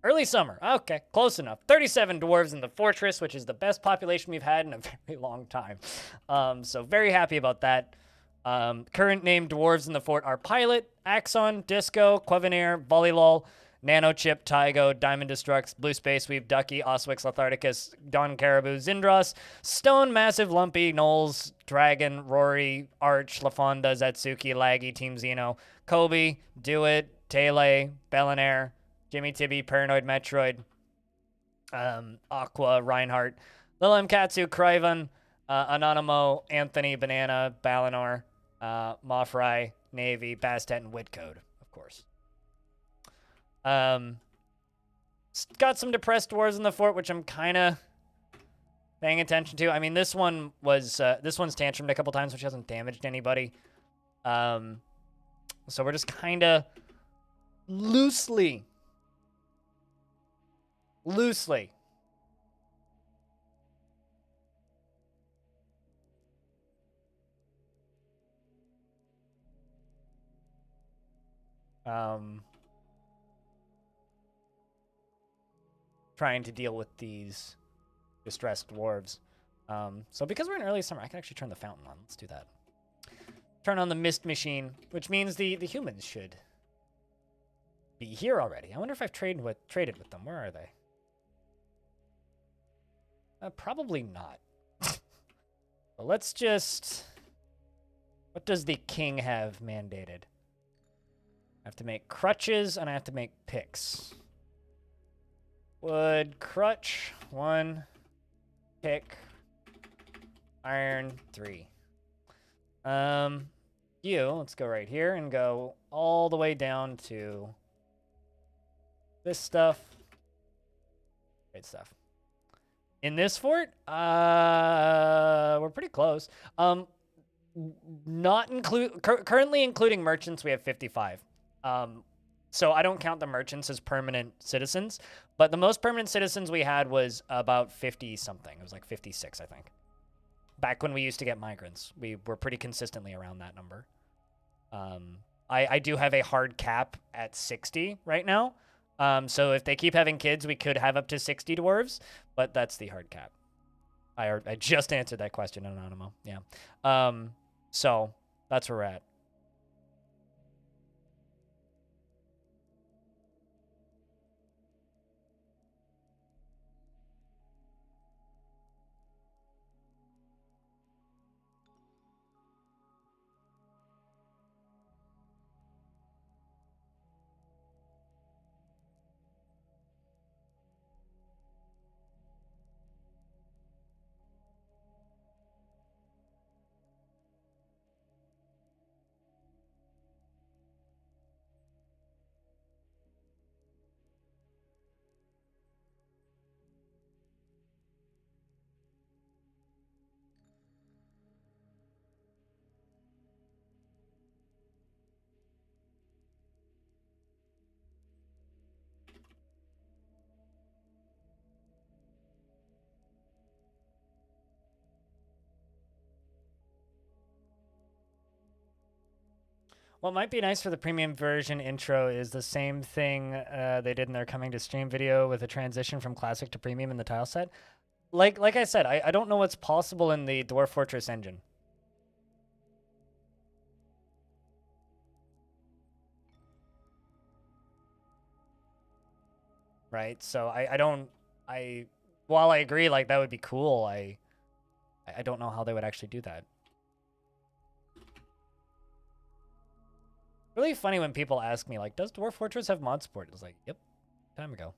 Early summer. Okay, close enough. 37 dwarves in the fortress, which is the best population we've had in a very long time. So very happy about that. Current named dwarves in the fort are Pilot, Axon, Disco, Quevenair, Volleylol, Nanochip, Tygo, Diamond Destructs, Blue Space Weave, Ducky, Oswix, Letharticus, Don Caribou, Zindros, Stone, Massive, Lumpy, Knowles, Dragon, Rory, Arch, LaFonda, Zatsuki, Laggy, Team Xeno, Kobe, Do It, Tele, Bellinair, Jimmy Tibby, Paranoid Metroid, Aqua, Reinhardt, Lil M. Katsu, Kryvan, Anonymo, Anthony, Banana, Balinor, Moffry, Navy, Bastet, and Whitcode, of course. Got some depressed dwarves in the fort, which I'm kind of paying attention to. I mean, this one's tantrumed a couple times, which hasn't damaged anybody. So we're just kind of loosely. Trying to deal with these distressed dwarves. So because we're in early summer, I can actually turn the fountain on. Let's do that. Turn on the mist machine, which means the humans should be here already. I wonder if I've traded with them. Where are they? Probably not. But let's just... What does the king have mandated? I have to make crutches, and I have to make picks. Wood, crutch, 1. Pick. Iron, 3. Let's go right here and go all the way down to this stuff. Great stuff. In this fort, we're pretty close. Currently including merchants, we have 55. So I don't count the merchants as permanent citizens, but the most permanent citizens we had was about 50 something. It was like 56, I think. Back when we used to get migrants, we were pretty consistently around that number. I do have a hard cap at 60 right now. So if they keep having kids, we could have up to 60 dwarves, but that's the hard cap. I just answered that question, Anonymo. Yeah. So that's where we're at. What might be nice for the premium version intro is the same thing they did in their coming to stream video with a transition from classic to premium in the tile set. Like I said, I don't know what's possible in the Dwarf Fortress engine. Right? So while I agree, like, that would be cool, I don't know how they would actually do that. Really funny when people ask me, like, does Dwarf Fortress have mod support? It's like, yep, time ago.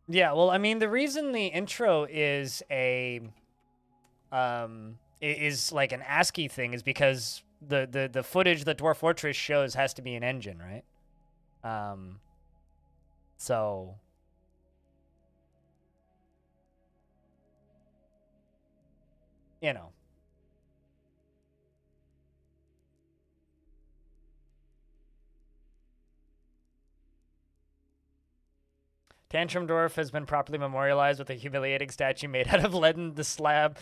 Yeah, well, I mean, the reason the intro is is like an ASCII thing is because the footage that Dwarf Fortress shows has to be an engine, right? So you know. Tantrum Dwarf has been properly memorialized with a humiliating statue made out of lead in the slab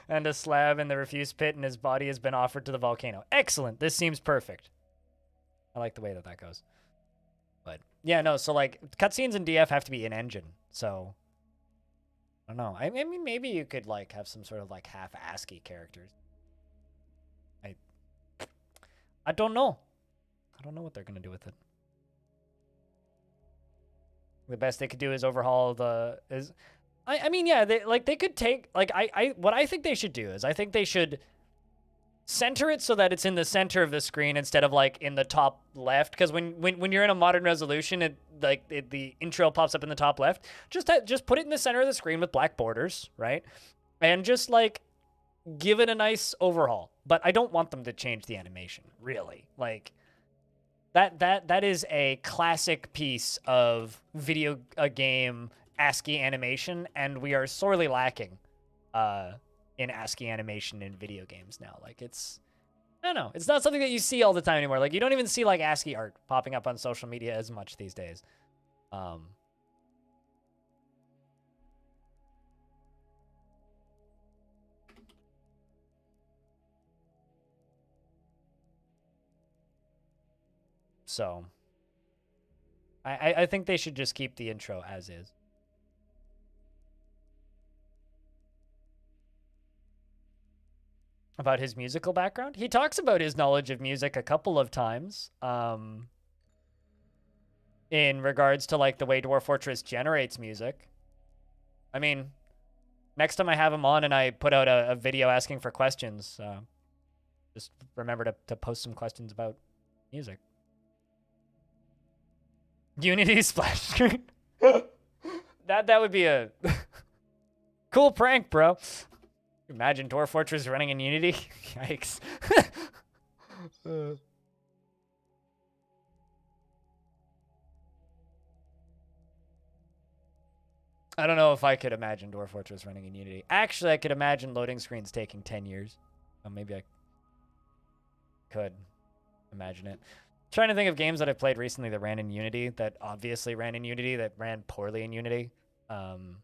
and a slab in the refuse pit, and his body has been offered to the volcano. Excellent. This seems perfect. I like the way that that goes. But yeah, no, so like cutscenes in DF have to be in engine. So I don't know. I mean, maybe you could like have some sort of like half ASCII characters. I don't know. I don't know what they're gonna do with it. The best they could do is overhaul the I mean, yeah, they could take like what I think they should do is I think they should center it so that it's in the center of the screen instead of like in the top left, because when you're in a modern resolution, the intro pops up in the top left. Just put it in the center of the screen with black borders, right? And just like give it a nice overhaul. But I don't want them to change the animation, really. Like that is a classic piece of video game ASCII animation, and we are sorely lacking in ASCII animation in video games now. Like it's, I don't know, it's not something that you see all the time anymore. Like you don't even see like ASCII art popping up on social media as much these days. So I think they should just keep the intro as is. About his musical background? He talks about his knowledge of music a couple of times. In regards to like the way Dwarf Fortress generates music. I mean, next time I have him on and I put out a video asking for questions, just remember to post some questions about music. Unity splash screen. that would be a cool prank, bro. Imagine Dwarf Fortress running in Unity. Yikes. I don't know if I could imagine Dwarf Fortress running in Unity. Actually, I could imagine loading screens taking 10 years. Oh, maybe I could imagine it. Trying to think of games that I've played recently that ran in Unity, that obviously ran in Unity, that ran poorly in Unity. Ultimate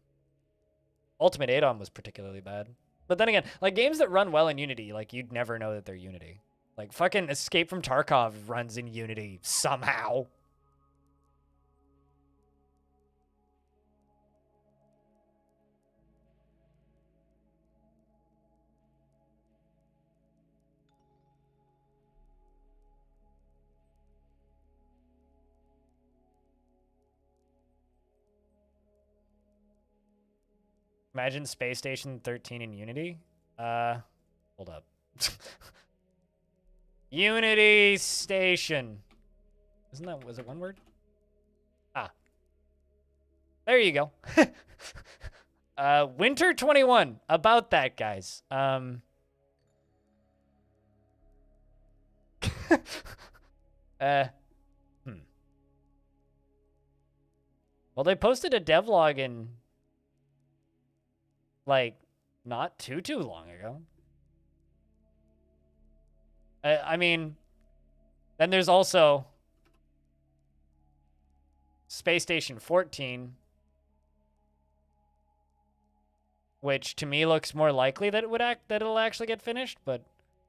Adom was particularly bad. But then again, like games that run well in Unity, like you'd never know that they're Unity. Like fucking Escape from Tarkov runs in Unity somehow. Imagine Space Station 13 in Unity. Hold up. Unity Station. Was it one word? Ah. There you go. Winter 21. About that, guys. Well, they posted a devlog in like not too long ago. I mean, then there's also Space Station 14, which to me looks more likely that it'll actually get finished, but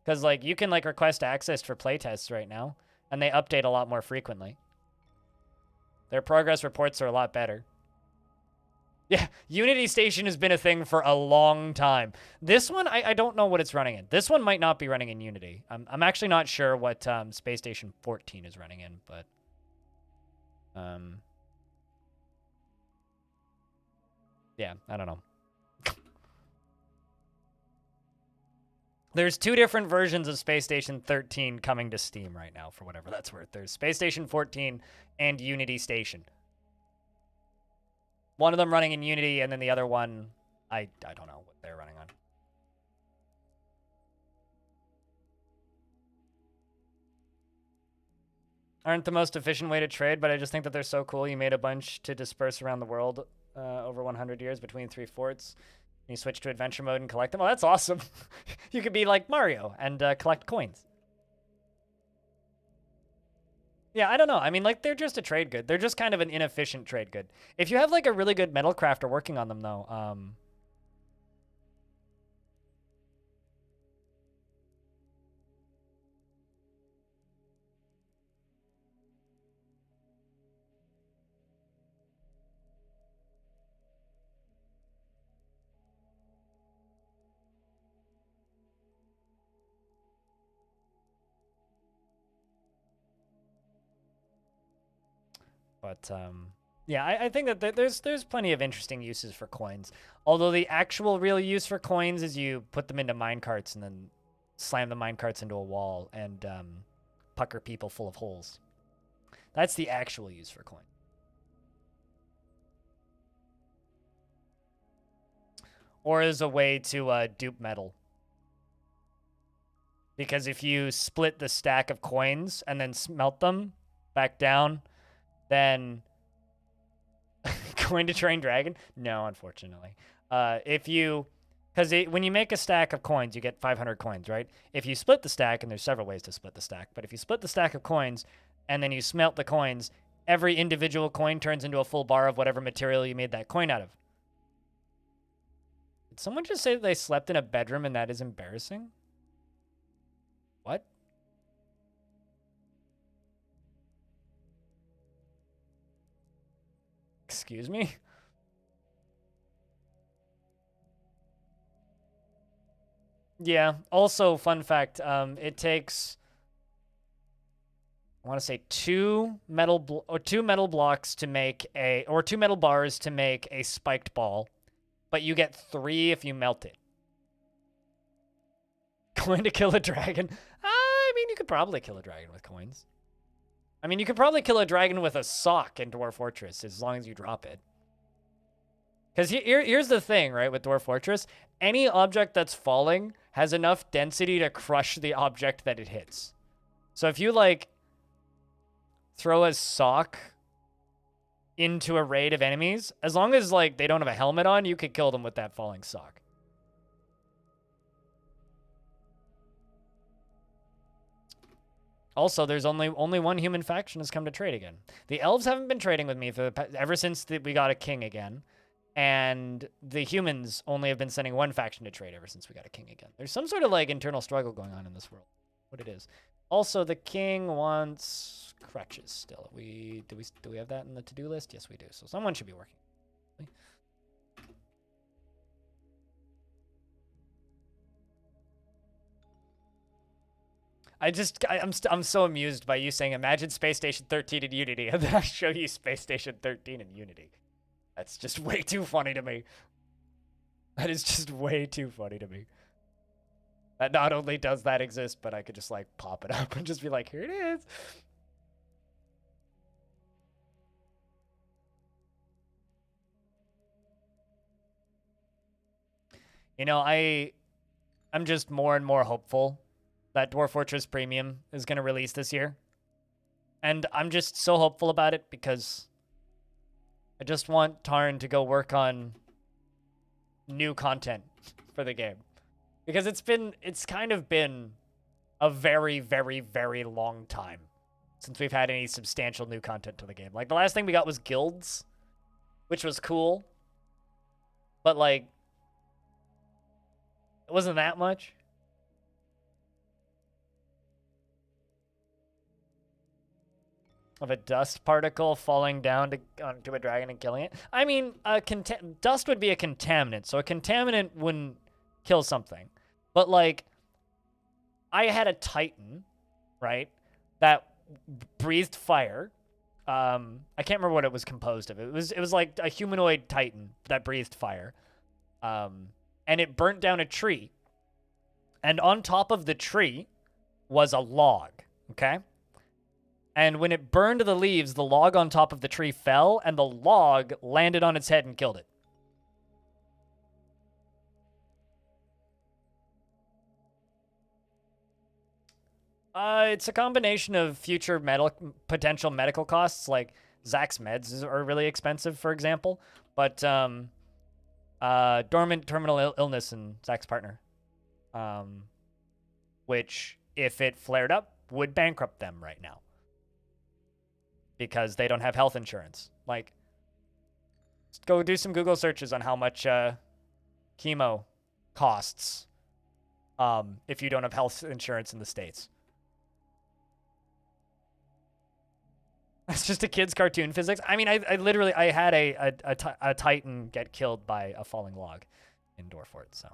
because like you can like request access for playtests right now, and they update a lot more frequently. Their progress reports are a lot better. Yeah, Unity Station has been a thing for a long time. This one, I don't know what it's running in. This one might not be running in Unity. I'm actually not sure what Space Station 14 is running in, but yeah, I don't know. There's two different versions of Space Station 13 coming to Steam right now, for whatever that's worth. There's Space Station 14 and Unity Station. One of them running in Unity, and then the other one, I don't know what they're running on. Aren't the most efficient way to trade, but I just think that they're so cool. You made a bunch to disperse around the world over 100 years between 3 forts. You switch to adventure mode and collect them. Oh, that's awesome. You could be like Mario and collect coins. Yeah, I don't know. I mean, like, they're just a trade good. They're just kind of an inefficient trade good. If you have, like, a really good metal crafter working on them, though, but, yeah, I think that there's plenty of interesting uses for coins. Although the actual real use for coins is you put them into minecarts and then slam the minecarts into a wall and pucker people full of holes. That's the actual use for coin. Or as a way to dupe metal. Because if you split the stack of coins and then smelt them back down, then going to train dragon? No, unfortunately. If you, because when you make a stack of coins, you get 500 coins, right? If you split the stack, and there's several ways to split the stack, but if you split the stack of coins and then you smelt the coins, every individual coin turns into a full bar of whatever material you made that coin out of. Did someone just say that they slept in a bedroom and that is embarrassing? What? Excuse me? Yeah. Also, fun fact, it takes, I want to say two metal blocks to make or 2 metal bars to make a spiked ball, but you get 3 if you melt it. Going to kill a dragon? I mean, you could probably kill a dragon with coins. I mean, you could probably kill a dragon with a sock in Dwarf Fortress as long as you drop it. Because here's the thing, right, with Dwarf Fortress. Any object that's falling has enough density to crush the object that it hits. So if you, like, throw a sock into a raid of enemies, as long as, like, they don't have a helmet on, you could kill them with that falling sock. Also, there's only one human faction has come to trade again. The elves haven't been trading with me ever since we got a king again. And the humans only have been sending one faction to trade ever since we got a king again. There's some sort of, like, internal struggle going on in this world. What it is. Also, the king wants crutches still. Do we have that in the to-do list? Yes, we do. So someone should be working. I'm so amused by you saying, imagine Space Station 13 in Unity, and then I show you Space Station 13 in Unity. That's just way too funny to me. That is just way too funny to me. That not only does that exist, but I could just, like, pop it up and just be like, here it is. You know, I'm just more and more hopeful that Dwarf Fortress Premium is going to release this year. And I'm just so hopeful about it because I just want Tarn to go work on new content for the game. Because it's kind of been a very, very, very long time since we've had any substantial new content to the game. Like, the last thing we got was guilds, which was cool. But, like, it wasn't that much. Of a dust particle falling down onto a dragon and killing it. I mean, dust would be a contaminant, so a contaminant wouldn't kill something. But, like, I had a titan, right, that breathed fire. I can't remember what it was composed of. It was like a humanoid titan that breathed fire. And it burnt down a tree. And on top of the tree was a log, okay? And when it burned the leaves, the log on top of the tree fell, and the log landed on its head and killed it. It's a combination of future potential medical costs, like Zach's meds are really expensive, for example, but dormant terminal illness in Zach's partner, which, if it flared up, would bankrupt them right now. because they don't have health insurance. Like, just go do some Google searches on how much chemo costs if you don't have health insurance in the States. It's just a kid's cartoon physics. I mean, I literally I had a Titan get killed by a falling log in Dwarf, so.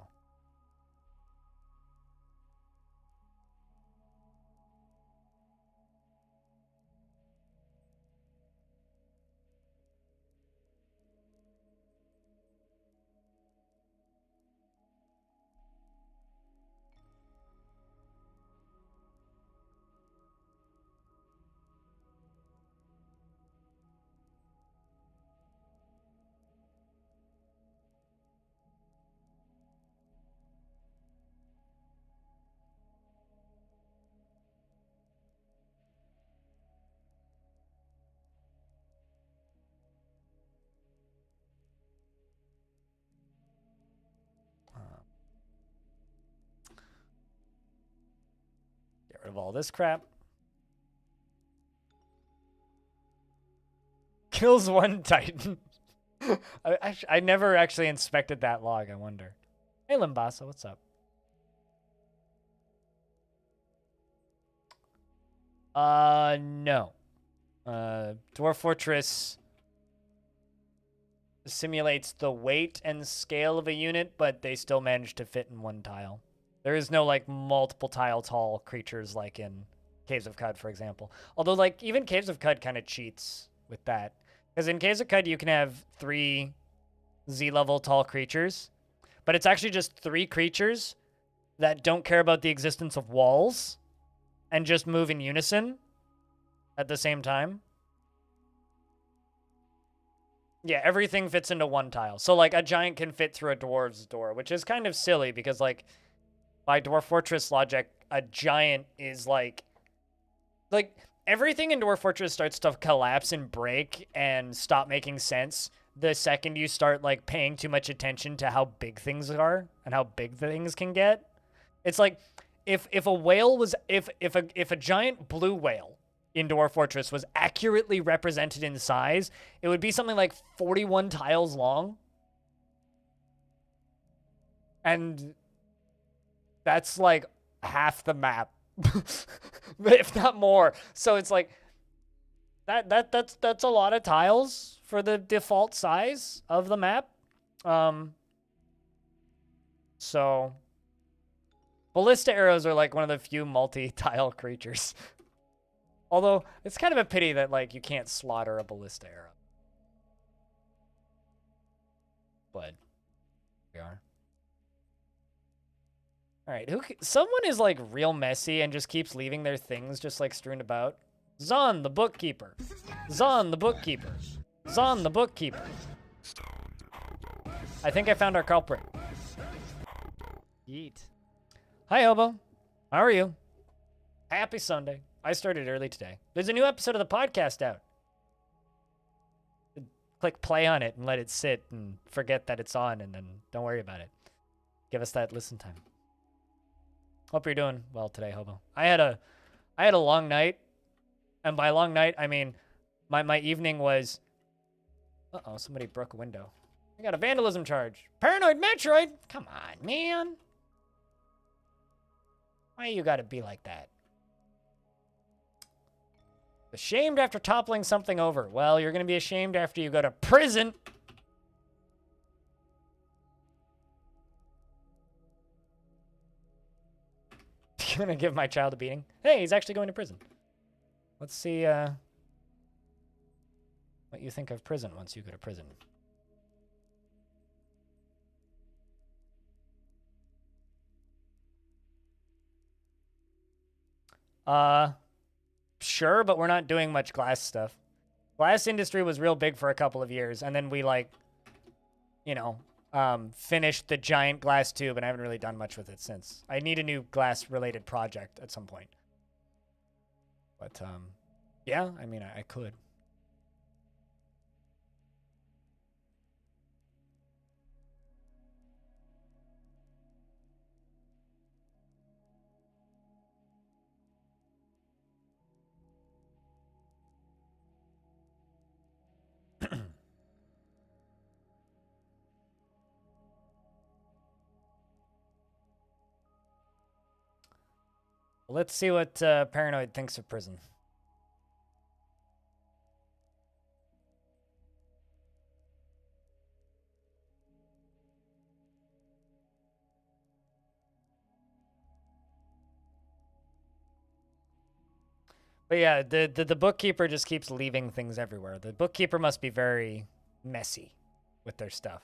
Get rid of all this crap. Kills one Titan. I never actually inspected that log, I wonder. Hey, Limbasa, what's up? No. Dwarf Fortress simulates the weight and scale of a unit, but they still manage to fit in one tile. There is no, like, multiple tile tall creatures like in Caves of Cud, for example. Although, like, even Caves of Cud kind of cheats with that. Because in Caves of Cud, you can have 3 Z-level tall creatures, but it's actually just 3 creatures that don't care about the existence of walls and just move in unison at the same time. Yeah, everything fits into one tile. So, like, a giant can fit through a dwarf's door, which is kind of silly because, like, by Dwarf Fortress logic, a giant is, like, everything in Dwarf Fortress starts to collapse and break and stop making sense the second you start, like, paying too much attention to how big things are and how big things can get. It's like, if a whale was, if a giant blue whale in Dwarf Fortress was accurately represented in size, it would be something like 41 tiles long. And that's like half the map, if not more. So it's like that's a lot of tiles for the default size of the map. So ballista arrows are like one of the few multi-tile creatures. Although it's kind of a pity that, like, you can't slaughter a ballista arrow. But we are. All right, someone is, like, real messy and just keeps leaving their things just, like, strewn about. Zon the bookkeeper. Zon the bookkeeper. Zon the bookkeeper. I think I found our culprit. Yeet. Hi, Obo. How are you? Happy Sunday. I started early today. There's a new episode of the podcast out. Click play on it and let it sit and forget that it's on, and then don't worry about it. Give us that listen time. Hope you're doing well today, Hobo. I had a long night, and by long night I mean my evening was. Uh-oh, somebody broke a window. I got a vandalism charge. Paranoid Metroid. Come on, man. Why you gotta be like that? Ashamed after toppling something over. Well, you're going to be ashamed after you go to prison. Going to give my child a beating. Hey, he's actually going to prison. Let's see what you think of prison once you go to prison. Sure, but we're not doing much glass stuff. Glass industry was real big for a couple of years, and then we, like, you know, finished the giant glass tube, and I haven't really done much with it since. I need a new glass-related project at some point. But, yeah, I mean, I could. Let's see what Paranoid thinks of prison. But yeah, the bookkeeper just keeps leaving things everywhere. The bookkeeper must be very messy with their stuff.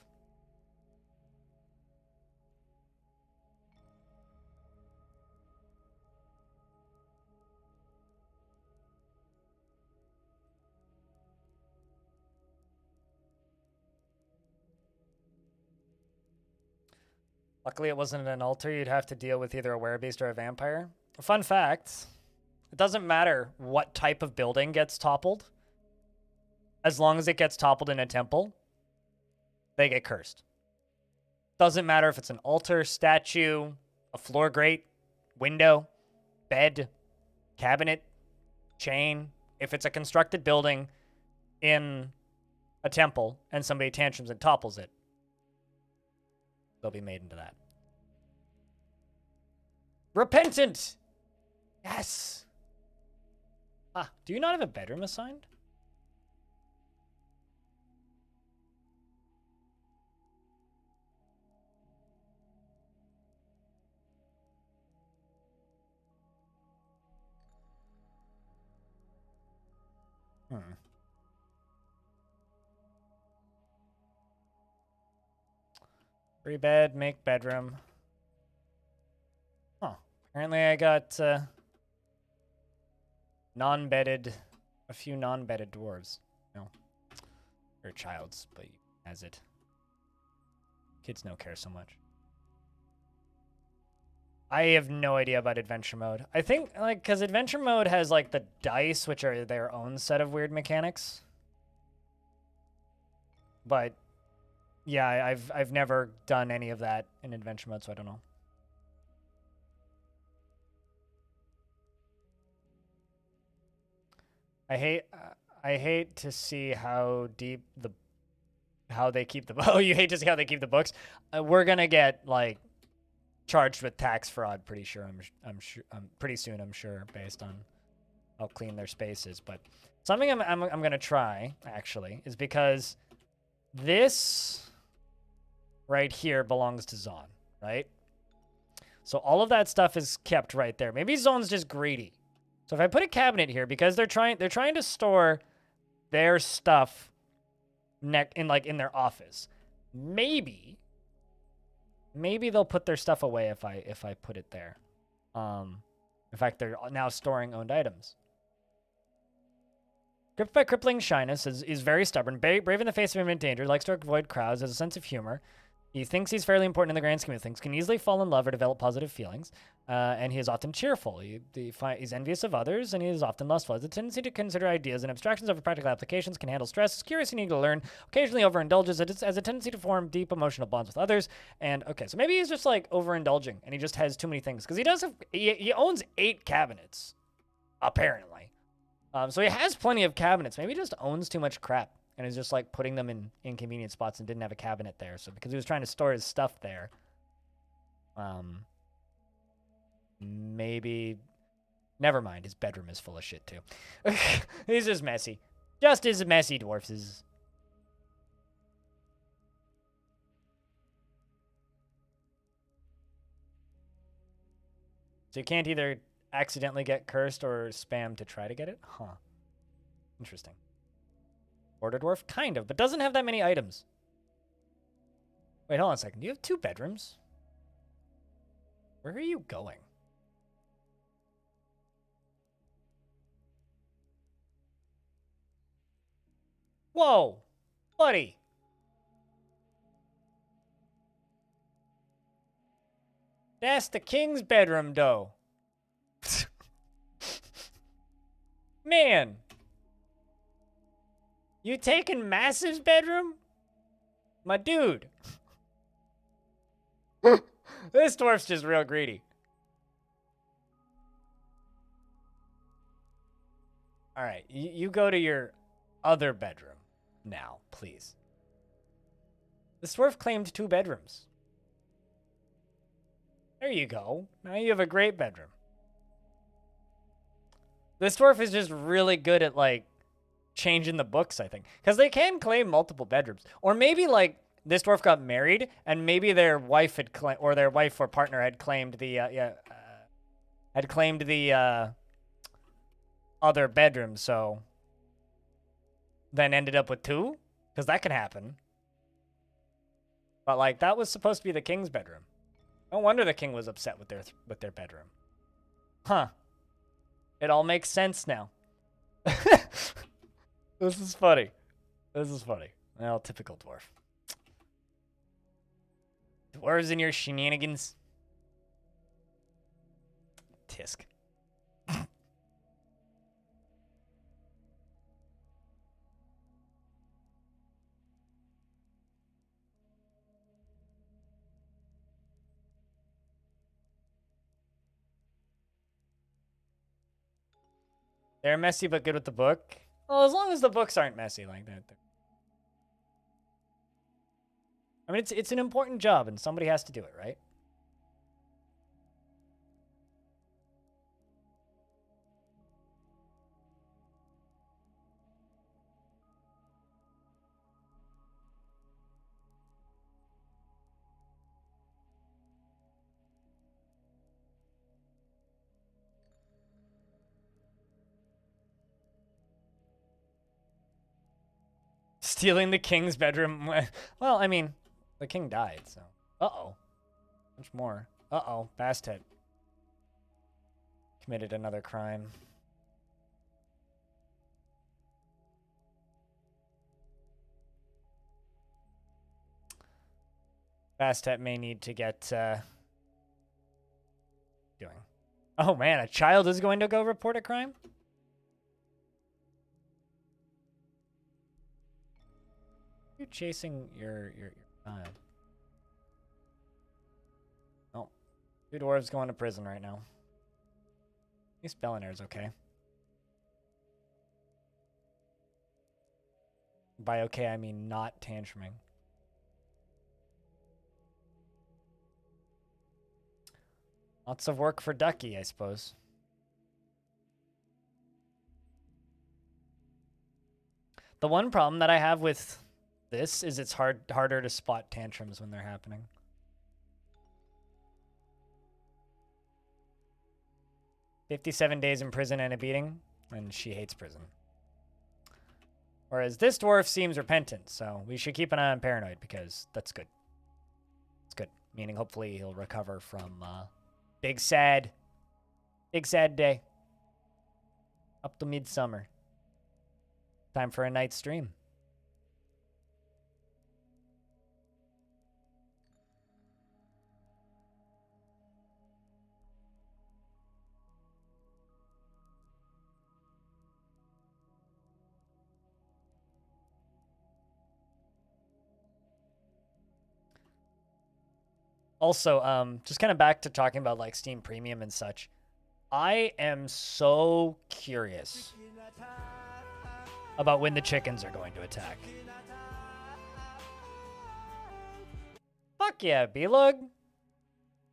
Luckily, it wasn't an altar. You'd have to deal with either a werebeast or a vampire. Fun fact, it doesn't matter what type of building gets toppled. As long as it gets toppled in a temple, they get cursed. Doesn't matter if it's an altar, statue, a floor grate, window, bed, cabinet, chain. If it's a constructed building in a temple and somebody tantrums and topples it, they'll be made into that. Repentant! Yes! Ah, do you not have a bedroom assigned? Free bed, make bedroom. Huh. Apparently I got non-bedded, a few non-bedded dwarves. No. Or childs, but as it. Kids don't care so much. I have no idea about adventure mode. I think, like, because adventure mode has, like, the dice, which are their own set of weird mechanics. But, yeah, I've never done any of that in adventure mode, so I don't know. I hate to see how deep how they keep the oh, you hate to see how they keep the books. We're gonna get like charged with tax fraud pretty sure. I'm sure pretty soon, I'm sure, based on how clean their space is. But something I'm gonna try actually is because this right here belongs to Zon, right? So all of that stuff is kept right there. Maybe Zon's just greedy. So if I put a cabinet here, because they're trying to store their stuff in their office. Maybe they'll put their stuff away if I put it there. In fact, they're now storing owned items. Gripped by crippling shyness, is very stubborn, brave in the face of imminent danger, likes to avoid crowds, has a sense of humor. He thinks he's fairly important in the grand scheme of things, can easily fall in love or develop positive feelings, and he is often cheerful. He's envious of others, and he is often lustful. Has a tendency to consider ideas and abstractions over practical applications, can handle stress, is curious and eager to learn, occasionally overindulges, has a tendency to form deep emotional bonds with others, and okay, so maybe he's just like overindulging, and he just has too many things, because he owns 8 cabinets, apparently. So he has plenty of cabinets. Maybe he just owns too much crap and is just like putting them in inconvenient spots and didn't have a cabinet there. So because he was trying to store his stuff there, maybe, never mind. His bedroom is full of shit too. He's just messy. Just as messy dwarfs is. So you can't either accidentally get cursed or spam to try to get it? Huh. Interesting. Border dwarf? Kind of, but doesn't have that many items. Wait, hold on a second. Do you have 2 bedrooms? Where are you going? Whoa! Buddy! That's the king's bedroom, though. Man! You taking Massive's bedroom? My dude. This dwarf's just real greedy. All right, you go to your other bedroom now, please. This dwarf claimed 2 bedrooms. There you go. Now you have a great bedroom. This dwarf is just really good at, like, changing the books, I think. Because they can claim multiple bedrooms. Or maybe, like, this dwarf got married, and maybe their wife had or their wife or partner had claimed the, other bedroom, so then ended up with 2? Because that can happen. But, like, that was supposed to be the king's bedroom. No wonder the king was upset with their bedroom. Huh. It all makes sense now. This is funny. This is funny. Well, typical dwarf. Dwarves and your shenanigans. Tisk. They're messy but good with the book. Well, as long as the books aren't messy like that. I mean, it's an important job, and somebody has to do it, right? Stealing the king's bedroom. Well, I mean, the king died, so. Uh-oh. Much more. Uh-oh. Bastet committed another crime. Bastet may need to get, doing. Oh, man, a child is going to go report a crime? You're chasing your child. Oh. 2 dwarves going to prison right now. At least Bellinair's okay. By okay, I mean not tantruming. Lots of work for Ducky, I suppose. The one problem that I have with this is it's harder to spot tantrums when they're happening. "57 days in prison and a beating," and she hates prison. Whereas this dwarf seems repentant, so we should keep an eye on Paranoid, because that's good. It's good. Meaning hopefully he'll recover from big sad day. Up to midsummer. Time for a night stream. Also, just kind of back to talking about like Steam Premium and such. I am so curious about when the chickens are going to attack. Fuck yeah, B-Lug.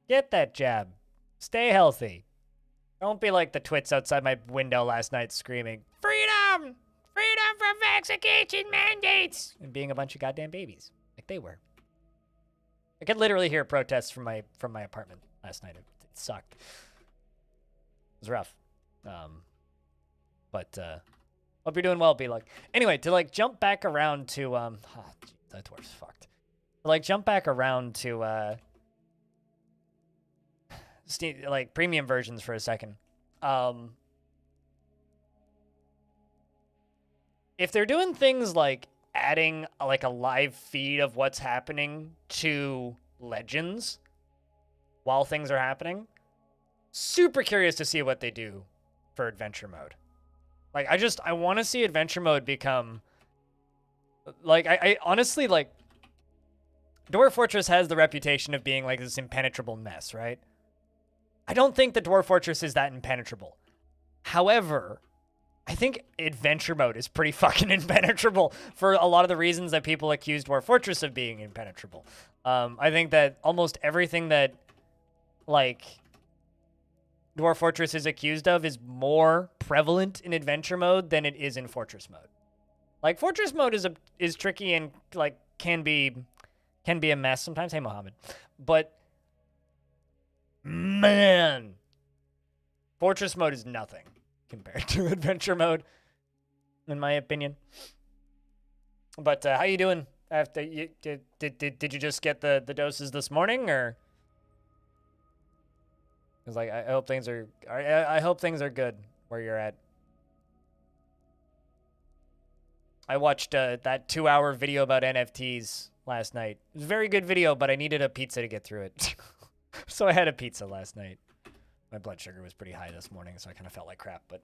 Get that jab. Stay healthy. Don't be like the twits outside my window last night screaming, "Freedom! Freedom from vaccination mandates!" and being a bunch of goddamn babies, like they were. I could literally hear protests from my apartment last night. It sucked. It was rough. But hope you're doing well, B-Lug. Anyway, to like jump back around to geez, that dwarf's fucked. To, like jump back around to Steam, like premium versions for a second. If they're doing things like adding like a live feed of what's happening to Legends while things are happening, super curious to see what they do for adventure mode. Like I want to see adventure mode become like I honestly like Dwarf Fortress has the reputation of being like this impenetrable mess, right? I don't think the Dwarf Fortress is that impenetrable. However, I think adventure mode is pretty fucking impenetrable for a lot of the reasons that people accuse Dwarf Fortress of being impenetrable. I think that almost everything that, like, Dwarf Fortress is accused of is more prevalent in adventure mode than it is in fortress mode. Like fortress mode is tricky and like can be a mess sometimes. Hey Mohammed, but man, fortress mode is nothing compared to adventure mode, in my opinion. But how you doing? After you did you just get the doses this morning, or? Cause like I hope things are good where you're at. I watched that 2-hour video about NFTs last night. It was a very good video, but I needed a pizza to get through it. So I had a pizza last night. My blood sugar was pretty high this morning, so I kind of felt like crap, but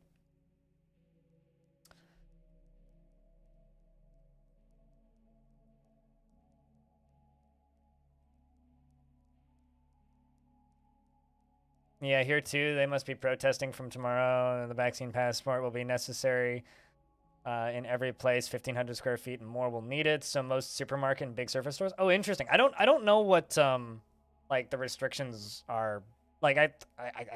yeah, here too, they must be protesting from tomorrow. The vaccine passport will be necessary in every place. 1,500 square feet and more will need it. So most supermarket and big surface stores. Oh, interesting. I don't know what like the restrictions are. Like I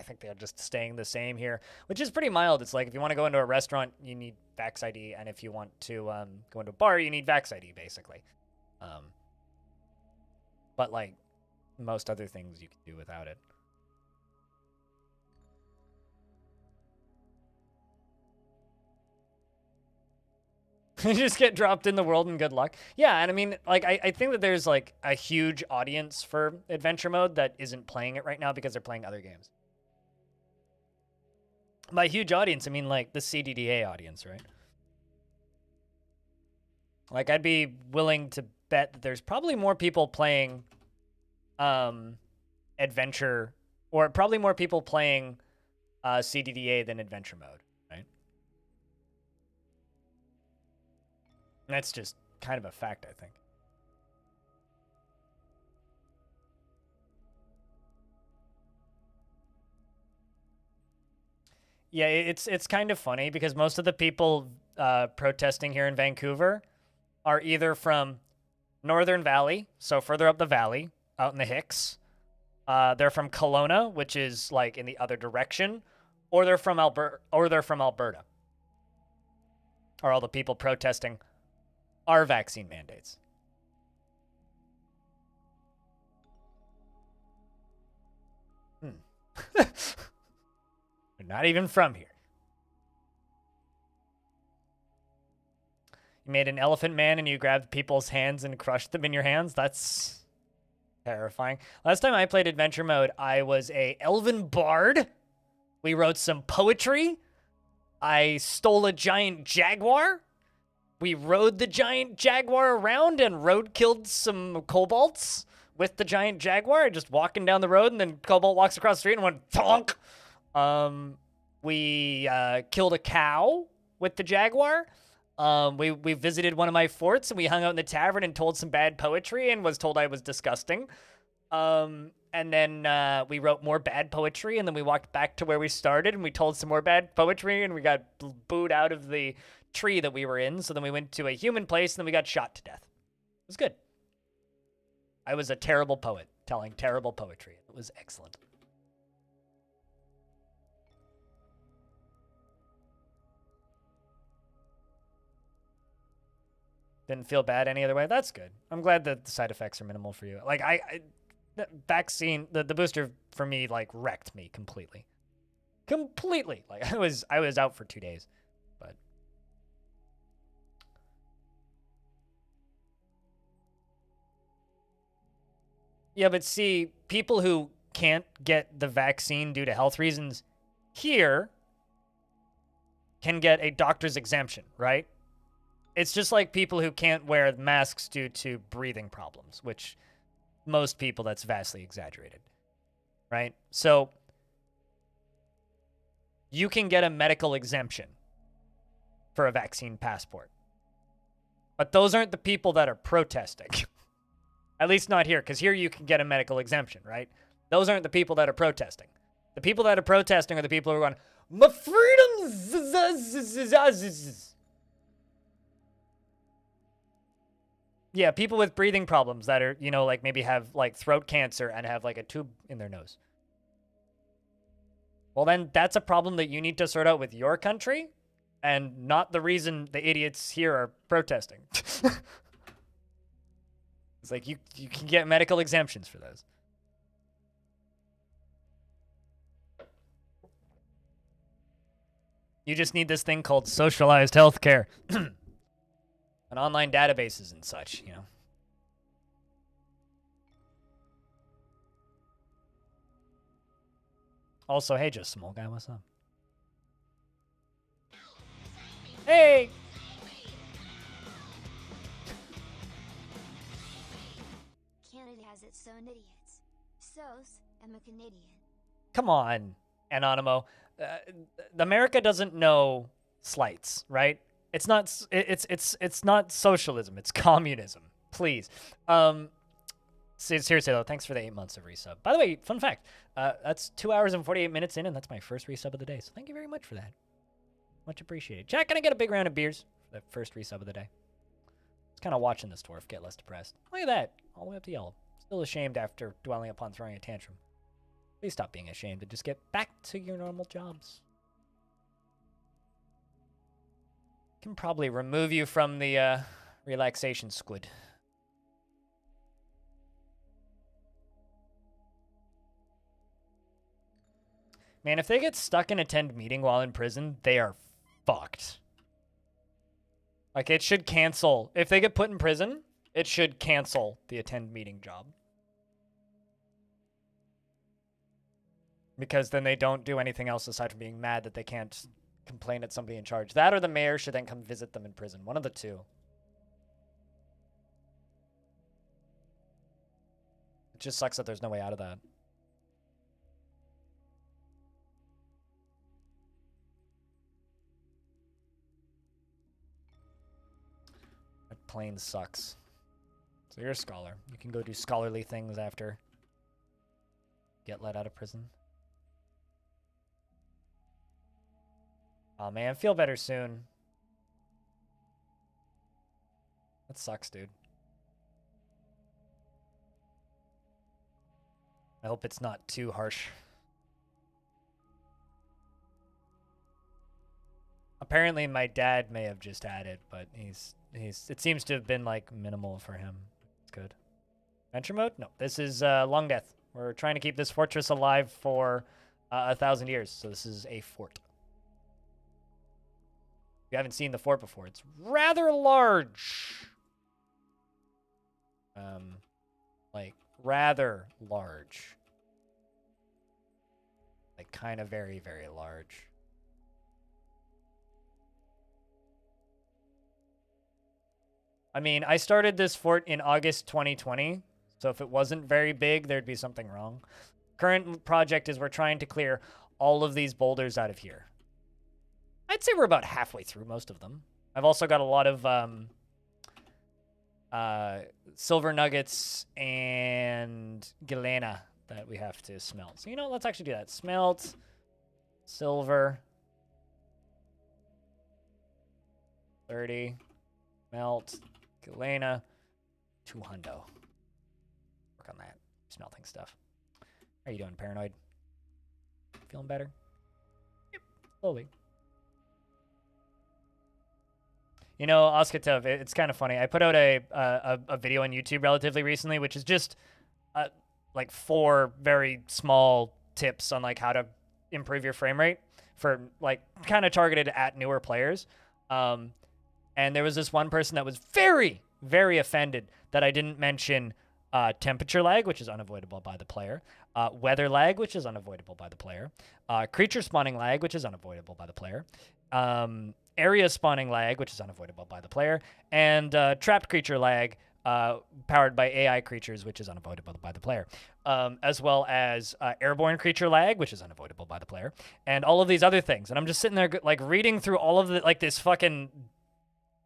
think they're just staying the same here, which is pretty mild. It's like if you want to go into a restaurant, you need Vax ID, and if you want to go into a bar, you need Vax ID, basically. But like most other things, you can do without it. You just get dropped in the world and good luck. Yeah, and I mean, like, I think that there's, like, a huge audience for adventure mode that isn't playing it right now because they're playing other games. By huge audience, I mean, like, the CDDA audience, right? Like, I'd be willing to bet that there's probably more people playing adventure, or probably more people playing CDDA than adventure mode. That's just kind of a fact, I think. Yeah, it's kind of funny because most of the people protesting here in Vancouver are either from Northern Valley, so further up the valley, out in the Hicks. They're from Kelowna, which is like in the other direction, or they're from Alberta. Are all the people protesting our vaccine mandates? They're not even from here. You made an elephant man and you grabbed people's hands and crushed them in your hands? That's terrifying. Last time I played adventure mode, I was a elven bard. We wrote some poetry. I stole a giant jaguar. We rode the giant jaguar around and road-killed some kobolds with the giant jaguar, just walking down the road, and then Cobalt walks across the street and went thonk. We killed a cow with the jaguar. We visited one of my forts, and we hung out in the tavern and told some bad poetry and was told I was disgusting. And then we wrote more bad poetry, and then we walked back to where we started, and we told some more bad poetry, and we got booed out of the tree that we were in. So then we went to a human place, and then we got shot to death. It was good. I was a terrible poet telling terrible poetry. It was excellent. Didn't feel bad any other way. That's good. I'm glad that the side effects are minimal for you. Like the vaccine, the booster for me like wrecked me completely. Completely. Like I was out for 2 days. But yeah, but see, people who can't get the vaccine due to health reasons here can get a doctor's exemption, right? It's just like people who can't wear masks due to breathing problems, which most people, that's vastly exaggerated, right? So you can get a medical exemption for a vaccine passport. But those aren't the people that are protesting. At least not here, because here you can get a medical exemption, right? Those aren't the people that are protesting. The people that are protesting are the people who are going, my freedom! Yeah, people with breathing problems that are, you know, like maybe have like throat cancer and have like a tube in their nose. Well, then that's a problem that you need to sort out with your country and not the reason the idiots here are protesting. It's like you can get medical exemptions for those. You just need this thing called socialized healthcare. And online databases and such, you know. Also, hey, just small guy, what's up? Hey! Canada has its own idiots. So's I'm a Canadian. Come on, Anonymous. America doesn't know slights, right? It's not socialism. It's communism. Please. Seriously though, thanks for the 8 months of resub. By the way, fun fact, that's 2 hours and 48 minutes in, and that's my first resub of the day. So thank you very much for that. Much appreciated. Chat, can I get a big round of beers for that first resub of the day? Just kind of watching this dwarf get less depressed. Look at that, all the way up to yellow. Still ashamed after dwelling upon throwing a tantrum. Please stop being ashamed and just get back to your normal jobs. Can probably remove you from the relaxation squid. Man, if they get stuck in attend meeting while in prison, they are fucked. Like, it should cancel. If they get put in prison, it should cancel the attend meeting job. Because then they don't do anything else aside from being mad that they can't complain at somebody in charge. That or the mayor should then come visit them in prison. One of the two. It just sucks that there's no way out of that. That plane sucks. So you're a scholar. You can go do scholarly things after get let out of prison. Oh man, feel better soon. That sucks, dude. I hope it's not too harsh. Apparently my dad may have just had it, but it seems to have been like minimal for him. It's good. Venture mode? No, this is Longdeath. We're trying to keep this fortress alive for 1,000 years, so this is a fort. You haven't seen the fort before. It's rather large. Like, rather large. Like, kind of very, very large. I mean, I started this fort in August 2020, so if it wasn't very big, there'd be something wrong. Current project is we're trying to clear all of these boulders out of here. I'd say we're about halfway through most of them. I've also got a lot of silver nuggets and galena that we have to smelt. So, you know, let's actually do that. Smelt, silver, 30, melt, galena, 200. Work on that smelting stuff. How are you doing, Paranoid? Feeling better? Yep, slowly. You know, Oskatov, it's kind of funny. I put out a video on YouTube relatively recently, which is just like 4 very small tips on like how to improve your frame rate for like kind of targeted at newer players. And there was this one person that was very, very offended that I didn't mention temperature lag, which is unavoidable by the player, weather lag, which is unavoidable by the player, creature spawning lag, which is unavoidable by the player, area spawning lag, which is unavoidable by the player, and trapped creature lag, powered by AI creatures, which is unavoidable by the player, as well as airborne creature lag, which is unavoidable by the player, and all of these other things. And I'm just sitting there like reading through all of the, like this fucking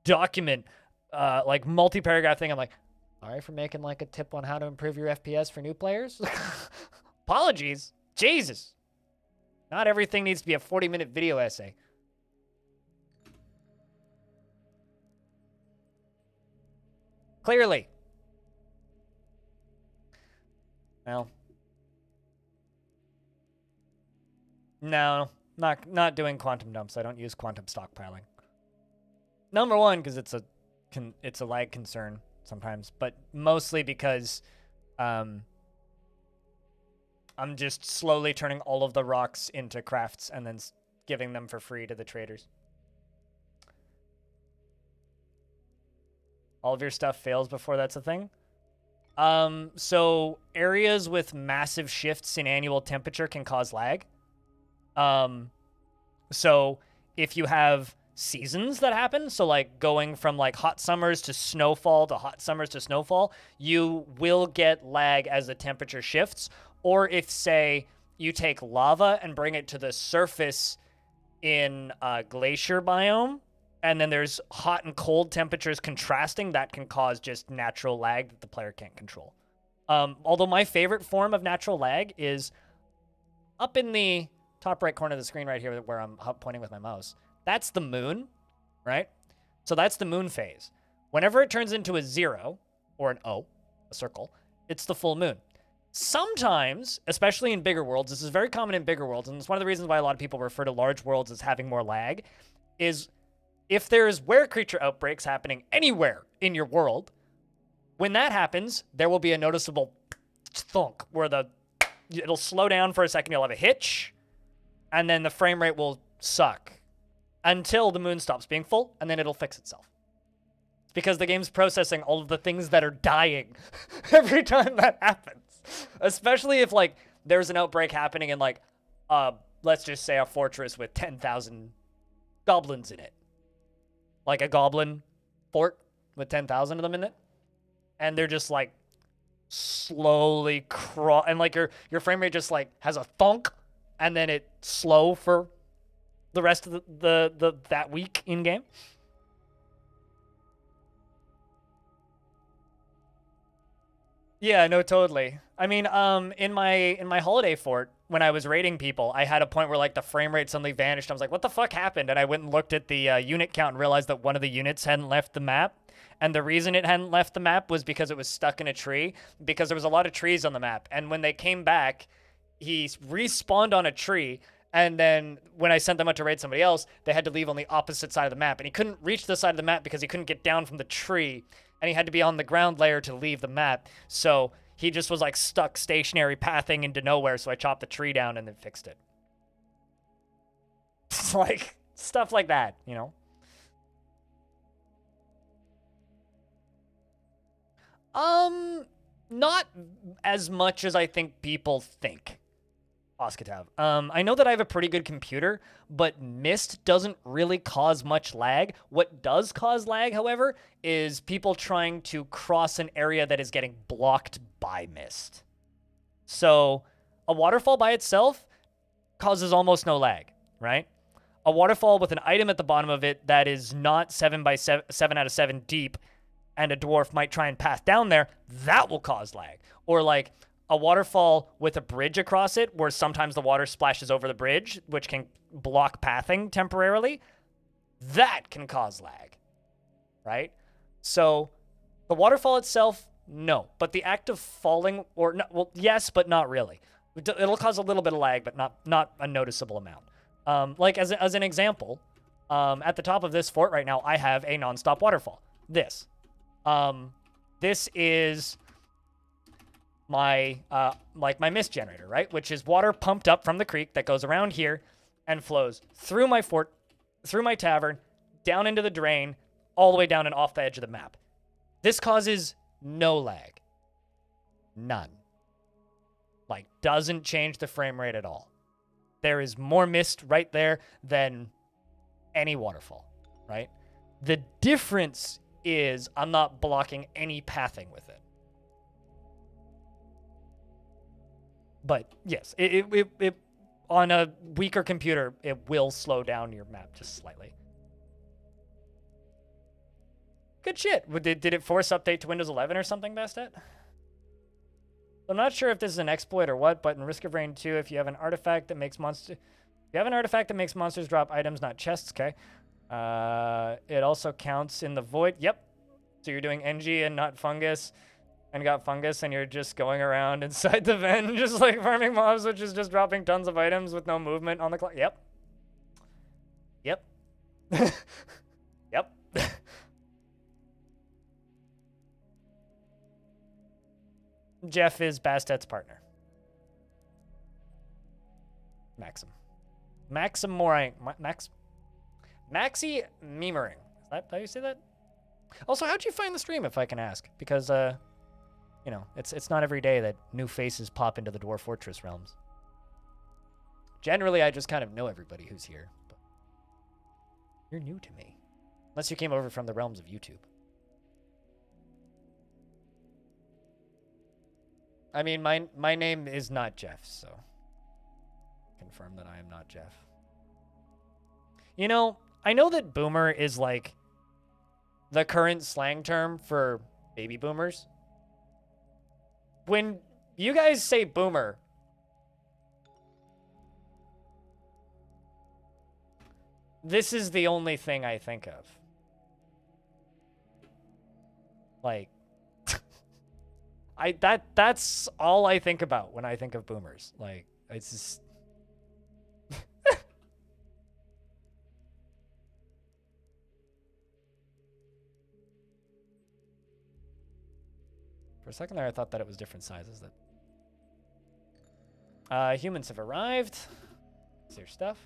document, like multi-paragraph thing. I'm like, sorry for making like a tip on how to improve your FPS for new players. Apologies. Jesus. Not everything needs to be a 40-minute video essay. Clearly. Well. No, not doing quantum dumps. I don't use quantum stockpiling. Number one, because it's a lag concern sometimes, but mostly because I'm just slowly turning all of the rocks into crafts and then giving them for free to the traders. All of your stuff fails before that's a thing. So areas with massive shifts in annual temperature can cause lag. So if you have seasons that happen, so like going from like hot summers to snowfall to hot summers to snowfall, you will get lag as the temperature shifts. Or if, say, you take lava and bring it to the surface in a glacier biome, and then there's hot and cold temperatures contrasting, that can cause just natural lag that the player can't control. Although my favorite form of natural lag is up in the top right corner of the screen right here where I'm pointing with my mouse. That's the moon, right? So that's the moon phase. Whenever it turns into a 0 or an O, a circle, it's the full moon. Sometimes, especially in bigger worlds, this is very common in bigger worlds, and it's one of the reasons why a lot of people refer to large worlds as having more lag, is if there's were creature outbreaks happening anywhere in your world, when that happens, there will be a noticeable thunk where it'll slow down for a second, you'll have a hitch, and then the frame rate will suck until the moon stops being full, and then it'll fix itself. It's because the game's processing all of the things that are dying every time that happens. Especially if, like, there's an outbreak happening in, like, let's just say a fortress with 10,000 goblins in it. Like a goblin fort with 10,000 of them in it. And they're just, like, slowly and, like, your frame rate just, like, has a thunk, and then it's slow for the rest of that week in game. Yeah, no, totally. I mean, in my holiday fort, when I was raiding people, I had a point where like the frame rate suddenly vanished. I was like, what the fuck happened? And I went and looked at the unit count and realized that one of the units hadn't left the map. And the reason it hadn't left the map was because it was stuck in a tree, because there was a lot of trees on the map. And when they came back, he respawned on a tree. And then when I sent them out to raid somebody else, they had to leave on the opposite side of the map. And he couldn't reach the side of the map because he couldn't get down from the tree. And he had to be on the ground layer to leave the map. So he just was like stuck stationary pathing into nowhere. So I chopped the tree down and then fixed it. It's like stuff like that, you know? Not as much as I think people think. Oskatav. I know that I have a pretty good computer, but mist doesn't really cause much lag. What does cause lag, however, is people trying to cross an area that is getting blocked by mist. So a waterfall by itself causes almost no lag, right? A waterfall with an item at the bottom of it that is not 7 out of 7 deep, and a dwarf might try and path down there, that will cause lag. Or like a waterfall with a bridge across it where sometimes the water splashes over the bridge, which can block pathing temporarily, that can cause lag, right? So the waterfall itself, no. But the act of falling, or no, well, yes, but not really. It'll cause a little bit of lag, but not a noticeable amount. Like as an example, at the top of this fort right now, I have a nonstop waterfall. This is my my mist generator, right? Which is water pumped up from the creek that goes around here and flows through my fort, through my tavern, down into the drain, all the way down and off the edge of the map. This causes no lag. None. Like, doesn't change the frame rate at all. There is more mist right there than any waterfall, right? The difference is I'm not blocking any pathing with it. But yes, it on a weaker computer, it will slow down your map just slightly. Good shit. Did it force update to Windows 11 or something, Bastet? I'm not sure if this is an exploit or what, but in Risk of Rain 2, if you have an artifact that makes monsters drop items, not chests, okay. It also counts in the void. Yep. So you're doing NG and not fungus. and got fungus and you're just going around inside the vent just like farming mobs, which is just dropping tons of items with no movement on the clock. Yep. Yep. Yep. Jeff is Bastet's partner. Maxim. Maxim Moring. Maxi Memering. Is that how you say that? Also, how'd you find the stream, if I can ask? Because, you know, it's not every day that new faces pop into the Dwarf Fortress realms. Generally, I just kind of know everybody who's here. But you're new to me. Unless you came over from the realms of YouTube. I mean, my name is not Jeff, so confirm that I am not Jeff. You know, I know that boomer is like the current slang term for baby boomers. When you guys say boomer, this is the only thing I think of. Like, that's all I think about when I think of boomers. Like, it's just for a second there I thought that it was different sizes. That humans have arrived. Is there stuff?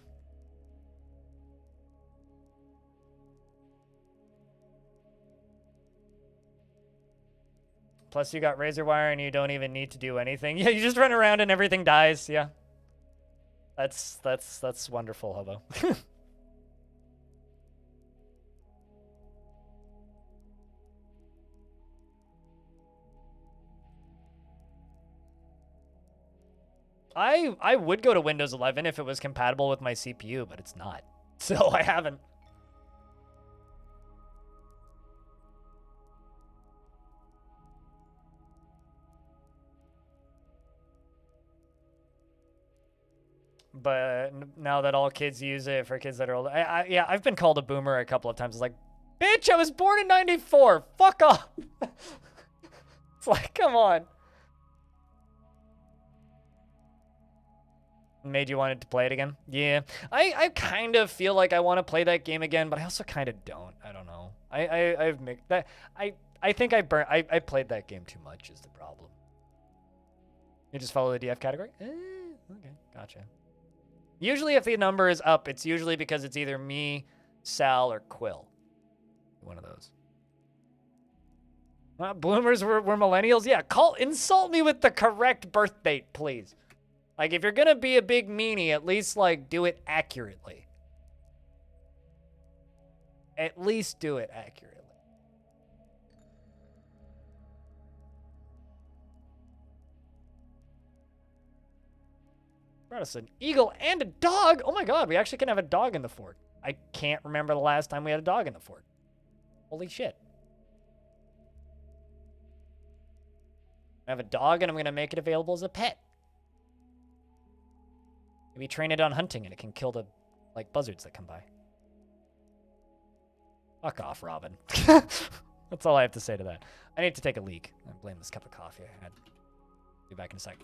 Plus, you got razor wire and you don't even need to do anything. Yeah, you just run around and everything dies. Yeah. That's wonderful, hobo. I would go to Windows 11 if it was compatible with my CPU, but it's not. So I haven't. But now that all kids use it for kids that are older, yeah, I've been called a boomer a couple of times. It's like, bitch, I was born in '94. Fuck off. It's like, come on. Made you wanted to play it again? Yeah, I kind of feel like I want to play that game again, but I also kind of don't. I don't know. I've made that. I think I played that game too much is the problem. You just follow the DF category? Okay, gotcha. Usually if the number is up, it's usually because it's either me, Sal, or Quill. One of those. Bloomers were millennials? Yeah, insult me with the correct birth date, please. Like, if you're gonna be a big meanie, at least, like, do it accurately. At least do it accurately. Brought us an eagle and a dog. Oh my god, we actually can have a dog in the fort. I can't remember the last time we had a dog in the fort. Holy shit. I have a dog and I'm gonna make it available as a pet. Maybe train it on hunting and it can kill the, like, buzzards that come by. Fuck off, Robin. That's all I have to say to that. I need to take a leak. I blame this cup of coffee I had. Be back in a sec.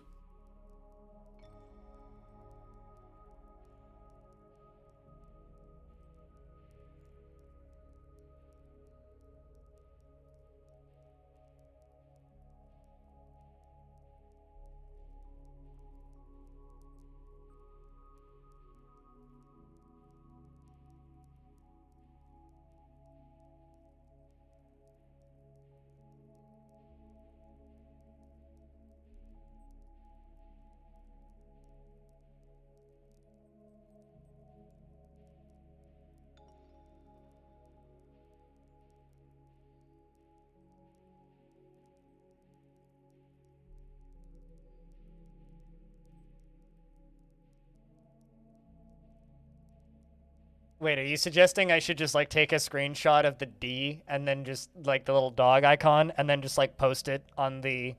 Wait, are you suggesting I should just, like, take a screenshot of the D and then just, like, the little dog icon and then just, like, post it on the,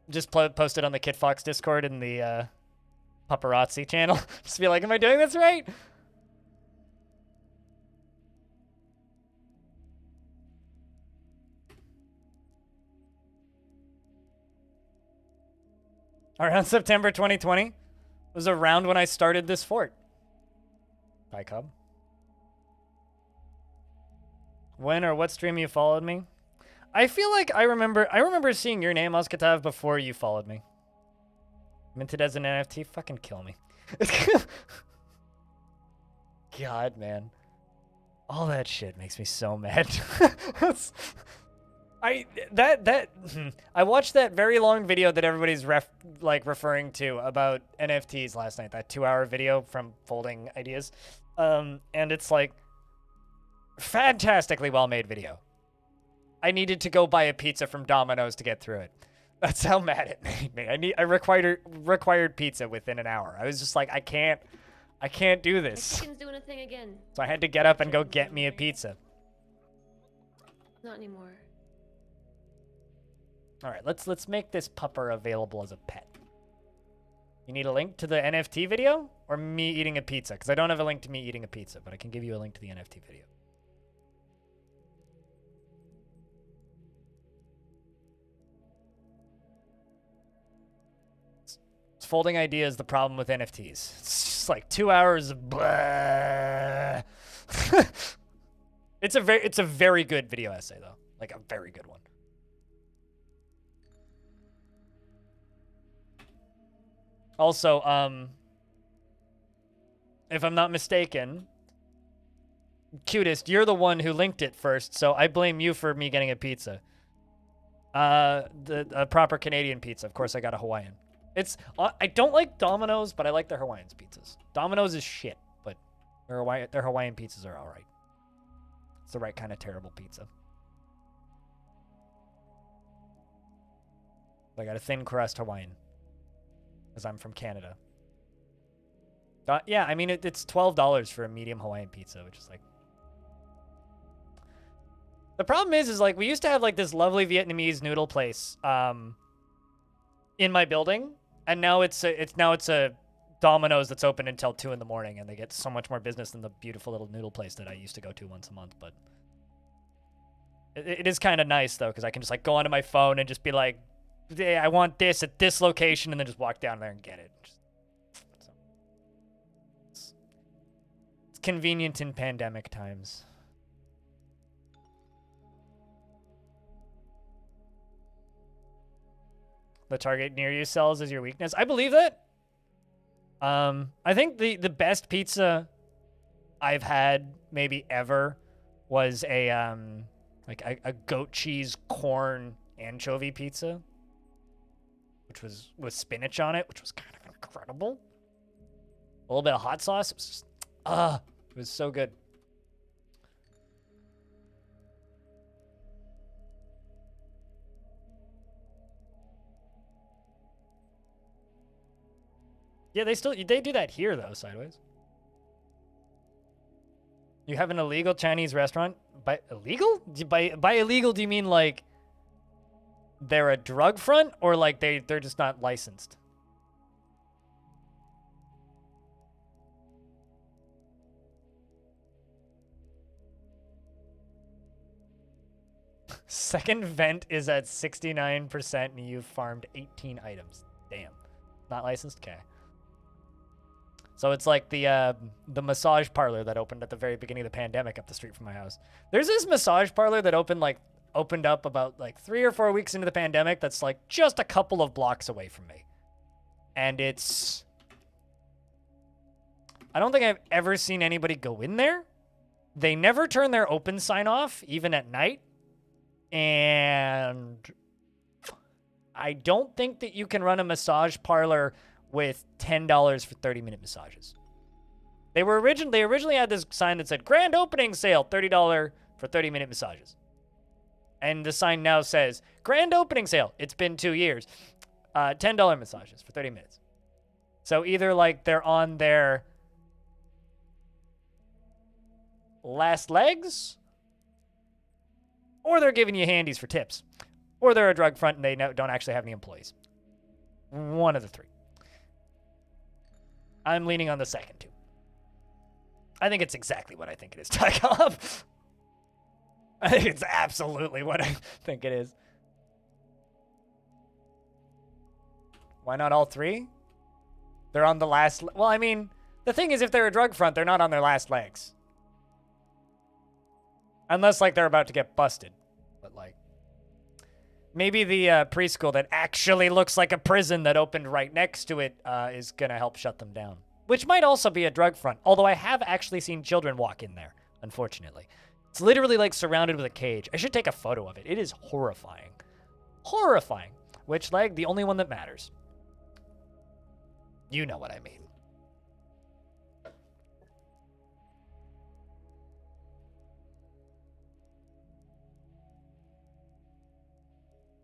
just post it on the Kit Fox Discord in the, paparazzi channel? Just be like, am I doing this right? Around September 2020 was around when I started this fort. Bye, Cub. When or what stream you followed me? I feel like I remember seeing your name, Oskatav, before you followed me. Minted as an NFT? Fucking kill me. God, man. All that shit makes me so mad. I watched that very long video that everybody's referring to about NFTs last night. That 2-hour video from Folding Ideas, and it's like fantastically well made video. I needed to go buy a pizza from Domino's to get through it. That's how mad it made me. I required pizza within an hour. I was just like, I can't do this. Chicken's doing a thing again. So I had to get up and go get me a pizza. Not anymore. All right, let's make this pupper available as a pet. You need a link to the NFT video or me eating a pizza? Because I don't have a link to me eating a pizza, but I can give you a link to the NFT video. Folding Ideas, the problem with NFTs. It's just like 2 hours of blah. It's a very good video essay though. Like a very good one. Also, if I'm not mistaken, Cutest, you're the one who linked it first, so I blame you for me getting a pizza. A proper Canadian pizza. Of course, I got a Hawaiian. I don't like Domino's, but I like their Hawaiian pizzas. Domino's is shit, but their Hawaiian pizzas are all right. It's the right kind of terrible pizza. I got a thin crust Hawaiian, because I'm from Canada. Yeah, I mean, it's $12 for a medium Hawaiian pizza, which is like... The problem is like, we used to have like this lovely Vietnamese noodle place in my building, and now it's a Domino's that's open until 2 in the morning, and they get so much more business than the beautiful little noodle place that I used to go to once a month. But it is kind of nice though, because I can just like go onto my phone and just be like, hey, I want this at this location, and then just walk down there and get it. It's convenient in pandemic times. The target near you sells as your weakness. I believe that. I think the best pizza I've had maybe ever was a goat cheese corn anchovy pizza, which was with spinach on it, which was kind of incredible. A little bit of hot sauce. It was just, it was so good. Yeah, they do that here though, Sideways. You have an illegal Chinese restaurant? By illegal? By illegal, do you mean like they're a drug front, or like they're just not licensed? Second vent is at 69% and you've farmed 18 items. Damn. Not licensed? Okay. So it's like the massage parlor that opened at the very beginning of the pandemic up the street from my house. There's this massage parlor that opened up about like 3 or 4 weeks into the pandemic that's like just a couple of blocks away from me. And I don't think I've ever seen anybody go in there. They never turn their open sign off, even at night. And I don't think that you can run a massage parlor with $10 for 30-minute massages. They originally had this sign that said grand opening sale, $30 for 30-minute massages. And the sign now says grand opening sale. It's been 2 years. $10 massages for 30 minutes. So either like they're on their last legs, or they're giving you handies for tips, or they're a drug front and they don't actually have any employees. One of the three. I'm leaning on the second, too. I think it's exactly what I think it is, Tycom. I think it's absolutely what I think it is. Why not all three? They're on the last... Well, I mean, the thing is, if they're a drug front, they're not on their last legs. Unless, like, they're about to get busted. But, like... Maybe the preschool that actually looks like a prison that opened right next to it is going to help shut them down. Which might also be a drug front. Although I have actually seen children walk in there, unfortunately. It's literally, like, surrounded with a cage. I should take a photo of it. It is horrifying. Horrifying. Which leg? The only one that matters. You know what I mean.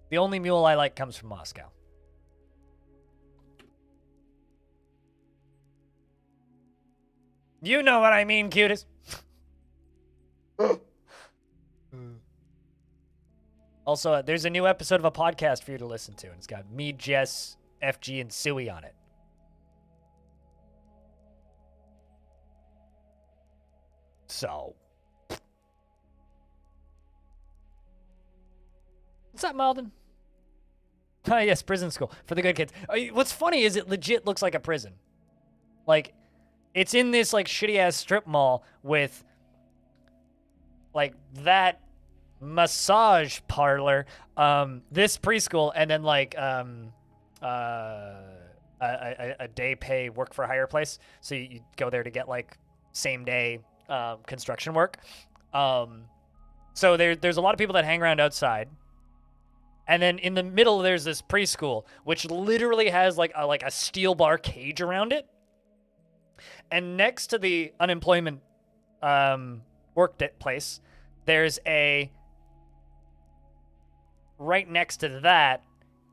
The only mule I like comes from Moscow. You know what I mean, cutest. Also, there's a new episode of a podcast for you to listen to, and it's got me, Jess, FG, and Suey on it. So. What's up, Malden? Oh, yes, prison school for the good kids. What's funny is it legit looks like a prison. Like, it's in this, like, shitty-ass strip mall with, like, that massage parlor, this preschool, and then, like, a day pay work for hire place. So you go there to get, like, same day construction work. So there's a lot of people that hang around outside. And then in the middle, there's this preschool, which literally has like a steel bar cage around it. And next to the unemployment place, there's right next to that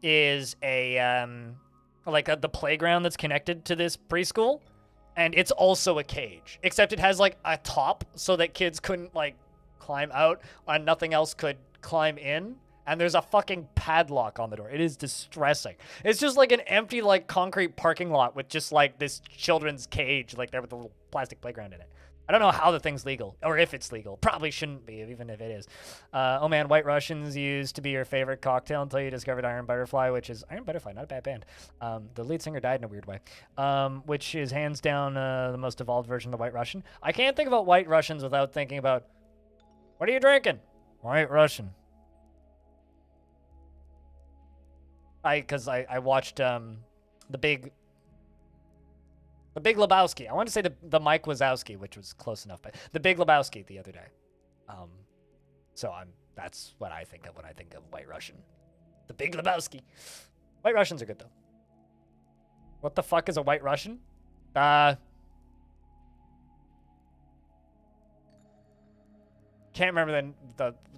is the playground that's connected to this preschool. And it's also a cage, except it has like a top so that kids couldn't like climb out and nothing else could climb in. And there's a fucking padlock on the door. It is distressing. It's just like an empty, like, concrete parking lot with just, like, this children's cage, like, there with a little plastic playground in it. I don't know how the thing's legal, or if it's legal. Probably shouldn't be, even if it is. Oh, man, White Russians used to be your favorite cocktail until you discovered Iron Butterfly, which is... Iron Butterfly, not a bad band. The lead singer died in a weird way. Which is hands down the most evolved version of the White Russian. I can't think about White Russians without thinking about... What are you drinking? White Russian. Because I watched the Big Lebowski. I want to say the Mike Wazowski, which was close enough, but the Big Lebowski the other day. So that's what I think of when I think of White Russian. The Big Lebowski. White Russians are good though. What the fuck is a White Russian? Can't remember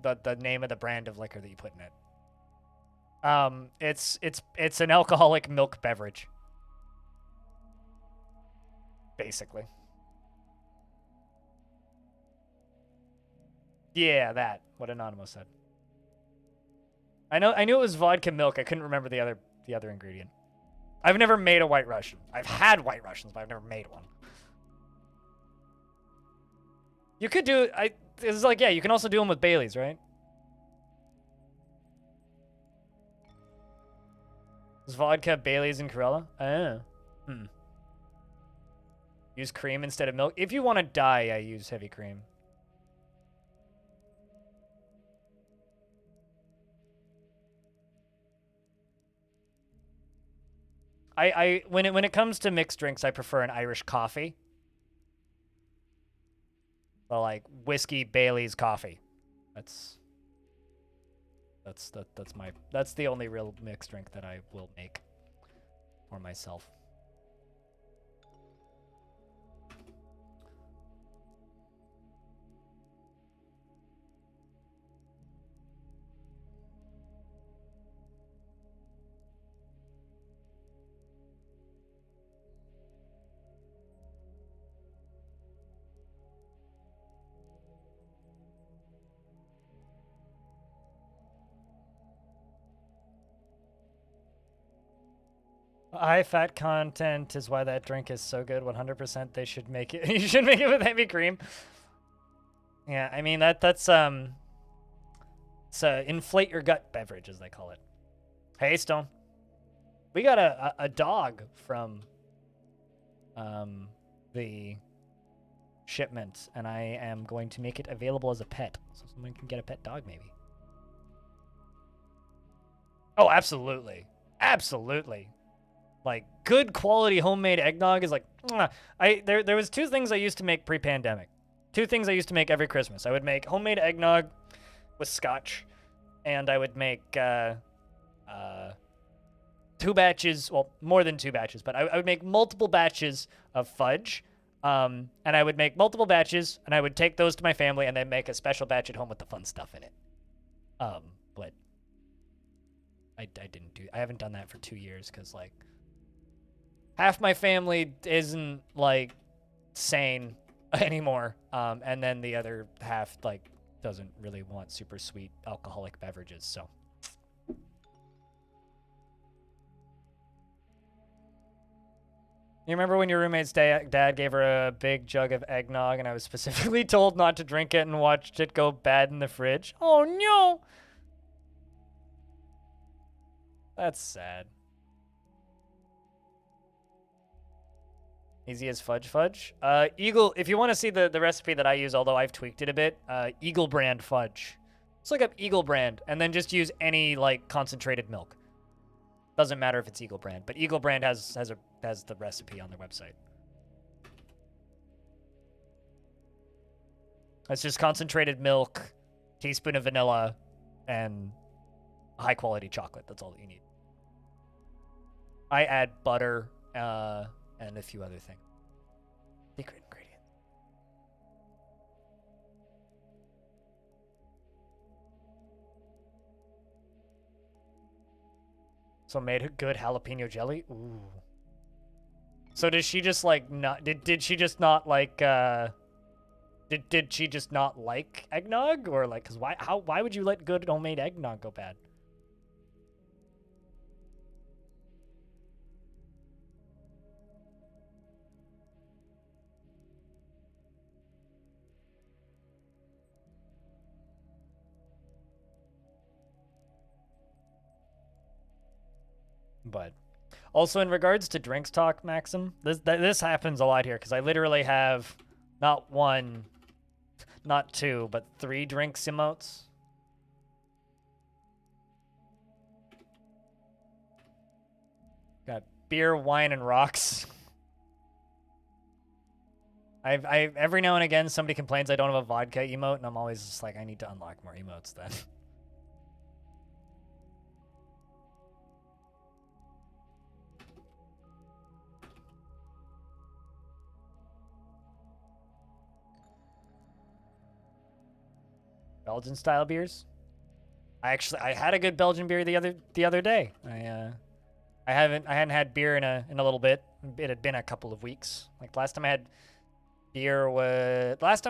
the name of the brand of liquor that you put in it. It's an alcoholic milk beverage. Basically. Yeah, that. What Anonymous said. I knew it was vodka milk. I couldn't remember the other ingredient. I've never made a White Russian. I've had White Russians, but I've never made one. You could do it's like, yeah, you can also do them with Baileys, right? Is vodka, Baileys, and Corella? Oh. Use cream instead of milk. If you want to die, I use heavy cream. When it comes to mixed drinks, I prefer an Irish coffee. So like whiskey, Baileys, coffee. That's the only real mixed drink that I will make for myself. High fat content is why that drink is so good. 100% they should make it. You should make it with heavy cream. Yeah, I mean that's it's a inflate your gut beverage as they call it. Hey Stone. We got a dog from the shipment, and I am going to make it available as a pet, so someone can get a pet dog maybe. Oh, absolutely. Absolutely. Like, good quality homemade eggnog is like, mwah. There was two things I used to make pre-pandemic. Two things I used to make every Christmas. I would make homemade eggnog with scotch, and I would make 2 batches, well, more than 2 batches, but I would make multiple batches of fudge, and I would make multiple batches, and I would take those to my family, and then make a special batch at home with the fun stuff in it. But I haven't done that for 2 years, because, like, half my family isn't, like, sane anymore, and then the other half, like, doesn't really want super sweet alcoholic beverages, so. You remember when your roommate's dad gave her a big jug of eggnog, and I was specifically told not to drink it and watched it go bad in the fridge? Oh, no! That's sad. Easy as fudge. Eagle, if you want to see the recipe that I use, although I've tweaked it a bit, Eagle brand fudge. Just look up Eagle brand, and then just use any, like, concentrated milk. Doesn't matter if it's Eagle brand, but Eagle brand has the recipe on their website. It's just concentrated milk, teaspoon of vanilla, and high quality chocolate. That's all that you need. I add butter and a few other things. Secret ingredient. So made a good jalapeno jelly? Ooh. So did she just like not did she just not like did she just not like eggnog, or like, cuz why would you let good homemade eggnog go bad? But also, in regards to drinks talk, Maxim, this happens a lot here, because I literally have not 1, not 2, but 3 drinks emotes. Got beer, wine, and rocks. I every now and again somebody complains I don't have a vodka emote, and I'm always just like, I need to unlock more emotes then. Belgian style beers. I had a good Belgian beer the other day. I hadn't had beer in a little bit. It had been a couple of weeks. Like last time I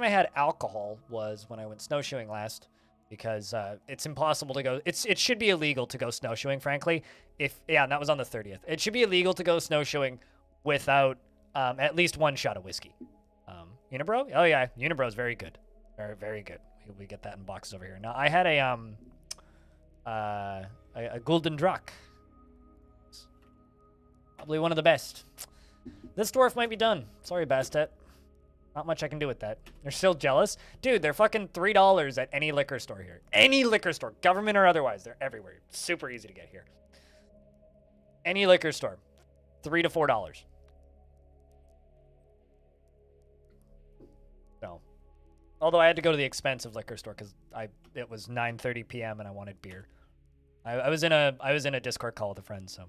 had alcohol was when I went snowshoeing last, because it's impossible to go. It should be illegal to go snowshoeing, frankly. And that was on the 30th. It should be illegal to go snowshoeing without at least 1 shot of whiskey. Unibrow? Oh yeah, Unibrow is very good. Very, very good. We get that in boxes over here. Now I had a Golden Drac. Probably one of the best. This dwarf might be done. Sorry, Bastet. Not much I can do with that. You're still jealous? Dude, they're fucking $3 at any liquor store here. Any liquor store, government or otherwise. They're everywhere. Super easy to get here. Any liquor store, $3 to $4. So, although I had to go to the expensive liquor store because it was 9:30 p.m. and I wanted beer. I was in a Discord call with a friend, so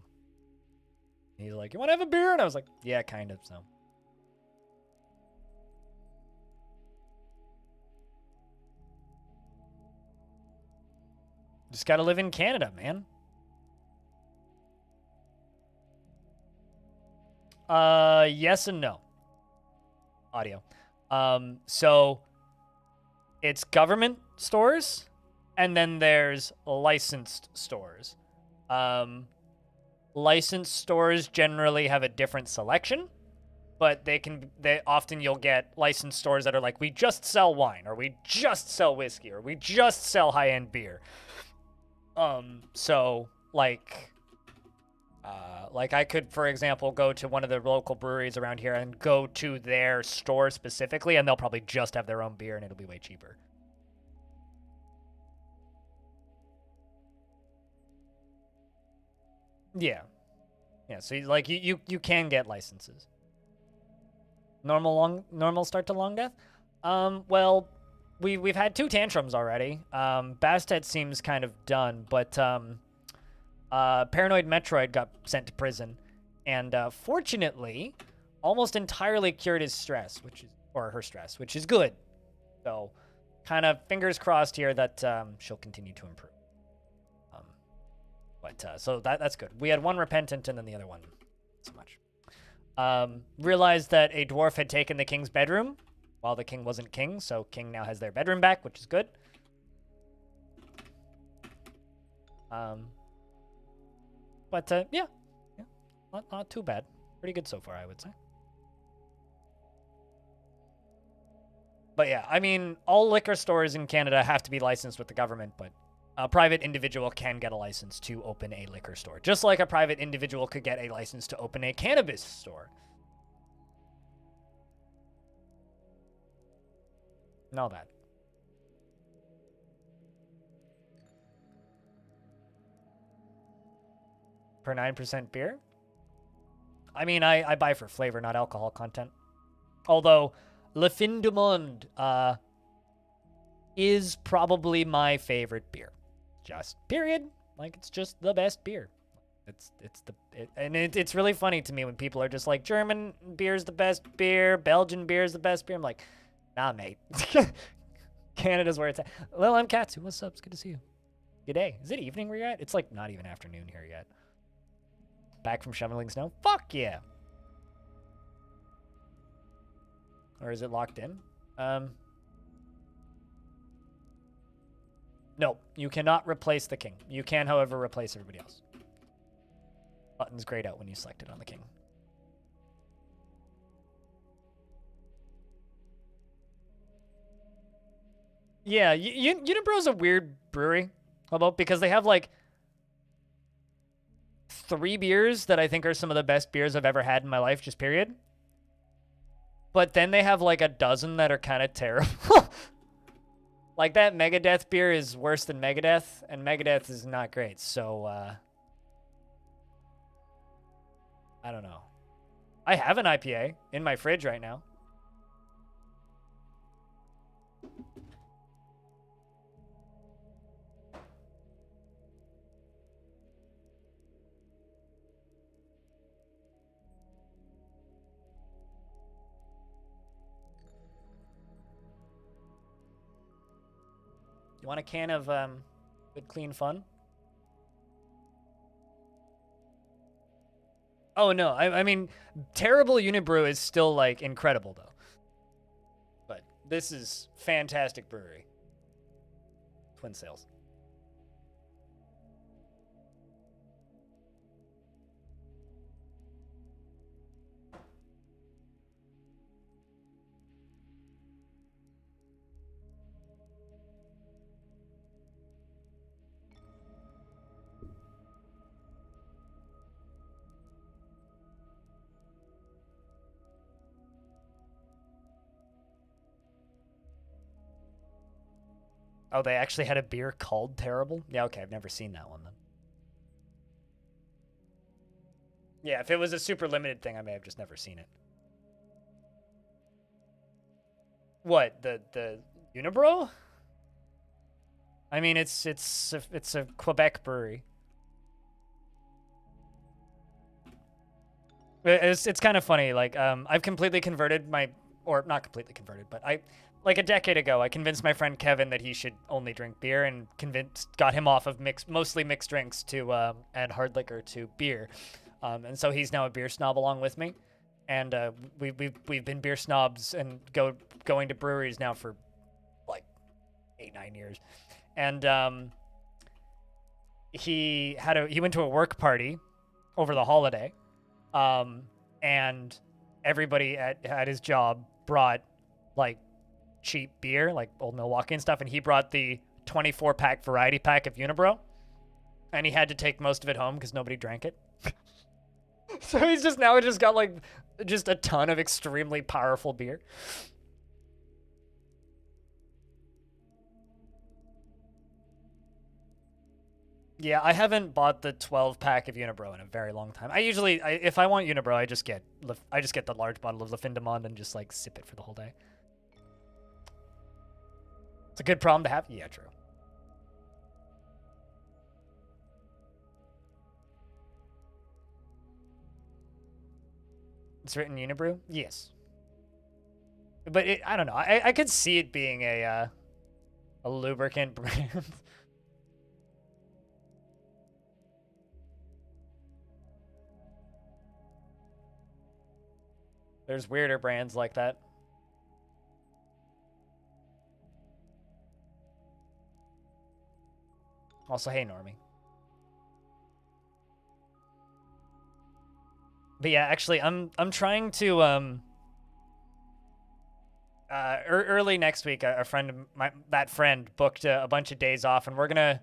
he's like, "You want to have a beer?" And I was like, "Yeah, kind of." So. Just gotta live in Canada, man. Yes and no. Audio. So it's government stores, and then there's licensed stores. Licensed stores generally have a different selection, but often you'll get licensed stores that are like, we just sell wine, or we just sell whiskey, or we just sell high-end beer. So like, Like I could, for example, go to one of the local breweries around here and go to their store specifically, and they'll probably just have their own beer, and it'll be way cheaper. Yeah, yeah. So like you can get licenses. Normal start to Longdeath. Well, we've had 2 tantrums already. Bastet seems kind of done, but Paranoid Metroid got sent to prison, and fortunately, almost entirely cured his stress, or her stress, which is good. So, kind of fingers crossed here that she'll continue to improve. So that's good. We had one repentant, and then the other one, not so much. Realized that a dwarf had taken the king's bedroom while the king wasn't king, so king now has their bedroom back, which is good. Yeah, not too bad. Pretty good so far, I would say. But yeah, I mean, all liquor stores in Canada have to be licensed with the government, but a private individual can get a license to open a liquor store, just like a private individual could get a license to open a cannabis store. And all that. Per 9% beer? I mean, I buy for flavor, not alcohol content. Although, Le Fin du Monde is probably my favorite beer. Just period. Like, it's just the best beer. It's really funny to me when people are just like, German beer's the best beer, Belgian beer's the best beer. I'm like, nah, mate. Canada's where it's at. Lil M Katsu, what's up? It's good to see you. Good day. Is it evening where you're at? It's like not even afternoon here yet. Back from shoveling snow? Fuck yeah. Or is it locked in? No, you cannot replace the king. You can, however, replace everybody else. Button's grayed out when you select it on the king. Yeah, Unibro's a weird brewery. How about because they have like 3 beers that I think are some of the best beers I've ever had in my life, just period. But then they have like a dozen that are kind of terrible. Like that Megadeth beer is worse than Megadeth, and Megadeth is not great. So, I don't know. I have an IPA in my fridge right now. You want a can of good, clean fun? Oh, no. I mean, terrible Unibrew is still, like, incredible, though. But this is fantastic brewery. Twin Sales. Oh, they actually had a beer called Terrible? Yeah, okay, I've never seen that one then. Yeah, if it was a super limited thing, I may have just never seen it. What, the Unibro? I mean, it's a Quebec brewery. It's kind of funny. Like, I've completely converted or not completely converted, but like a decade ago, I convinced my friend Kevin that he should only drink beer, and got him off of mostly mixed drinks to and hard liquor to beer, and so he's now a beer snob along with me, and we've been beer snobs and going to breweries now for like 8-9 years, and he went to a work party over the holiday, and everybody at his job brought like cheap beer, like Old Milwaukee and stuff, and he brought the 24-pack variety pack of Unibro, and he had to take most of it home because nobody drank it. So he's just now just got like just a ton of extremely powerful beer. Yeah, I haven't bought the 12 pack of Unibrow in a very long time. I usually, if I want Unibrow, I just get the large bottle of Lafindamond and just like sip it for the whole day. It's a good problem to have. Yeah, true. It's written Unibrew? Yes. But I don't know. I could see it being a lubricant brand. There's weirder brands like that. Also, hey, Normie. But yeah, actually, I'm trying to early next week, a friend of that friend booked a bunch of days off, and we're gonna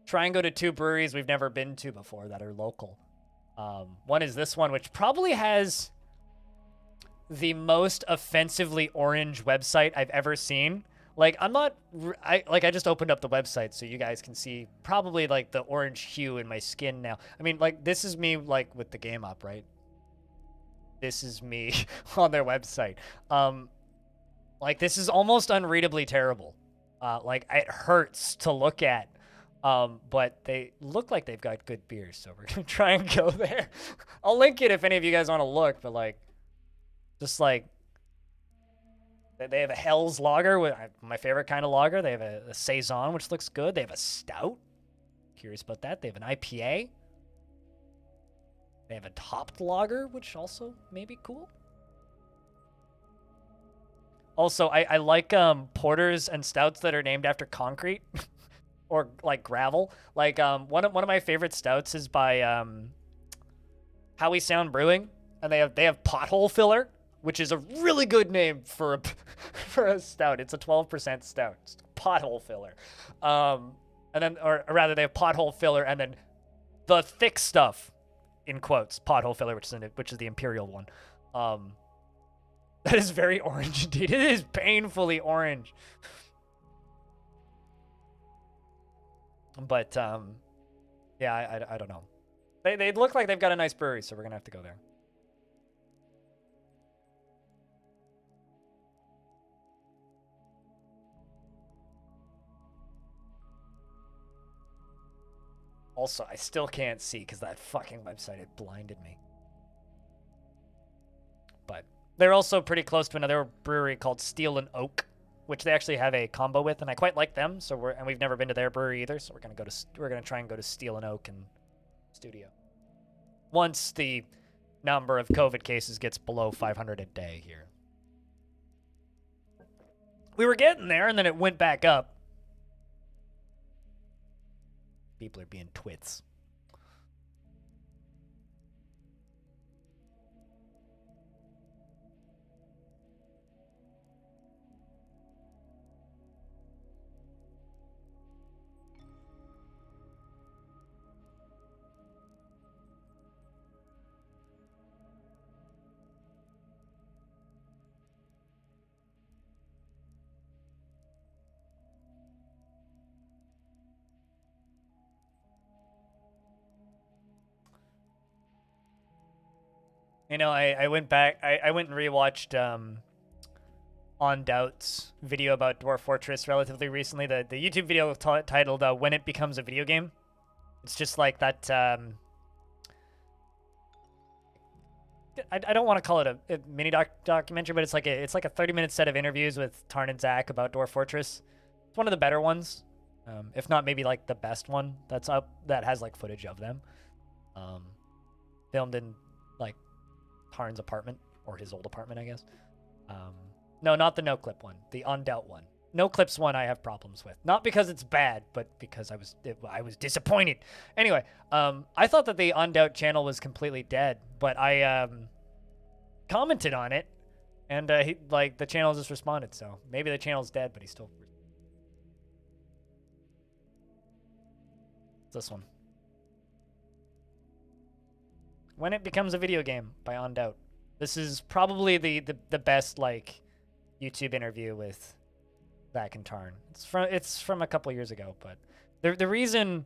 try and go to 2 breweries we've never been to before that are local. One is this one, which probably has the most offensively orange website I've ever seen. Like, I just opened up the website so you guys can see probably like the orange hue in my skin now. I mean, like, this is me like with the game up, right? This is me on their website. Like, this is almost unreadably terrible. Like, it hurts to look at. But they look like they've got good beers, so we're gonna try and go there. I'll link it if any of you guys want to look, but like, just like, they have a Hell's Lager, my favorite kind of lager. They have a Saison, which looks good. They have a Stout. Curious about that. They have an IPA. They have a Topped Lager, which also may be cool. Also, I like porters and stouts that are named after concrete or like gravel. Like one of my favorite stouts is by Howie Sound Brewing, and they have Pothole Filler, which is a really good name for a for a stout. It's a 12% stout. It's Pothole Filler. And then or rather they have Pothole Filler and then the thick stuff in quotes, Pothole Filler, which is the imperial one. That is very orange indeed. It is painfully orange. But yeah, I don't know. They look like they've got a nice brewery, so we're gonna have to go there. Also, I still can't see because that fucking website, it blinded me. But they're also pretty close to another brewery called Steel and Oak, which they actually have a combo with, and I quite like them. So we've never been to their brewery either, so we're gonna try and go to Steel and Oak and Studio once the number of COVID cases gets below 500 a day here. We were getting there, and then it went back up. People are being twits. You know, I went back. I went and rewatched On Doubt's video about Dwarf Fortress relatively recently. The YouTube video titled "When It Becomes a Video Game." It's just like that. I don't want to call it a mini documentary, but it's like a 30-minute set of interviews with Tarn and Zach about Dwarf Fortress. It's one of the better ones, if not maybe like the best one that's up that has like footage of them. Filmed in like Tarn's apartment, or his old apartment, I guess. No, not the no clip one, the On Doubt one. No clips one I have problems with, not because it's bad, but because I was disappointed. Anyway, I thought that the On Doubt channel was completely dead, but I commented on it, and the channel just responded. So maybe the channel's dead, but he's still. This one. When It Becomes a Video Game by On Doubt. This is probably the best like YouTube interview with Zach and Tarn. It's from a couple years ago, but the reason,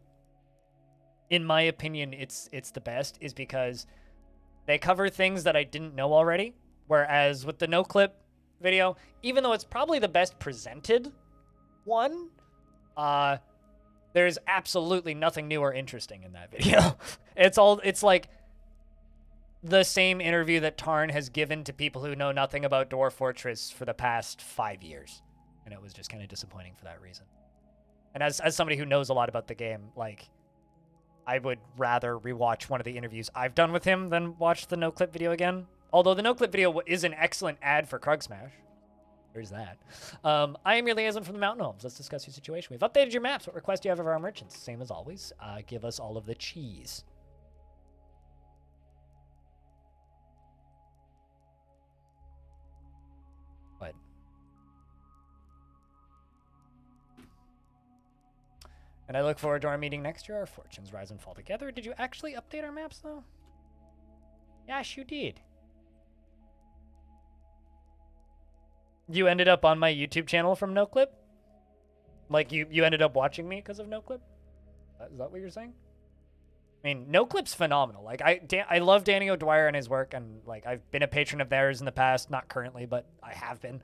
in my opinion, it's the best is because they cover things that I didn't know already. Whereas with the no clip video, even though it's probably the best presented one, there's absolutely nothing new or interesting in that video. It's like the same interview that Tarn has given to people who know nothing about Dwarf Fortress for the past 5 years. And it was just kind of disappointing for that reason. And as somebody who knows a lot about the game, like, I would rather rewatch one of the interviews I've done with him than watch the no-clip video again. Although the no-clip video is an excellent ad for Krug Smash. There's that. I am your liaison from the Mountain Homes. Let's discuss your situation. We've updated your maps. What requests do you have of our merchants? Same as always. Give us all of the cheese. What? And I look forward to our meeting next year. Our fortunes rise and fall together. Did you actually update our maps, though? Yes, you did. You ended up on my YouTube channel from NoClip? Like, you ended up watching me because of NoClip? Is that what you're saying? I mean, NoClip's phenomenal. Like, I love Danny O'Dwyer and his work, and, like, I've been a patron of theirs in the past. Not currently, but I have been.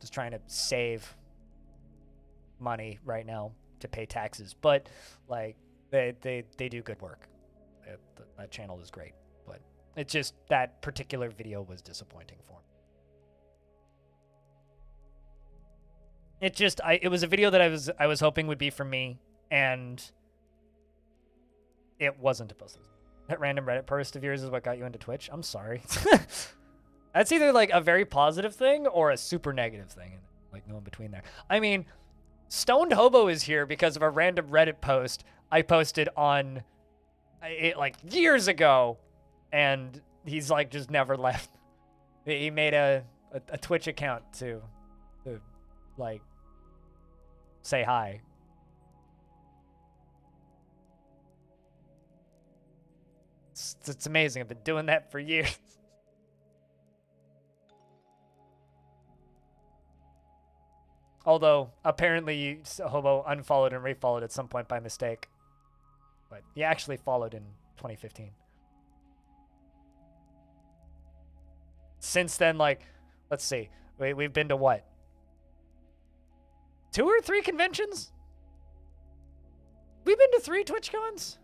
Just trying to save money right now to pay taxes. But, like, they do good work. That channel is great. But it's just that particular video was disappointing for me. It was a video that I was hoping would be for me, and it wasn't supposed to. That random Reddit post of yours is what got you into Twitch? I'm sorry. That's either like a very positive thing or a super negative thing, and like no in between there. I mean, Stoned Hobo is here because of a random Reddit post I posted on it like years ago, and he's like just never left. He made a Twitch account to like say hi. It's amazing. I've been doing that for years. Although apparently Hobo unfollowed and refollowed at some point by mistake. But he actually followed in 2015. Since then, like, let's see. We've been to what? 2 or 3 conventions? We've been to 3 TwitchCons?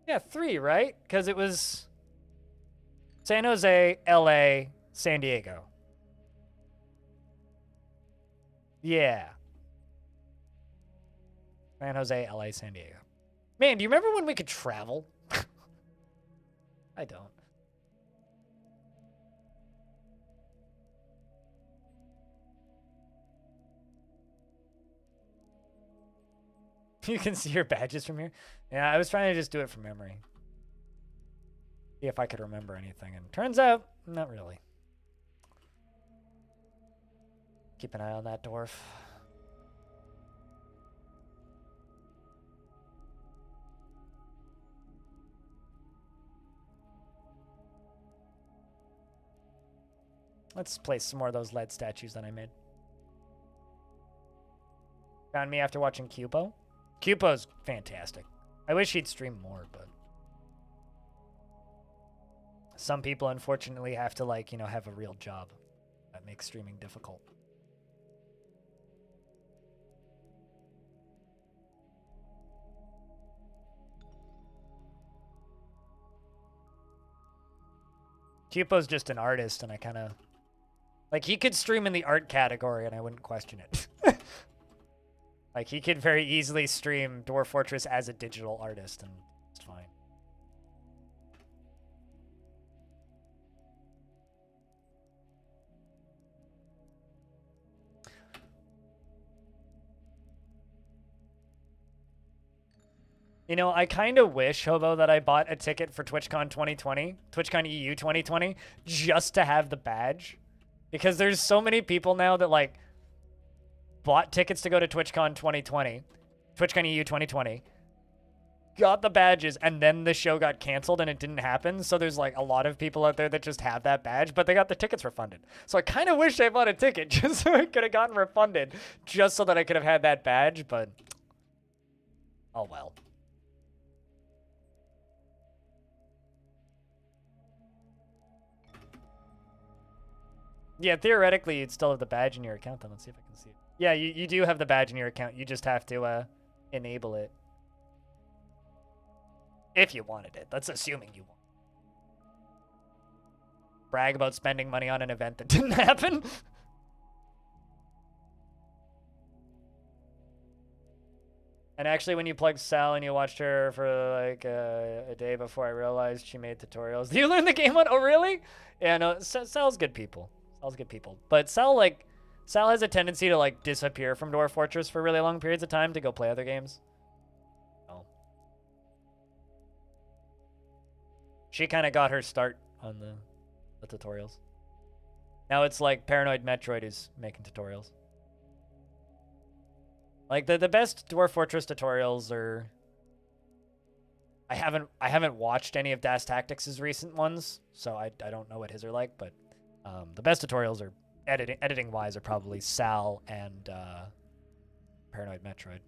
Yeah, 3, right? Because it was San Jose, LA, San Diego. Yeah. San Jose, LA, San Diego. Man, do you remember when we could travel? I don't. You can see your badges from here. Yeah, I was trying to just do it from memory. See if I could remember anything. And turns out, not really. Keep an eye on that dwarf. Let's place some more of those lead statues that I made. Found me after watching Cupo. Cupo's fantastic. I wish he'd stream more, but some people unfortunately have to, like, you know, have a real job. That makes streaming difficult. Cupo's just an artist, and I kind of like, he could stream in the art category and I wouldn't question it. Like, he could very easily stream Dwarf Fortress as a digital artist, and it's fine. You know, I kind of wish, Hobo, that I bought a ticket for TwitchCon 2020, TwitchCon EU 2020, just to have the badge. Because there's so many people now that, like, bought tickets to go to TwitchCon 2020, TwitchCon EU 2020, got the badges, and then the show got canceled and it didn't happen. So there's like a lot of people out there that just have that badge, but they got the tickets refunded. So I kind of wish I bought a ticket just so I could have gotten refunded, just so that I could have had that badge, but oh well. Yeah, theoretically, you'd still have the badge in your account, then. Let's see if I can see it. Yeah, you do have the badge in your account. You just have to enable it. If you wanted it. That's assuming you want it. Brag about spending money on an event that didn't happen. And actually, when you plugged Sal and you watched her for like a day before, I realized she made tutorials. Do you learn the game on? Oh, really? Yeah, no, Sal's good people. Sal's good people. But Sal has a tendency to like disappear from Dwarf Fortress for really long periods of time to go play other games. She kind of got her start on the tutorials. Now it's like Paranoid Metroid is making tutorials. Like the best Dwarf Fortress tutorials are. I haven't watched any of Das Tactics' recent ones, so I don't know what his are like. But the best tutorials are editing wise are probably Sal and Paranoid Metroid,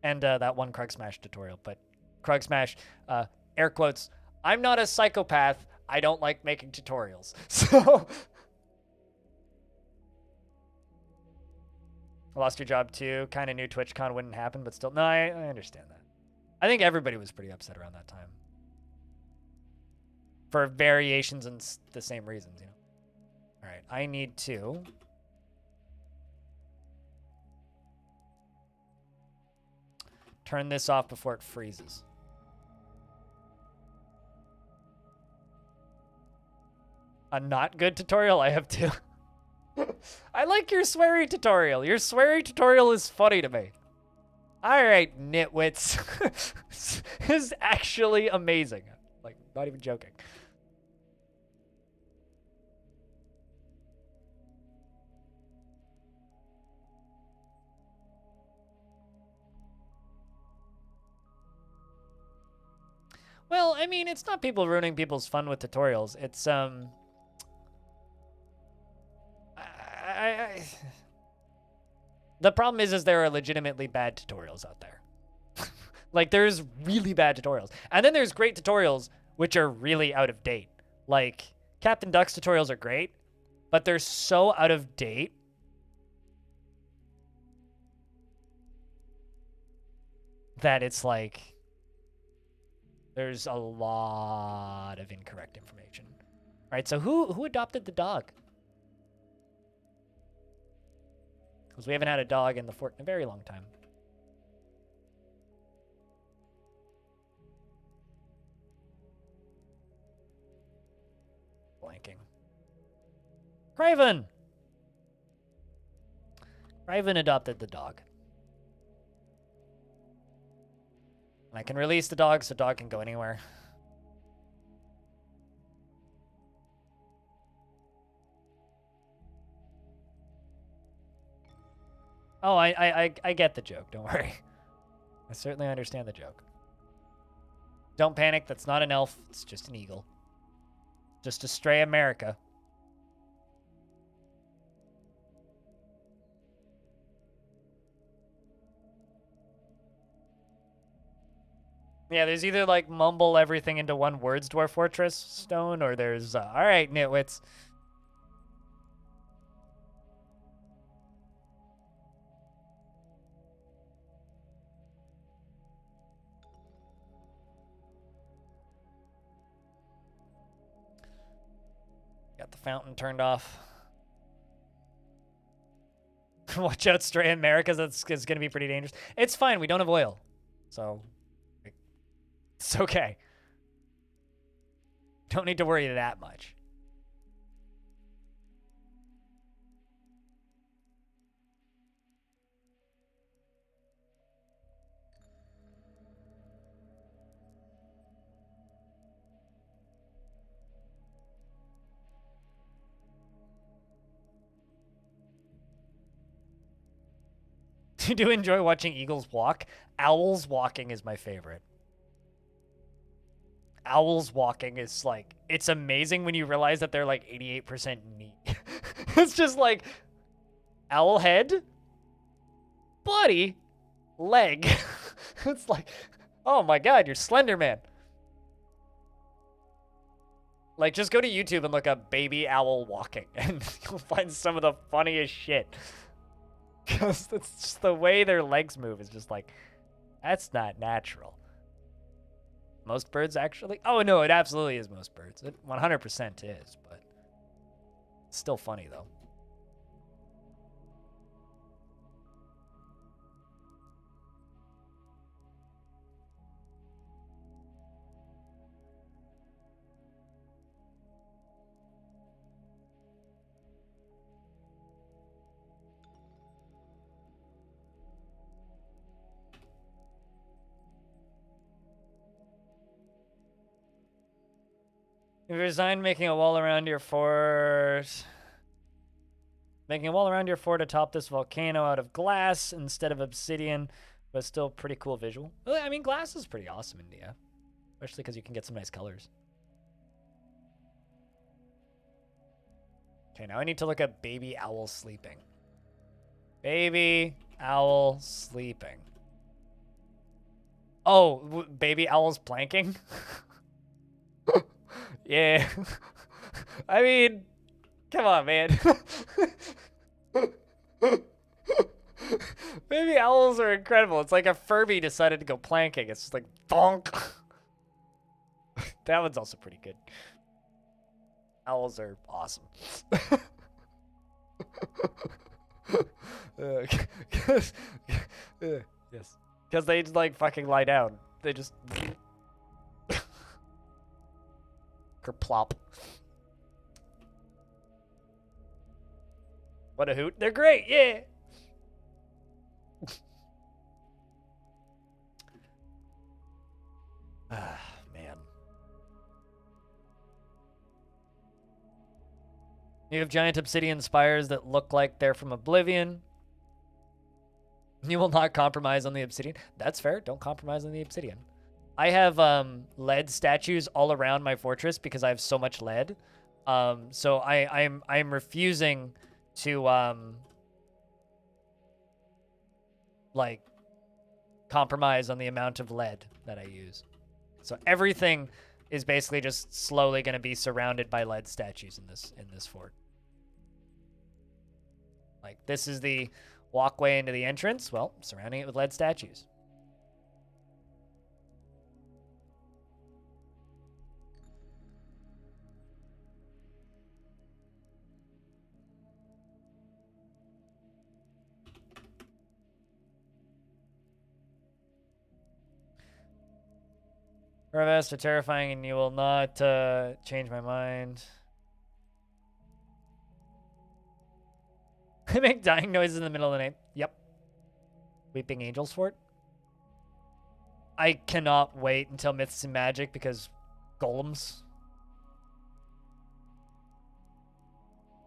and that one Krug Smash tutorial. But Krug Smash, air quotes. I'm not a psychopath. I don't like making tutorials. So I lost your job too. Kind of knew TwitchCon wouldn't happen, but still, no, I understand that. I think everybody was pretty upset around that time for variations and the same reasons, you know. All right, I need to turn this off before it freezes. A not good tutorial? I have two. I like your sweary tutorial. Your sweary tutorial is funny to me. All right, nitwits. This is actually amazing. Like, not even joking. Well, I mean, it's not people ruining people's fun with tutorials. It's, the problem is there are legitimately bad tutorials out there. Like, there's really bad tutorials. And then there's great tutorials which are really out of date. Like, Captain Duck's tutorials are great, but they're so out of date that it's like there's a lot of incorrect information. All right, so who adopted the dog? Because we haven't had a dog in the fort in a very long time. Blanking. Craven! Craven adopted the dog. And I can release the dog so dog can go anywhere. Oh, I get the joke. Don't worry. I certainly understand the joke. Don't panic. That's not an elf. It's just an eagle. Just a stray America. Yeah, there's either like mumble everything into one words Dwarf Fortress Stone, or there's, all right, nitwits. Got the fountain turned off. Watch out, stray Americas. That's going to be pretty dangerous. It's fine. We don't have oil. So, it's okay. Don't need to worry that much. Do you enjoy watching eagles walk? Owls walking is my favorite. owls walking is like, it's amazing when you realize that they're like 88% neat. It's just like owl head, body, leg. It's like, oh my god, you're Slender Man. Like, just go to YouTube and look up baby owl walking, and you'll find some of the funniest shit. Because it's just the way their legs move is just like, that's not natural. Most birds, actually? Oh, no, it absolutely is most birds. It 100% is, but it's still funny, though. If you resign making a wall around your fort... Making a wall around your fort atop this volcano out of glass instead of obsidian, but still pretty cool visual. Well, I mean, glass is pretty awesome in DF. Especially because you can get some nice colors. Okay, now I need to look at baby owl sleeping. Baby owl sleeping. Oh, baby owl's planking? Yeah. I mean, come on, man. Baby owls are incredible. It's like a Furby decided to go planking. It's just like, bonk. That one's also pretty good. Owls are awesome. Yes. Because they just, like, fucking lie down. They just... Kerplop. What a hoot. They're great, yeah! Ah, man. You have giant obsidian spires that look like they're from Oblivion. You will not compromise on the obsidian. That's fair. Don't compromise on the obsidian. I have lead statues all around my fortress because I have so much lead. So I'm refusing to like compromise on the amount of lead that I use. So everything is basically just slowly going to be surrounded by lead statues in this fort. Like, this is the walkway into the entrance. Well, surrounding it with lead statues. Revests are terrifying, and you will not change my mind. I make dying noises in the middle of the night. Yep. Weeping Angels Fort. I cannot wait until Myths and Magic because golems.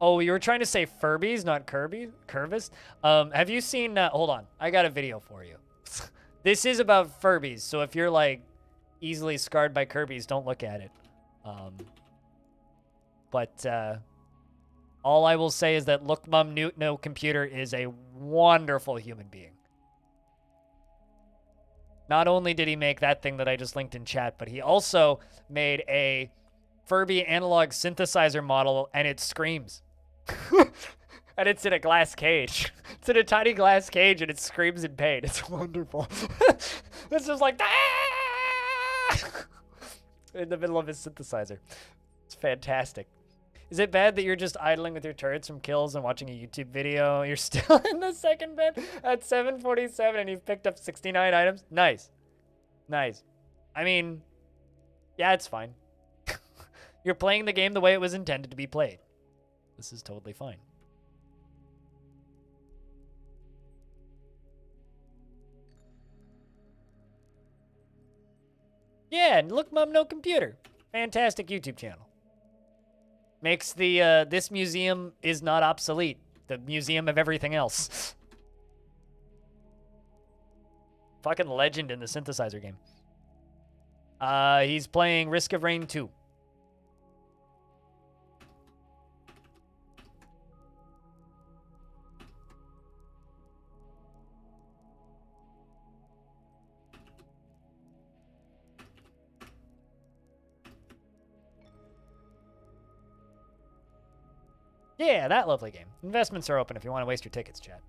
Oh, you were trying to say Furbies, not Kirby? Curvis? Have you seen... hold on. I got a video for you. This is about Furbies, so if you're, like, easily scarred by Kirby's, don't look at it. All I will say is that Look Mum No Computer is a wonderful human being. Not only did he make that thing that I just linked in chat, but he also made a Furby analog synthesizer model, and it screams. And it's in a glass cage. It's in a tiny glass cage, and it screams in pain. It's wonderful. It's just like... in the middle of his synthesizer. It's fantastic. Is it bad that you're just idling with your turrets from kills and watching a YouTube video? You're still in the second bed at 7:47 and you've picked up 69 items? Nice. Nice. I mean, yeah, it's fine. You're playing the game the way it was intended to be played. This is totally fine. Yeah, and Look Mum No Computer. Fantastic YouTube channel. Makes the, this museum is not obsolete. The museum of everything else. Fucking legend in the synthesizer game. He's playing Risk of Rain 2. Yeah, that lovely game. Investments are open if you want to waste your tickets, chat.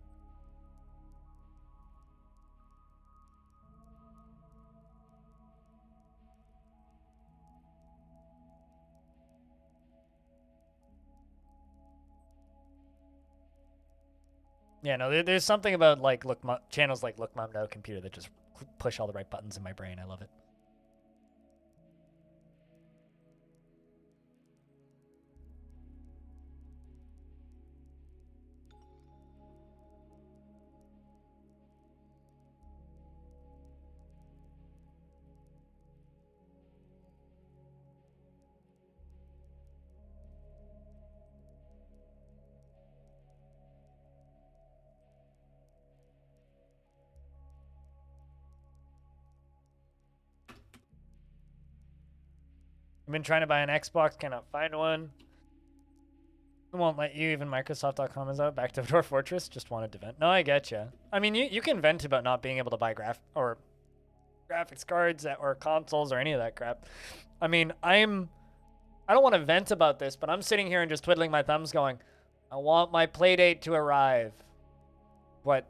Yeah, no, there's something about like channels like Look Mom No Computer that just push all the right buttons in my brain. I love it. I've been trying to buy an Xbox, cannot find one. It won't let you, even Microsoft.com is out. Back to Dwarf Fortress, just wanted to vent. No, I get you. I mean, you can vent about not being able to buy graphics cards or consoles or any of that crap. I mean, I don't want to vent about this, but I'm sitting here and just twiddling my thumbs going, I want my Playdate to arrive. But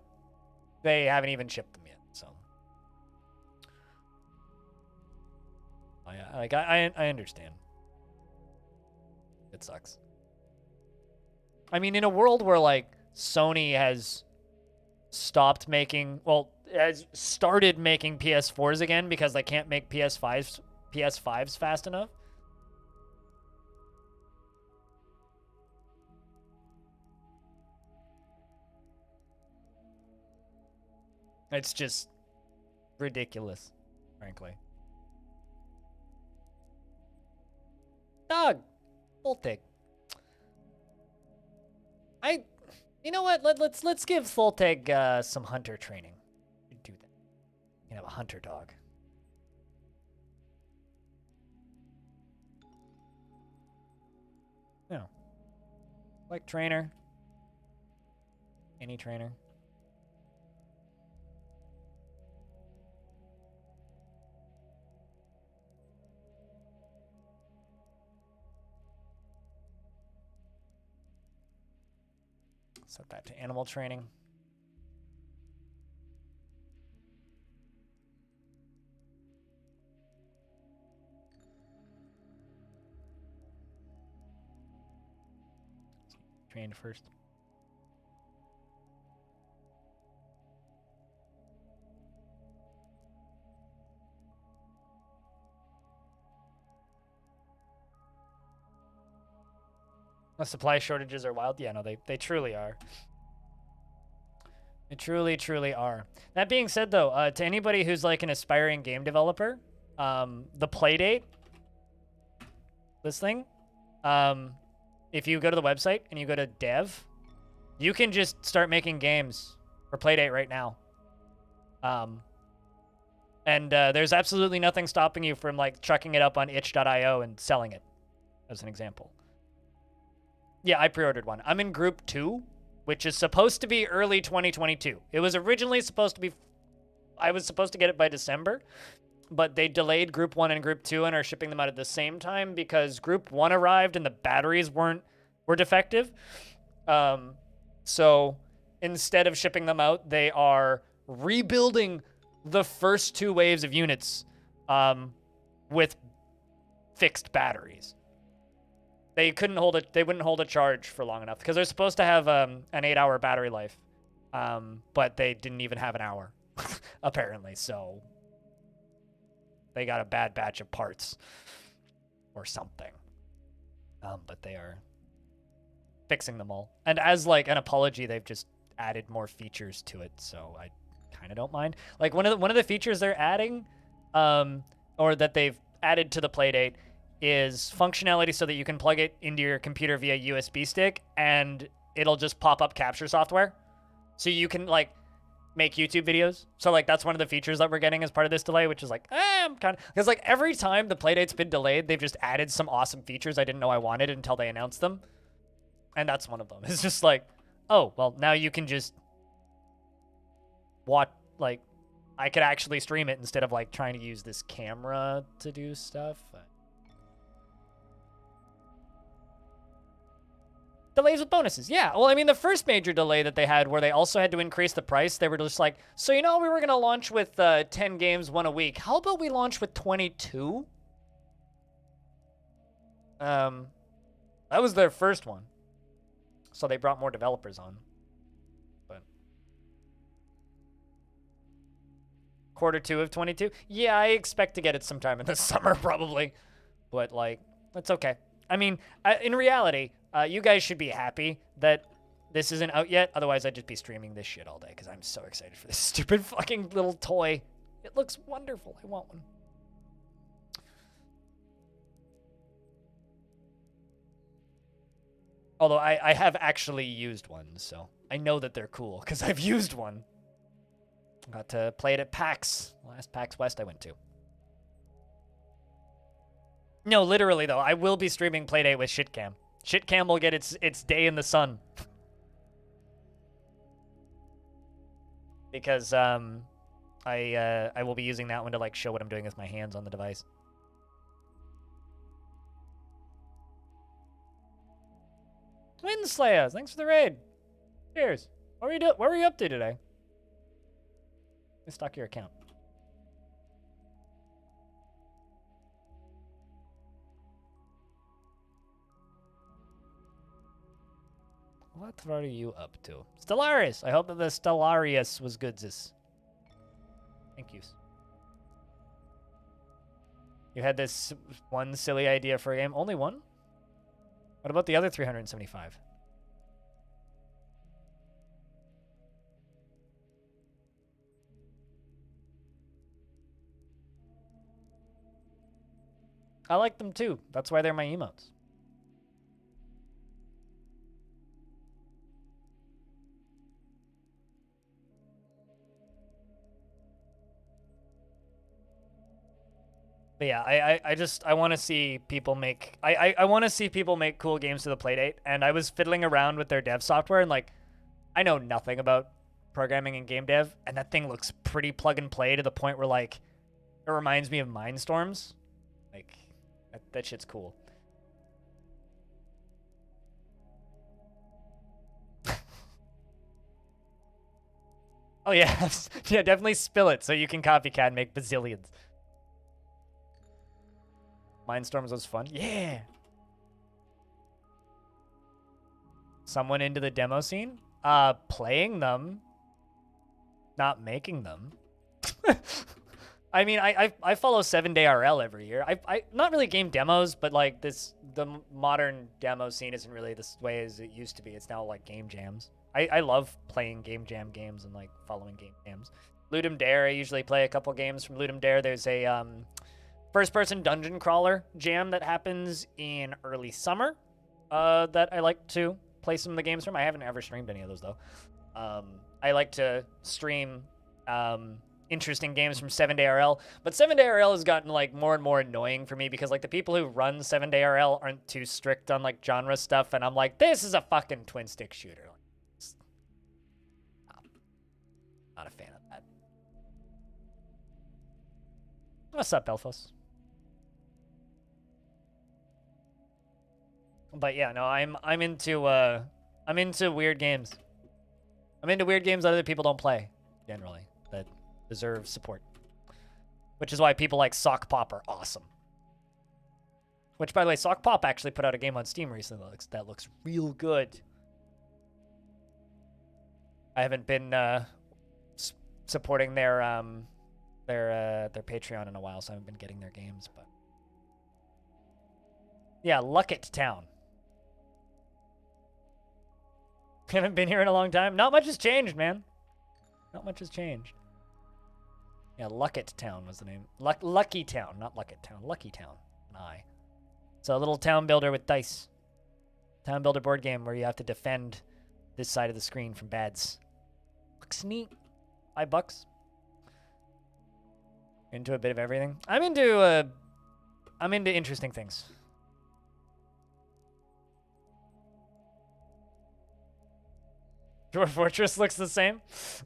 they haven't even shipped them yet, so. Oh, yeah, like, I understand. It sucks. I mean, in a world where, like, Sony has stopped making, well, has started making PS4s again because they can't make PS5s fast enough. It's just ridiculous, frankly. Dog, Voltic. You know what? Let's give Volteg some hunter training. Do that. You can have a hunter dog. Yeah. Like trainer. Any trainer. Set that to animal training. Trained first. The supply shortages are wild. Yeah, no, they truly are. They truly, truly are. That being said, though, to anybody who's like an aspiring game developer, the Playdate, this thing, if you go to the website and you go to dev, you can just start making games for Playdate right now. And there's absolutely nothing stopping you from like chucking it up on itch.io and selling it, as an example. Yeah, I pre-ordered one. I'm in group 2, which is supposed to be early 2022. It was originally supposed to be, I was supposed to get it by December, but they delayed group 1 and group 2 and are shipping them out at the same time because group 1 arrived and the batteries were defective. So instead of shipping them out, they are rebuilding the first 2 waves of units with fixed batteries. They wouldn't hold a charge for long enough because they're supposed to have an 8-hour battery life, but they didn't even have an hour, apparently. So they got a bad batch of parts or something. But they are fixing them all. And as like an apology, they've just added more features to it, so I kind of don't mind. Like one of the features they're adding, or that they've added to the Playdate, is functionality so that you can plug it into your computer via USB stick and it'll just pop up capture software. So you can like, make YouTube videos. So like that's one of the features that we're getting as part of this delay, which is like, I'm kind of, because like every time the playdate's been delayed, they've just added some awesome features I didn't know I wanted until they announced them. And that's one of them. It's just like, oh, well, now you can just watch, like, I could actually stream it instead of like trying to use this camera to do stuff. Delays with bonuses. Yeah. Well, I mean, the first major delay that they had where they also had to increase the price, they were just like, so, you know, we were going to launch with 10 games, one a week. How about we launch with 22? That was their first one. So they brought more developers on. But Q2 of 22? Yeah, I expect to get it sometime in the summer, probably. But, like, that's okay. I mean, in reality, you guys should be happy that this isn't out yet. Otherwise, I'd just be streaming this shit all day because I'm so excited for this stupid fucking little toy. It looks wonderful. I want one. Although I have actually used one, so I know that they're cool because I've used one. Got to play it at PAX, last PAX West I went to. No, literally though, I will be streaming Playdate with Shitcam. Shitcam will get its day in the sun. Because I will be using that one to like show what I'm doing with my hands on the device. Windslayer, thanks for the raid. Cheers. What were you up to today? Let's stock your account. What are you up to? Stellaris! I hope that the Stellarius was good, sis. Thank you. You had this one silly idea for a game? Only one? What about the other 375? I like them too. That's why they're my emotes. But yeah, I want to see people make I want to see people make cool games to the Playdate, and I was fiddling around with their dev software and like I know nothing about programming and game dev, and that thing looks pretty plug and play to the point where like it reminds me of Mindstorms. Like that shit's cool. Oh yeah, yeah, definitely spill it so you can copycat and make bazillions. Mindstorms was fun. Yeah. Someone into the demo scene? Playing them. Not making them. I mean, I follow 7-Day RL every year. I not really game demos, but like the modern demo scene isn't really this way as it used to be. It's now like game jams. I love playing game jam games and like following game jams. Ludum Dare, I usually play a couple games from Ludum Dare. There's a first-person dungeon crawler jam that happens in early summer that I like to play some of the games from. I haven't ever streamed any of those, though. I like to stream interesting games from 7-Day RL, but 7-Day RL has gotten like more and more annoying for me because like the people who run 7-Day RL aren't too strict on like genre stuff, and I'm like, this is a fucking twin-stick shooter. Not a fan of that. What's up, Belfos? But yeah, no, I'm into weird games. I'm into weird games that other people don't play, generally, that deserve support. Which is why people like Sock Pop are awesome. Which, by the way, Sock Pop actually put out a game on Steam recently that looks real good. I haven't been supporting their Patreon in a while, so I haven't been getting their games, but yeah, Luckett Town. Haven't been here in a long time. Not much has changed, man. Not much has changed. Yeah, Luckett Town was the name. Lucky Town, not Luckett Town. Lucky Town. It's a little town builder with dice. Town builder board game where you have to defend this side of the screen from bads. Looks neat. $5. Into a bit of everything. I'm into interesting things. Dwarf Fortress looks the same.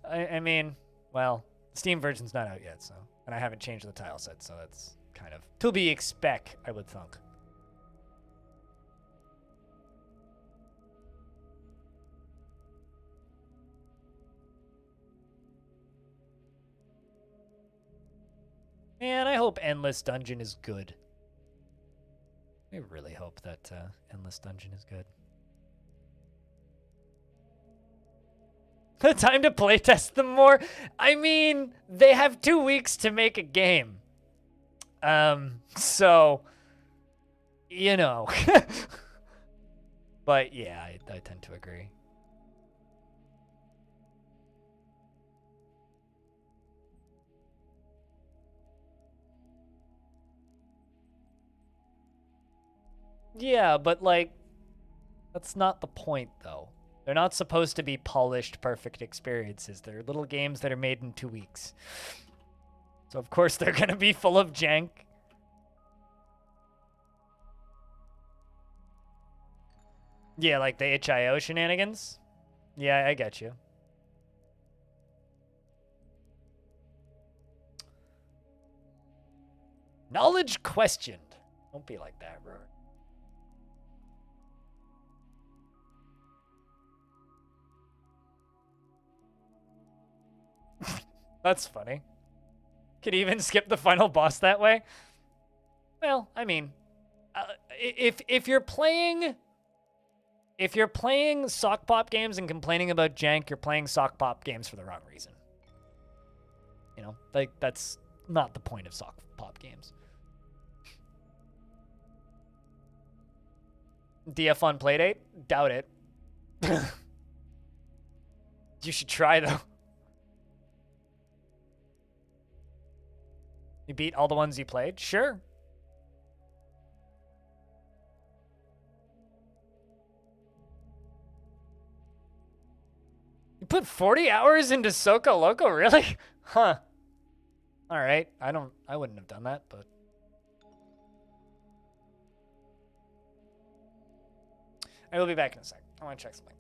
I mean, well, the Steam version's not out yet, so, and I haven't changed the tile set, so that's kind of to be expect, I would think. Man, I hope Endless Dungeon is good. I really hope that Endless Dungeon is good. Time to playtest them more? I mean, they have 2 weeks to make a game. So, you know. But yeah, I tend to agree. Yeah, but like, that's not the point though. They're not supposed to be polished, perfect experiences. They're little games that are made in 2 weeks. So of course they're gonna be full of jank. Yeah, like the itch.io shenanigans. Yeah, I get you. Knowledge questioned. Don't be like that, bro. That's funny. Could even skip the final boss that way? Well, I mean, if you're playing sock pop games and complaining about jank, you're playing sock pop games for the wrong reason. You know, like that's not the point of sock pop games. DF on Playdate? Doubt it. You should try though. You beat all the ones you played? Sure. You put 40 hours into Soco Loco? Really? Huh. Alright. I wouldn't have done that, but... I will be back in a sec. I want to check something.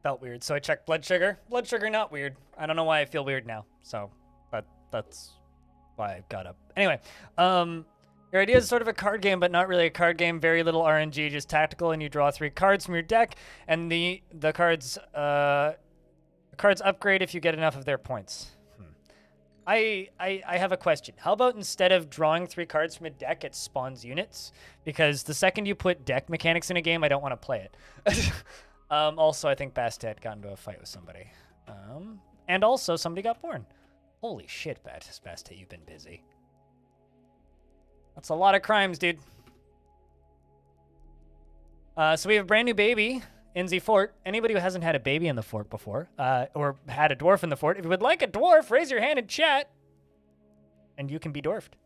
Felt weird, so I checked blood sugar. Blood sugar, not weird. I don't know why I feel weird now, so that's why I got up. Anyway, your idea is sort of a card game, but not really a card game. Very little RNG, just tactical, and you draw 3 cards from your deck, and the cards upgrade if you get enough of their points. I have a question. How about instead of drawing 3 cards from a deck, it spawns units? Because the second you put deck mechanics in a game, I don't want to play it. Also, I think Bastet got into a fight with somebody. And also, somebody got born. Holy shit, Bastet, you've been busy. That's a lot of crimes, dude. So we have a brand new baby in the fort. Anybody who hasn't had a baby in the fort before, or had a dwarf in the fort, if you would like a dwarf, raise your hand in chat, and you can be dwarfed.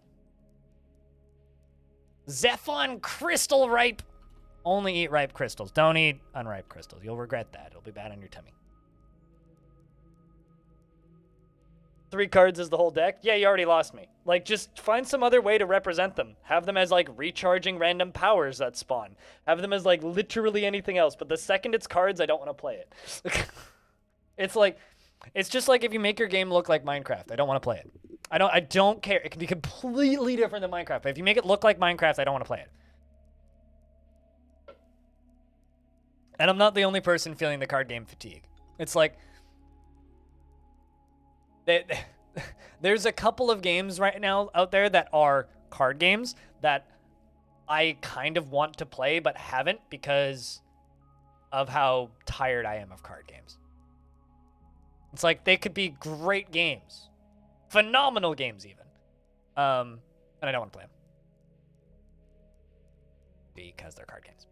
Zephon Crystal Ripe. Only eat ripe crystals. Don't eat unripe crystals. You'll regret that. It'll be bad on your tummy. 3 cards is the whole deck? Yeah, you already lost me. Like, just find some other way to represent them. Have them as, like, recharging random powers that spawn. Have them as, like, literally anything else. But the second it's cards, I don't want to play it. It's just like if you make your game look like Minecraft. I don't want to play it. I don't care. It can be completely different than Minecraft. But if you make it look like Minecraft, I don't want to play it. And I'm not the only person feeling the card game fatigue. It's like... There's a couple of games right now out there that are card games that I kind of want to play but haven't because of how tired I am of card games. It's like they could be great games. Phenomenal games even. And I don't want to play them. Because they're card games.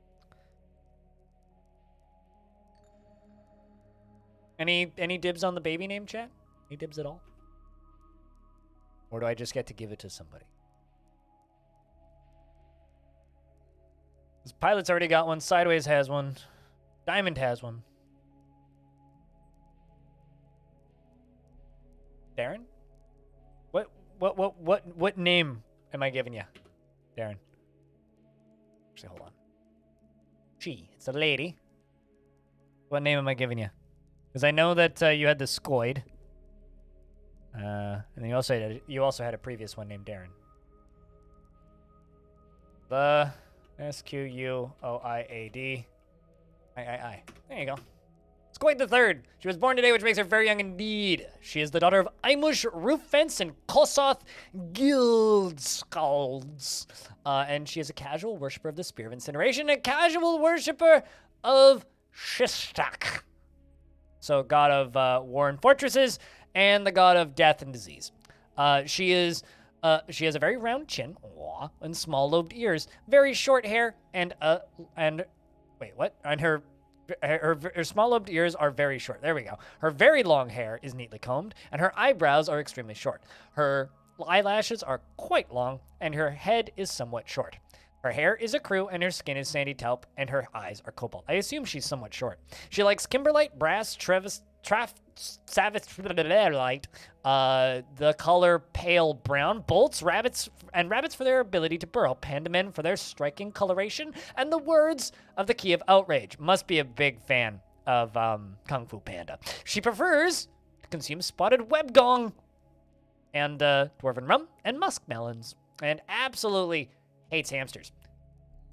Any dibs on the baby name, chat? Any dibs at all? Or do I just get to give it to somebody? This Pilot's already got one. Sideways has one. Diamond has one. Darren? What name am I giving you, Darren? Actually, hold on. She. It's a lady. What name am I giving you? Because I know that you had the Scoid. And then you also had a previous one named Darren. The Squoiad. I. There you go. Squoid the Third. She was born today, which makes her very young indeed. She is the daughter of Imush Rooffence and Kosoth Guildskalds. And she is a casual worshiper of the Spear of Incineration, a casual worshiper of Shistak. So god of war and fortresses, and the god of death and disease. She has a very round chin, and small lobed ears, very short hair, and wait, what? And her small lobed ears are very short. There we go. Her very long hair is neatly combed, and her eyebrows are extremely short. Her eyelashes are quite long, and her head is somewhat short. Her hair is a crew, and her skin is sandy taupe, and her eyes are cobalt. I assume she's somewhat short. She likes kimberlite, brass, savithlite, the color pale brown, bolts, rabbits for their ability to burrow, panda men for their striking coloration, and the words of the Key of Outrage. Must be a big fan of Kung Fu Panda. She prefers to consume spotted webgong and dwarven rum and muskmelons, and absolutely hates hamsters.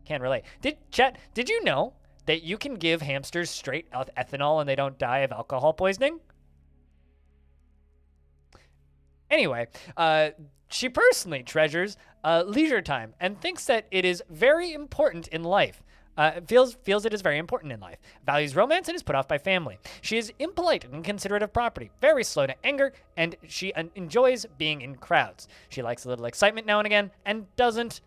Can't relate. Did you know that you can give hamsters straight ethanol and they don't die of alcohol poisoning? Anyway, she personally treasures leisure time and thinks that it is very important in life. Feels it is very important in life. Values romance and is put off by family. She is impolite and inconsiderate of property, very slow to anger, and she enjoys being in crowds. She likes a little excitement now and again and doesn't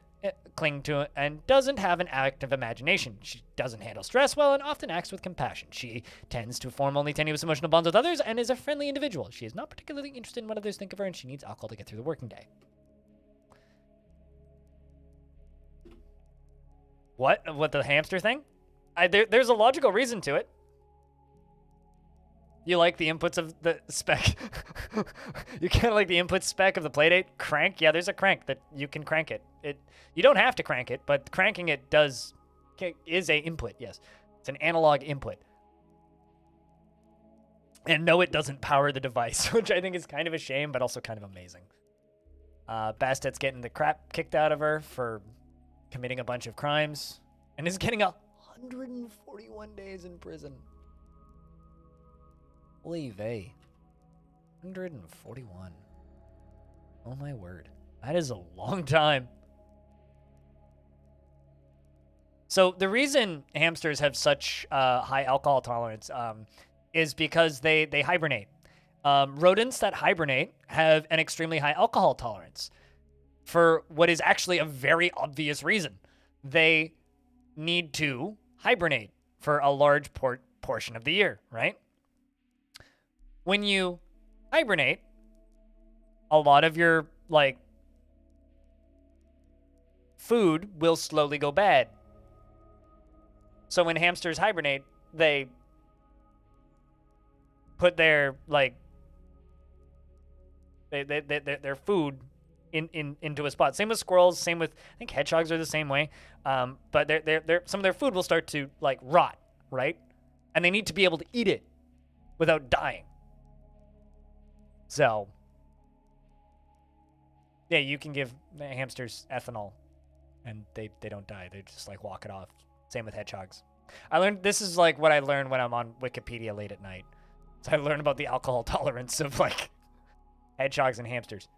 cling to it and doesn't have an active imagination. She doesn't handle stress well and often acts with compassion. She tends to form only tenuous emotional bonds with others and is a friendly individual. She is not particularly interested in what others think of her, and she needs alcohol to get through the working day. What the hamster thing? There's a logical reason to it. You like the inputs of the spec. You kind of like the input spec of the playdate. Crank? Yeah, there's a crank that you can crank it. You don't have to crank it, but cranking it is a input, yes. It's an analog input. And no, it doesn't power the device, which I think is kind of a shame, but also kind of amazing. Bastet's getting the crap kicked out of her for committing a bunch of crimes, and is getting 141 days in prison. Oy vey. 141. Oh my word. That is a long time. So the reason hamsters have such high alcohol tolerance is because they hibernate. Rodents that hibernate have an extremely high alcohol tolerance. for what is actually a very obvious reason. They need to hibernate for a large portion of the year, right? When you hibernate, a lot of your like food will slowly go bad. So when hamsters hibernate, they put their like their food into a spot. Same with squirrels. Same with, I think hedgehogs are the same way. But some of their food will start to like rot, right? And they need to be able to eat it without dying. So yeah, you can give hamsters ethanol, and they don't die. They just like walk it off. Same with hedgehogs. I learned, this is like what I learned when I'm on Wikipedia late at night. So I learned about the alcohol tolerance of like hedgehogs and hamsters.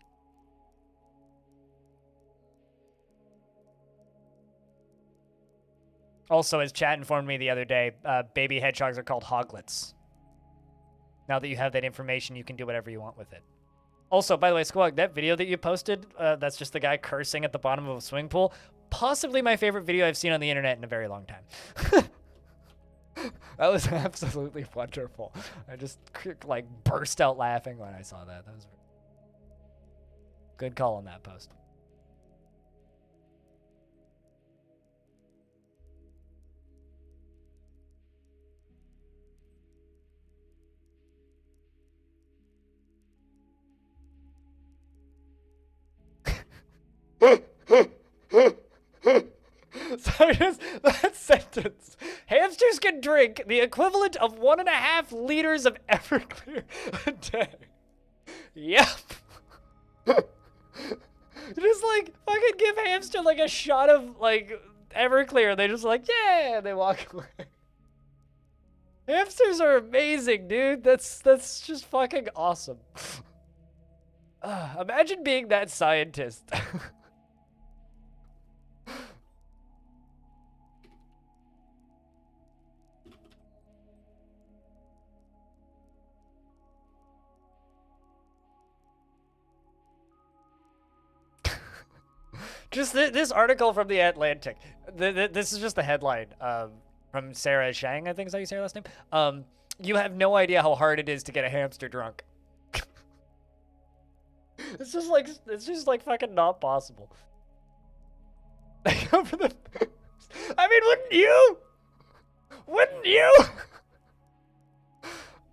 Also, as chat informed me the other day, baby hedgehogs are called hoglets. Now that you have that information, you can do whatever you want with it. Also, by the way, Squawk, that video that you posted, that's just the guy cursing at the bottom of a swimming pool, possibly my favorite video I've seen on the internet in a very long time. That was absolutely wonderful. I just like burst out laughing when I saw that. That was good call on that post. Sorry, just that sentence. Hamsters can drink the equivalent of 1.5 liters of Everclear a day. Yep. Just like fucking give hamster like a shot of like Everclear. They just like, yeah, they walk away. Hamsters are amazing, dude. That's just fucking awesome. Imagine being that scientist. Just this article from The Atlantic. This is just the headline from Sarah Shang, I think is how you say her last name. You have no idea how hard it is to get a hamster drunk. It's just like fucking not possible. I mean, wouldn't you? Wouldn't you?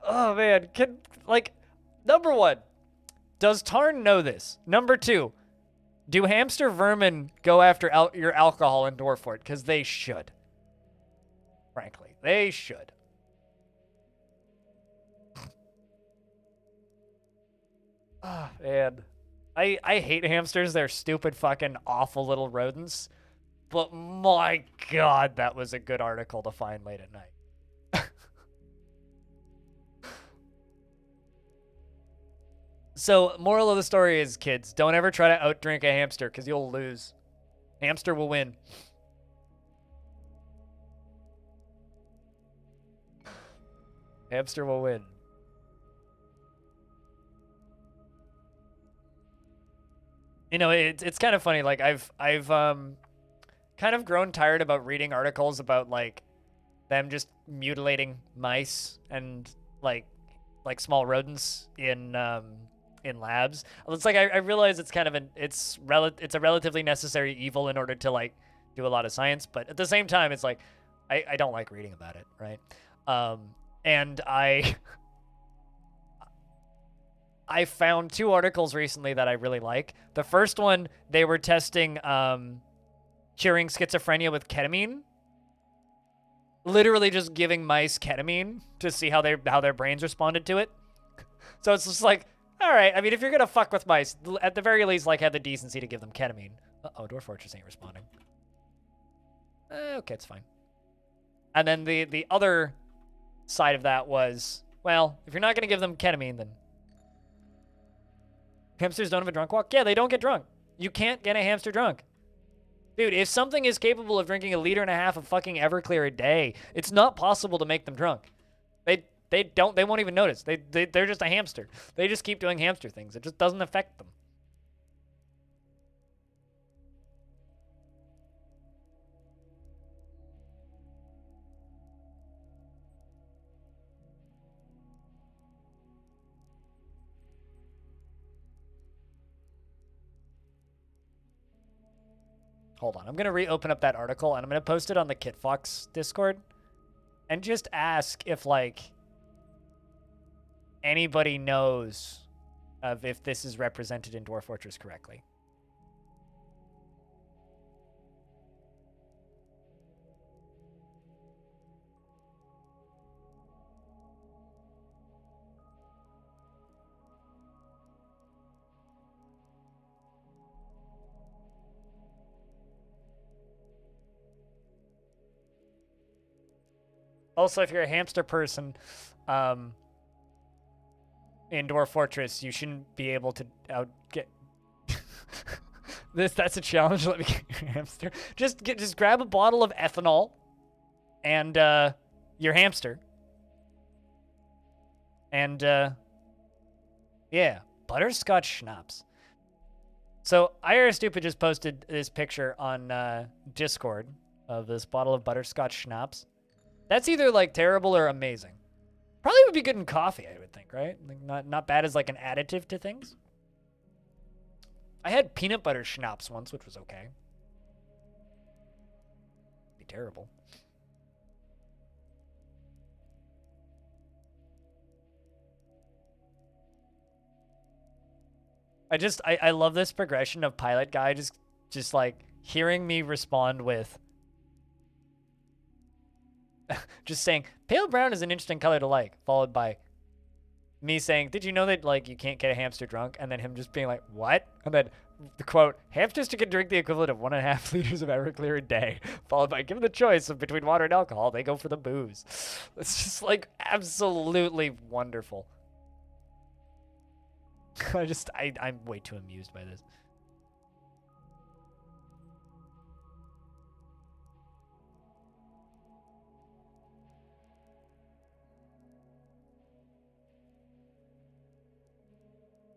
Oh man, number one, does Tarn know this? Number two, do hamster vermin go after your alcohol in Dwarf? Because they should. Frankly, they should. Ah, man. I hate hamsters. They're stupid, fucking awful little rodents. But my god, that was a good article to find late at night. So, moral of the story is, kids, don't ever try to outdrink a hamster, because you'll lose. Hamster will win. Hamster will win. You know, it's kind of funny. Like, I've kind of grown tired about reading articles about, like, them just mutilating mice and, like small rodents in labs. It's like I realize it's kind of it's a relatively necessary evil in order to like do a lot of science, but at the same time it's like I don't like reading about it, right? And I found 2 articles recently that I really like. The first one, they were testing curing schizophrenia with ketamine. Literally just giving mice ketamine to see how their brains responded to it. So it's just like, all right, I mean, if you're gonna fuck with mice, at the very least, like, have the decency to give them ketamine. Uh-oh, Dwarf Fortress ain't responding. Okay, it's fine. And then the other side of that was, well, if you're not gonna give them ketamine, then hamsters don't have a drunk walk? Yeah, they don't get drunk. You can't get a hamster drunk. Dude, if something is capable of drinking 1.5 liters of fucking Everclear a day, it's not possible to make them drunk. They won't even notice. They're just a hamster. They just keep doing hamster things. It just doesn't affect them. Hold on. I'm going to reopen up that article, and I'm going to post it on the KitFox Discord. And just ask if, like, anybody knows of if this is represented in Dwarf Fortress correctly. Also, if you're a hamster person, in Dwarf Fortress, you shouldn't be able to outget. That's a challenge. Let me get your hamster. Just grab a bottle of ethanol, and your hamster, and yeah, butterscotch schnapps. So IR Stupid just posted this picture on Discord of this bottle of butterscotch schnapps. That's either like terrible or amazing. Probably would be good in coffee, I would think, right? Like not bad as like an additive to things. I had peanut butter schnapps once, which was okay. Be terrible. I love this progression of Pilot Guy just like hearing me respond with just saying, pale brown is an interesting color to like, followed by me saying, did you know that, like, you can't get a hamster drunk? And then him just being like, what? And then the quote, hamsters can drink the equivalent of 1.5 liters of Everclear a day, followed by, given the choice of between water and alcohol, they go for the booze. It's just, like, absolutely wonderful. I'm way too amused by this.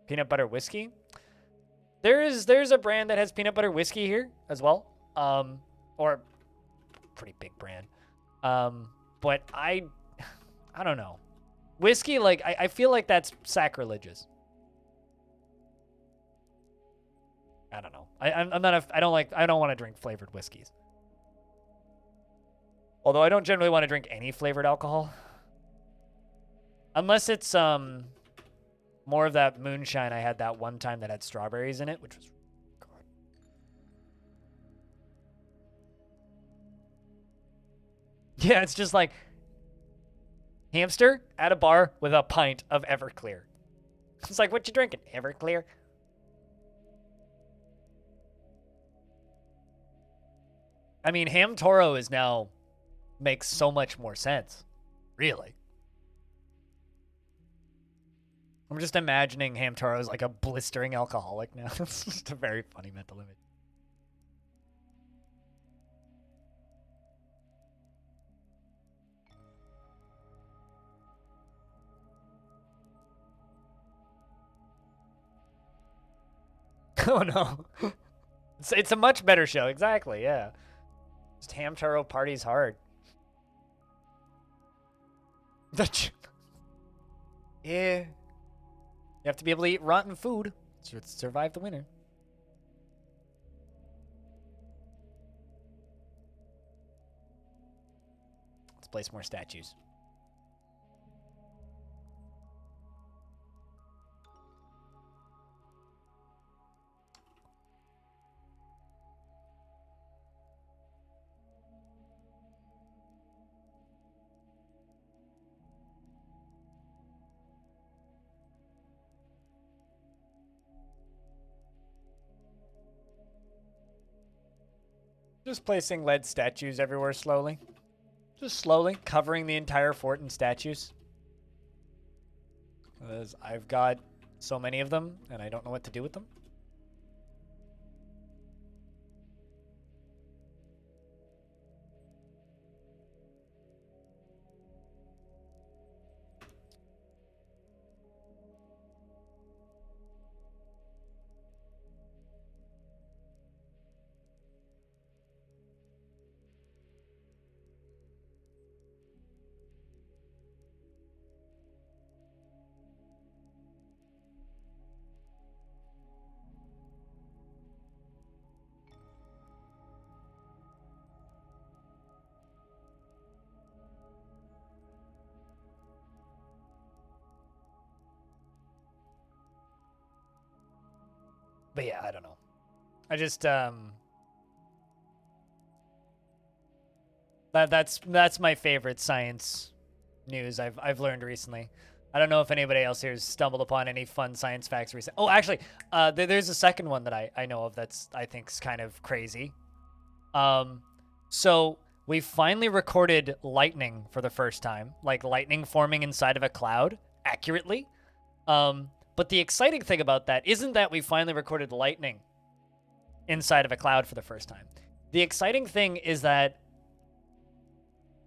Peanut butter whiskey. There's a brand that has peanut butter whiskey here as well. Or pretty big brand. But I don't know. Whiskey, like I feel like that's sacrilegious. I don't know. I don't want to drink flavored whiskeys. Although I don't generally want to drink any flavored alcohol. Unless it's more of that moonshine I had that one time that had strawberries in it, which was good. Yeah, it's just like hamster at a bar with a pint of Everclear. It's like, what you drinking? Everclear? I mean, Ham Toro is now makes so much more sense. Really. I'm just imagining Ham Toro as like a blistering alcoholic now. It's just a very funny mental image. Oh no. It's a much better show, exactly, yeah. Just Ham Toro parties hard. Yeah. You have to be able to eat rotten food to survive the winter. Let's place more statues. Just placing lead statues everywhere slowly. Just slowly covering the entire fort in statues. Because I've got so many of them, and I don't know what to do with them. But yeah, I don't know. I just that's my favorite science news I've learned recently. I don't know if anybody else here has stumbled upon any fun science facts recently. Oh, actually, there's a second one that I know of that's I think's kind of crazy. So we finally recorded lightning for the first time, like lightning forming inside of a cloud accurately. But the exciting thing about that isn't that we finally recorded lightning inside of a cloud for the first time. The exciting thing is that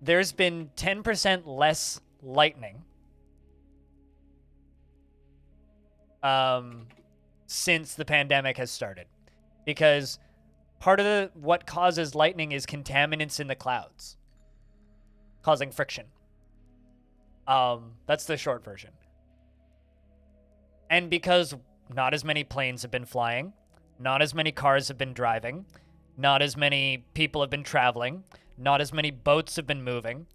there's been 10% less lightning since the pandemic has started, because part of what causes lightning is contaminants in the clouds causing friction. That's the short version. And because not as many planes have been flying, not as many cars have been driving, not as many people have been traveling, not as many boats have been moving,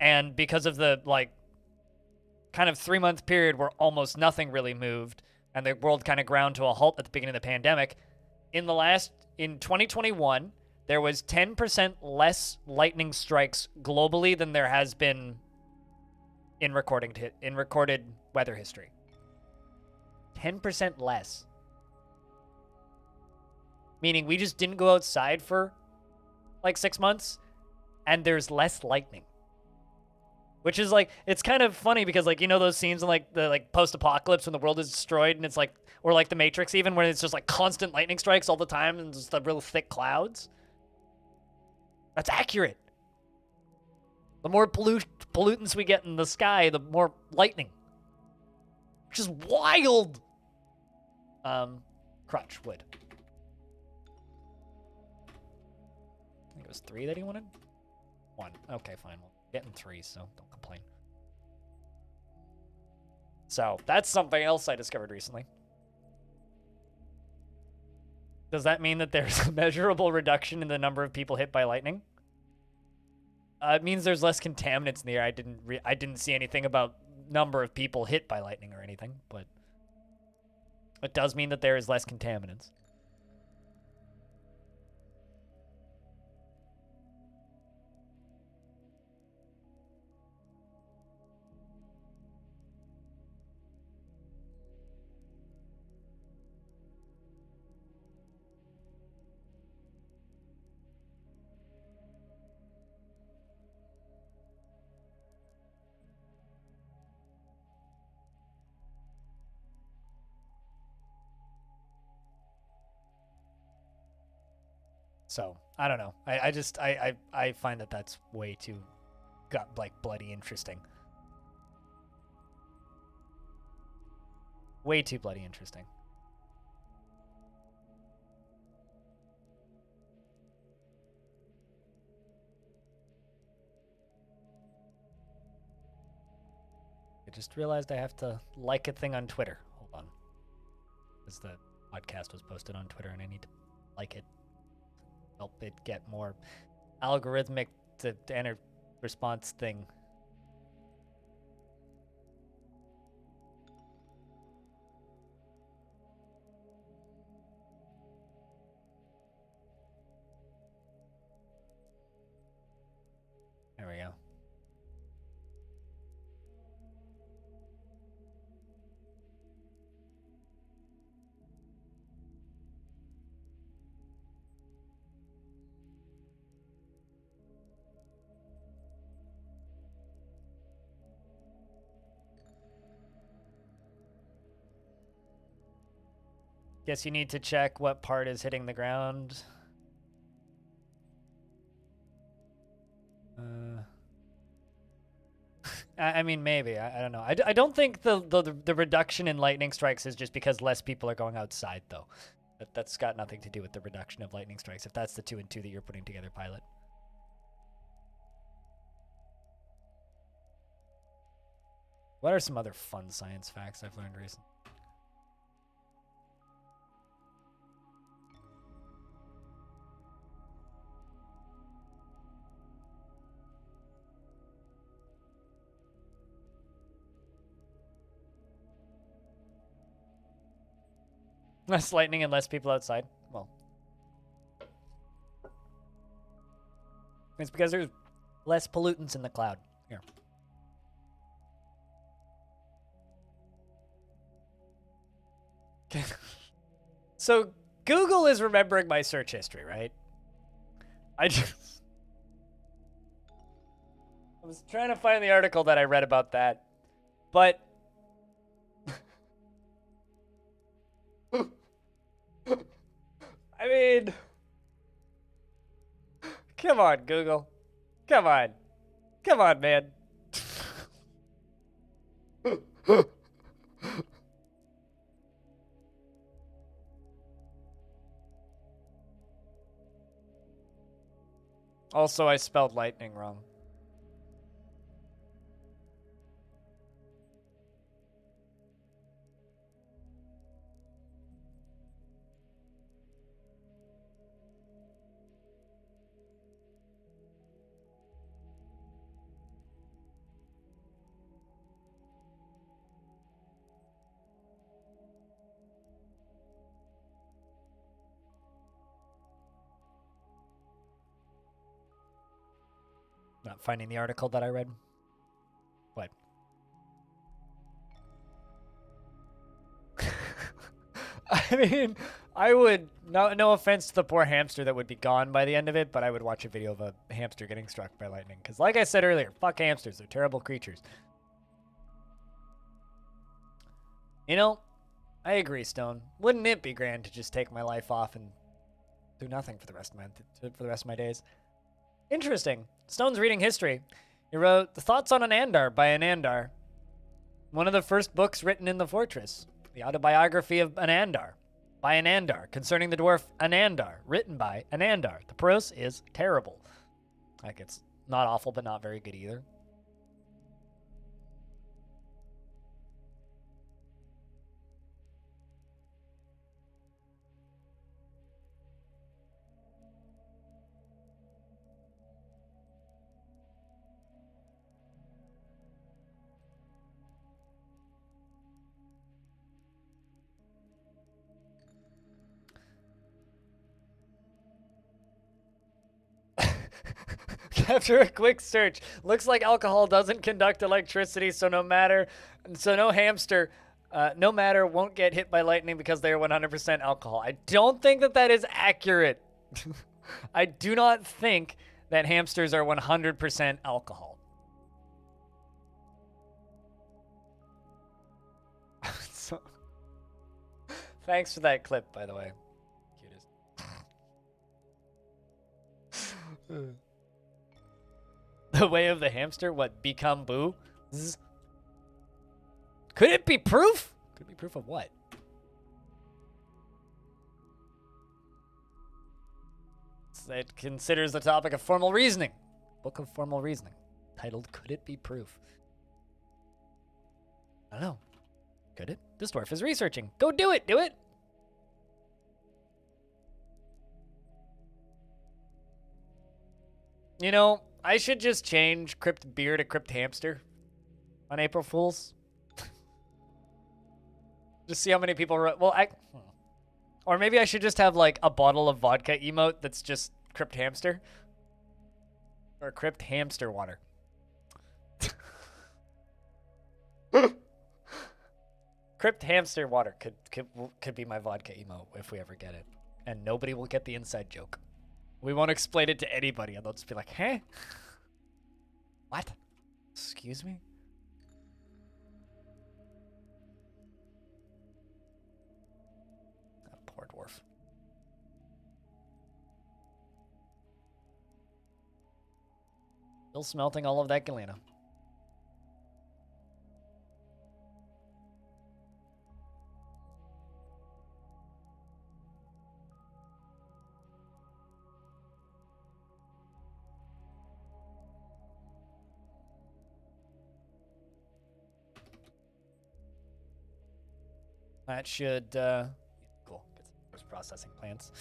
and because of the like kind of 3-month period where almost nothing really moved and the world kind of ground to a halt at the beginning of the pandemic, in 2021 there was 10% less lightning strikes globally than there has been in recorded weather history. 10% less. Meaning we just didn't go outside for like 6 months and there's less lightning. Which is like, it's kind of funny because like, you know those scenes in like the like post-apocalypse when the world is destroyed and it's like, or like the Matrix even, when it's just like constant lightning strikes all the time and just the real thick clouds? That's accurate. The more pollutants we get in the sky, the more lightning. Which is wild. Crotch, wood. I think it was 3 that he wanted? 1. Okay, fine. Well, getting 3, so don't complain. So, that's something else I discovered recently. Does that mean that there's a measurable reduction in the number of people hit by lightning? It means there's less contaminants in the air. I didn't see anything about number of people hit by lightning or anything, but it does mean that there is less contaminants. So, I don't know. I find that that's way too bloody interesting. Way too bloody interesting. I just realized I have to like a thing on Twitter. Hold on. Because the podcast was posted on Twitter and I need to like it. Help it get more algorithmic to enter response thing. There we go. Guess you need to check what part is hitting the ground. I mean, maybe. I don't know. I don't think the reduction in lightning strikes is just because less people are going outside, though. That's got nothing to do with the reduction of lightning strikes, if that's the 2 and 2 that you're putting together, Pilot. What are some other fun science facts I've learned recently? Less lightning and less people outside. Well, it's because there's less pollutants in the cloud. Here. So Google is remembering my search history, right? I was trying to find the article that I read about that, but I mean, come on, Google. Come on. Come on, man. Also, I spelled lightning wrong. Not finding the article that I read. What? I mean, I would, no offense to the poor hamster that would be gone by the end of it, but I would watch a video of a hamster getting struck by lightning. Because like I said earlier, fuck hamsters. They're terrible creatures. You know, I agree, Stone. Wouldn't it be grand to just take my life off and do nothing for the rest of my days? Interesting. Stone's reading history. He wrote The Thoughts on Anandar by Anandar. One of the first books written in the fortress. The autobiography of Anandar by Anandar concerning the dwarf Anandar, written by Anandar. The prose is terrible. Like, it's not awful, but not very good either. After a quick search, looks like alcohol doesn't conduct electricity, so no matter won't get hit by lightning because they are 100% alcohol. I don't think that is accurate. I do not think that hamsters are 100% alcohol. So, thanks for that clip, by the way. Cutest. The way of the hamster? What? Become boo? Zzz. Could it be proof? Could it be proof of what? It considers the topic of formal reasoning. Book of Formal Reasoning. Titled, Could It Be Proof? I don't know. Could it? This dwarf is researching. Go do it! Do it! You know, I should just change Crypt Beer to Crypt Hamster on April Fools. Just see how many people wrote. Well, or maybe I should just have like a bottle of vodka emote that's just Crypt Hamster. Or Crypt Hamster water. Crypt Hamster water could be my vodka emote if we ever get it. And nobody will get the inside joke. We won't explain it to anybody, and they'll just be like, huh? What? Excuse me? That poor dwarf. Still smelting all of that galena. That should, cool. Get some post-processing plants.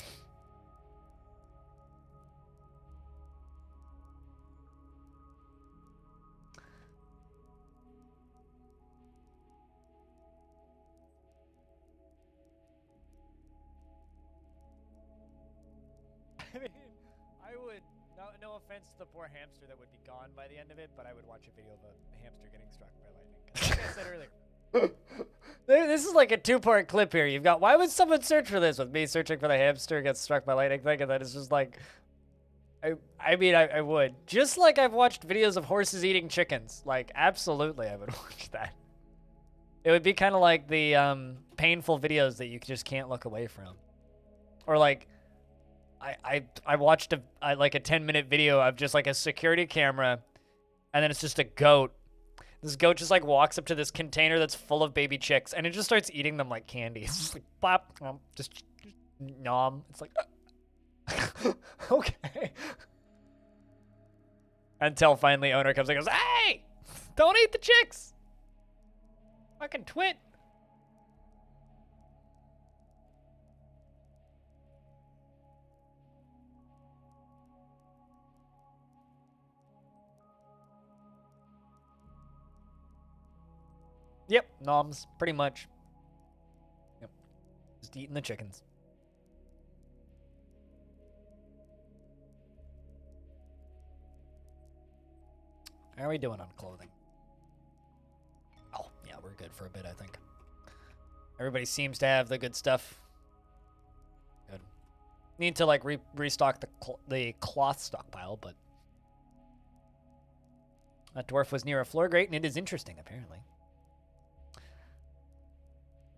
no offense to the poor hamster that would be gone by the end of it, but I would watch a video of a hamster getting struck by lightning. 'Cause like I said earlier, this is like a two-part clip here. You've got why would someone search for this with me searching for the hamster gets struck by lightning thing, and then it's just like, I mean, I would. Just like I've watched videos of horses eating chickens. Like, absolutely, I would watch that. It would be kind of like the painful videos that you just can't look away from. Or like, I watched like a 10-minute video of just like a security camera, and then it's just a goat. This goat just like walks up to this container that's full of baby chicks, and it just starts eating them like candy. It's just like pop, just nom. It's like, okay. Until finally owner comes and goes, hey, don't eat the chicks. Fucking twit. Yep, noms, pretty much. Yep, just eating the chickens. How are we doing on clothing? Oh, yeah, we're good for a bit, I think. Everybody seems to have the good stuff. Good. Need to, like, restock the cloth stockpile, but... That dwarf was near a floor grate, and it is interesting, apparently.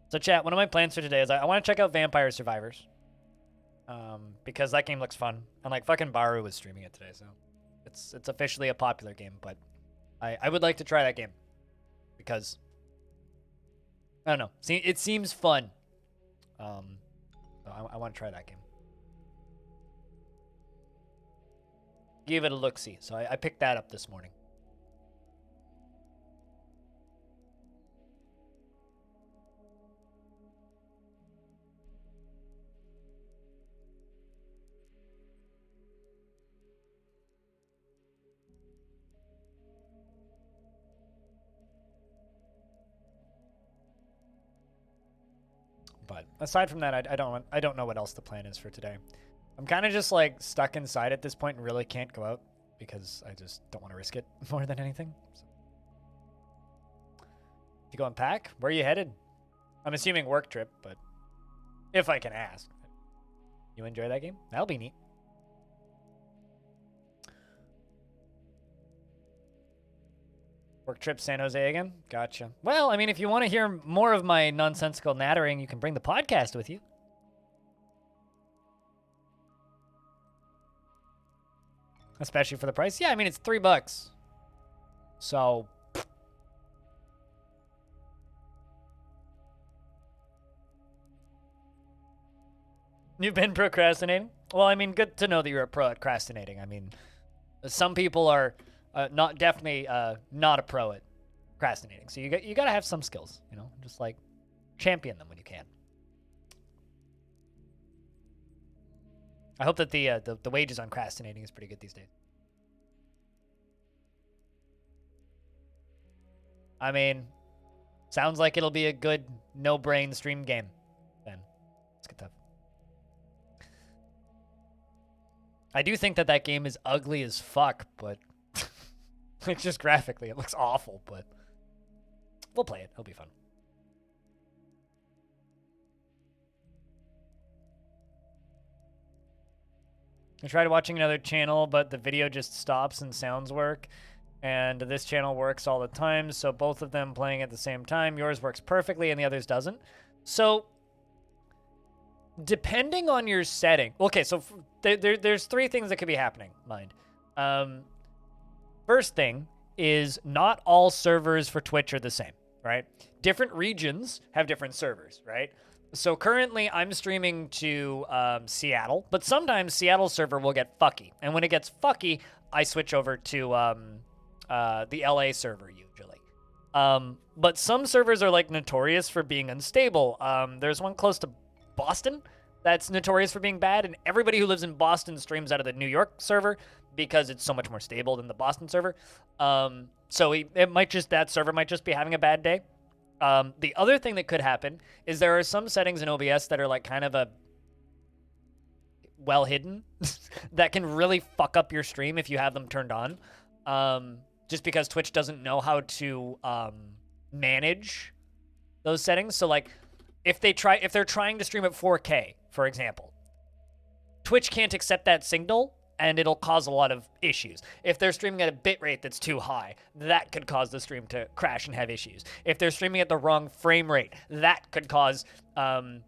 So, chat, one of my plans for today is I want to check out Vampire Survivors. Because that game looks fun. And, like, fucking Baru was streaming it today, so... It's officially a popular game, but I would like to try that game because I don't know. See, it seems fun. So I want to try that game. Give it a look-see. So I picked that up this morning. But aside from that, I don't know what else the plan is for today. I'm kind of just like stuck inside at this point and really can't go out because I just don't want to risk it more than anything. So. You go unpack? Where are you headed? I'm assuming work trip, but if I can ask. You enjoy that game? That'll be neat. Work trip San Jose again? Gotcha. Well, I mean, if you want to hear more of my nonsensical nattering, you can bring the podcast with you. Especially for the price. Yeah, I mean, it's $3. So... You've been procrastinating? Well, I mean, good to know that you're procrastinating. I mean, some people are... definitely not a pro at procrastinating. So you got to have some skills, you know, just like champion them when you can. I hope that the wages on procrastinating is pretty good these days. I mean, sounds like it'll be a good no-brain stream game. Then let's get that. I do think that game is ugly as fuck, but. Like, just graphically, it looks awful, but we'll play it. It'll be fun. I tried watching another channel, but the video just stops and sounds work. And this channel works all the time, so both of them playing at the same time. Yours works perfectly and the other's doesn't. So, depending on your setting... Okay, so there's three things that could be happening, mind. First thing is not all servers for Twitch are the same, right? Different regions have different servers, right? So currently I'm streaming to Seattle, but sometimes Seattle server will get fucky. And when it gets fucky, I switch over to the LA server usually. But some servers are like notorious for being unstable. There's one close to Boston that's notorious for being bad, and everybody who lives in Boston streams out of the New York server because it's so much more stable than the Boston server. So that server might just be having a bad day. The other thing that could happen is there are some settings in OBS that are like kind of well hidden that can really fuck up your stream if you have them turned on. Just because Twitch doesn't know how to manage those settings. So like if they're trying to stream at 4K, for example, Twitch can't accept that signal and it'll cause a lot of issues. If they're streaming at a bitrate that's too high, that could cause the stream to crash and have issues. If they're streaming at the wrong frame rate, that could cause the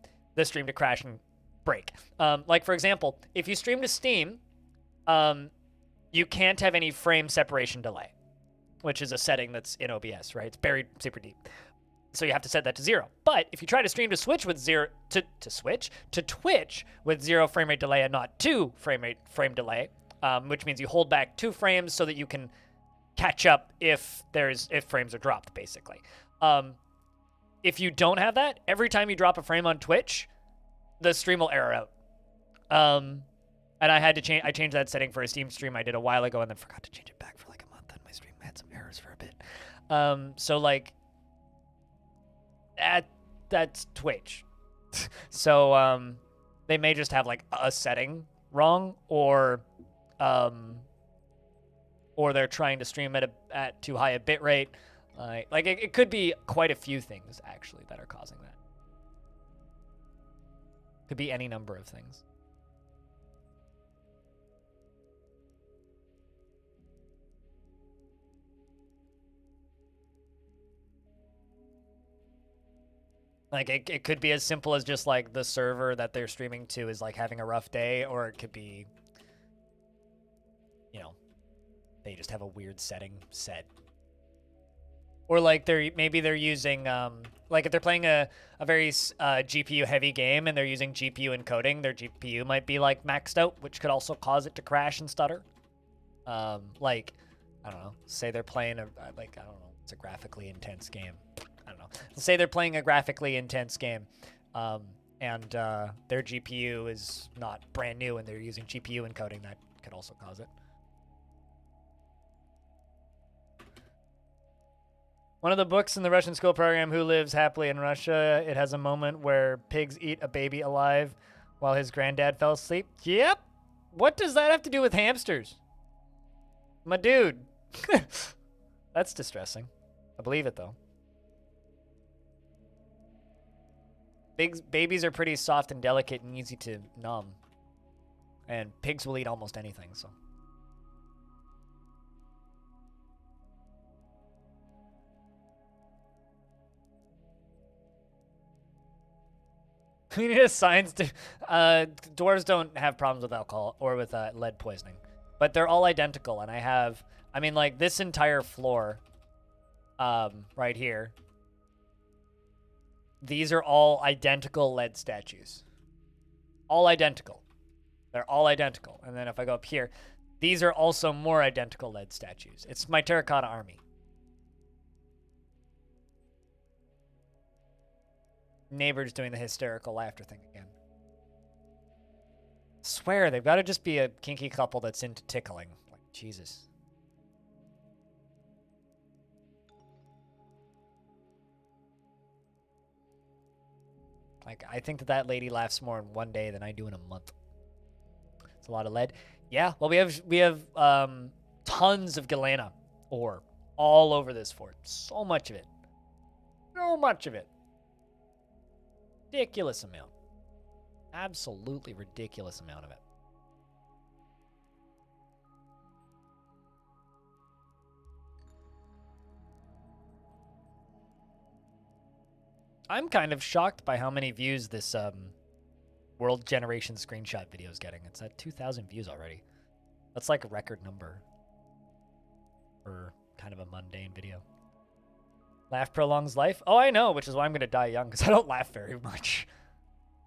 stream to crash and break. Like, for example, if you stream to Steam, you can't have any frame separation delay, which is a setting that's in OBS, right? It's buried super deep. So you have to set that to 0. But if you try to stream to Switch with to Twitch with 0 frame rate delay and not 2 frame delay, which means you hold back 2 frames so that you can catch up if frames are dropped, basically. If you don't have that, every time you drop a frame on Twitch, the stream will error out. And I had to change. I changed that setting for a Steam stream I did a while ago, and then forgot to change it back for like a month, and my stream had some errors for a bit. So like. That's Twitch. So they may just have like a setting wrong, or they're trying to stream at too high a bit rate. Like it could be quite a few things actually that are causing that. Could be any number of things. Like, it could be as simple as just, like, the server that they're streaming to is, like, having a rough day, or it could be, you know, they just have a weird setting set. Or, like, maybe they're using, like, if they're playing a very GPU-heavy game and they're using GPU encoding, their GPU might be, like, maxed out, which could also cause it to crash and stutter. Like, I don't know, say they're playing I don't know, it's a graphically intense game. I don't know. Let's say they're playing a graphically intense game, and their GPU is not brand new, and they're using GPU encoding. That could also cause it. One of the books in the Russian school program, Who Lives Happily in Russia, it has a moment where pigs eat a baby alive while his granddad fell asleep. Yep. What does that have to do with hamsters? My dude. That's distressing. I believe it, though. Babies are pretty soft and delicate and easy to numb. And pigs will eat almost anything, so. We need a science to... dwarves don't have problems with alcohol or with lead poisoning. But they're all identical, and I mean, like, this entire floor right here. These are all identical lead statues. All identical. They're all identical. And then if I go up here, these are also more identical lead statues. It's my terracotta army. Neighbor's doing the hysterical laughter thing again. Swear, they've got to just be a kinky couple that's into tickling. Like, Jesus. Like, I think that lady laughs more in one day than I do in a month. It's a lot of lead. Yeah, well, we have tons of galena ore all over this fort. So much of it. So much of it. Ridiculous amount. Absolutely ridiculous amount of it. I'm kind of shocked by how many views this World Generation screenshot video is getting. It's at 2,000 views already. That's like a record number for kind of a mundane video. Laugh prolongs life? Oh, I know, which is why I'm going to die young, because I don't laugh very much.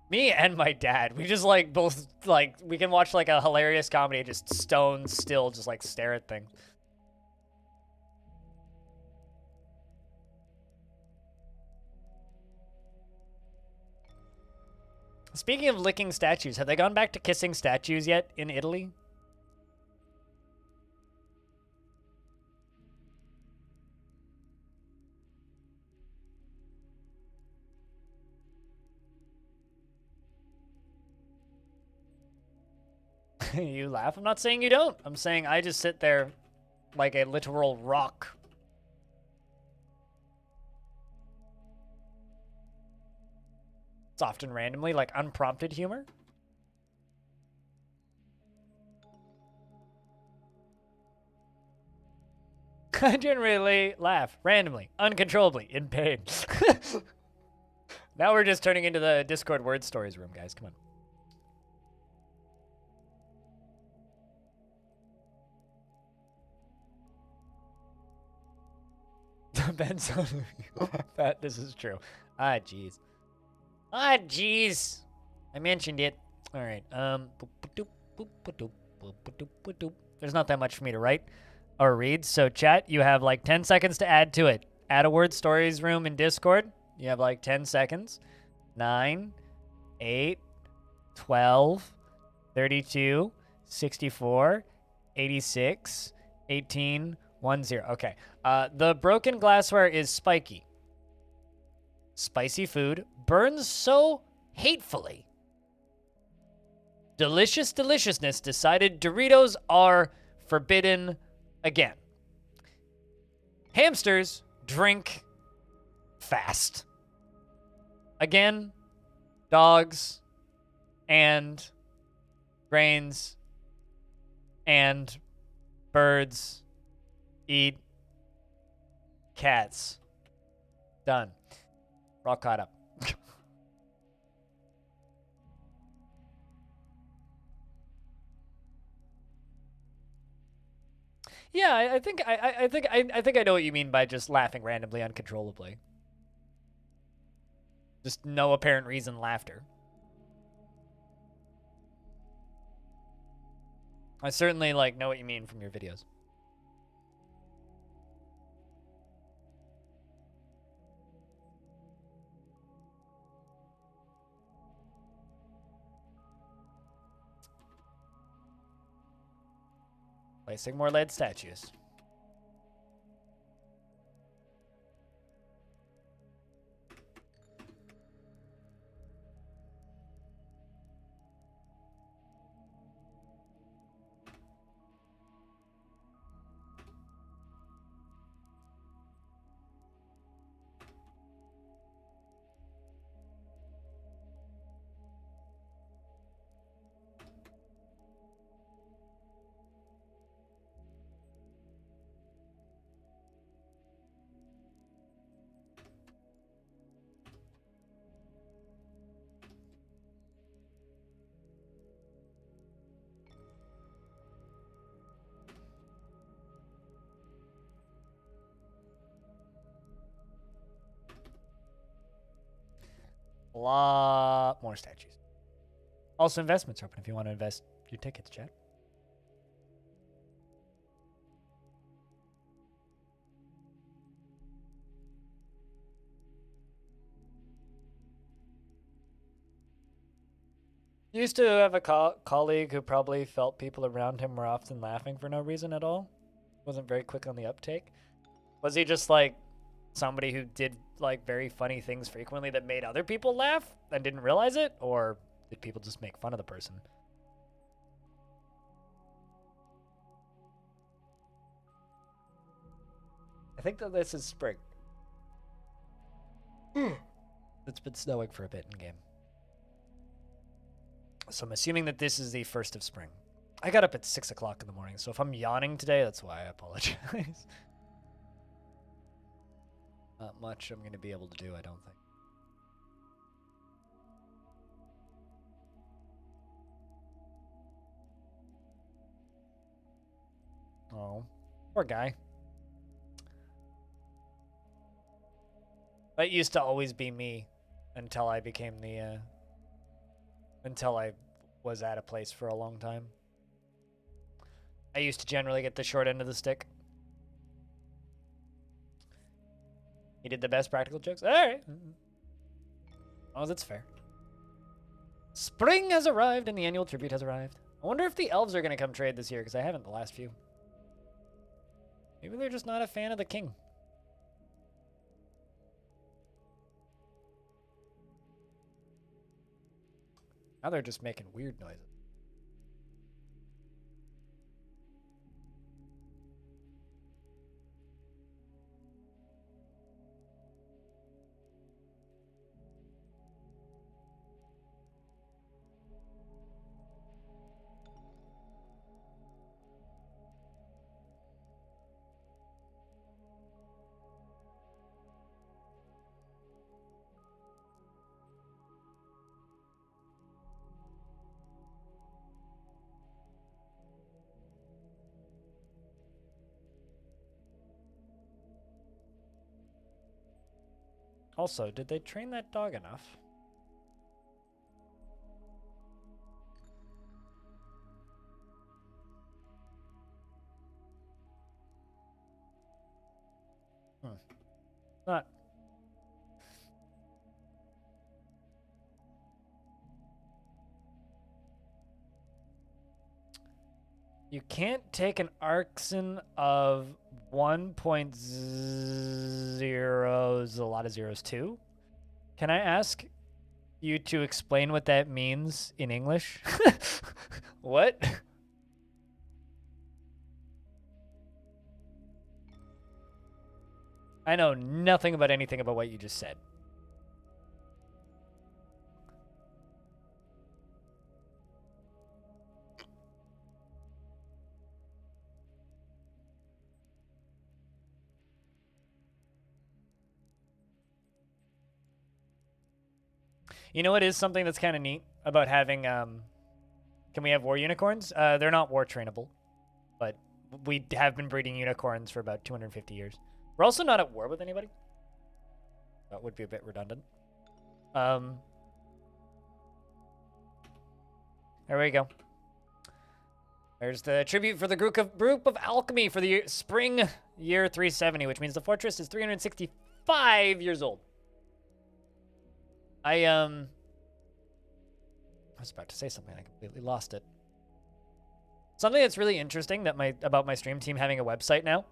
Me and my dad, we just like both, like, we can watch like a hilarious comedy and just stone still just like stare at things. Speaking of licking statues, have they gone back to kissing statues yet in Italy? You laugh. I'm not saying you don't. I'm saying I just sit there like a literal rock. It's often randomly, like unprompted humor. I generally laugh randomly, uncontrollably, in pain. Now we're just turning into the Discord word stories room, guys. Come on. Ben's fat. This is true. Ah, jeez. Ah, jeez. I mentioned it. All right. There's not that much for me to write or read. So chat, you have like 10 seconds to add to it. Add a word stories room in Discord. You have like 10 seconds. 9, 8, 12, 32, 64, 86, 18, 10. Okay. The broken glassware is spiky. Spicy food burns so hatefully. Delicious deliciousness decided Doritos are forbidden again. Hamsters drink fast. Again, dogs and grains and birds eat cats. Done. We're all caught up. Yeah, I think I know what you mean by just laughing randomly, uncontrollably. Just no apparent reason laughter. I certainly like know what you mean from your videos. Placing more lead statues. A lot more statues. Also, investments are open if you want to invest your tickets, chat. Used to have a colleague who probably felt people around him were often laughing for no reason at all. Wasn't very quick on the uptake. Was he just like somebody who did like very funny things frequently that made other people laugh and didn't realize it? Or did people just make fun of the person? I think that this is spring. It's been snowing for a bit in game. So I'm assuming that this is the first of spring. I got up at 6 o'clock in the morning, so if I'm yawning today, that's why I apologize. Not much I'm going to be able to do, I don't think. Oh, poor guy. That used to always be me until I became the, until I was at a place for a long time. I used to generally get the short end of the stick. He did the best practical jokes? Alright. Oh, that's fair. Spring has arrived and the annual tribute has arrived. I wonder if the elves are going to come trade this year, because I haven't the last few. Maybe they're just not a fan of the king. Now they're just making weird noises. Also, did they train that dog enough? Not. You can't take an arcsin of 1.0, a lot of zeros too. Can I ask you to explain what that means in English? What? I know nothing about anything about what you just said. You know what is something that's kind of neat about having, can we have war unicorns? They're not war trainable, but we have been breeding unicorns for about 250 years. We're also not at war with anybody. That would be a bit redundant. There we go. There's the tribute for the group of alchemy for the spring year 370, which means the fortress is 365 years old. I was about to say something. I completely lost it. Something that's really interesting that about my stream team having a website now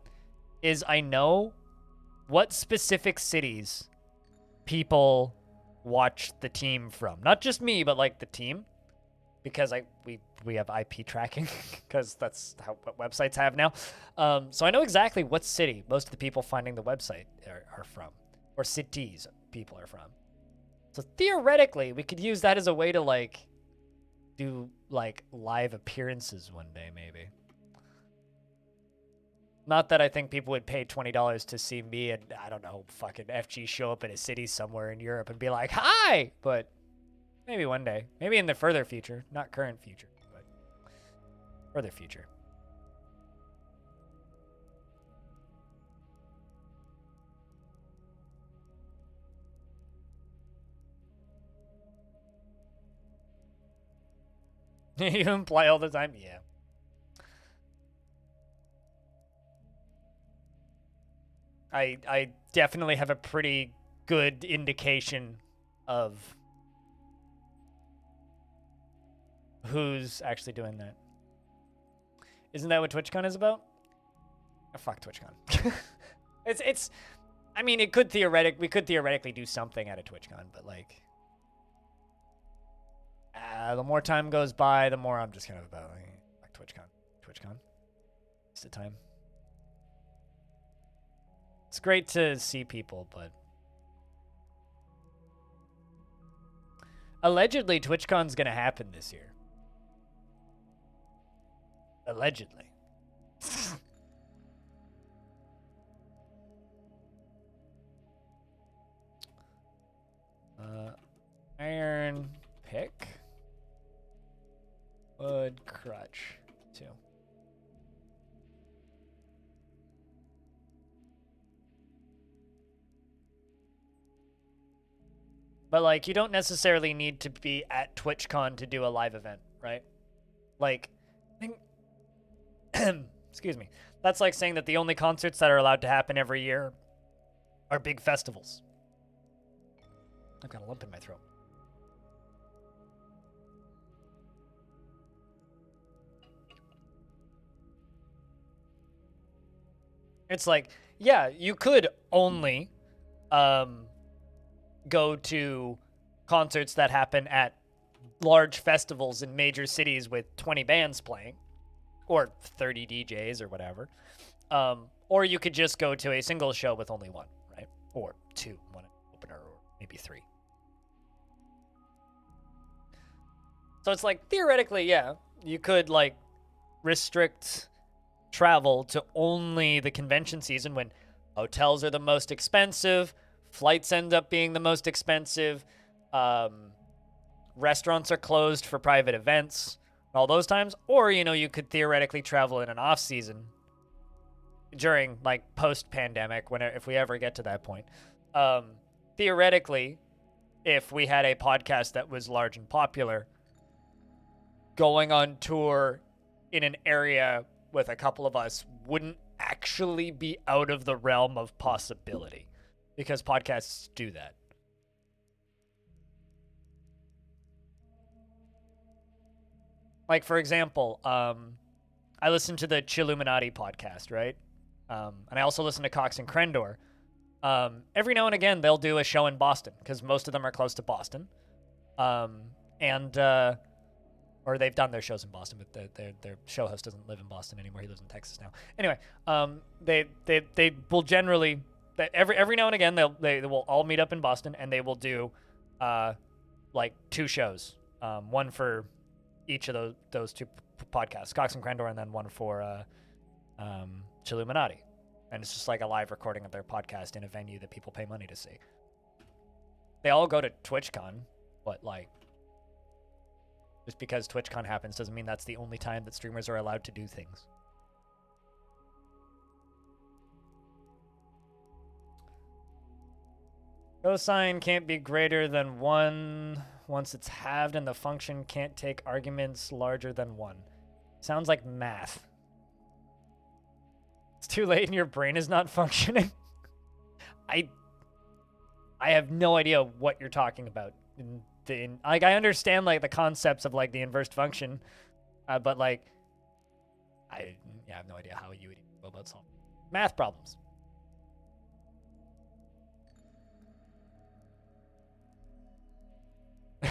is I know what specific cities people watch the team from. Not just me, but like the team, because we have IP tracking because that's what websites have now. So I know exactly what city most of the people finding the website are from, or cities people are from. So theoretically, we could use that as a way to like do like live appearances one day, maybe. Not that I think people would pay $20 to see me and, I don't know, fucking FG show up in a city somewhere in Europe and be like, hi! But maybe one day. Maybe in the further future. Not current future, but further future. You imply all the time? Yeah. I definitely have a pretty good indication of who's actually doing that. Isn't that what TwitchCon is about? Oh, fuck TwitchCon. it's I mean, we could theoretically do something at a TwitchCon, but like the more time goes by, the more I'm just kind of about like TwitchCon. It's the time. It's great to see people, but allegedly TwitchCon's gonna happen this year. Allegedly. Iron pick. Wood crutch. 2. But like, you don't necessarily need to be at TwitchCon to do a live event, right? Like, excuse me. That's like saying that the only concerts that are allowed to happen every year are big festivals. I've got a lump in my throat. It's like, yeah, you could only go to concerts that happen at large festivals in major cities with 20 bands playing, or 30 DJs or whatever. Or you could just go to a single show with only one, right? Or 2, one opener, or maybe 3. So it's like, theoretically, yeah, you could like restrict travel to only the convention season when hotels are the most expensive, flights end up being the most expensive, restaurants are closed for private events, all those times. Or, you know, you could theoretically travel in an off season during like post-pandemic, if we ever get to that point. theoretically, if we had a podcast that was large and popular, going on tour in an area with a couple of us wouldn't actually be out of the realm of possibility, because podcasts do that. Like, for example, I listen to the Chilluminati podcast, right? And I also listen to Cox and Crendor. Every now and again, they'll do a show in Boston, because most of them are close to Boston. Or they've done their shows in Boston, but their show host doesn't live in Boston anymore. He lives in Texas now. Anyway, they will generally, every now and again, they will all meet up in Boston, and they will do like 2 shows, one for each of those 2 podcasts, Cox and Crendor, and then one for Chilluminati. And it's just like a live recording of their podcast in a venue that people pay money to see. They all go to TwitchCon, but like, just because TwitchCon happens doesn't mean that's the only time that streamers are allowed to do things. Cosine can't be greater than 1 once it's halved, and the function can't take arguments larger than 1. Sounds like math. It's too late and your brain is not functioning. I have no idea what you're talking about. Like, I understand like the concepts of like the inversed function, but like I have no idea how you would go about solving math problems. I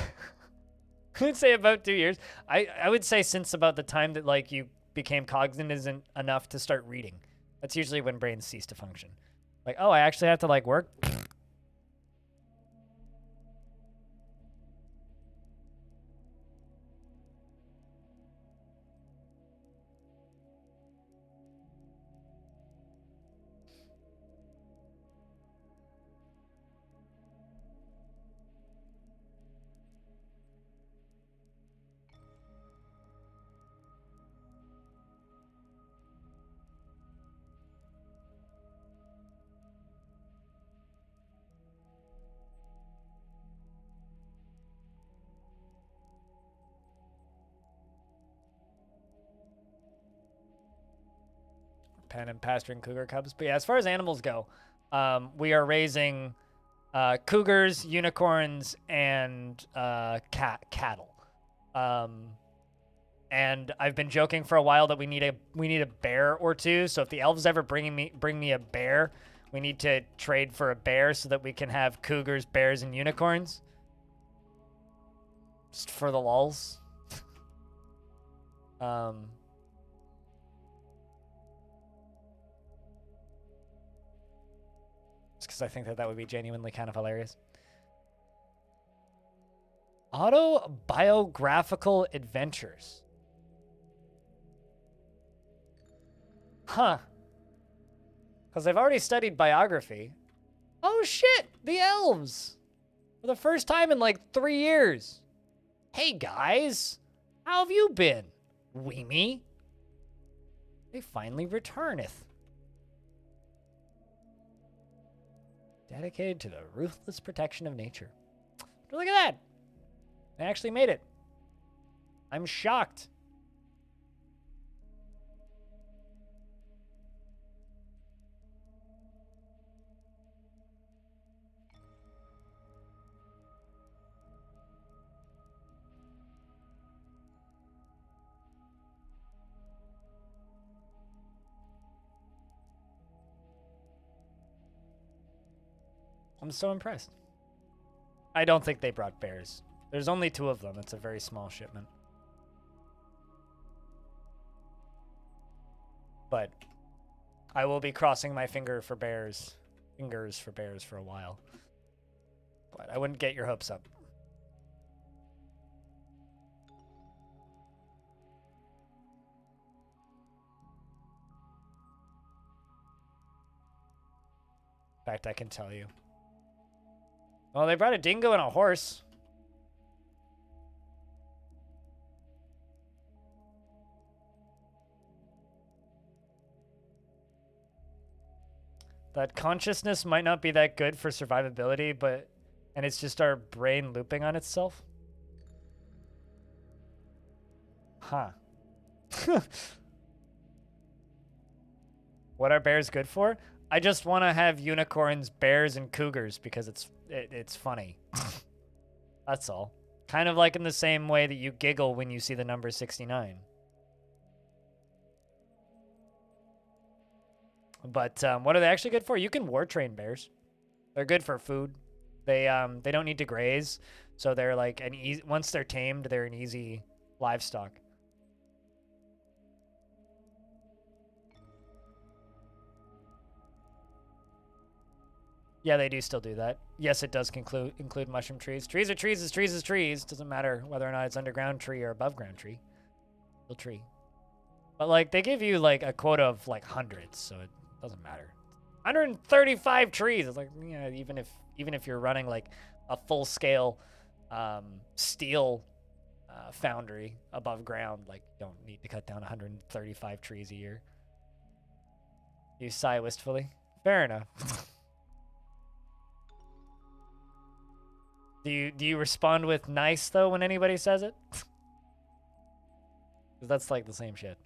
would say about 2 years. I would say since about the time that like you became cognizant enough to start reading. That's usually when brains cease to function. Like, oh, I actually have to like work. Pen and pasturing cougar cubs. But yeah, as far as animals go, we are raising cougars, unicorns, and cattle. And I've been joking for a while that we need a bear or 2. So if the elves ever bring me a bear, we need to trade for a bear so that we can have cougars, bears, and unicorns. Just for the lulz. Because I think that would be genuinely kind of hilarious. Autobiographical adventures. Huh. Because I've already studied biography. Oh shit, the elves. For the first time in like 3 years. Hey guys, how have you been? Weemy. They finally returneth. Dedicated to the ruthless protection of nature. Look at that. They actually made it. I'm shocked. I'm so impressed. I don't think they brought bears. There's only 2 of them. It's a very small shipment. But I will be crossing my fingers for bears for a while. But I wouldn't get your hopes up. In fact, I can tell you. Well, they brought a dingo and a horse. That consciousness might not be that good for survivability, and it's just our brain looping on itself. Huh. What are bears good for? I just want to have unicorns, bears, and cougars because it's funny. That's all. Kind of like in the same way that you giggle when you see the number 69. But what are they actually good for? You can war train bears. They're good for food. They don't need to graze, so they're like an easy. Once they're tamed, they're an easy livestock. Yeah, they do still do that. Yes, it does include mushroom trees. Trees are trees is trees is trees. Doesn't matter whether or not it's underground tree or above ground tree. Still tree. But like they give you like a quota of like hundreds, so it doesn't matter. 135 trees. It's like, yeah, even if you're running like a full scale steel foundry above ground, like you don't need to cut down 135 trees a year. You sigh wistfully. Fair enough. Do you respond with nice though when anybody says it? Because that's like the same shit.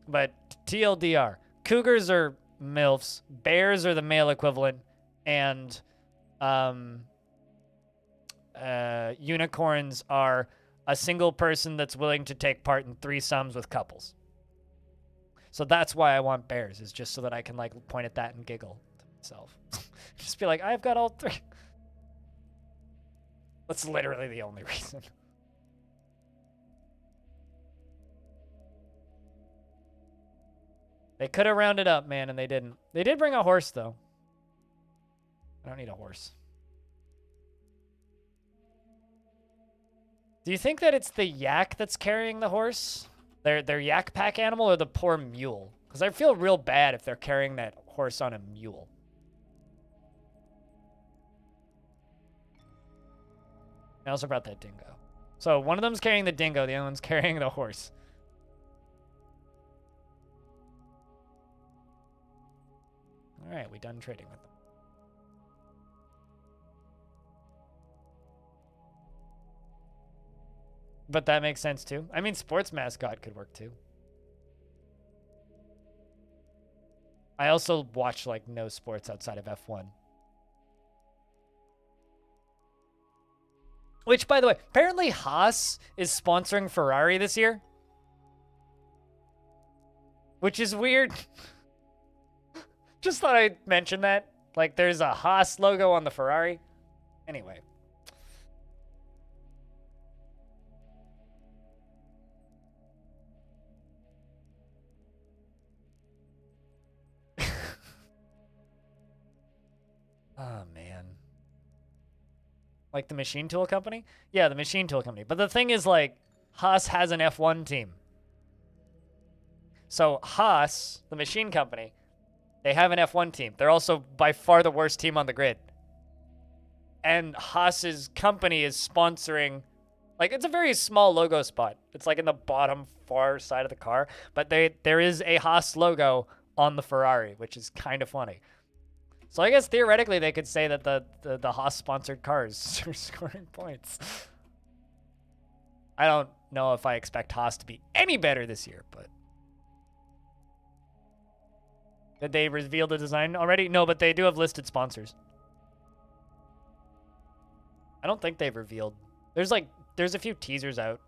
But TLDR, cougars are MILFs, bears are the male equivalent, and unicorns are a single person that's willing to take part in threesomes with couples. So that's why I want bears, is just so that I can like point at that and giggle to myself. Just be like, I've got all three. That's literally the only reason. They could have rounded up, man, and they didn't. They did bring a horse, though. I don't need a horse. Do you think that it's the yak that's carrying the horse? Their yak pack animal, or the poor mule? Because I feel real bad if they're carrying that horse on a mule. I also brought that dingo. So one of them's carrying the dingo, the other one's carrying the horse. All right, we done trading with them. But that makes sense too. I mean, sports mascot could work too. I also watch like no sports outside of F1. Which, by the way, apparently Haas is sponsoring Ferrari this year. Which is weird. Just thought I'd mention that. Like, there's a Haas logo on the Ferrari. Anyway. Oh, man. Like the machine tool company? Yeah, the machine tool company. But the thing is, like, Haas has an F1 team. So Haas, the machine company, they have an F1 team. They're also by far the worst team on the grid. And Haas's company is sponsoring, like, it's a very small logo spot. It's like in the bottom far side of the car. But there is a Haas logo on the Ferrari, which is kind of funny. So I guess theoretically they could say that the Haas-sponsored cars are scoring points. I don't know if I expect Haas to be any better this year, but... Did they reveal the design already? No, but they do have listed sponsors. I don't think they've revealed. There's a few teasers out.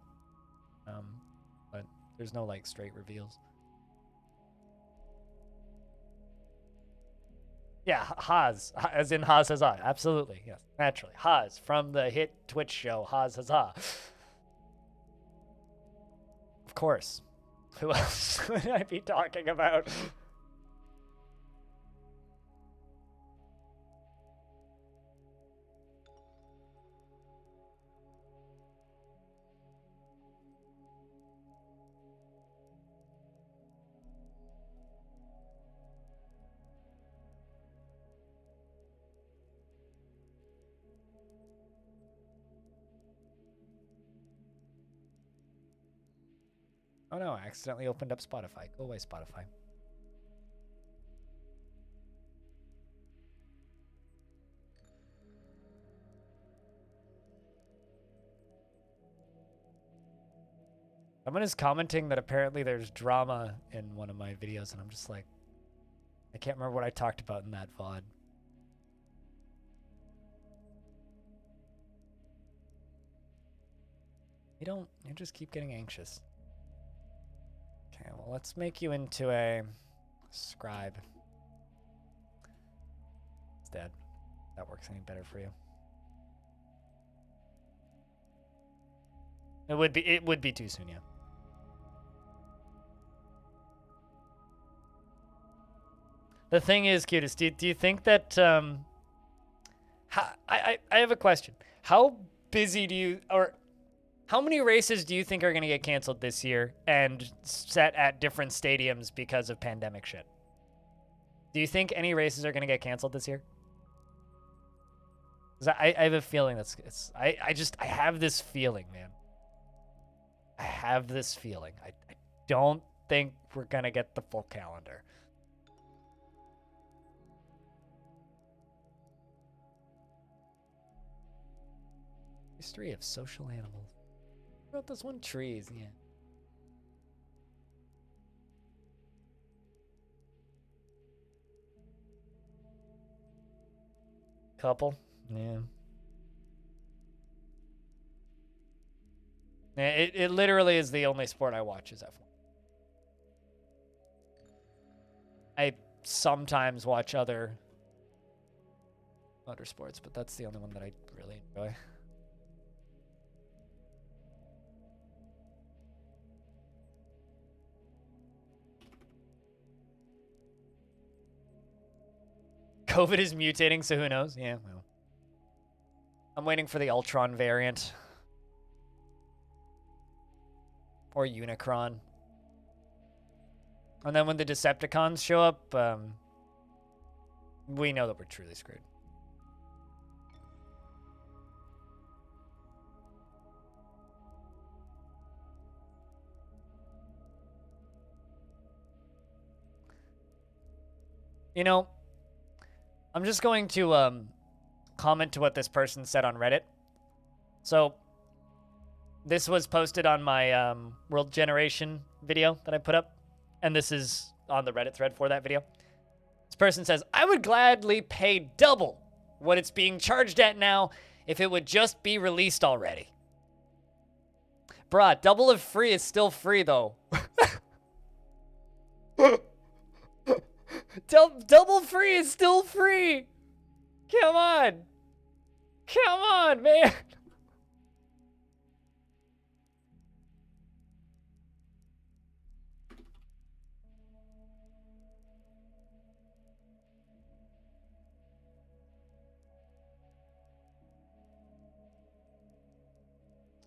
But there's no like straight reveals. Yeah, Haas, as in Haas Huzzah. Absolutely, yes, naturally. Haas, from the hit Twitch show, Haas Huzzah. Of course. Who else would I be talking about? Oh no, I accidentally opened up Spotify. Go away, Spotify. Someone is commenting that apparently there's drama in one of my videos, and I'm just like, I can't remember what I talked about in that VOD. You just keep getting anxious. Okay, well, let's make you into a scribe instead. That works any better for you. It would be too soon, yeah. The thing is, Cutest, do you think that I have a question. How busy do you, or how many races do you think are going to get canceled this year and set at different stadiums because of pandemic shit? Do you think any races are going to get canceled this year? Because I have a feeling I have this feeling, man. I have this feeling. I don't think we're going to get the full calendar. History of social animals. What about this one? Trees, yeah. Couple, yeah. It literally is the only sport I watch is F1. I sometimes watch other motorsports, but that's the only one that I really enjoy. COVID is mutating, so who knows? Yeah, well. I'm waiting for the Ultron variant. Or Unicron. And then when the Decepticons show up, we know that we're truly screwed. You know, I'm just going to comment to what this person said on Reddit. So, this was posted on my World Generation video that I put up, and this is on the Reddit thread for that video. This person says, I would gladly pay double what it's being charged at now if it would just be released already. Bruh, double of free is still free, though. Double free is still free. Come on. Come on, man.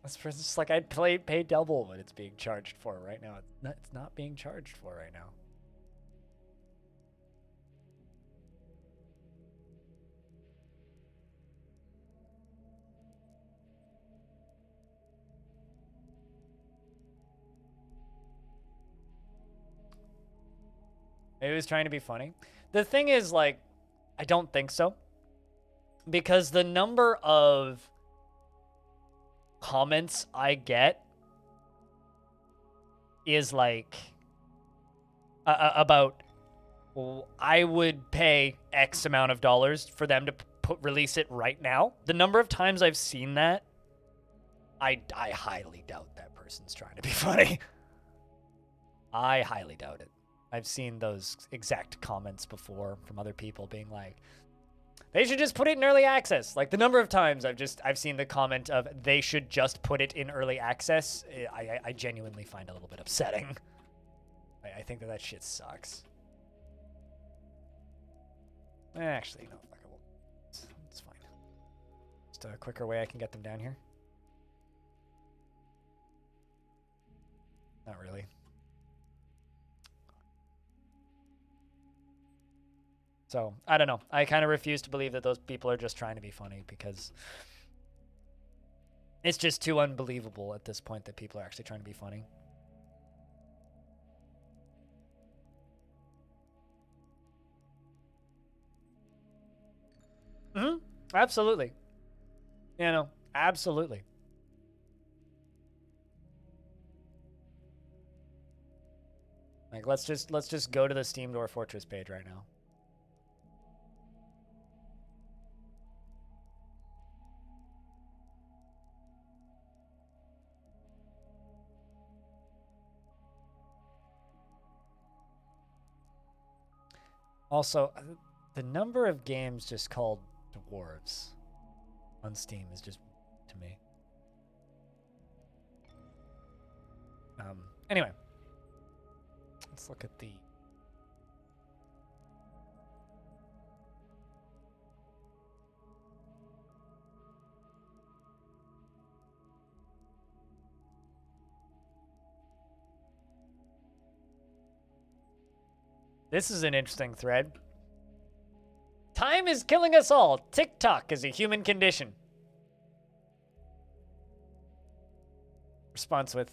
This person's just like, I'd pay double what it's being charged for right now. It's not being charged for right now. Maybe he was trying to be funny. The thing is, like, I don't think so. Because the number of comments I get is like about I would pay X amount of dollars for them to release it right now. The number of times I've seen that, I highly doubt that person's trying to be funny. I highly doubt it. I've seen those exact comments before from other people being like, they should just put it in early access. Like, the number of times I've seen the comment of they should just put it in early access, I genuinely find a little bit upsetting. I think that shit sucks. Actually, no, fuck it. It's fine. Just a quicker way I can get them down here. Not really. So, I don't know. I kind of refuse to believe that those people are just trying to be funny because it's just too unbelievable at this point that people are actually trying to be funny. Mm-hmm. Absolutely. You know, absolutely. Like, let's just go to the Steam Dwarf Fortress page right now. Also, the number of games just called Dwarves on Steam is just to me. Anyway, let's look at the. This is an interesting thread. Time is killing us all. TikTok is a human condition. Response with,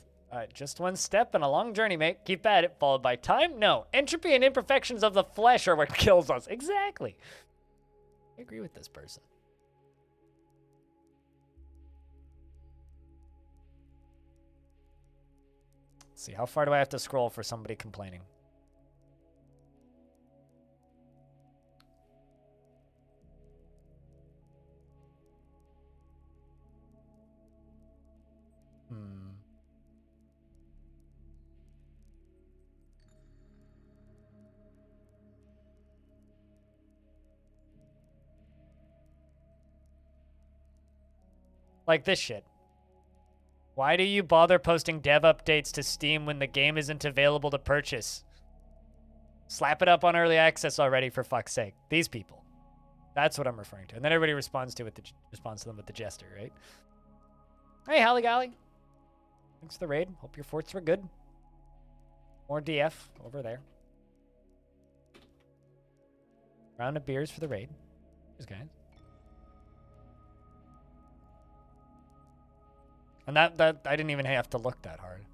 just one step and a long journey, mate. Keep at it. Followed by time? No. Entropy and imperfections of the flesh are what kills us. Exactly. I agree with this person. Let's see, how far do I have to scroll for somebody complaining? Like this shit. Why do you bother posting dev updates to Steam when the game isn't available to purchase? Slap it up on early access already, for fuck's sake. These people. That's what I'm referring to. And then everybody responds to them with the jester, right? Hey, Holly Golly. Thanks for the raid. Hope your forts were good. More DF over there. Round of beers for the raid. Cheers, guys. And that I didn't even have to look that hard.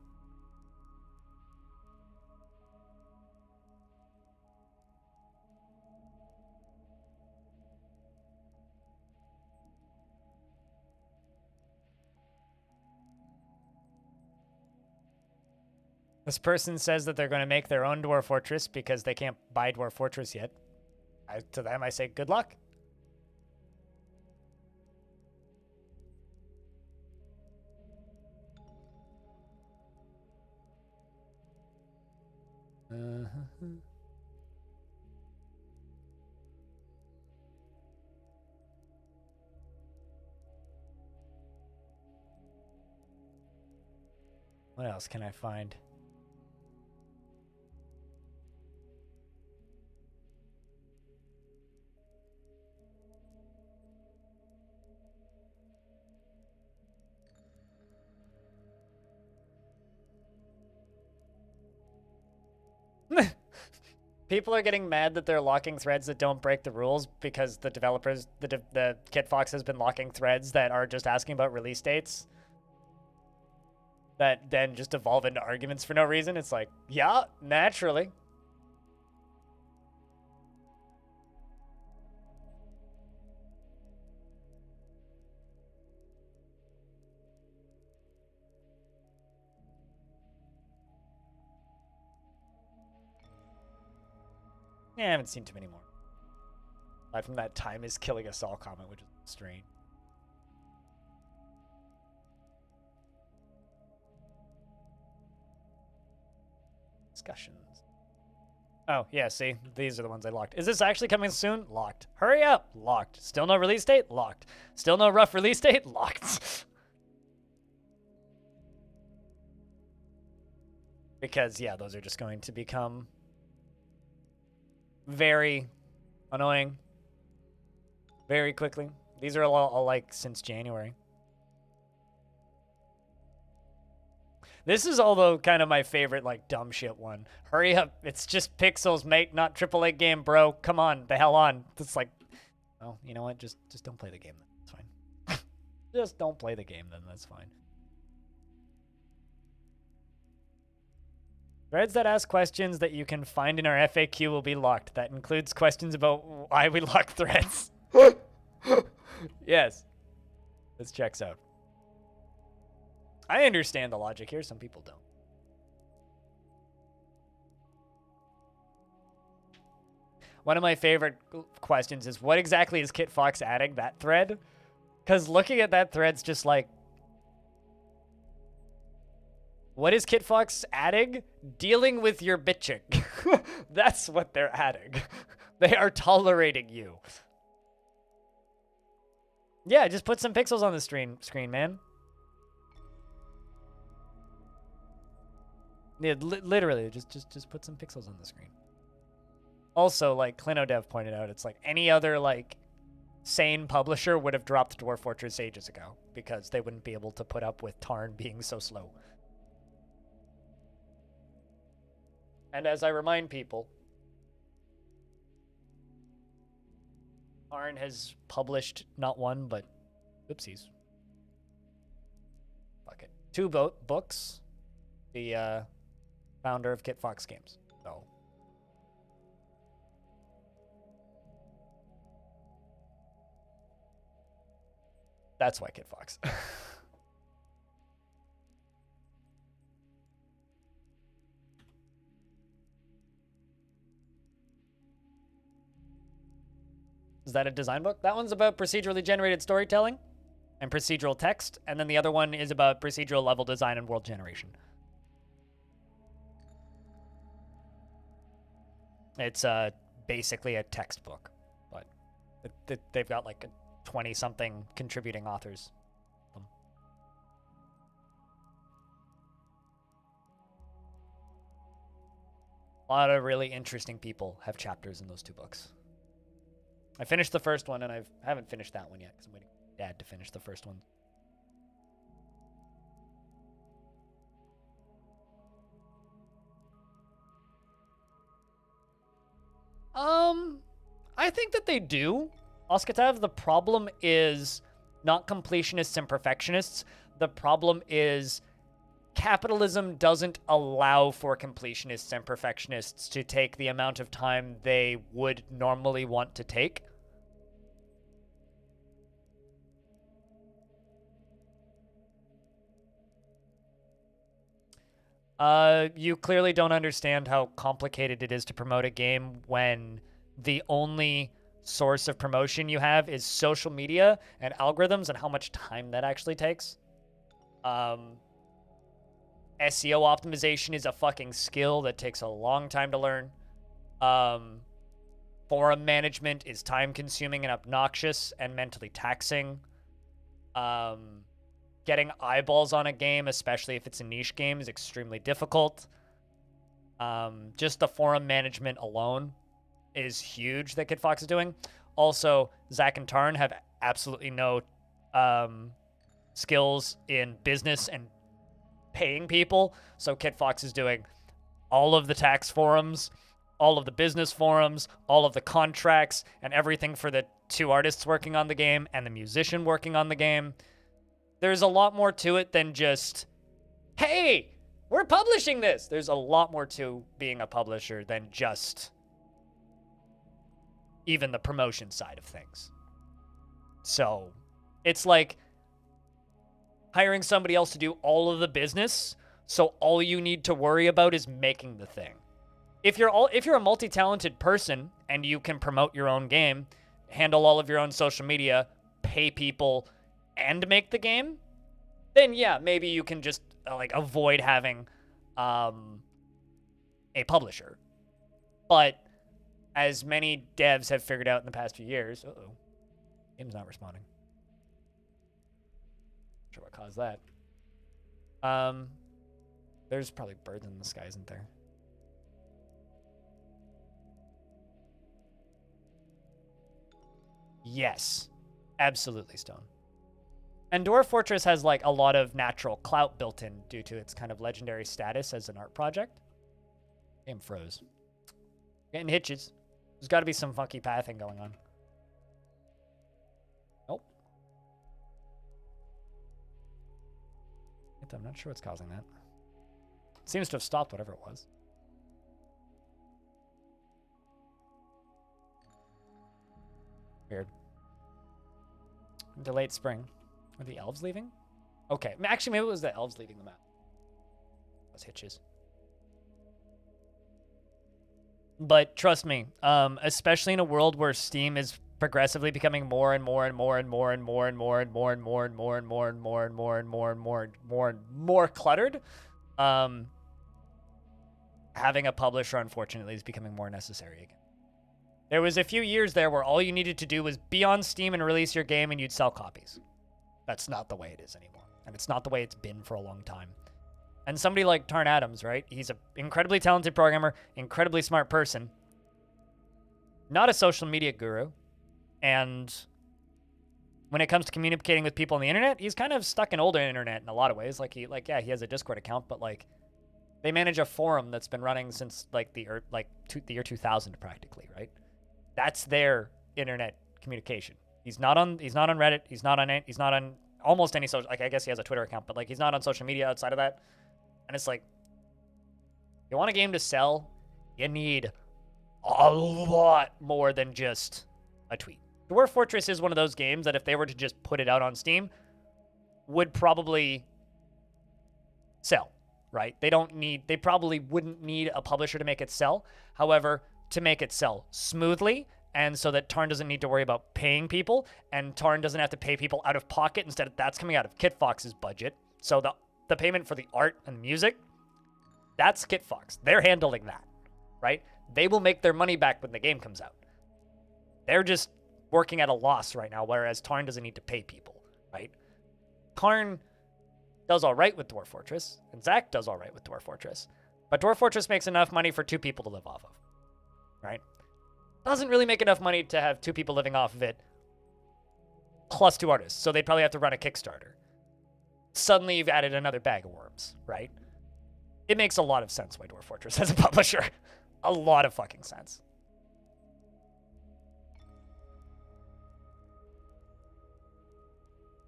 This person says that they're going to make their own Dwarf Fortress because they can't buy Dwarf Fortress yet. To them, I say good luck. What else can I find? People are getting mad that they're locking threads that don't break the rules because the developers, the Kitfox has been locking threads that are just asking about release dates that then just evolve into arguments for no reason. It's like, yeah, naturally. Yeah, I haven't seen too many more. Aside from that time is killing us all comment, which is strange. Discussions. Oh, yeah, see? These are the ones I locked. Is this actually coming soon? Locked. Hurry up! Locked. Still no release date? Locked. Still no rough release date? Locked. Because, yeah, those are just going to become very annoying very quickly. These are all like since January. This is although kind of my favorite like dumb shit one. Hurry up, it's just pixels, mate, not AAA game, bro. Come on, the hell on. It's like, well, you know what? Just don't play the game then. That's fine. Just don't play the game then. That's fine. Threads that ask questions that you can find in our FAQ will be locked. That includes questions about why we lock threads. Yes. This checks out. I understand the logic here. Some people don't. one of my favorite questions is, what exactly is Kit Fox adding, that thread? Because looking at that thread's just like, what is Kit Fox adding? Dealing with your bitching. That's what they're adding. They are tolerating you. Yeah, just put some pixels on the screen, man. Yeah, literally, just put some pixels on the screen. Also, like ClinoDev pointed out, it's like any other like sane publisher would have dropped Dwarf Fortress ages ago because they wouldn't be able to put up with Tarn being so slow. And as I remind people, Tarn has published not one, but oopsies. Fuck it. 2 books. The founder of Kit Fox Games. So that's why Kit Fox. Is that a design book? That one's about procedurally generated storytelling and procedural text, and then the other one is about procedural level design and world generation. It's basically a textbook, but they've got like 20-something contributing authors. A lot of really interesting people have chapters in those 2 books. I finished the first one, and I haven't finished that one yet because I'm waiting for Dad to finish the first one. I think that they do. Oskatav, the problem is not completionists and perfectionists. The problem is capitalism doesn't allow for completionists and perfectionists to take the amount of time they would normally want to take. You clearly don't understand how complicated it is to promote a game when the only source of promotion you have is social media and algorithms and how much time that actually takes. SEO optimization is a fucking skill that takes a long time to learn. Forum management is time consuming and obnoxious and mentally taxing. Getting eyeballs on a game, especially if it's a niche game, is extremely difficult. Just the forum management alone is huge that Kit Fox is doing. Also, Zach and Tarn have absolutely no skills in business and paying people. So Kit Fox is doing all of the tax forums, all of the business forums, all of the contracts, and everything for the 2 artists working on the game and the musician working on the game. There's a lot more to it than just, hey, we're publishing this. There's a lot more to being a publisher than just even the promotion side of things. So it's like hiring somebody else to do all of the business, so all you need to worry about is making the thing. If you're a multi-talented person and you can promote your own game, handle all of your own social media, pay people, and make the game, then yeah, maybe you can just like avoid having a publisher. But as many devs have figured out in the past few years, game's not responding. Not sure what caused that. There's probably birds in the sky, isn't there? Yes, absolutely, Stone. And Dwarf Fortress has like a lot of natural clout built in due to its kind of legendary status as an art project. Game froze. Getting hitches. There's got to be some funky pathing going on. Nope. I'm not sure what's causing that. It seems to have stopped whatever it was. Weird. Into late spring. Are the elves leaving? Okay. Actually, maybe it was the elves leaving the map. Those hitches. But trust me, especially in a world where Steam is progressively becoming more and more and more and more and more and more and more and more and more and more and more and more and more and more and more and more cluttered, having a publisher, unfortunately, is becoming more necessary again. There was a few years there where all you needed to do was be on Steam and release your game and you'd sell copies. That's not the way it is anymore. And it's not the way it's been for a long time. And somebody like Tarn Adams, right? He's an incredibly talented programmer, incredibly smart person, not a social media guru. And when it comes to communicating with people on the internet, he's kind of stuck in older internet in a lot of ways. He has a Discord account, but they manage a forum that's been running since the year 2000 practically, right? That's their internet communication. He's not on Reddit. He's not on almost any social. I guess he has a Twitter account, but he's not on social media outside of that. And it's you want a game to sell, you need a lot more than just a tweet. Dwarf Fortress is one of those games that if they were to just put it out on Steam, would probably sell, right? They probably wouldn't need a publisher to make it sell. However, to make it sell smoothly, and so that Tarn doesn't need to worry about paying people, and Tarn doesn't have to pay people out of pocket. Instead, that's coming out of Kitfox's budget. So the payment for the art and music, that's Kitfox. They're handling that, right? They will make their money back when the game comes out. They're just working at a loss right now, whereas Tarn doesn't need to pay people, right? Tarn does all right with Dwarf Fortress, and Zach does all right with Dwarf Fortress. But Dwarf Fortress makes enough money for 2 people to live off of, right? Doesn't really make enough money to have 2 people living off of it, plus 2 artists. So they'd probably have to run a Kickstarter. Suddenly you've added another bag of worms, right? It makes a lot of sense why Dwarf Fortress has a publisher. A lot of fucking sense.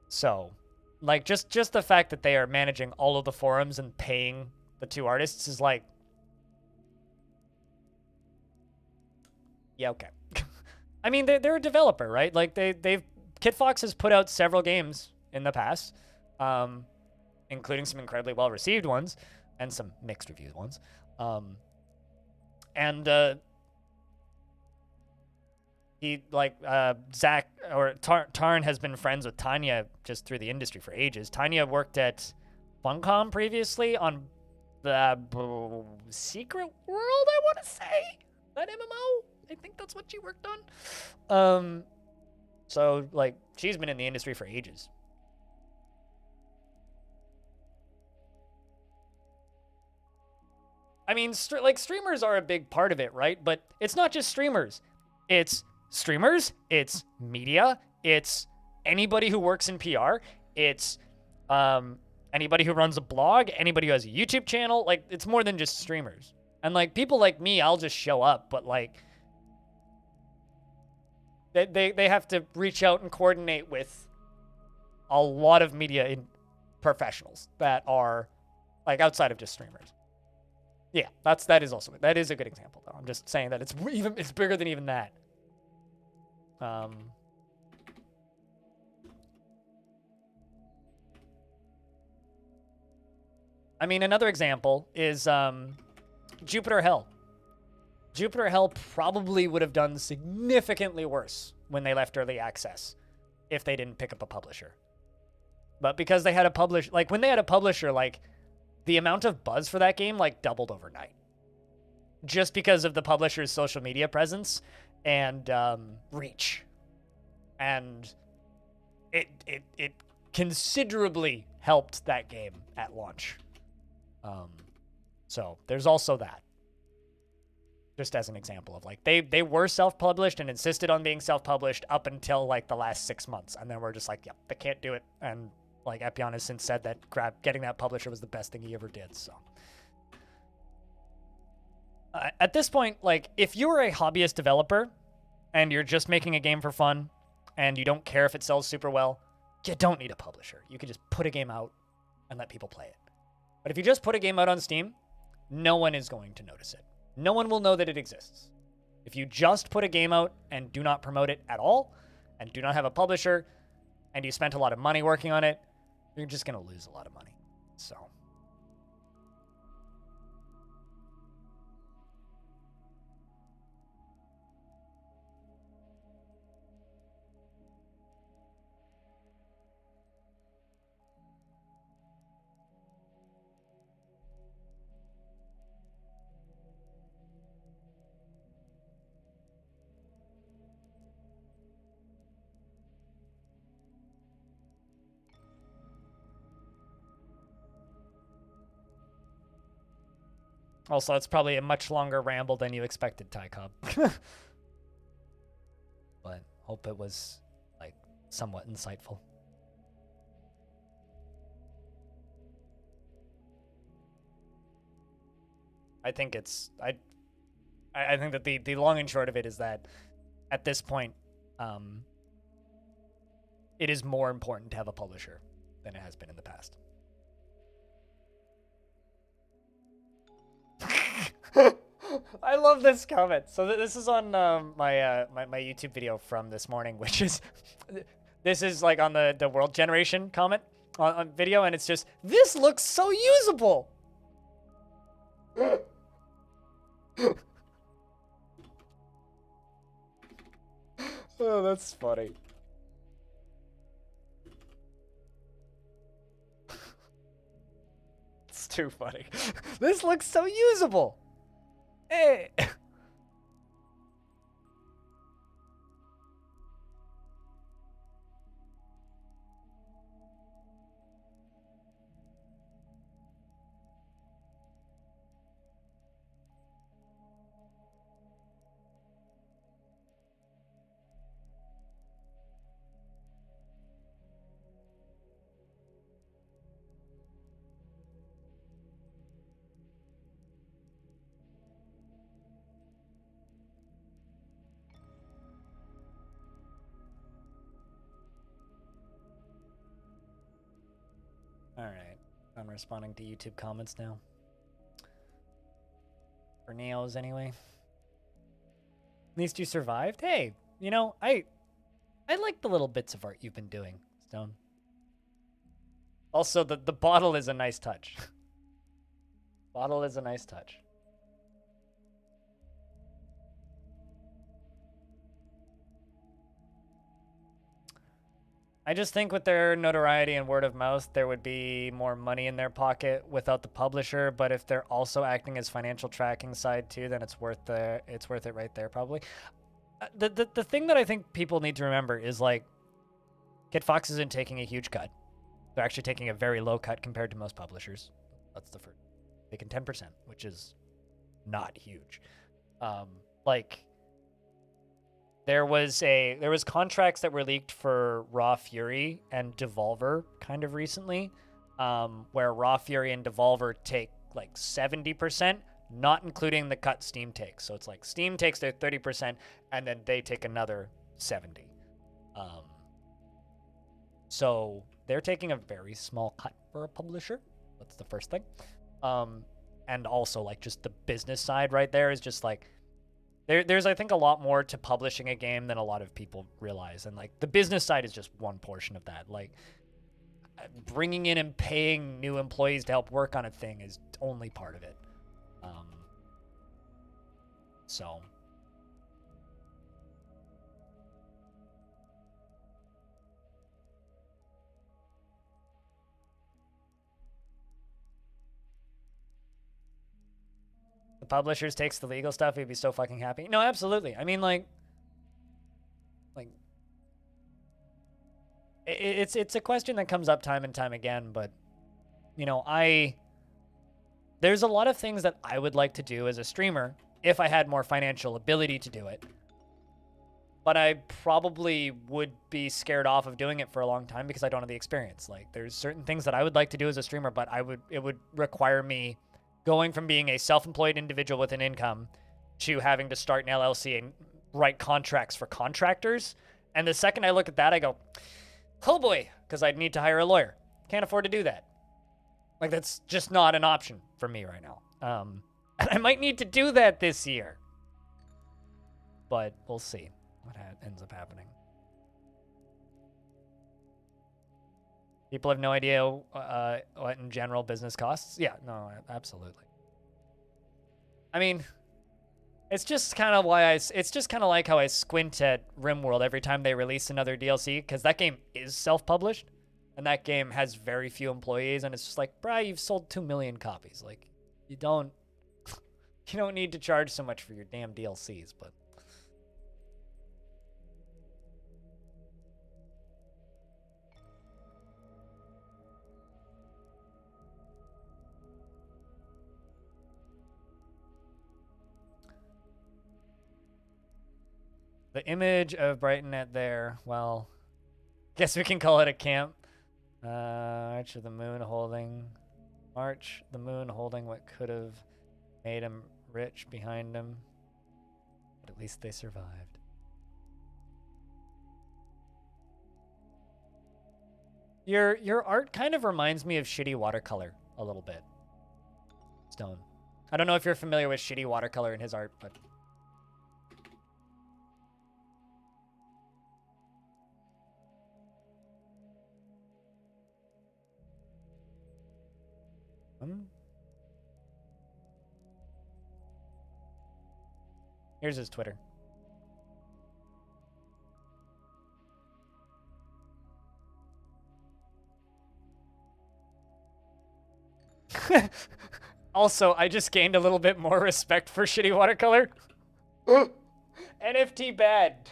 So, just the fact that they are managing all of the forums and paying the 2 artists is yeah, okay. I mean, they're a developer, right? Kitfox has put out several games in the past, including some incredibly well-received ones and some mixed reviewed ones. Zach or Tarn has been friends with Tanya just through the industry for ages. Tanya worked at Funcom previously on the Secret World, I want to say. That MMO? I think that's what she worked on. So she's been in the industry for ages. I mean, streamers are a big part of it, right? But it's not just streamers. It's streamers, it's media, it's anybody who works in PR, it's anybody who runs a blog, anybody who has a YouTube channel. It's more than just streamers. And people like me, I'll just show up, but they have to reach out and coordinate with a lot of media professionals that are outside of just streamers. Yeah, that is a good example though. I'm just saying that it's bigger than even that. I mean, another example is Jupiter Hell. Jupiter Hell probably would have done significantly worse when they left early access if they didn't pick up a publisher. But because they had a when they had a publisher, the amount of buzz for that game doubled overnight. Just because of the publisher's social media presence and reach. And it considerably helped that game at launch. So there's also that. Just as an example of they were self-published and insisted on being self-published up until the last 6 months. And then we're just yep, they can't do it. And Epion has since said that getting that publisher was the best thing he ever did. So at this point, if you're a hobbyist developer and you're just making a game for fun and you don't care if it sells super well, you don't need a publisher. You can just put a game out and let people play it. But if you just put a game out on Steam, no one is going to notice it. No one will know that it exists. If you just put a game out and do not promote it at all and do not have a publisher and you spent a lot of money working on it, you're just going to lose a lot of money. So Also, it's probably a much longer ramble than you expected, Ty Cobb. But hope it was, like, somewhat insightful. I think it's I think that the long and short of it is that at this point, it is more important to have a publisher than it has been in the past. I love this comment. So this is on my YouTube video from this morning, which is this is like on the world generation comment on video, and it's just, this looks so usable. Oh, that's funny. It's too funny. This looks so usable. Hey. Alright, I'm responding to YouTube comments now. For Neos, anyway. At least you survived? Hey, you know, I like the little bits of art you've been doing, Stone. Also, the bottle is a nice touch. Bottle is a nice touch. I just think with their notoriety and word of mouth, there would be more money in their pocket without the publisher. But if they're also acting as financial tracking side too, then it's worth it right there probably. The thing that I think people need to remember is, like, Kit Fox isn't taking a huge cut. They're actually taking a very low cut compared to most publishers. That's the first. Taking 10%, which is not huge. Like, there was contracts that were leaked for Raw Fury and Devolver kind of recently, where Raw Fury and Devolver take like 70%, not including the cut Steam takes. So it's like Steam takes their 30% and then they take another 70. So they're taking a very small cut for a publisher. That's the first thing. And also, like, just the business side right there is just like, there's I think a lot more to publishing a game than a lot of people realize, and like the business side is just one portion of that. Like, bringing in and paying new employees to help work on a thing is only part of it. So the publishers takes the legal stuff, he'd be so fucking happy. No, absolutely. I mean, like it's a question that comes up time and time again, but you know, there's a lot of things that I would like to do as a streamer if I had more financial ability to do it. But I probably would be scared off of doing it for a long time because I don't have the experience. Like, there's certain things that I would like to do as a streamer, but it would require me going from being a self-employed individual with an income to having to start an LLC and write contracts for contractors. And the second I look at that, I go, oh boy, because I'd need to hire a lawyer. Can't afford to do that. Like, that's just not an option for me right now. And I might need to do that this year. But we'll see what ends up happening. People have no idea what in general business costs. Yeah, no, absolutely. I mean, it's just kind of like how I squint at RimWorld every time they release another DLC, because that game is self-published, and that game has very few employees, and it's just like, bruh, you've sold 2 million copies. Like, you don't need to charge so much for your damn DLCs, but. The image of Brighton at there. Well, guess we can call it a camp. March of the moon holding. March, the moon holding what could have made him rich behind him. But at least they survived. Your art kind of reminds me of shitty watercolor a little bit. Stone. I don't know if you're familiar with shitty watercolor in his art, but... Here's his Twitter. Also, I just gained a little bit more respect for shitty watercolor. NFT bad.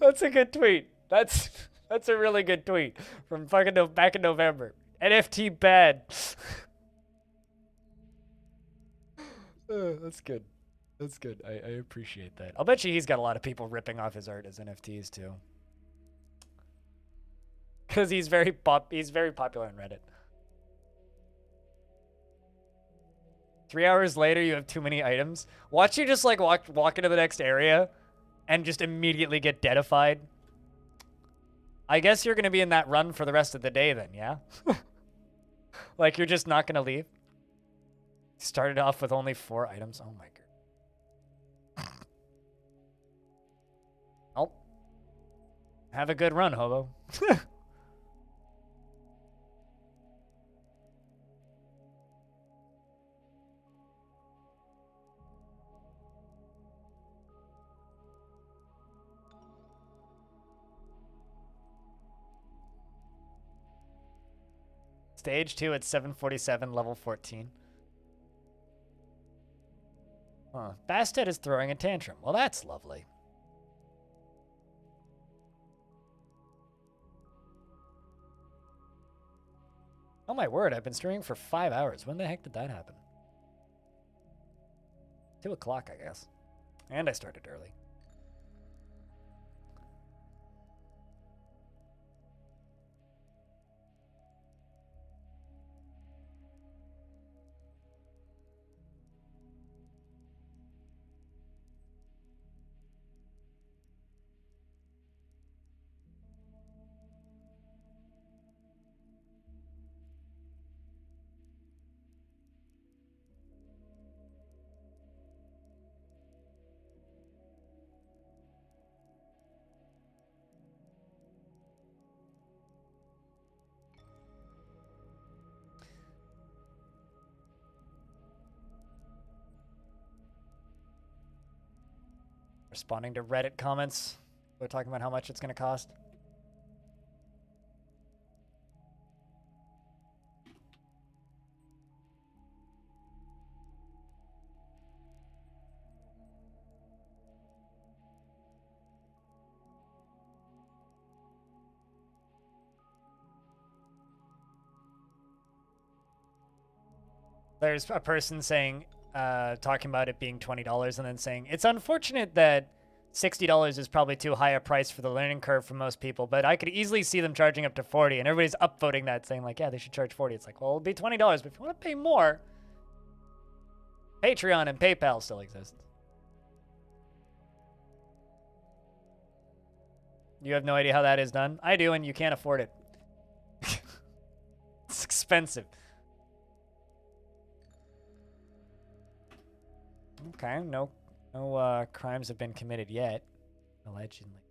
That's a good tweet. That's a really good tweet from fucking back in November. NFT bad. That's good. That's good. I appreciate that. I'll bet you he's got a lot of people ripping off his art as NFTs too. Because he's very popular on Reddit. 3 hours later, you have too many items. Watch you just like walk into the next area and just immediately get deadified. I guess you're going to be in that run for the rest of the day then, yeah? Like you're just not going to leave? Started off with only 4 items. Oh my god. Oh. Have a good run, hobo. Stage 2 at 747, level 14. Huh. Bastet is throwing a tantrum. Well, that's lovely. Oh my word, I've been streaming for 5 hours. When the heck did that happen? 2 o'clock, I guess. And I started early. Responding to Reddit comments. They're talking about how much it's going to cost. There's a person saying, talking about it being $20 and then saying, it's unfortunate that $60 is probably too high a price for the learning curve for most people, but I could easily see them charging up to 40, and everybody's upvoting that, saying like, yeah, they should charge 40. It's like, well, it'll be $20, but if you want to pay more, Patreon and PayPal still exist. You have no idea how that is done? I do, and you can't afford it. It's expensive. Okay, no crimes have been committed yet. Allegedly.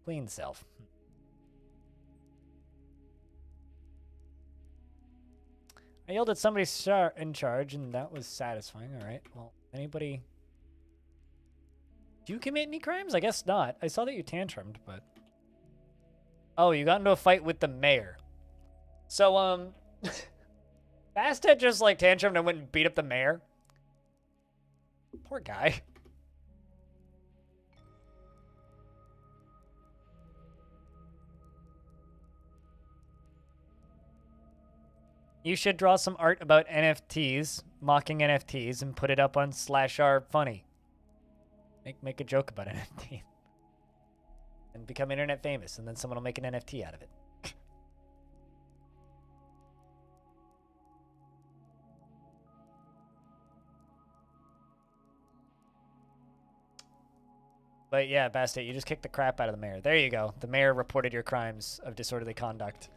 Clean self. I yelled at somebody in charge, and that was satisfying. All right. Well, anybody... Do you commit any crimes? I guess not. I saw that you tantrumed, but... Oh, you got into a fight with the mayor. So, Bastet just, like, tantrumed and went and beat up the mayor. Poor guy. You should draw some art about NFTs. mocking NFTs and put it up on /r funny. Make a joke about NFT. And become internet famous, and then someone will make an NFT out of it. But yeah, Bastet, you just kicked the crap out of the mayor. There you go. The mayor reported your crimes of disorderly conduct.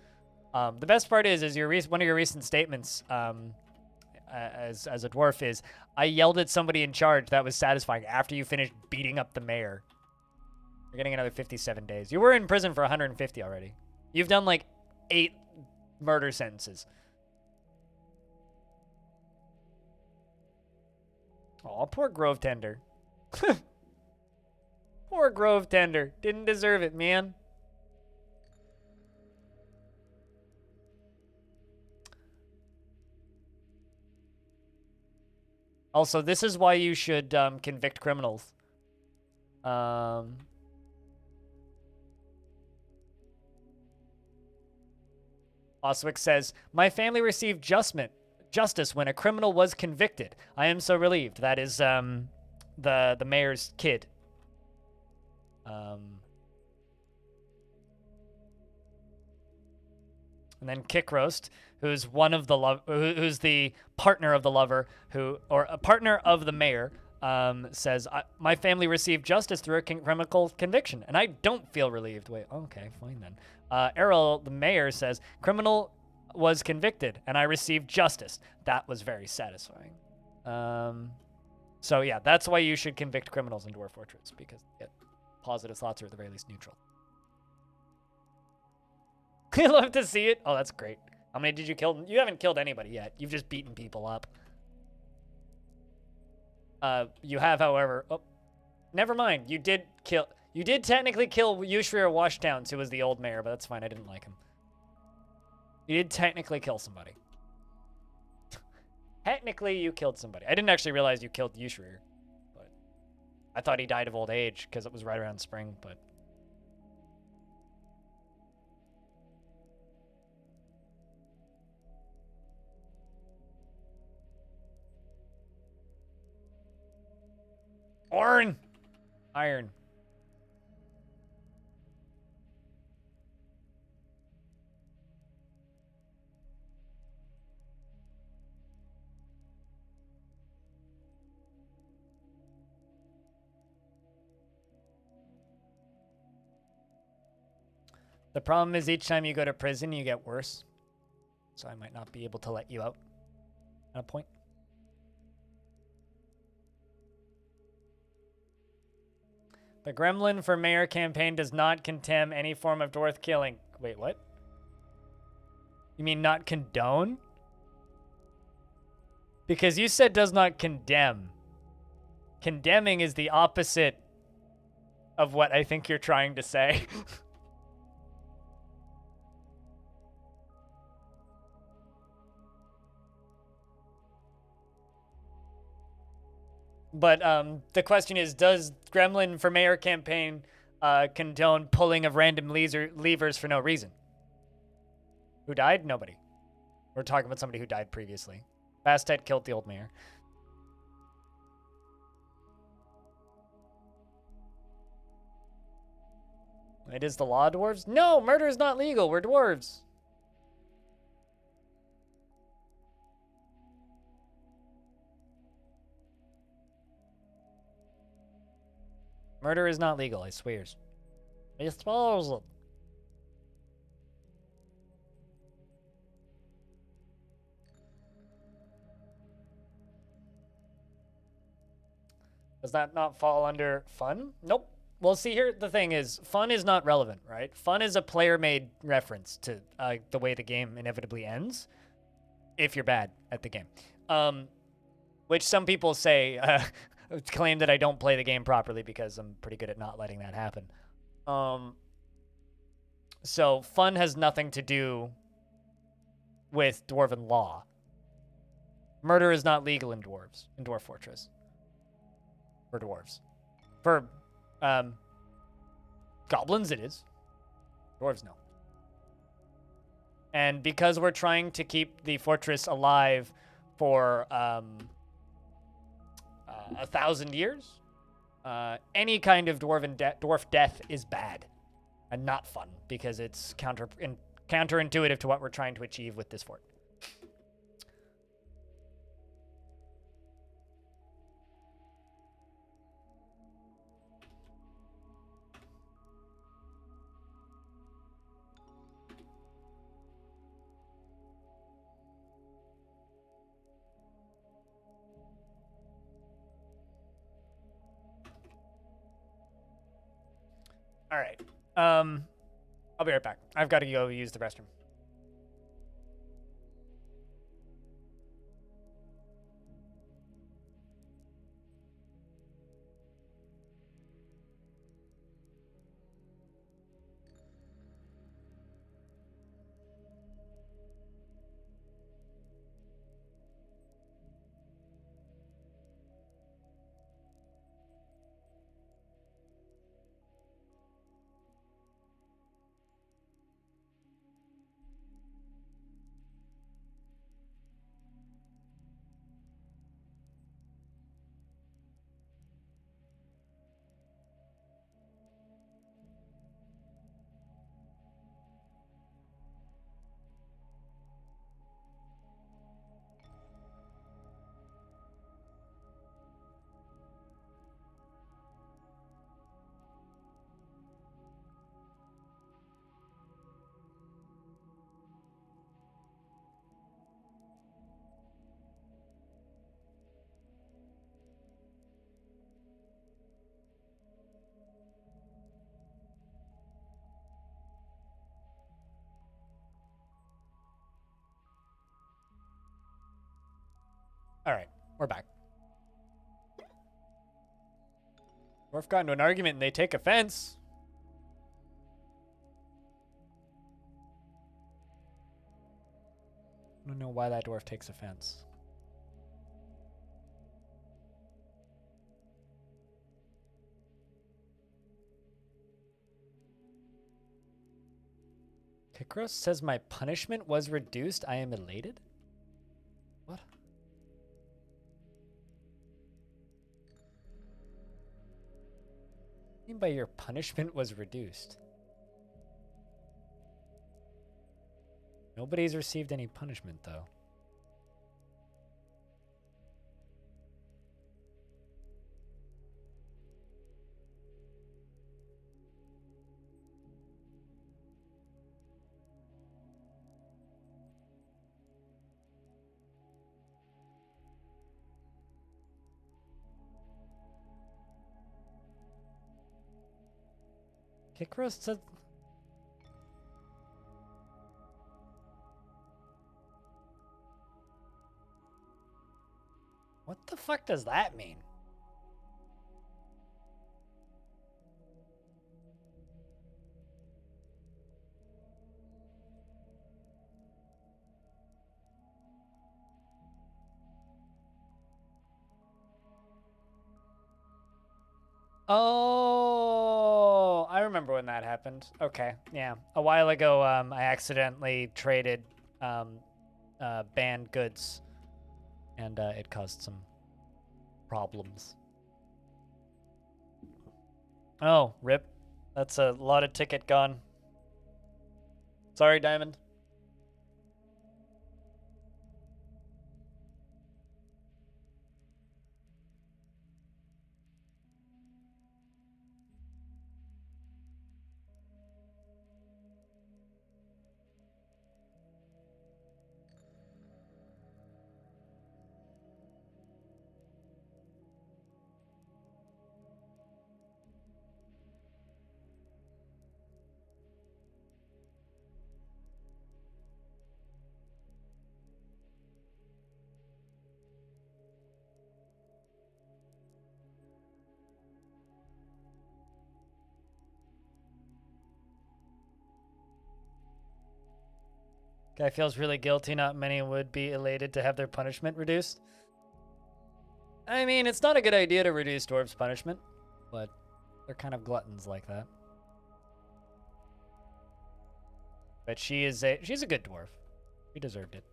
The best part is one of your recent statements as a dwarf is, I yelled at somebody in charge. That was satisfying after you finished beating up the mayor. You're getting another 57 days. You were in prison for 150 already. You've done like 8 murder sentences. Aw, poor Grove Tender. Poor Grove Tender. Didn't deserve it, man. Also, this is why you should convict criminals. Oswick says, my family received justice when a criminal was convicted. I am so relieved. That is the mayor's kid. And then Kick Roast, who's one of the who's the partner of the lover, or a partner of the mayor, says, my family received justice through a criminal conviction, and I don't feel relieved. Wait, okay, fine then. Errol, the mayor, says, criminal was convicted, and I received justice. That was very satisfying. So yeah, that's why you should convict criminals in Dwarf Fortress, because they get positive thoughts, or at the very least neutral. I love to see it. Oh, that's great. How many did you kill? You haven't killed anybody yet. You've just beaten people up. You have, however... Oh, never mind. You did technically kill Yushrir Washtowns, who was the old mayor, but that's fine. I didn't like him. You did technically kill somebody. Technically, you killed somebody. I didn't actually realize you killed Yushrir, but I thought he died of old age because it was right around spring, but... Iron. The problem is each time you go to prison, you get worse. So I might not be able to let you out at a point. The Gremlin for Mayor campaign does not condemn any form of dwarf killing. Wait, what? You mean not condone? Because you said does not condemn. Condemning is the opposite of what I think you're trying to say. But the question is, does Gremlin for Mayor campaign condone pulling of random levers for no reason? Who died? Nobody. We're talking about somebody who died previously. Bastet killed the old mayor. It is the law, dwarves? No, murder is not legal. We're dwarves. Murder is not legal, I swears. I suppose. Does that not fall under fun? Nope. Well, see, here, the thing is, fun is not relevant, right? Fun is a player-made reference to the way the game inevitably ends, if you're bad at the game. Which some people say... claim that I don't play the game properly because I'm pretty good at not letting that happen. So fun has nothing to do with Dwarven law. Murder is not legal in Dwarf Fortress. For dwarves. For goblins it is. Dwarves no. And because we're trying to keep the fortress alive for 1,000 years. Any kind of dwarf death is bad and not fun because it's counterintuitive to what we're trying to achieve with this fort. All right. I'll be right back. I've got to go use the restroom. All right, we're back. Dwarf got into an argument and they take offense. I don't know why that dwarf takes offense. Kikros says my punishment was reduced. I am elated? What? What do you mean by your punishment was reduced? Nobody's received any punishment, though. Kikros said... What the fuck does that mean? Oh, I remember when that happened. Okay, yeah. A while ago, I accidentally traded banned goods, and it caused some problems. Oh, rip. That's a lot of ticket gone. Sorry, Diamond. Guy feels really guilty. Not many would be elated to have their punishment reduced. I mean, it's not a good idea to reduce dwarves' punishment, but they're kind of gluttons like that. But she's a good dwarf. She deserved it.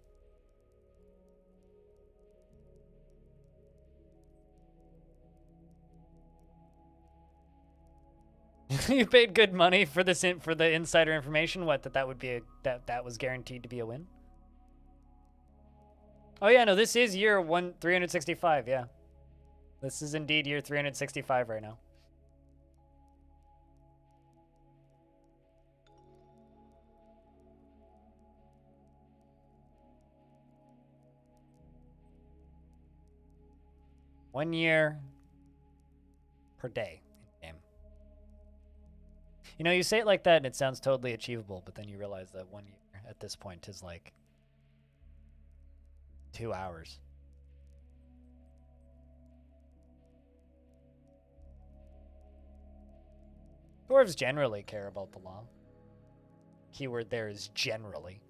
You paid good money for this for the insider information. What, that would be that was guaranteed to be a win? Oh yeah, no, this is year 365. Yeah, this is indeed year 365 right now. One year per day in game. You know, you say it like that and it sounds totally achievable, but then you realize that 1 year at this point is like 2 hours. Dwarves generally care about the law. Keyword there is generally.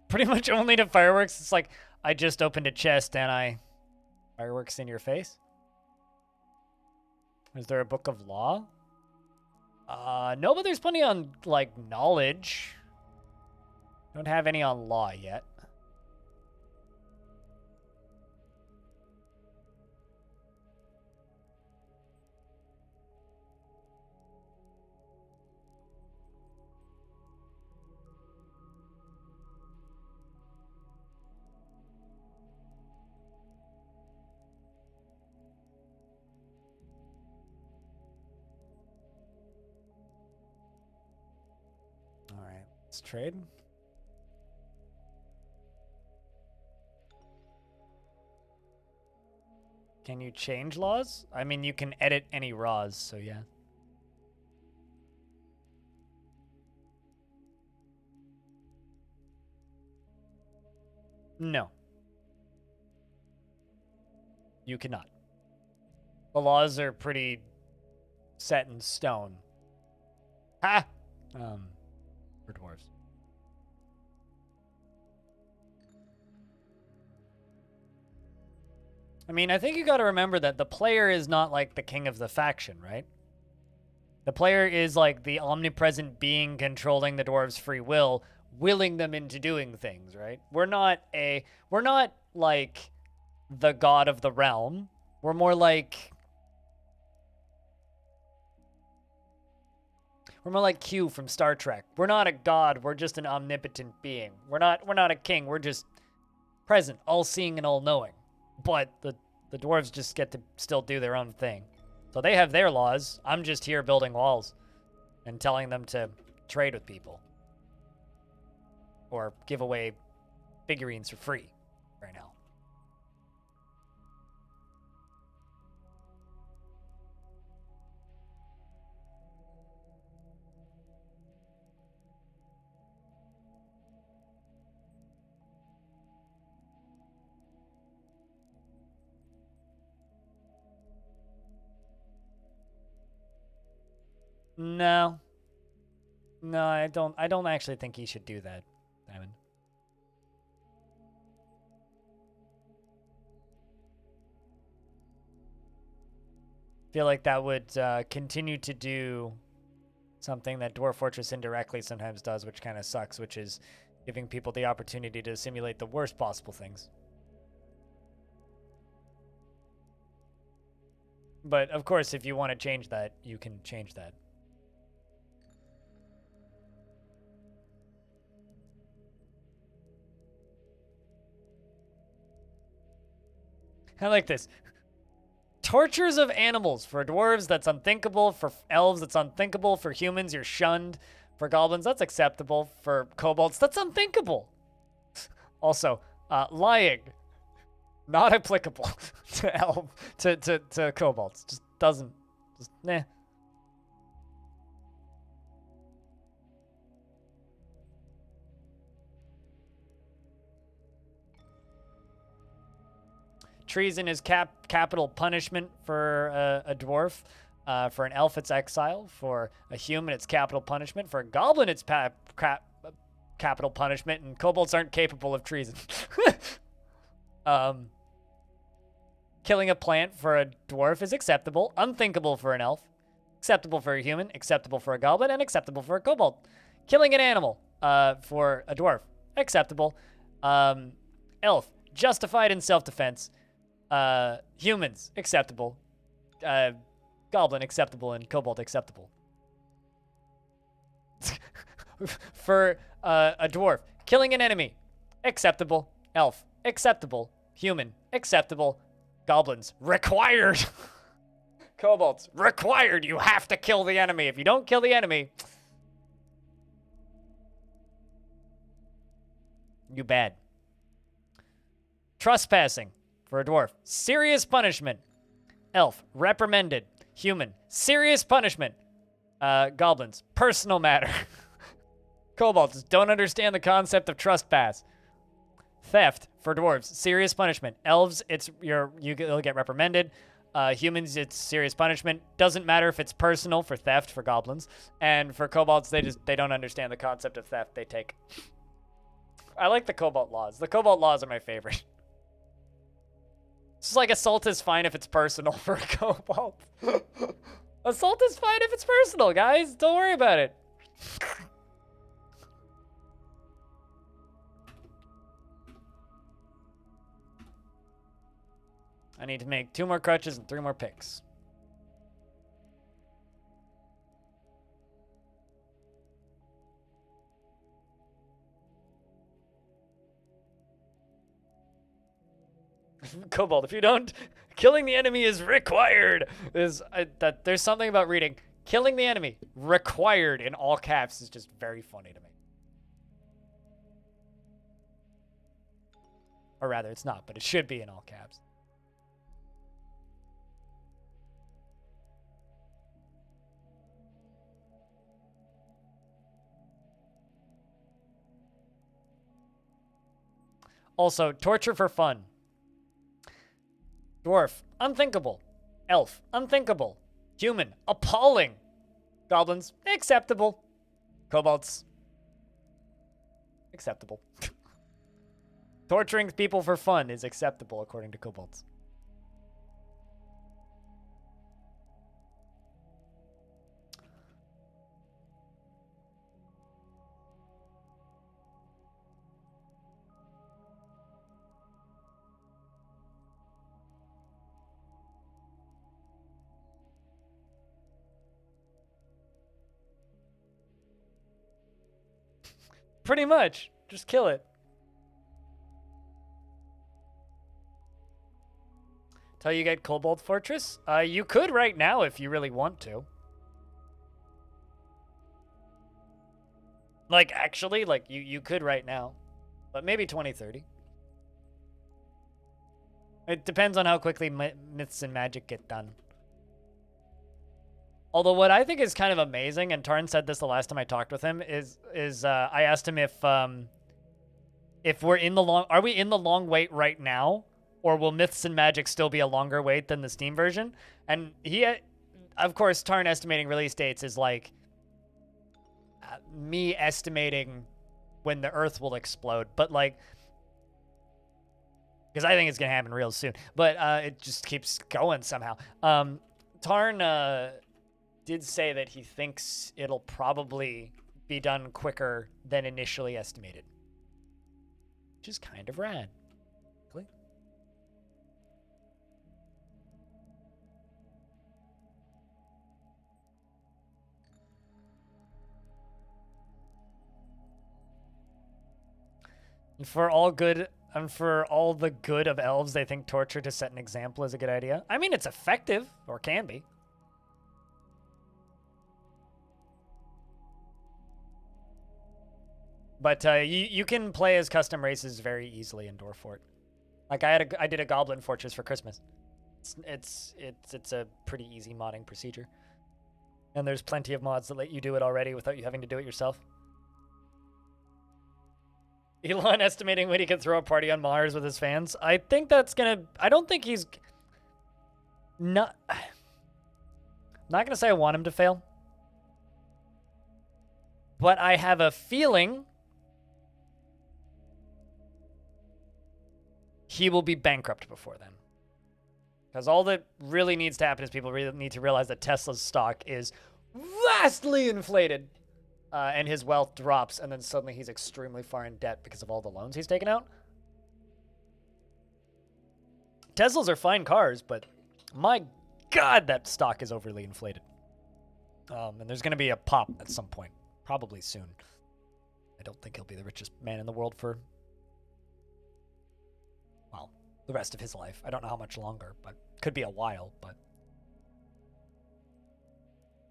Pretty much only to fireworks. It's like, I just opened a chest and fireworks in your face? Is there a book of law? No, but there's plenty on, like, knowledge. Don't have any on law yet. Let's trade. Can you change laws? I mean, you can edit any laws, so yeah. No. You cannot. The laws are pretty set in stone. Ha! For dwarves. I mean, I think you got to remember that the player is not like the king of the faction, right? The player is like the omnipresent being controlling the dwarves' free will, willing them into doing things, right? We're not like the god of the realm. We're more like Q from Star Trek. We're not a god, we're just an omnipotent being. We're not a king, we're just present, all-seeing and all-knowing. But the dwarves just get to still do their own thing. So they have their laws. I'm just here building walls and telling them to trade with people. Or give away figurines for free right now. No. No, I don't actually think he should do that, Simon. Feel like that would continue to do something that Dwarf Fortress indirectly sometimes does, which kind of sucks, which is giving people the opportunity to simulate the worst possible things. But, of course, if you want to change that, you can change that. I like this. Tortures of animals. For dwarves, that's unthinkable. For elves, that's unthinkable. For humans, you're shunned. For goblins, that's acceptable. For kobolds, that's unthinkable. Also, lying. Not applicable to kobolds. Just doesn't. Just, nah. Treason is capital punishment for a dwarf. For an elf, it's exile. For a human, it's capital punishment. For a goblin, it's capital punishment. And kobolds aren't capable of treason. Killing a plant for a dwarf is acceptable, unthinkable for an elf, acceptable for a human, acceptable for a goblin, and acceptable for a kobold. Killing an animal for a dwarf, acceptable. Elf, justified in self-defense. Humans, acceptable. Goblin, acceptable, and kobold, acceptable. For a dwarf, killing an enemy, acceptable. Elf, acceptable. Human, acceptable. Goblins, required. Kobolds, required. You have to kill the enemy. If you don't kill the enemy, you bad. Trespassing for a dwarf, serious punishment. Elf, reprimanded. Human, serious punishment. Goblins, personal matter. Kobolds, don't understand the concept of trespass. Theft for dwarves, serious punishment. Elves, you'll get reprimanded. Humans, it's serious punishment. Doesn't matter if it's personal for theft for goblins. And for kobolds, they don't understand the concept of theft. They take. I like the kobold laws. The kobold laws are my favorite. It's just like assault is fine if it's personal for a kobold. Assault is fine if it's personal, guys. Don't worry about it. I need to make 2 more crutches and 3 more picks. Kobold, if you don't, killing the enemy is required. There's something about reading killing the enemy required in all caps is just very funny to me. Or rather, it's not, but it should be in all caps. Also, torture for fun. Dwarf, unthinkable. Elf, unthinkable. Human, appalling. Goblins, acceptable. Kobolds, acceptable. Torturing people for fun is acceptable according to kobolds. Pretty much. Just kill it. Till you get Kobold Fortress? You could right now if you really want to. Like, actually, like, you could right now. But maybe 2030. It depends on how quickly Myths and Magic get done. Although what I think is kind of amazing, and Tarn said this the last time I talked with him, is I asked him if we're in the are we in the long wait right now, or will Myths and Magic still be a longer wait than the Steam version? And he, of course, Tarn estimating release dates is like me estimating when the Earth will explode, but like, because I think it's gonna happen real soon, but it just keeps going somehow. Tarn did say that he thinks it'll probably be done quicker than initially estimated, which is kind of rad. And for all the good of elves, they think torture to set an example is a good idea. I mean, it's effective, or can be. But you can play as custom races very easily in Dwarf. Like I did a Goblin Fortress for Christmas. It's a pretty easy modding procedure, and there's plenty of mods that let you do it already without you having to do it yourself. Elon estimating when he can throw a party on Mars with his fans. I think that's gonna. I don't think he's not. Not gonna say I want him to fail, but I have a feeling he will be bankrupt before then. Because all that really needs to happen is people really need to realize that Tesla's stock is vastly inflated, and his wealth drops, and then suddenly he's extremely far in debt because of all the loans he's taken out. Teslas are fine cars, but my God, that stock is overly inflated. And there's going to be a pop at some point, probably soon. I don't think he'll be the richest man in the world for, well, the rest of his life. I don't know how much longer, but could be a while. But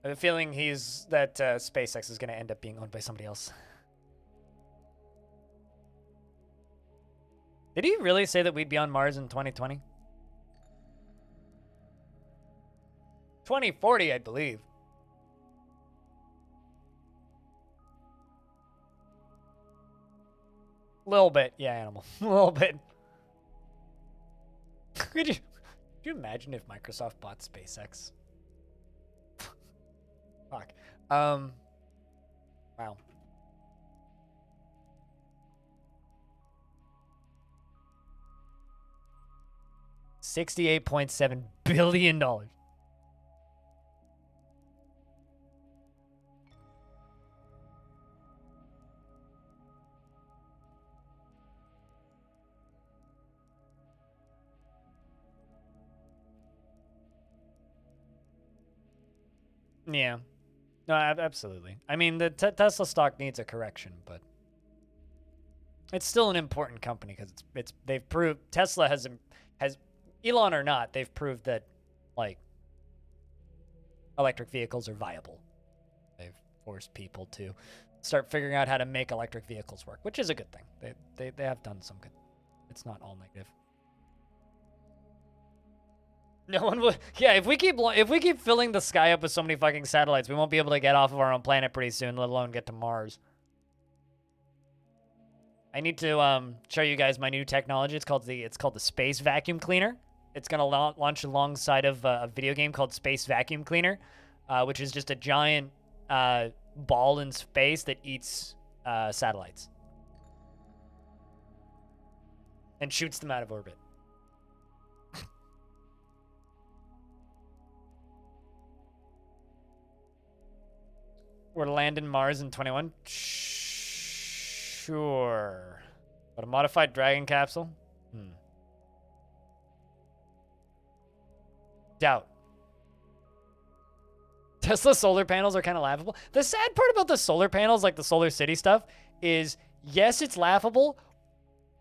I have a feeling that SpaceX is going to end up being owned by somebody else. Did he really say that we'd be on Mars in 2020? 2040, I believe. A little bit. Yeah, animal. A little bit. Could you imagine if Microsoft bought SpaceX? Fuck. Wow. $68.7 billion. Yeah. No, absolutely. I mean, the Tesla stock needs a correction, but it's still an important company because they've proved Tesla has Elon or not, they've proved that like electric vehicles are viable. They've forced people to start figuring out how to make electric vehicles work, which is a good thing. They have done some good. It's not all negative. No one would. Yeah, if we keep filling the sky up with so many fucking satellites, we won't be able to get off of our own planet pretty soon, let alone get to Mars. I need to show you guys my new technology. It's called the Space Vacuum Cleaner. It's gonna launch alongside of a video game called Space Vacuum Cleaner, which is just a giant ball in space that eats satellites and shoots them out of orbit. We're landing Mars in 21? Sure. But a modified Dragon capsule? Doubt. Tesla solar panels are kind of laughable. The sad part about the solar panels, like the Solar City stuff, is yes, it's laughable,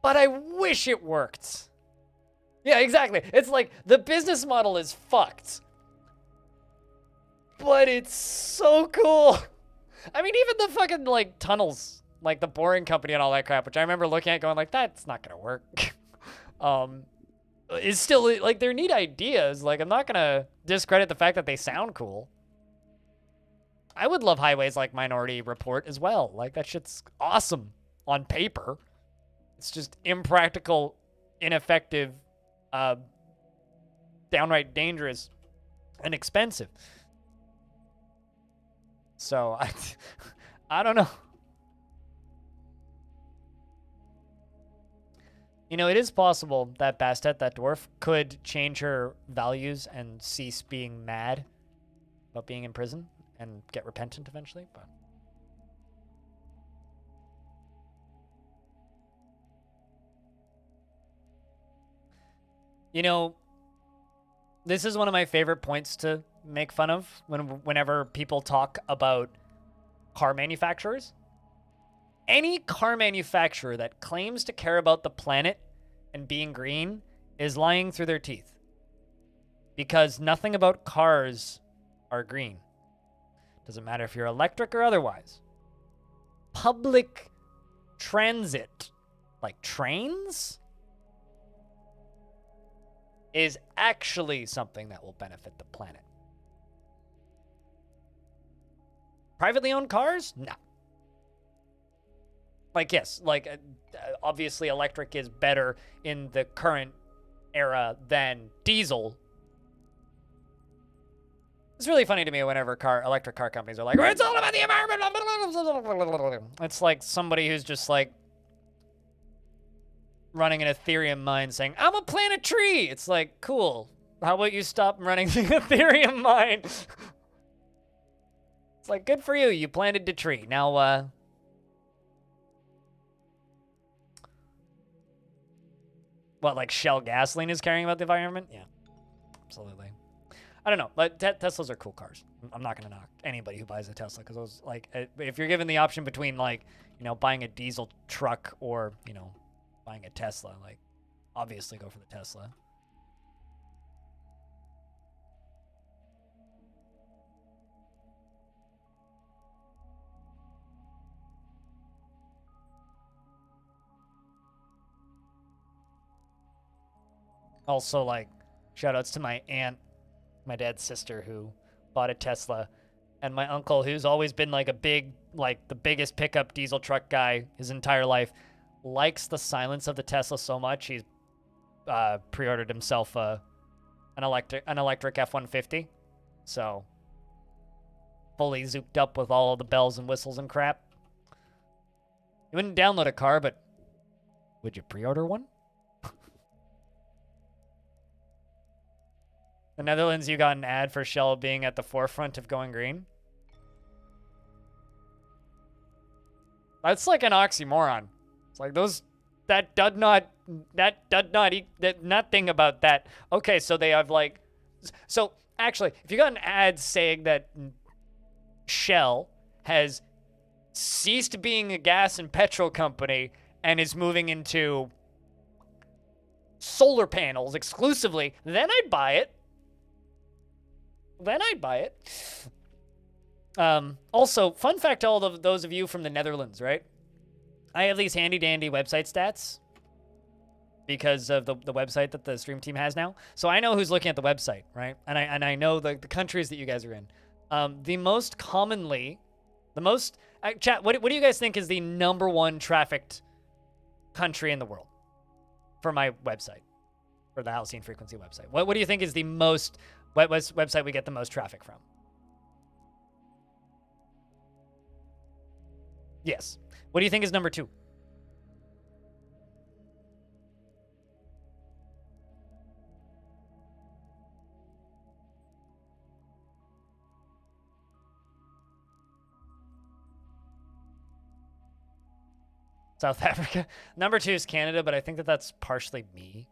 but I wish it worked. Yeah, exactly. It's like the business model is fucked, but it's so cool. I mean, even the fucking, like, tunnels, like the Boring Company and all that crap, which I remember looking at going like, that's not gonna work. It's still, like, they're neat ideas. Like, I'm not gonna discredit the fact that they sound cool. I would love highways like Minority Report as well. Like, that shit's awesome on paper. It's just impractical, ineffective, downright dangerous, and expensive. So, I don't know. You know, it is possible that Bastet, that dwarf, could change her values and cease being mad about being in prison and get repentant eventually, but... You know, this is one of my favorite points to make fun of whenever people talk about car manufacturers. Any car manufacturer that claims to care about the planet and being green is lying through their teeth, because nothing about cars are green. Doesn't matter if you're electric or otherwise. Public transit, like trains, is actually something that will benefit the planet. Privately owned cars? No. Like, yes, like, obviously electric is better in the current era than diesel. It's really funny to me whenever electric car companies are like, it's all about the environment. It's like somebody who's just like running an Ethereum mine saying, I'm gonna plant a tree. It's like, cool. How about you stop running the Ethereum mine? It's like, good for you. You planted the tree. Now, what, like Shell gasoline is caring about the environment? Yeah, absolutely. I don't know, but Teslas are cool cars. I'm not gonna knock anybody who buys a Tesla because those, like, if you're given the option between, like, you know, buying a diesel truck or, you know, buying a Tesla, like, obviously go for the Tesla. Also, like, shout outs to my aunt, my dad's sister, who bought a Tesla, and my uncle, who's always been like a big, like the biggest pickup diesel truck guy his entire life, likes the silence of the Tesla so much he's pre-ordered himself an electric F-150. So fully zooped up with all of the bells and whistles and crap. You wouldn't download a car, but would you pre-order one? The Netherlands, you got an ad for Shell being at the forefront of going green. That's like an oxymoron. It's like nothing about that. Okay, so they have like, so actually, if you got an ad saying that Shell has ceased being a gas and petrol company and is moving into solar panels exclusively, then I'd buy it. Also, fun fact to all of those of you from the Netherlands, right? I have these handy dandy website stats because of the website that the stream team has now. So I know who's looking at the website, right? And I know the countries that you guys are in. Chat, what do you guys think is the #1 trafficked country in the world for my website, for the Halcyon Frequency website? What do you think is the most website we get the most traffic from? Yes. What do you think is #2? South Africa. #2 is Canada, but I think that's partially me.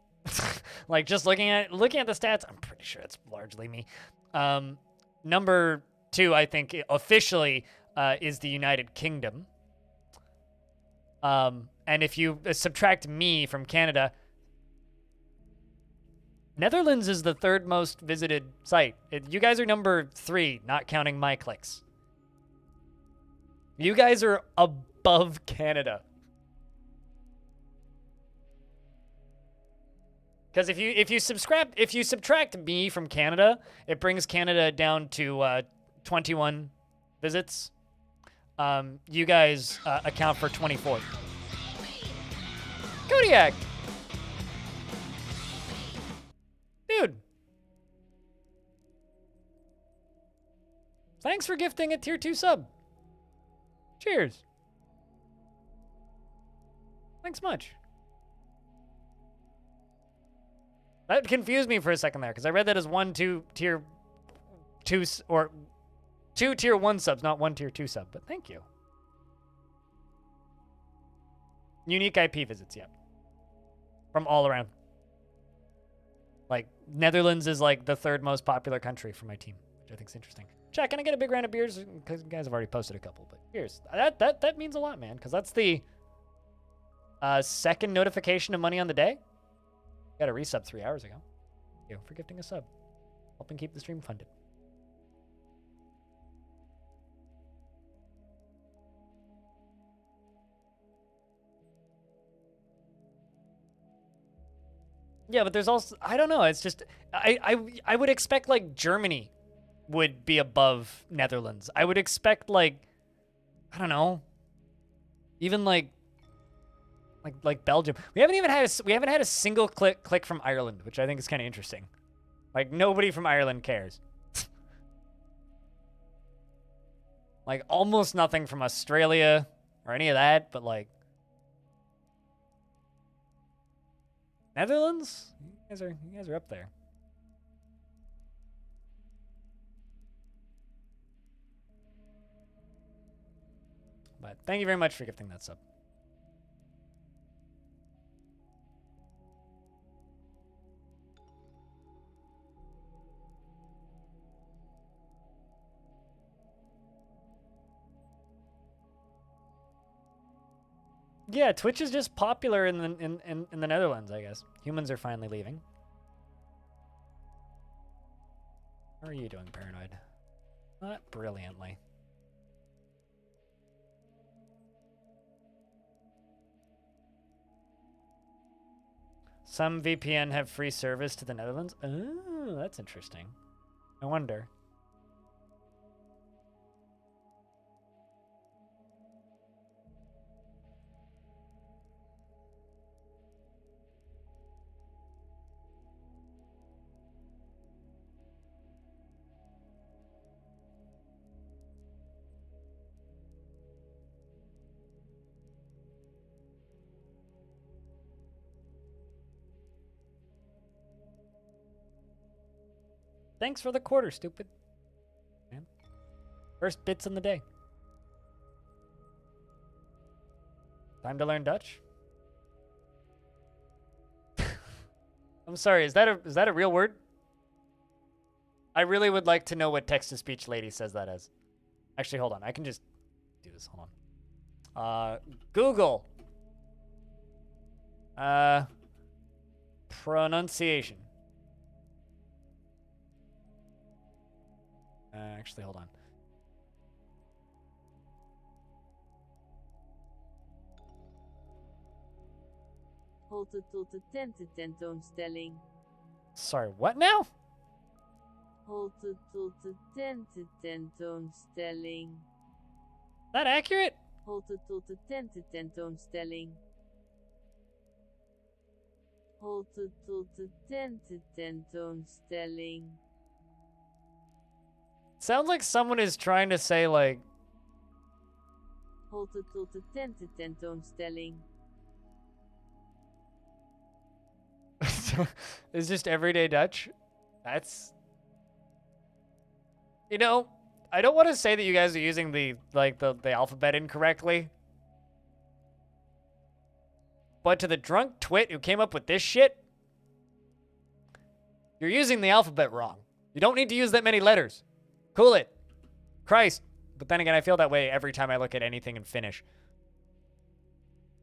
Like, just looking at the stats, I'm pretty sure it's largely me. #2, I think officially is the United Kingdom. And if you subtract me from Canada, Netherlands is the 3rd most visited site. You guys are #3, not counting my clicks. You guys are above Canada. Because if you subtract me from Canada, it brings Canada down to 21 visits. You guys account for 24. Kodiak! Dude. Thanks for gifting a tier 2 sub. Cheers. Thanks much. That confused me for a second there, because I read that as 2 tier 1 subs, not 1 tier 2 sub, but thank you. Unique IP visits, yeah. From all around. Like, Netherlands is like the 3rd most popular country for my team, which I think is interesting. Chat, can I get a big round of beers? Because you guys have already posted a couple, but cheers. That means a lot, man, because that's the 2nd notification of money on the day. Got a resub 3 hours ago. Thank you for gifting a sub. Helping keep the stream funded. Yeah, but there's also, I don't know, it's just, I would expect, like, Germany would be above Netherlands. I would expect, like, I don't know, even like Belgium. We haven't had a single click from Ireland, which I think is kind of interesting. Like, nobody from Ireland cares. Like, almost nothing from Australia or any of that, but like Netherlands, you guys are up there. But thank you very much for gifting that sub. Yeah, Twitch is just popular in the Netherlands, I guess. Humans are finally leaving. How are you doing, Paranoid? Not brilliantly. Some VPN have free service to the Netherlands. Oh, that's interesting. I wonder. Thanks for the quarter, stupid. Man. First bits in the day. Time to learn Dutch? I'm sorry, is that a real word? I really would like to know what text-to-speech lady says that as. Actually, hold on. I can just do this. Hold on. Google. Pronunciation. Actually, hold on. Halte tot de tentententoonstelling. Sorry, what now? Halte tot de tentententoonstelling. Is that accurate? Halte tot de tentententoonstelling. Halte tot de tentententoonstelling. Sounds like someone is trying to say, like... Halte tot de tentententoonstelling. It's just everyday Dutch. That's... You know, I don't want to say that you guys are using the alphabet incorrectly. But to the drunk twit who came up with this shit, you're using the alphabet wrong. You don't need to use that many letters. Cool it. Christ. But then again, I feel that way every time I look at anything in Finnish.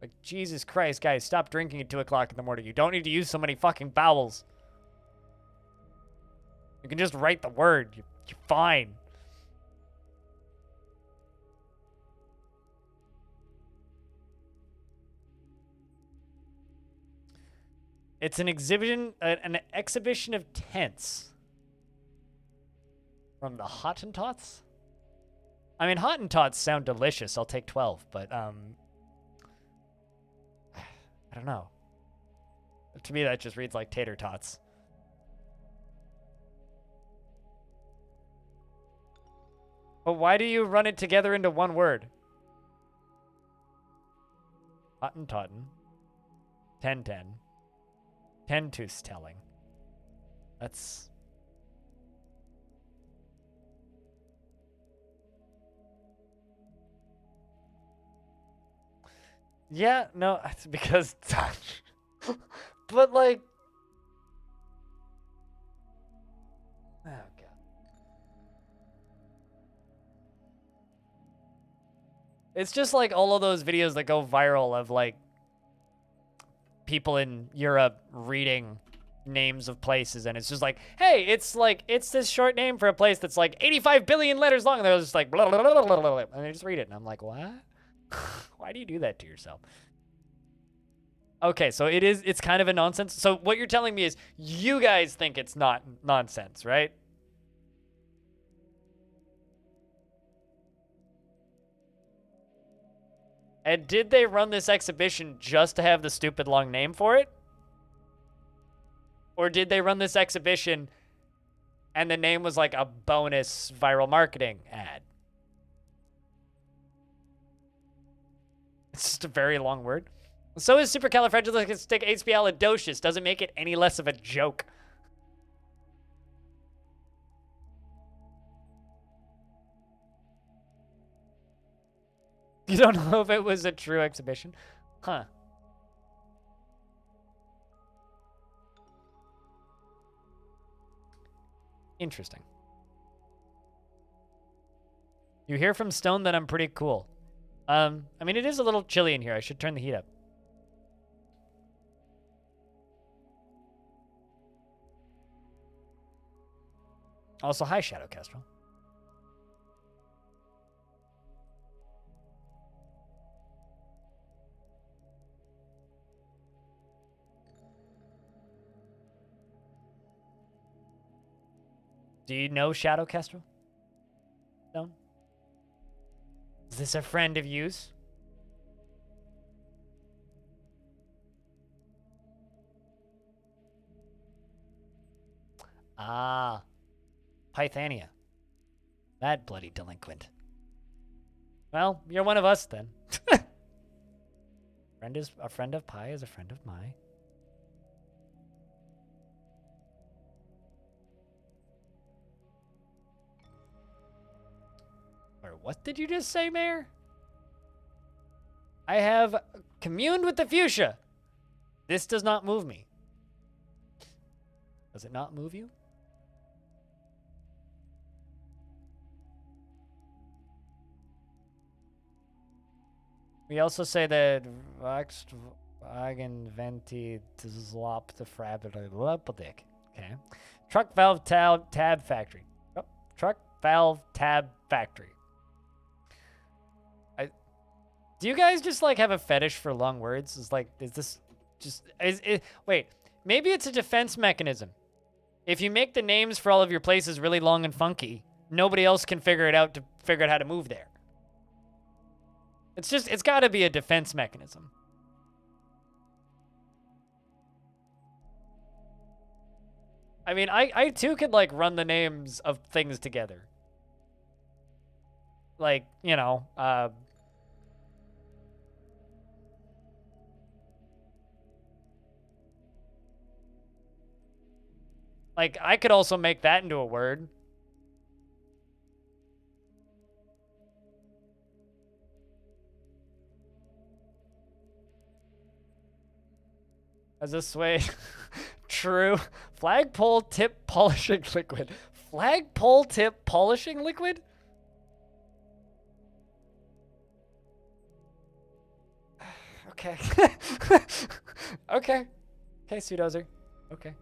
Like, Jesus Christ, guys, stop drinking at 2 o'clock in the morning. You don't need to use so many fucking vowels. You can just write the word. You're fine. It's an exhibition of tents. From the Hottentots? I mean, Hottentots sound delicious. I'll take 12, but, I don't know. To me, that just reads like tater tots. But why do you run it together into one word? Hottentotten. 10-10. Tentus telling. That's... Yeah, no, it's because... but, like... Oh, God. It's just like all of those videos that go viral of, like, people in Europe reading names of places, and it's just like, hey, it's this short name for a place that's like 85 billion letters long, and they're just like, blah, blah, blah, blah, blah, and they just read it, and I'm like, what? Why do you do that to yourself? Okay, so it's kind of a nonsense. So what you're telling me is you guys think it's not nonsense, right? And did they run this exhibition just to have the stupid long name for it? Or did they run this exhibition and the name was like a bonus viral marketing ad? It's just a very long word. So is supercalifragilisticexpialidocious. Doesn't make it any less of a joke. You don't know if it was a true exhibition? Huh. Interesting. You hear from Stone that I'm pretty cool. I mean, it is a little chilly in here. I should turn the heat up. Also, hi, Shadow Kestrel. Do you know Shadow Kestrel? No? Is this a friend of yours? Ah. Pythania. That bloody delinquent. Well, you're one of us then. A friend of Pi is a friend of my. Or what did you just say, Mayor? I have communed with the fuchsia. This does not move me. Does it not move you? We also say that Volkswagen Venti Zlop the Frabberdick. Okay. Truck valve tab factory. Oh, truck valve tab factory. Do you guys just like have a fetish for long words? Is this just wait, maybe it's a defense mechanism. If you make the names for all of your places really long and funky, nobody else can figure out how to move there. It's got to be a defense mechanism. I mean, I too could like run the names of things together. Like, you know, like, I could also make that into a word. As this way, true. Flagpole tip polishing liquid. Flagpole tip polishing liquid? Okay. Okay. Okay, Pseudozer. Okay.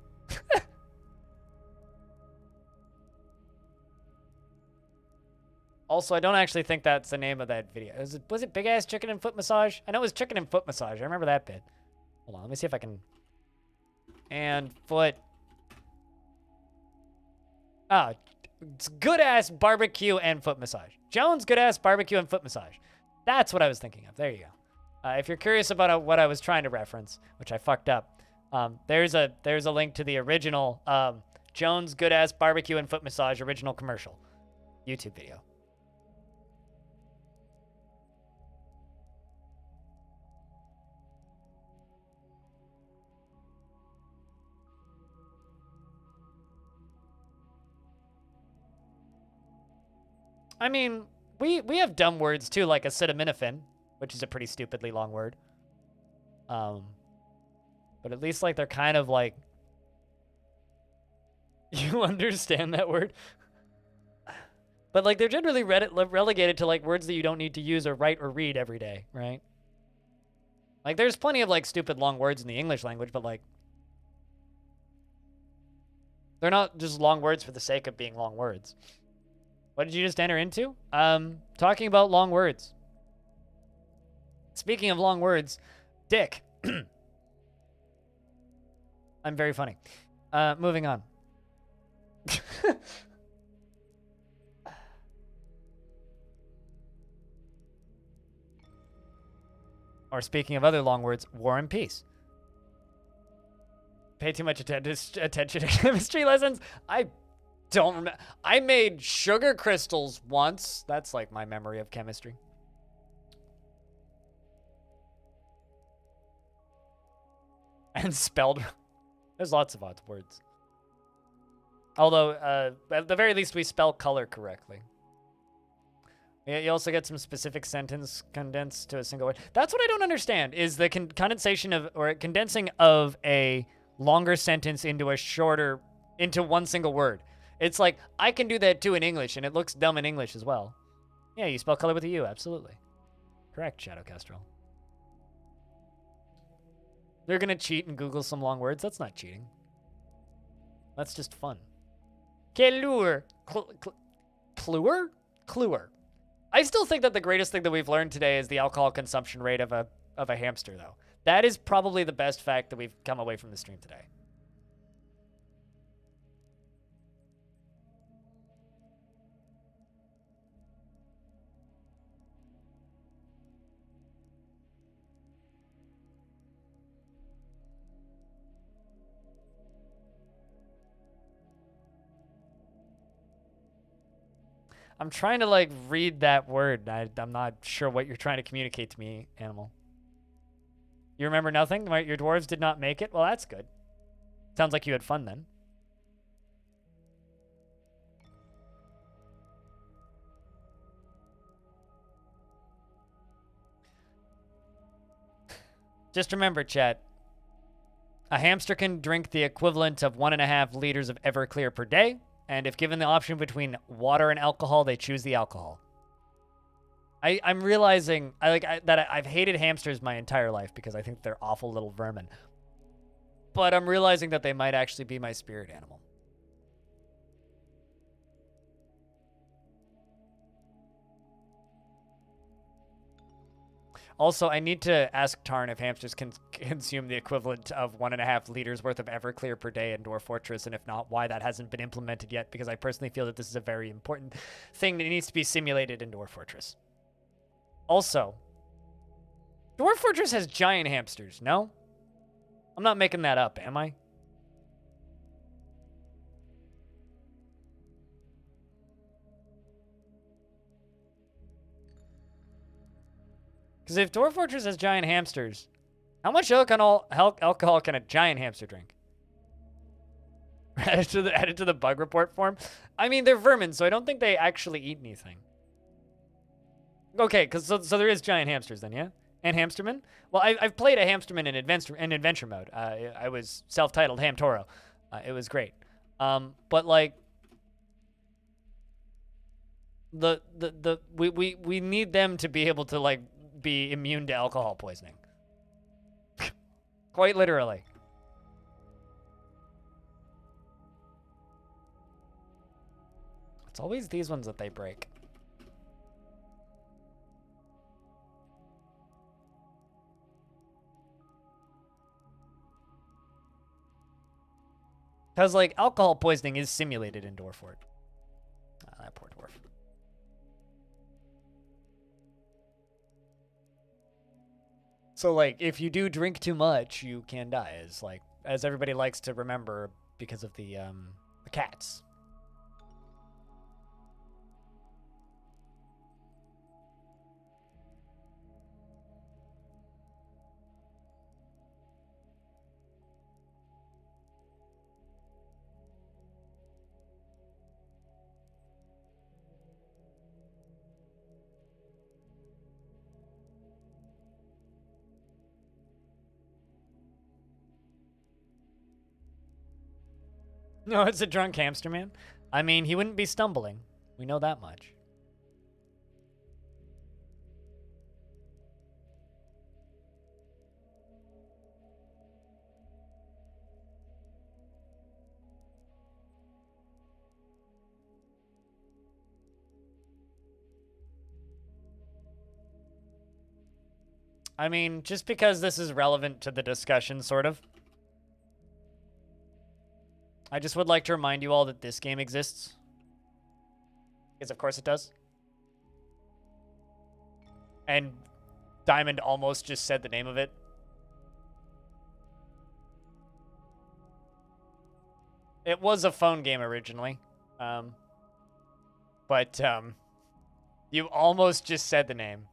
Also, I don't actually think that's the name of that video. Was it Big Ass Chicken and Foot Massage? I know it was Chicken and Foot Massage. I remember that bit. Hold on, let me see if I can... And foot... Ah, it's Good Ass Barbecue and Foot Massage. Jones Good Ass Barbecue and Foot Massage. That's what I was thinking of. There you go. If you're curious about what I was trying to reference, which I fucked up, there's a link to the original Jones Good Ass Barbecue and Foot Massage original commercial YouTube video. I mean, we have dumb words too, like acetaminophen, which is a pretty stupidly long word. But at least like they're kind of like, you understand that word? But like they're generally relegated to like words that you don't need to use or write or read every day, right? Like there's plenty of like stupid long words in the English language, but like they're not just long words for the sake of being long words. What did you just enter into? Talking about long words. Speaking of long words, dick. I'm very funny. Moving on. Or speaking of other long words, war and peace. Pay too much attention to chemistry lessons. I don't remember. I made sugar crystals once. That's like my memory of chemistry. And spelled. There's lots of odd words. Although, at the very least, we spell color correctly. You also get some specific sentence condensed to a single word. That's what I don't understand, is the condensation of, or condensing of a longer sentence into a shorter, into one single word. It's like, I can do that too in English, and it looks dumb in English as well. Yeah, you spell color with a U, absolutely. Correct, Shadow Kestrel. They're gonna cheat and Google some long words. That's not cheating. That's just fun. Kelur. Cluer? Cluer. I still think that the greatest thing that we've learned today is the alcohol consumption rate of a hamster, though. That is probably the best fact that we've come away from the stream today. I'm trying to, like, read that word. I'm not sure what you're trying to communicate to me, animal. You remember nothing? Your dwarves did not make it? Well, that's good. Sounds like you had fun then. Just remember, chat. A hamster can drink the equivalent of 1.5 liters of Everclear per day. And if given the option between water and alcohol, they choose the alcohol. I'm realizing that I've hated hamsters my entire life because I think they're awful little vermin. But I'm realizing that they might actually be my spirit animal. Also, I need to ask Tarn if hamsters can consume the equivalent of 1.5 liters worth of Everclear per day in Dwarf Fortress, and if not, why that hasn't been implemented yet, because I personally feel that this is a very important thing that needs to be simulated in Dwarf Fortress. Also, Dwarf Fortress has giant hamsters, no? I'm not making that up, am I? Because if Dwarf Fortress has giant hamsters, how much alcohol can a giant hamster drink? Add it to the bug report form? I mean, they're vermin, so I don't think they actually eat anything. Okay, so there is giant hamsters then, yeah? And hamstermen? Well, I've played a hamsterman in adventure mode. I was self-titled Ham Toro. It was great. But like, we need them to be able to like be immune to alcohol poisoning. Quite literally. It's always these ones that they break. Because, like, alcohol poisoning is simulated in Dwarfort. That poor dwarf. So, like, if you do drink too much, you can die, as everybody likes to remember because of the cats. No, it's a drunk hamster man. I mean, he wouldn't be stumbling. We know that much. I mean, just because this is relevant to the discussion, sort of. I just would like to remind you all that this game exists. Because of course it does. And Diamond almost just said the name of it. It was a phone game originally. But you almost just said the name.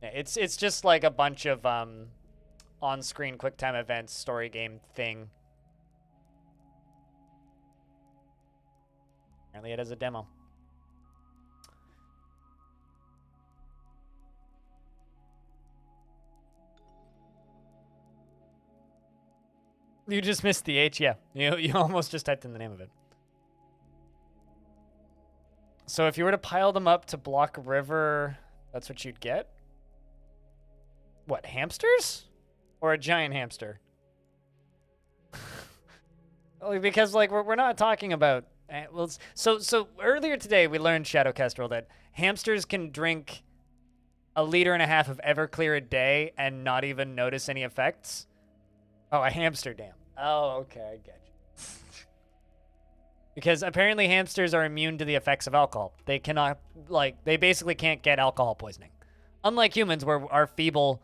It's just like a bunch of on-screen QuickTime events, story game thing. Apparently it has a demo. You just missed the H, yeah. You almost just typed in the name of it. So if you were to pile them up to block a river, that's what you'd get? What, hamsters? Or a giant hamster? Because, like, we're not talking about... Well, so earlier today, we learned, Shadow Kestrel, that hamsters can drink 1.5 liters of Everclear a day and not even notice any effects. Oh, a hamster dam. Oh, okay, I get you. Because apparently hamsters are immune to the effects of alcohol. They cannot, like, they basically can't get alcohol poisoning. Unlike humans, where our feeble,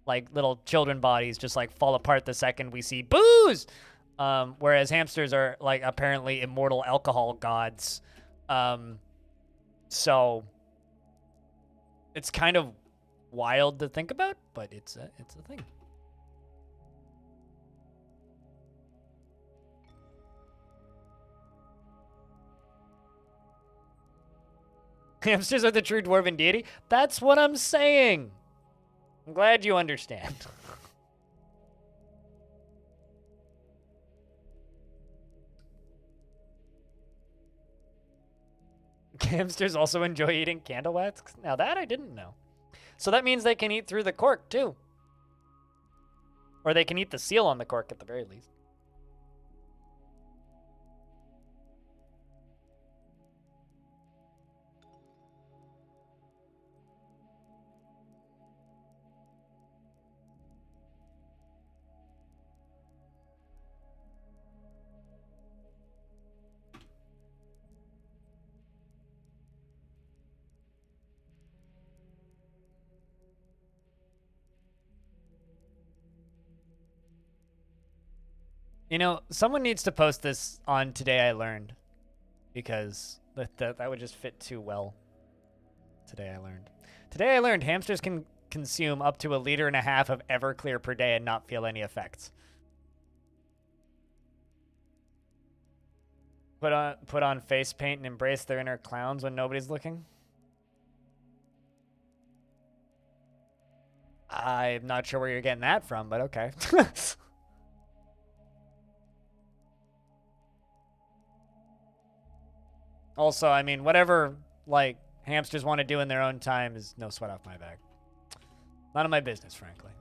like, little children bodies just, like, fall apart the second we see booze. Whereas hamsters are, like, apparently immortal alcohol gods. So it's kind of wild to think about, but it's a thing. Hamsters are the true dwarven deity? That's what I'm saying. I'm glad you understand. Hamsters also enjoy eating candle wax? Now that I didn't know. So that means they can eat through the cork too. Or they can eat the seal on the cork at the very least. You know, someone needs to post this on Today I Learned, because that would just fit too well. Today I Learned. Today I learned hamsters can consume up to 1.5 liters of Everclear per day and not feel any effects. Put on face paint and embrace their inner clowns when nobody's looking. I'm not sure where you're getting that from, but okay. Also, I mean, whatever, like, hamsters want to do in their own time is no sweat off my back. None of my business, frankly.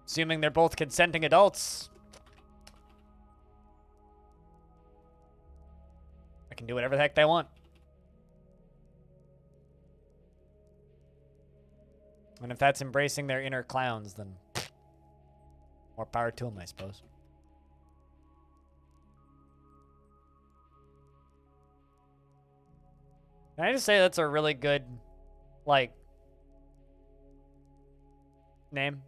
Assuming they're both consenting adults, I can do whatever the heck they want. And if that's embracing their inner clowns, then more power to them, I suppose. Can I just say that's a really good, like, name?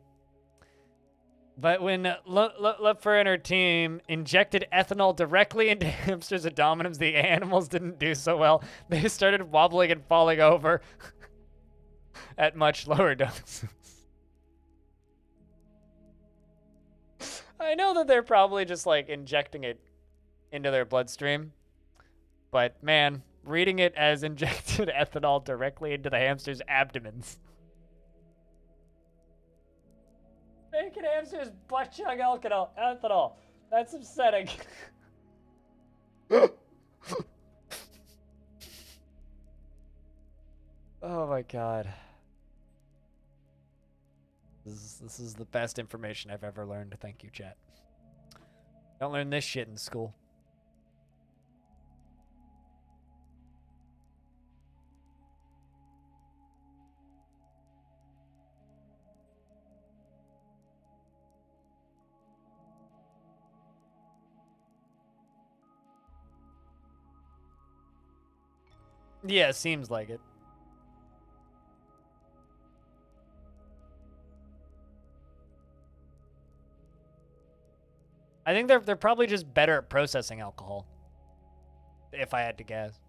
But when Lupfer and her team injected ethanol directly into hamsters' abdominals, the animals didn't do so well. They started wobbling and falling over at much lower doses. I know that they're probably just, like, injecting it into their bloodstream. But, man, reading it as injected ethanol directly into the hamster's abdomens. Making hamsters butt chug ethanol. That's upsetting. Oh my god. This is the best information I've ever learned. Thank you, chat. Don't learn this shit in school. Yeah, seems like it. I think they're probably just better at processing alcohol, if I had to guess.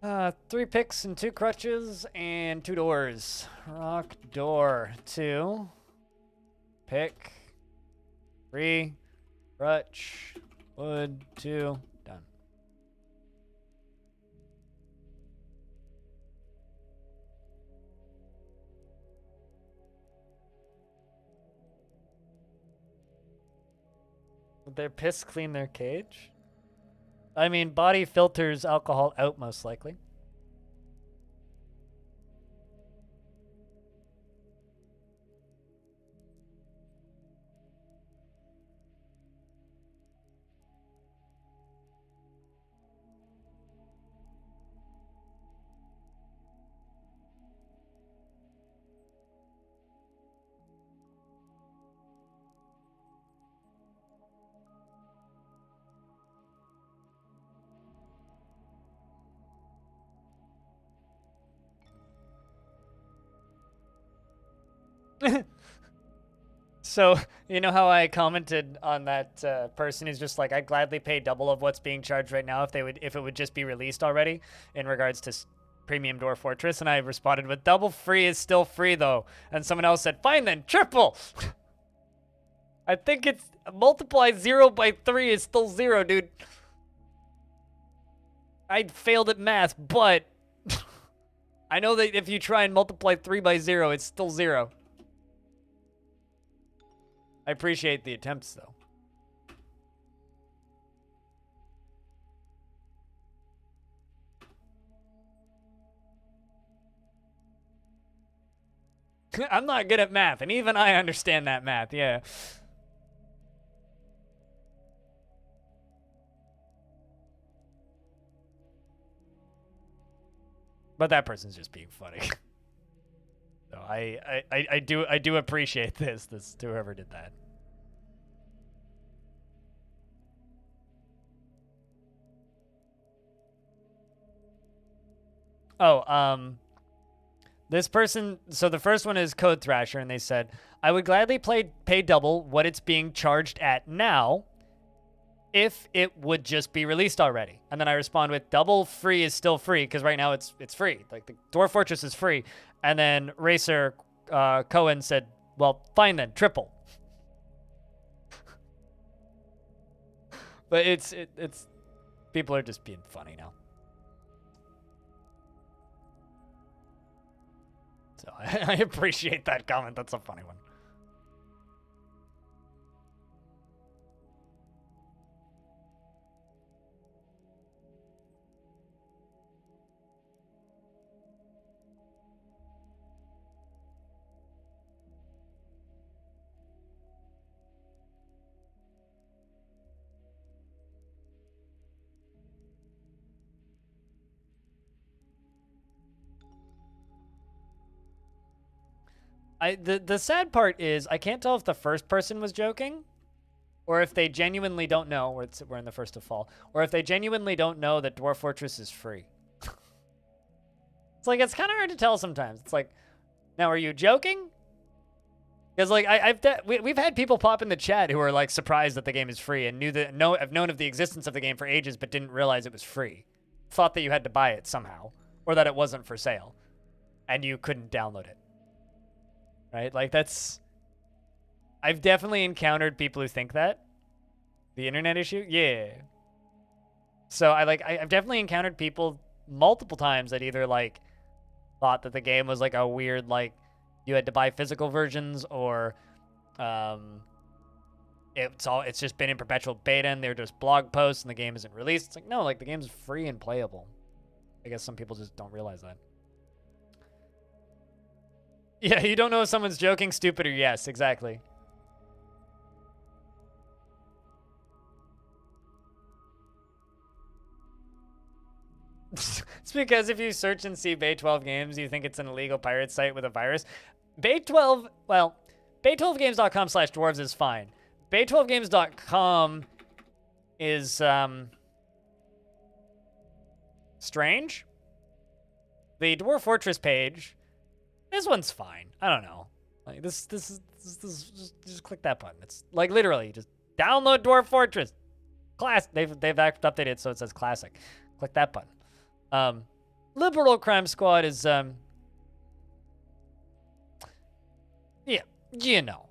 3 picks and 2 crutches and 2 doors. Rock, door, 2. Pick. 3. Crutch. Wood, 2. Done. Would their piss clean their cage? I mean, body filters alcohol out most likely. So, you know how I commented on that person who's just like, I'd gladly pay double of what's being charged right now if it would just be released already in regards to Premium Dwarf Fortress, and I responded with, double free is still free though. And someone else said, fine then, triple! I think it's, multiply 0 by 3 is still 0, dude. I failed at math, but I know that if you try and multiply 3 by 0, it's still 0. I appreciate the attempts, though. I'm not good at math, and even I understand that math, yeah. But that person's just being funny. So I do appreciate this to whoever did that. Oh, this person, so the first one is Code Thrasher, and they said, I would gladly pay double what it's being charged at now if it would just be released already. And then I respond with, double free is still free, because right now it's free. Like, the Dwarf Fortress is free. And then Racer Cohen said, well, fine then, triple. But it's people are just being funny now. So I appreciate that comment. That's a funny one. The sad part is I can't tell if the first person was joking or if they genuinely don't know, we're in the first to fall, or if they genuinely don't know that Dwarf Fortress is free. It's like, it's kind of hard to tell sometimes. It's like, now are you joking? Because like we've had people pop in the chat who are like surprised that the game is free and have known of the existence of the game for ages but didn't realize it was free. Thought that you had to buy it somehow or that it wasn't for sale and you couldn't download it. Right? Like I've definitely encountered people who think that. The internet issue? Yeah. So I've definitely encountered people multiple times that either like thought that the game was like a weird, like you had to buy physical versions or it's just been in perpetual beta and they're just blog posts and the game isn't released. It's like, no, like the game's free and playable. I guess some people just don't realize that. Yeah, you don't know if someone's joking, stupid, or yes, exactly. It's because if you search and see Bay 12 Games, you think it's an illegal pirate site with a virus. Bay 12, well, bay12games.com/dwarves is fine. Bay12games.com is, strange. The Dwarf Fortress page, this one's fine. I don't know. Like this just click that button. It's like literally just download Dwarf Fortress. They've updated it so it says classic. Click that button. Liberal Crime Squad is yeah, you know.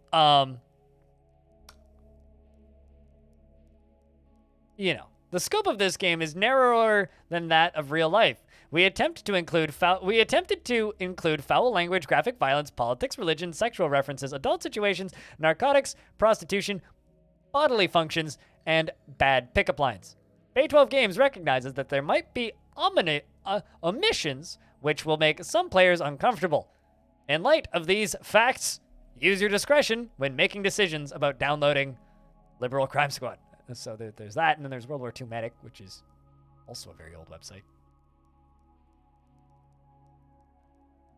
You know, the scope of this game is narrower than that of real life. We attempted to include foul language, graphic violence, politics, religion, sexual references, adult situations, narcotics, prostitution, bodily functions, and bad pickup lines. Bay12 Games recognizes that there might be omissions which will make some players uncomfortable. In light of these facts, use your discretion when making decisions about downloading Liberal Crime Squad. So there's that, and then there's World War II Medic, which is also a very old website.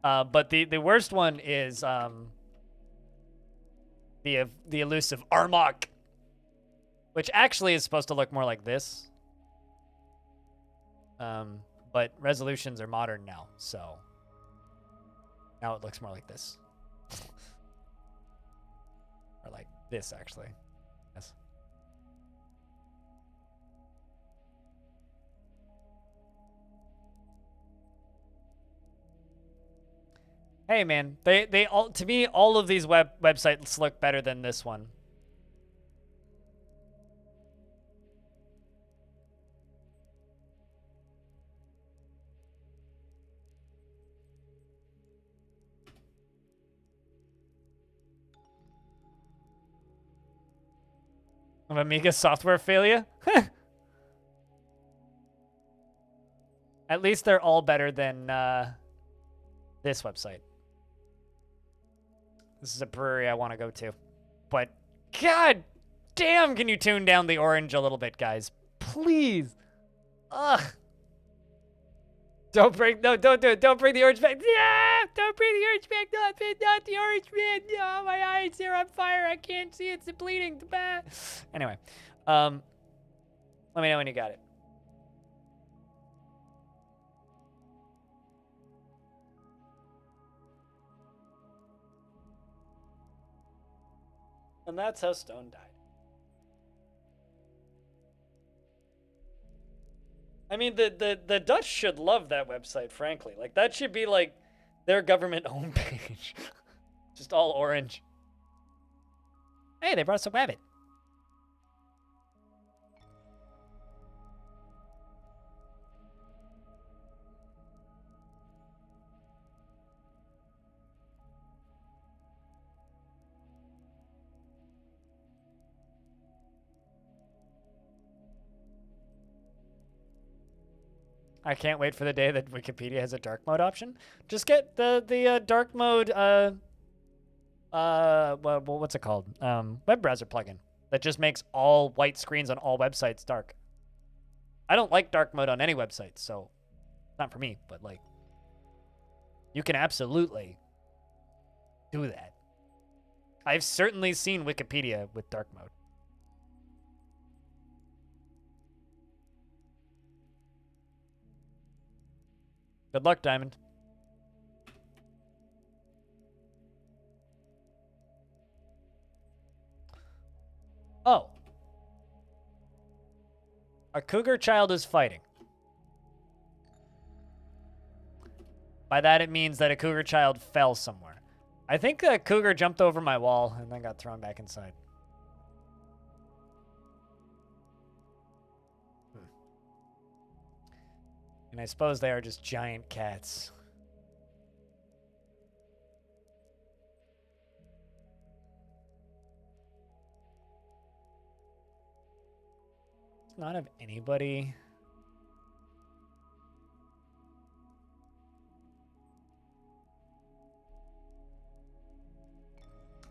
But the worst one is the elusive Armok, which actually is supposed to look more like this. But resolutions are modern now, so now it looks more like this. Or like this, actually. Yes. Hey man, they all, to me, all of these websites look better than this one. Of Amiga software failure? At least they're all better than this website. This is a brewery I want to go to. But god damn, can you tune down the orange a little bit, guys? Please. Ugh. Don't do it. Don't bring the orange back. Yeah! Don't bring the orange back. Not the orange man. No, my eyes are on fire. I can't see. It's bleeding. Anyway, let me know when you got it. And that's how Stone died. I mean, the Dutch should love that website, frankly. Like, that should be, like, their government homepage. Just all orange. Hey, they brought us a rabbit. I can't wait for the day that Wikipedia has a dark mode option. Just get the dark mode what's it called? Web browser plugin that just makes all white screens on all websites dark. I don't like dark mode on any website, so not for me, but like you can absolutely do that. I've certainly seen Wikipedia with dark mode. Good luck, Diamond. Oh. A cougar child is fighting. By that, it means that a cougar child fell somewhere. I think a cougar jumped over my wall and then got thrown back inside. And I suppose they are just giant cats. Does not have anybody.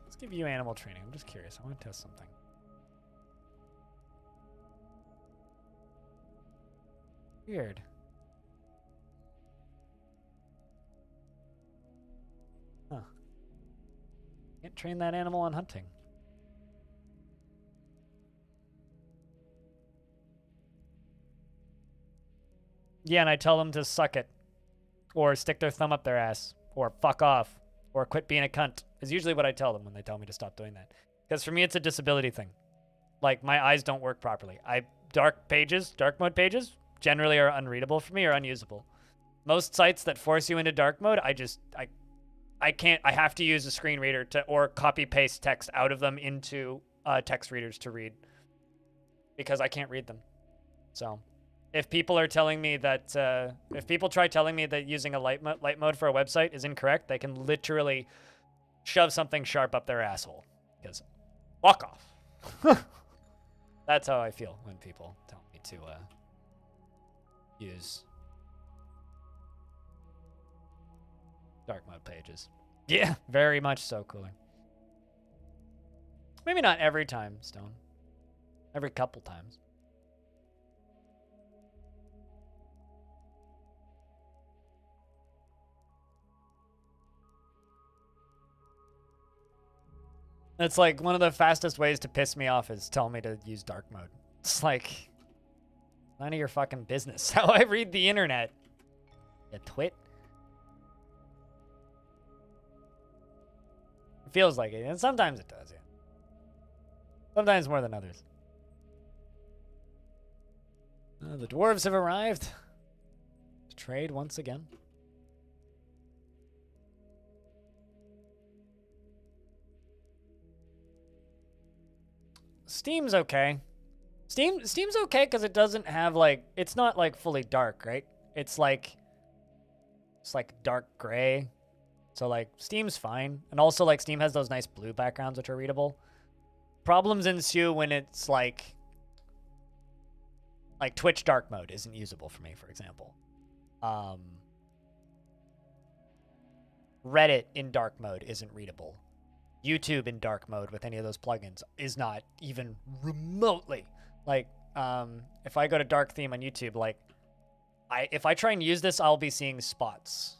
Let's give you animal training. I'm just curious. I want to test something. Weird. Huh. Can't train that animal on hunting. Yeah, and I tell them to suck it. Or stick their thumb up their ass. Or fuck off. Or quit being a cunt. Is usually what I tell them when they tell me to stop doing that. Because for me, it's a disability thing. Like, my eyes don't work properly. Dark mode pages, generally are unreadable for me or unusable. Most sites that force you into dark mode, I can't. I have to use a screen reader to or copy paste text out of them into text readers to read because I can't read them. So, if people are telling me that if people try telling me that using a light mode for a website is incorrect, they can literally shove something sharp up their asshole. Because fuck off. That's how I feel when people tell me to use dark mode pages. Yeah, very much so, Cooler. Maybe not every time, Stone. Every couple times. It's like one of the fastest ways to piss me off is tell me to use dark mode. It's like none of your fucking business how I read the internet. You twit. It feels like it, and sometimes it does, yeah. Sometimes more than others. The dwarves have arrived to trade once again. Steam's okay. Steam's okay because it doesn't have like it's not like fully dark, right? It's like dark gray. So like Steam's fine. And also like Steam has those nice blue backgrounds which are readable. Problems ensue when it's like Twitch dark mode isn't usable for me, for example. Reddit in dark mode isn't readable. YouTube in dark mode with any of those plugins is not even remotely like if I go to dark theme on YouTube, like if I try and use this, I'll be seeing spots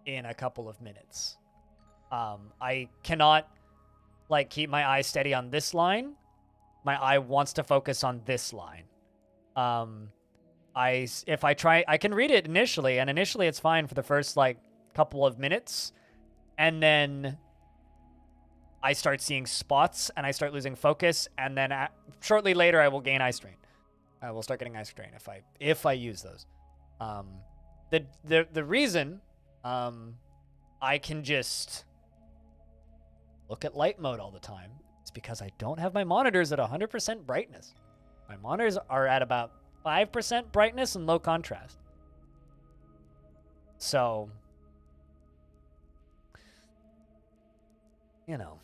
in a couple of minutes. I cannot like keep my eye steady on this line. My eye wants to focus on this line. If I try, I can read it initially, and initially it's fine for the first like couple of minutes, and then I start seeing spots and I start losing focus, and then shortly later I will gain eye strain. I will start getting eye strain if I use those. The reason I can just look at light mode all the time is because I don't have my monitors at 100% brightness. My monitors are at about 5% brightness and low contrast. So, you know.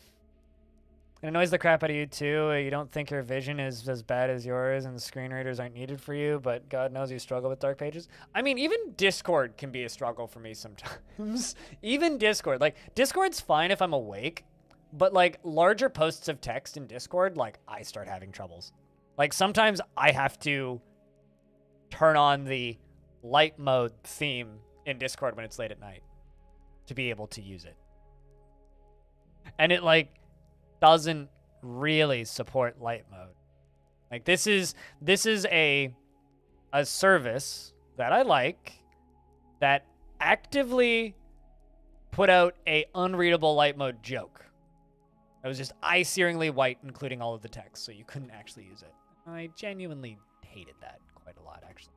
It annoys the crap out of you too. You don't think your vision is as bad as yours and the screen readers aren't needed for you, but God knows you struggle with dark pages. I mean, even Discord can be a struggle for me sometimes. Even Discord. Like, Discord's fine if I'm awake, but like larger posts of text in Discord, like I start having troubles. Like sometimes I have to turn on the light mode theme in Discord when it's late at night to be able to use it. And it like doesn't really support light mode. Like this is a service that I like that actively put out a unreadable light mode joke. It was just eye-searingly white, including all of the text, so you couldn't actually use it. I genuinely hated that quite a lot, actually.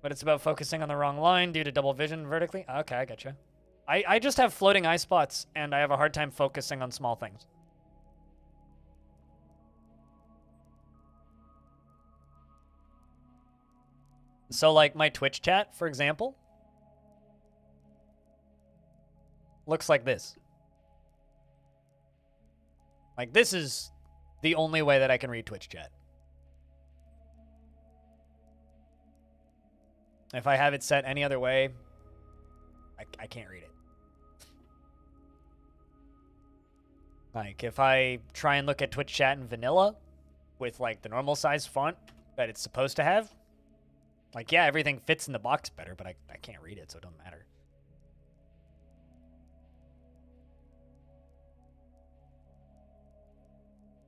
But it's about focusing on the wrong line due to double vision vertically? Okay, I gotcha. I just have floating eye spots, and I have a hard time focusing on small things. So, like, my Twitch chat, for example, looks like this. Like, this is the only way that I can read Twitch chat. If I have it set any other way, I can't read it. Like, if I try and look at Twitch chat in vanilla with, like, the normal size font that it's supposed to have, like, yeah, everything fits in the box better, but I can't read it, so it doesn't matter.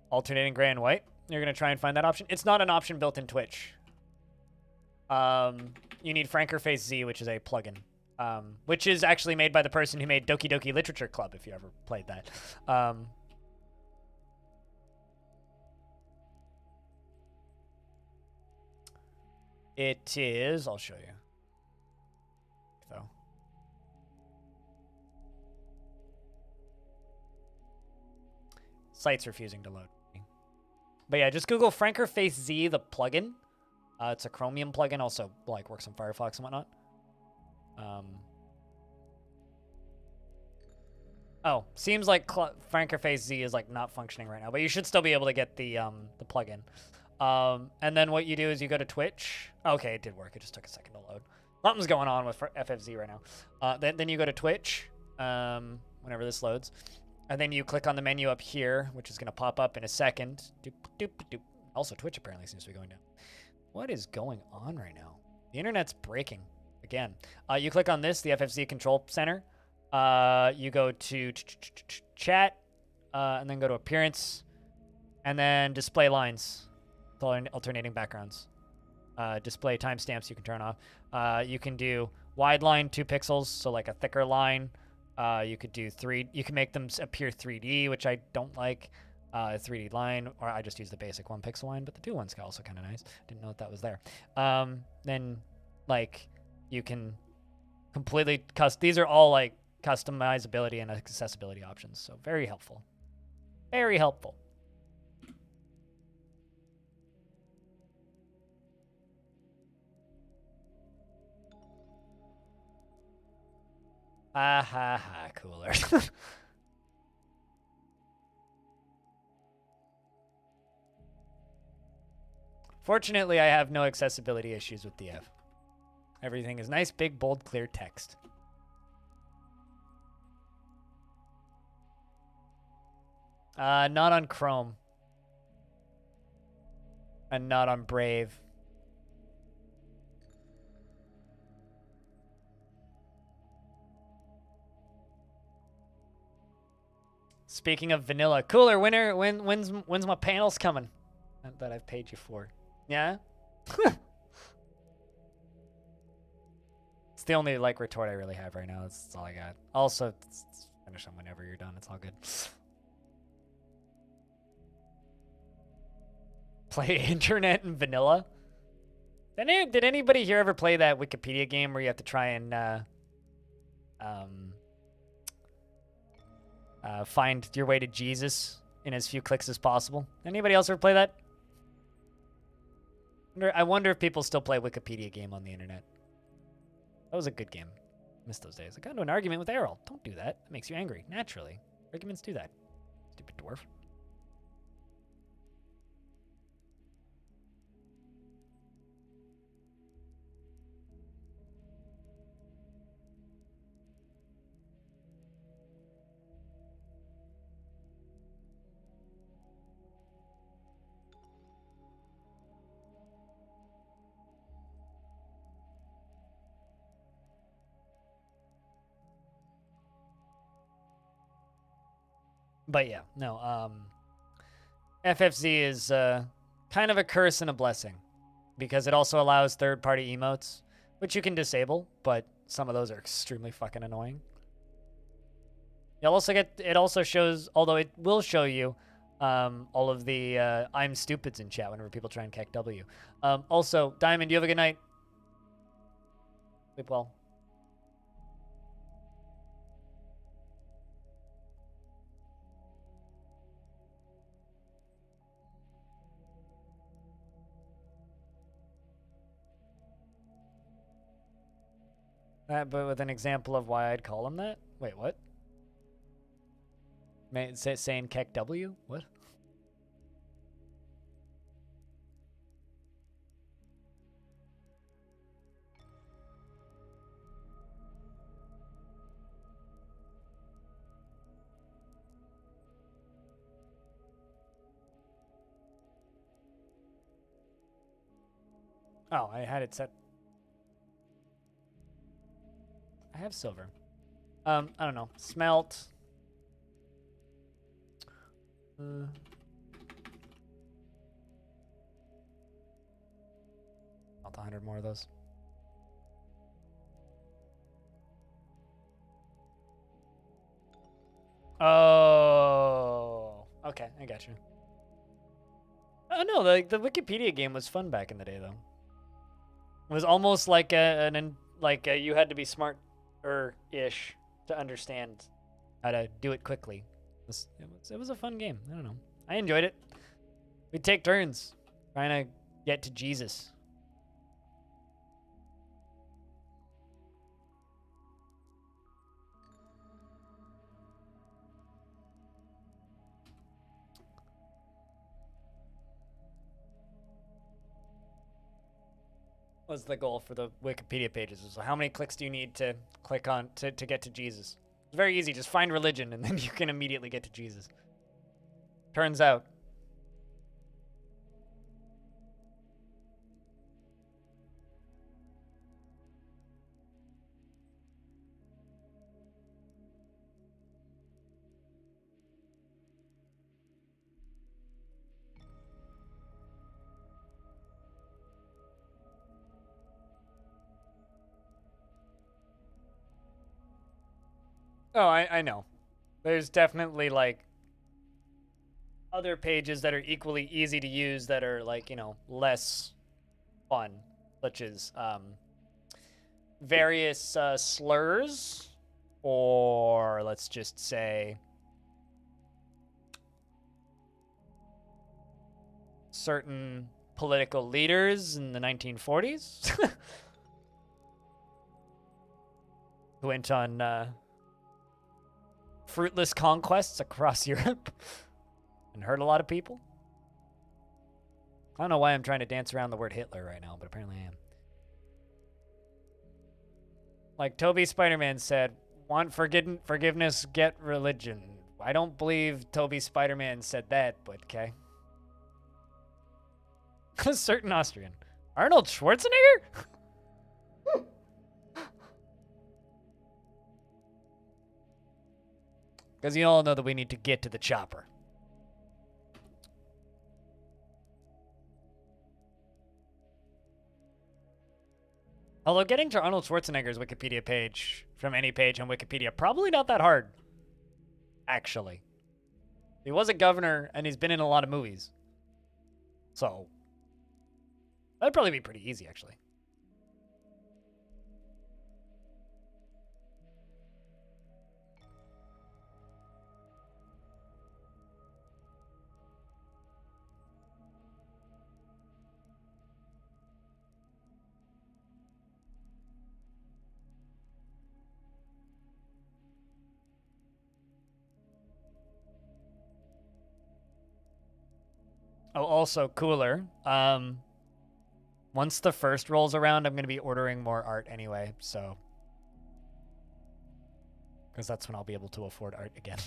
Alternating gray and white. You're going to try and find that option. It's not an option built in Twitch. You need Frankerface Z, which is a plugin. Which is actually made by the person who made Doki Doki Literature Club, if you ever played that. It is. I'll show you. Though. Site's refusing to load. But yeah, just Google Frankerface Z, the plugin. It's a Chromium plugin, also like works on Firefox and whatnot. Oh, seems like Frankerface Z is like not functioning right now, but you should still be able to get the plugin. And then what you do is you go to Twitch. Okay, it did work. It just took a second to load. Something's going on with FFZ right now. Then you go to Twitch whenever this loads. And then you click on the menu up here, which is going to pop up in a second. Doop, doop, doop. Also, Twitch apparently seems to be going down. What is going on right now? The internet's breaking again. You click on this, the FFZ Control Center. You go to chat, and then go to appearance, and then display lines, alternating backgrounds. Display timestamps you can turn off. You can do wide line 2 pixels, so like a thicker line. You could do you can make them appear 3D, which I don't like. 3D line, or I just use the basic 1 pixel line, but the 2 one's also kind of nice. Didn't know that was there. Then like you can completely these are all like customizability and accessibility options, so very helpful. Very helpful. Ah ha ha, cooler. Fortunately, I have no accessibility issues with DF. Everything is nice, big, bold, clear text. Not on Chrome. And not on Brave. Speaking of vanilla, cooler winner, when's my panels coming? That I've paid you for. Yeah? It's the only like retort I really have right now. That's all I got. Also, finish them whenever you're done. It's all good. Play internet and vanilla. Did anybody here ever play that Wikipedia game where you have to try and find your way to Jesus in as few clicks as possible? Anybody else ever play that? I wonder if people still play Wikipedia game on the internet. That was a good game. Missed those days. I got into an argument with Errol. Don't do that. That makes you angry. Naturally. Arguments do that. Stupid dwarf. But yeah, no, FFZ is kind of a curse and a blessing because it also allows third-party emotes, which you can disable, but some of those are extremely fucking annoying. You'll also get, it also shows, although it will show you all of the I'm stupids in chat whenever people try and keck W. Also, Diamond, you have a good night. Sleep well. But with an example of why I'd call him that? Wait, what? Saying keck W? What? Oh, I had it set. I have silver. I don't know. Smelt. Not 100 more of those. Oh. Okay, I got you. Oh no, the Wikipedia game was fun back in the day though. It was almost like you had to be smart-ish to understand how to do it quickly. It was a fun game. I don't know. I enjoyed it. We'd take turns trying to get to Jesus. Was the goal for the Wikipedia pages. So how many clicks do you need to click on to get to Jesus? It's very easy. Just find religion and then you can immediately get to Jesus. Turns out. Oh, I know. There's definitely like other pages that are equally easy to use that are like, you know, less fun, such as various slurs, or let's just say certain political leaders in the 1940s who went on fruitless conquests across Europe and hurt a lot of people. I don't know why I'm trying to dance around the word Hitler right now, but apparently I am. Like Toby Spider-Man said, want forgiveness, get religion. I don't believe Toby Spider-Man said that, but okay. A certain Austrian. Arnold Schwarzenegger? Because you all know that we need to get to the chopper. Although getting to Arnold Schwarzenegger's Wikipedia page from any page on Wikipedia, probably not that hard. Actually. He was a governor and he's been in a lot of movies. So, that'd probably be pretty easy, actually. Oh, also cooler. Once the first rolls around, I'm going to be ordering more art anyway, so. Because that's when I'll be able to afford art again.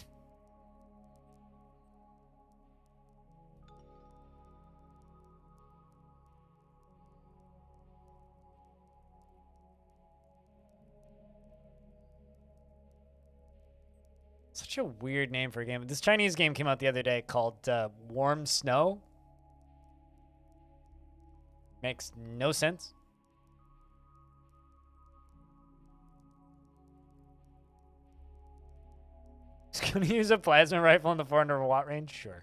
Such a weird name for a game. This Chinese game came out the other day called Warm Snow. Makes no sense. Just gonna use a plasma rifle in the 400 watt range? Sure.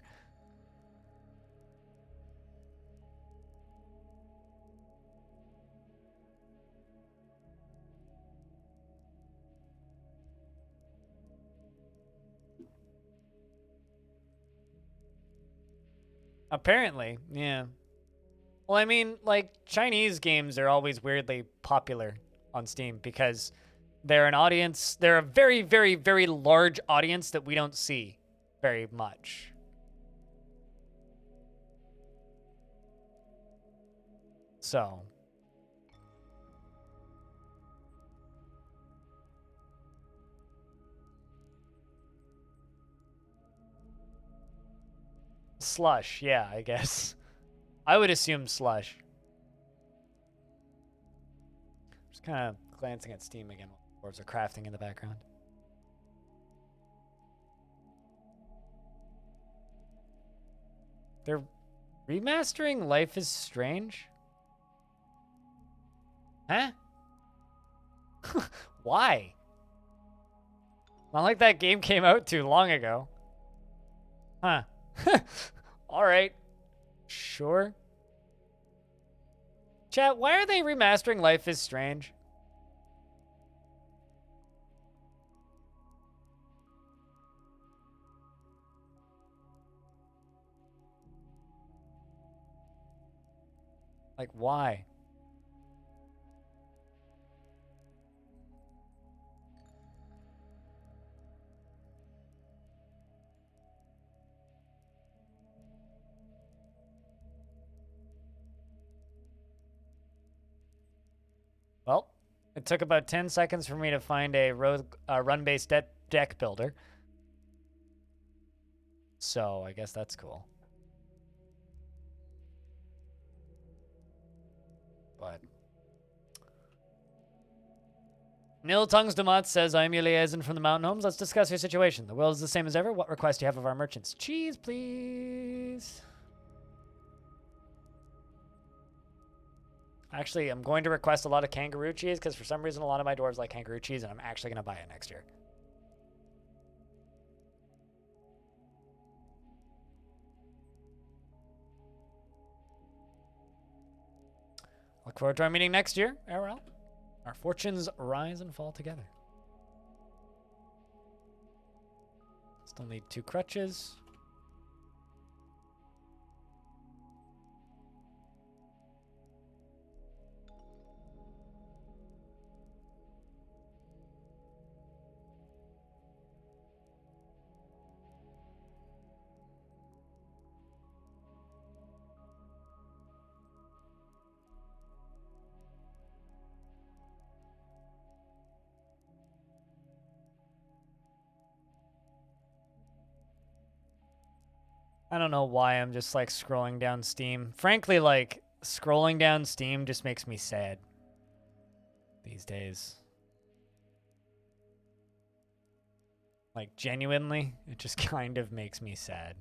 Apparently, yeah. Well, I mean, like, Chinese games are always weirdly popular on Steam because they're an audience, they're a very, very, very large audience that we don't see very much. So. Slush, yeah, I guess. I would assume slush. Just kind of glancing at Steam again while dwarves are crafting in the background. They're remastering Life is Strange? Huh? Why? Not like that game came out too long ago. Huh. All right. Sure. Chat, why are they remastering Life is Strange? Like, why? Well, it took about 10 seconds for me to find a run-based deck builder. So I guess that's cool. But Nil Tongues Damat says, I'm your liaison from the Mountain Homes. Let's discuss your situation. The world is the same as ever. What request do you have of our merchants? Cheese, please. Actually, I'm going to request a lot of kangaroo cheese because for some reason a lot of my dwarves like kangaroo cheese and I'm actually going to buy it next year. Look forward to our meeting next year, ARL. Our fortunes rise and fall together. Still need 2 crutches. I don't know why I'm just like scrolling down Steam. Frankly, like scrolling down Steam just makes me sad these days. Like genuinely, it just kind of makes me sad.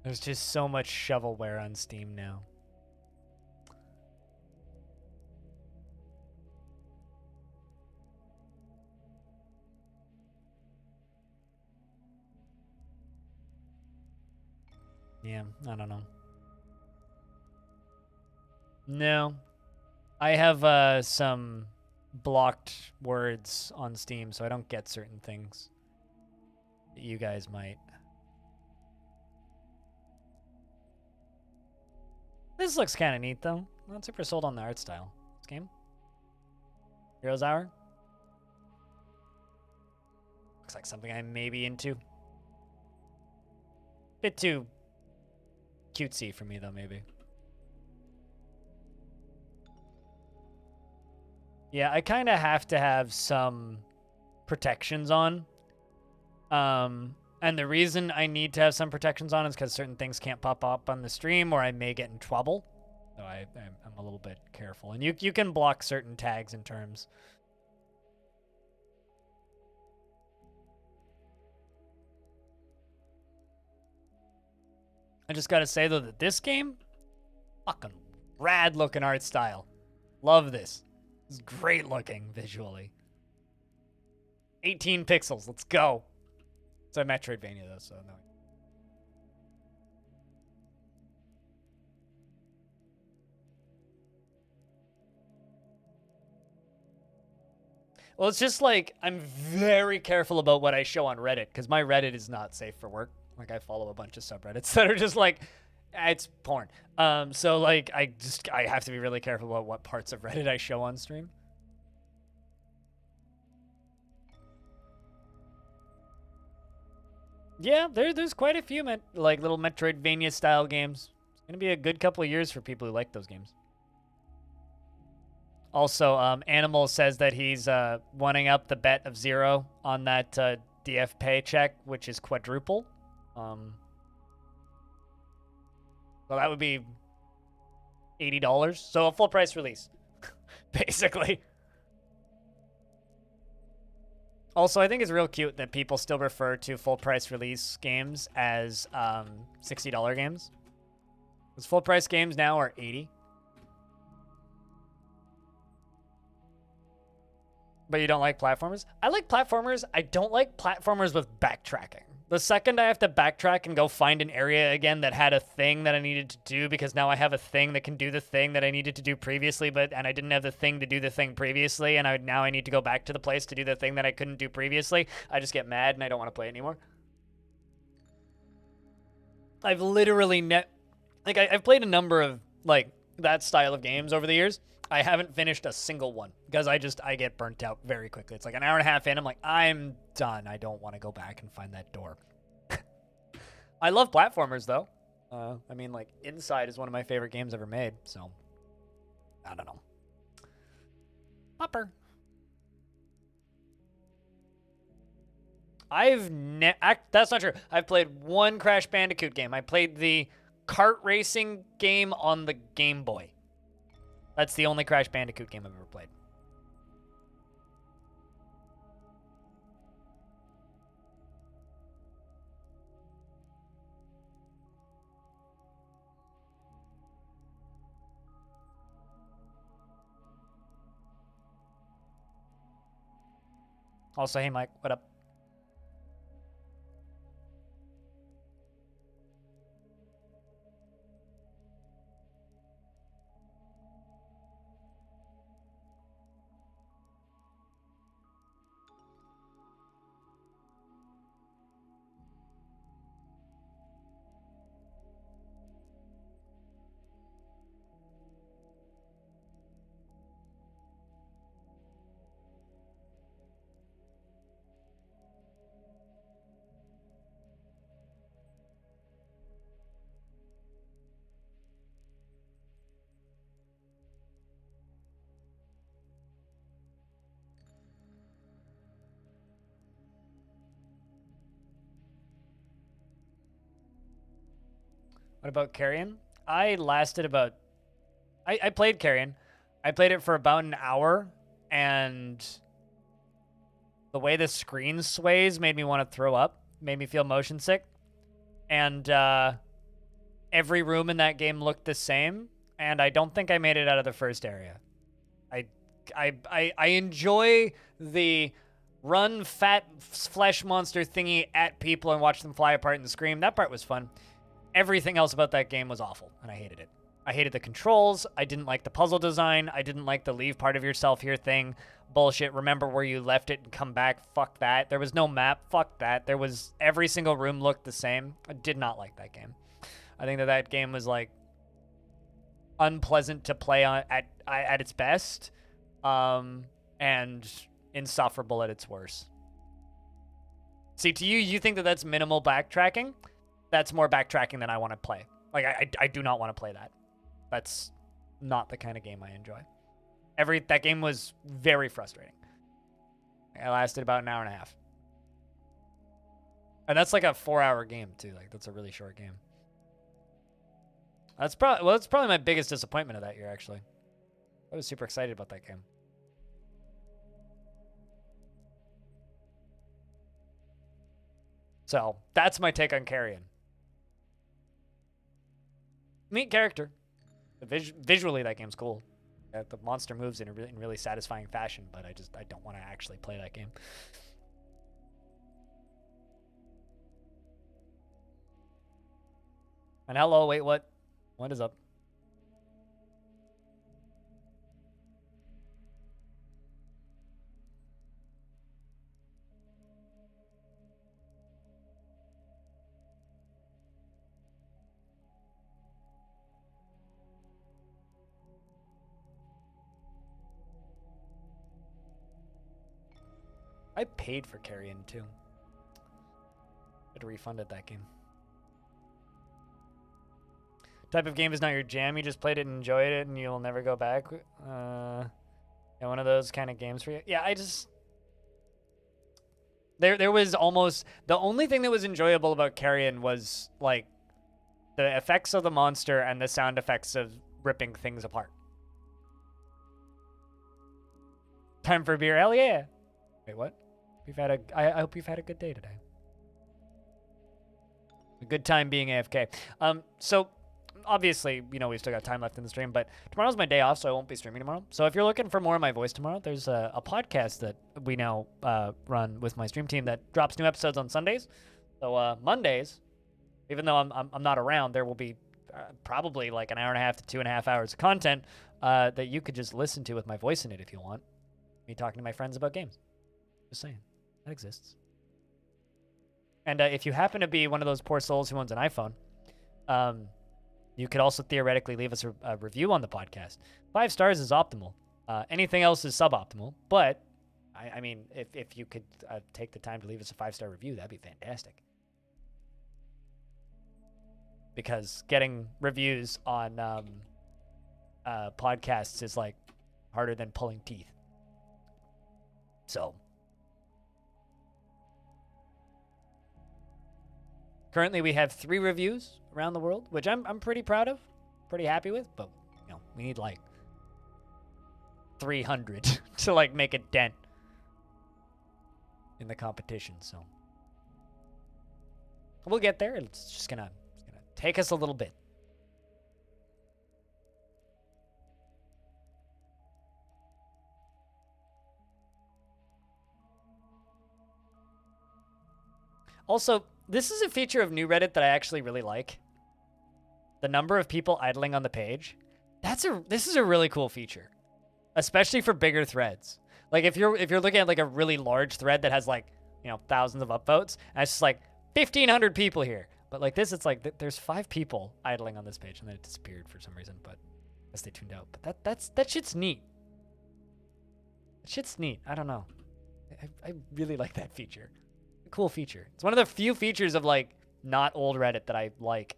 There's just so much shovelware on Steam now. Yeah, I don't know. No. I have some blocked words on Steam, so I don't get certain things that you guys might. This looks kind of neat, though. Not super sold on the art style. This game. Heroes Hour. Looks like something I may be into. Bit too cutesy for me, though, maybe. Yeah, I kind of have to have some protections on. And the reason I need to have some protections on is because certain things can't pop up on the stream or I may get in trouble. So I'm a little bit careful. And you can block certain tags and terms. I just gotta say, though, that this game, fucking rad looking art style. Love this. It's great looking visually. 18 pixels, let's go. It's a Metroidvania, though, so no. Well, it's just like, I'm very careful about what I show on Reddit, because my Reddit is not safe for work. Like, I follow a bunch of subreddits that are just like, it's porn. So, like, I have to be really careful about what parts of Reddit I show on stream. Yeah, there's quite a few, like, little Metroidvania-style games. It's going to be a good couple of years for people who like those games. Also, Animal says that he's wanting up the bet of 0 on that DF paycheck, which is quadruple. Well, that would be $80. So a full price release, basically. Also, I think it's real cute that people still refer to full price release games as $60 games. Because full price games now are $80. But you don't like platformers? I like platformers. I don't like platformers with backtracking. The second I have to backtrack and go find an area again that had a thing that I needed to do because now I have a thing that can do the thing that I needed to do previously, and I didn't have the thing to do the thing previously, and now I need to go back to the place to do the thing that I couldn't do previously, I just get mad and I don't want to play anymore. I've literally I've played a number of like that style of games over the years. I haven't finished a single one because I get burnt out very quickly. It's like an hour and a half in, I'm like, I'm done. I don't want to go back and find that door. I love platformers though. I mean, like Inside is one of my favorite games ever made. So I don't know. Hopper. That's not true. I've played one Crash Bandicoot game. I played the kart racing game on the Game Boy. That's the only Crash Bandicoot game I've ever played. Also, hey Mike, what up? What about Carrion? I played Carrion. I played it for about an hour, and the way the screen sways made me want to throw up, made me feel motion sick. And every room in that game looked the same, and I don't think I made it out of the first area. I enjoy the run fat flesh monster thingy at people and watch them fly apart and scream. That part was fun. Everything else about that game was awful, and I hated it. I hated the controls. I didn't like the puzzle design. I didn't like the leave part of yourself here thing. Bullshit. Remember where you left it and come back. Fuck that. There was no map. Fuck that. Every single room looked the same. I did not like that game. I think that game was like unpleasant to play on at its best, and insufferable at its worst. See, to you, you think that that's minimal backtracking? That's more backtracking than I want to play. Like, I do not want to play that. That's not the kind of game I enjoy. That game was very frustrating. It lasted about an hour and a half. And that's like a 4-hour game, too. Like, that's a really short game. That's probably my biggest disappointment of that year, actually. I was super excited about that game. So, that's my take on Carrion. Neat character. Visually, that game's cool. The monster moves in a really satisfying fashion, but I don't want to actually play that game. And hello, wait, what? What is up? I paid for Carrion too. I'd refunded that game. Type of game is not your jam. You just played it and enjoyed it, and you'll never go back. Yeah, one of those kind of games for you. Yeah, I just there was almost the only thing that was enjoyable about Carrion was like the effects of the monster and the sound effects of ripping things apart. Time for a beer? Hell yeah! Wait, what? I hope you've had a good day today. A good time being AFK. So obviously, you know, we've still got time left in the stream, but tomorrow's my day off, so I won't be streaming tomorrow. So if you're looking for more of my voice tomorrow, there's a podcast that we now run with my stream team that drops new episodes on Sundays. So Mondays, even though I'm not around, there will be probably like an hour and a half to 2.5 hours of content that you could just listen to with my voice in it if you want. Me talking to my friends about games. Just saying. That exists. And if you happen to be one of those poor souls who owns an iPhone, you could also theoretically leave us a review on the podcast. 5 stars is optimal. Anything else is suboptimal. But, I mean, if you could take the time to leave us a 5-star review, that'd be fantastic. Because getting reviews on podcasts is, like, harder than pulling teeth. So... currently, we have 3 reviews around the world, which I'm pretty proud of, pretty happy with. But you know, we need like 300 to like make a dent in the competition. So we'll get there. It's just gonna take us a little bit. Also, this is a feature of new Reddit that I actually really like. The number of people idling on the page. This is a really cool feature, especially for bigger threads. Like if you're looking at like a really large thread that has like, you know, thousands of upvotes, and it's just like 1,500 people here. But like this, it's like there's 5 people idling on this page, and then it disappeared for some reason. But I guess they tuned out. But that shit's neat. That shit's neat. I don't know. I really like that feature. Cool feature. It's one of the few features of like not old Reddit that I like.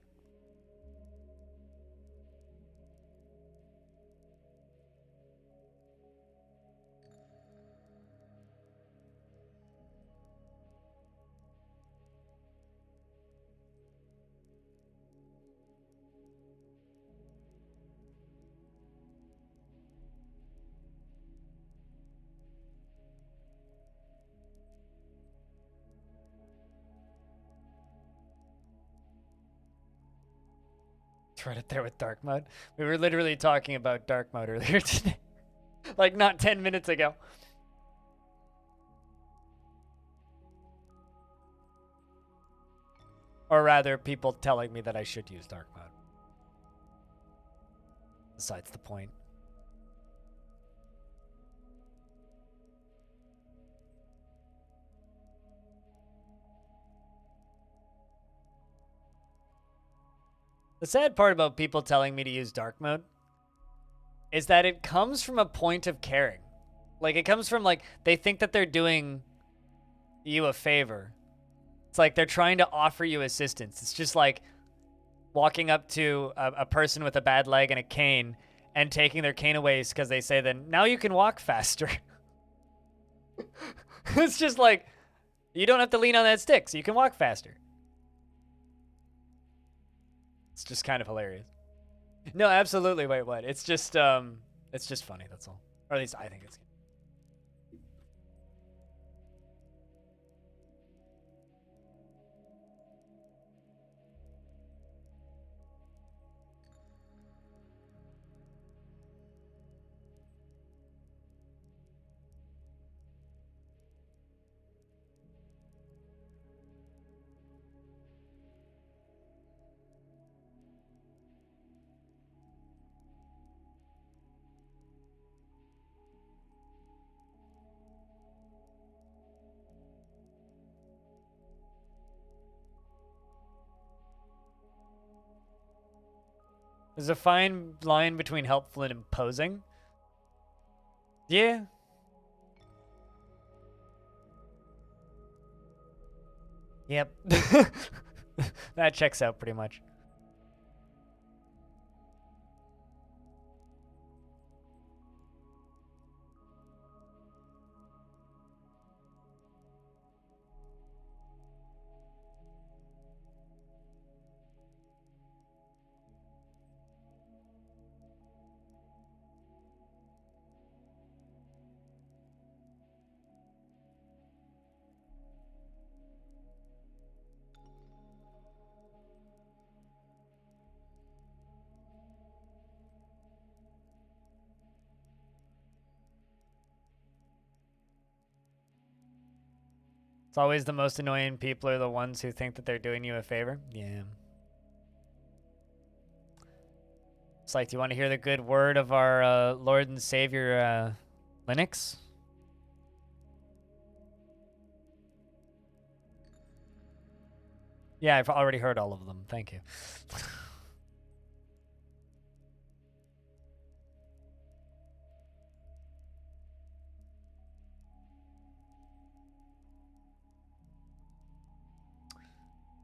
Reddit there with dark mode. We were literally talking about dark mode earlier today. Like not 10 minutes ago. Or rather, people telling me that I should use dark mode. Besides the point. The sad part about people telling me to use dark mode is that it comes from a point of caring. Like, it comes from, like, they think that they're doing you a favor. It's like they're trying to offer you assistance. It's just like walking up to a person with a bad leg and a cane and taking their cane away because they say, then now you can walk faster. It's just like, you don't have to lean on that stick, so you can walk faster. It's just kind of hilarious. No, absolutely. Wait, what? It's just funny, that's all. Or at least I think it's there's a fine line between helpful and imposing. Yeah. Yep. That checks out pretty much. It's always the most annoying people are the ones who think that they're doing you a favor. Yeah. It's like, do you want to hear the good word of our Lord and Savior, Linux? Yeah, I've already heard all of them. Thank you.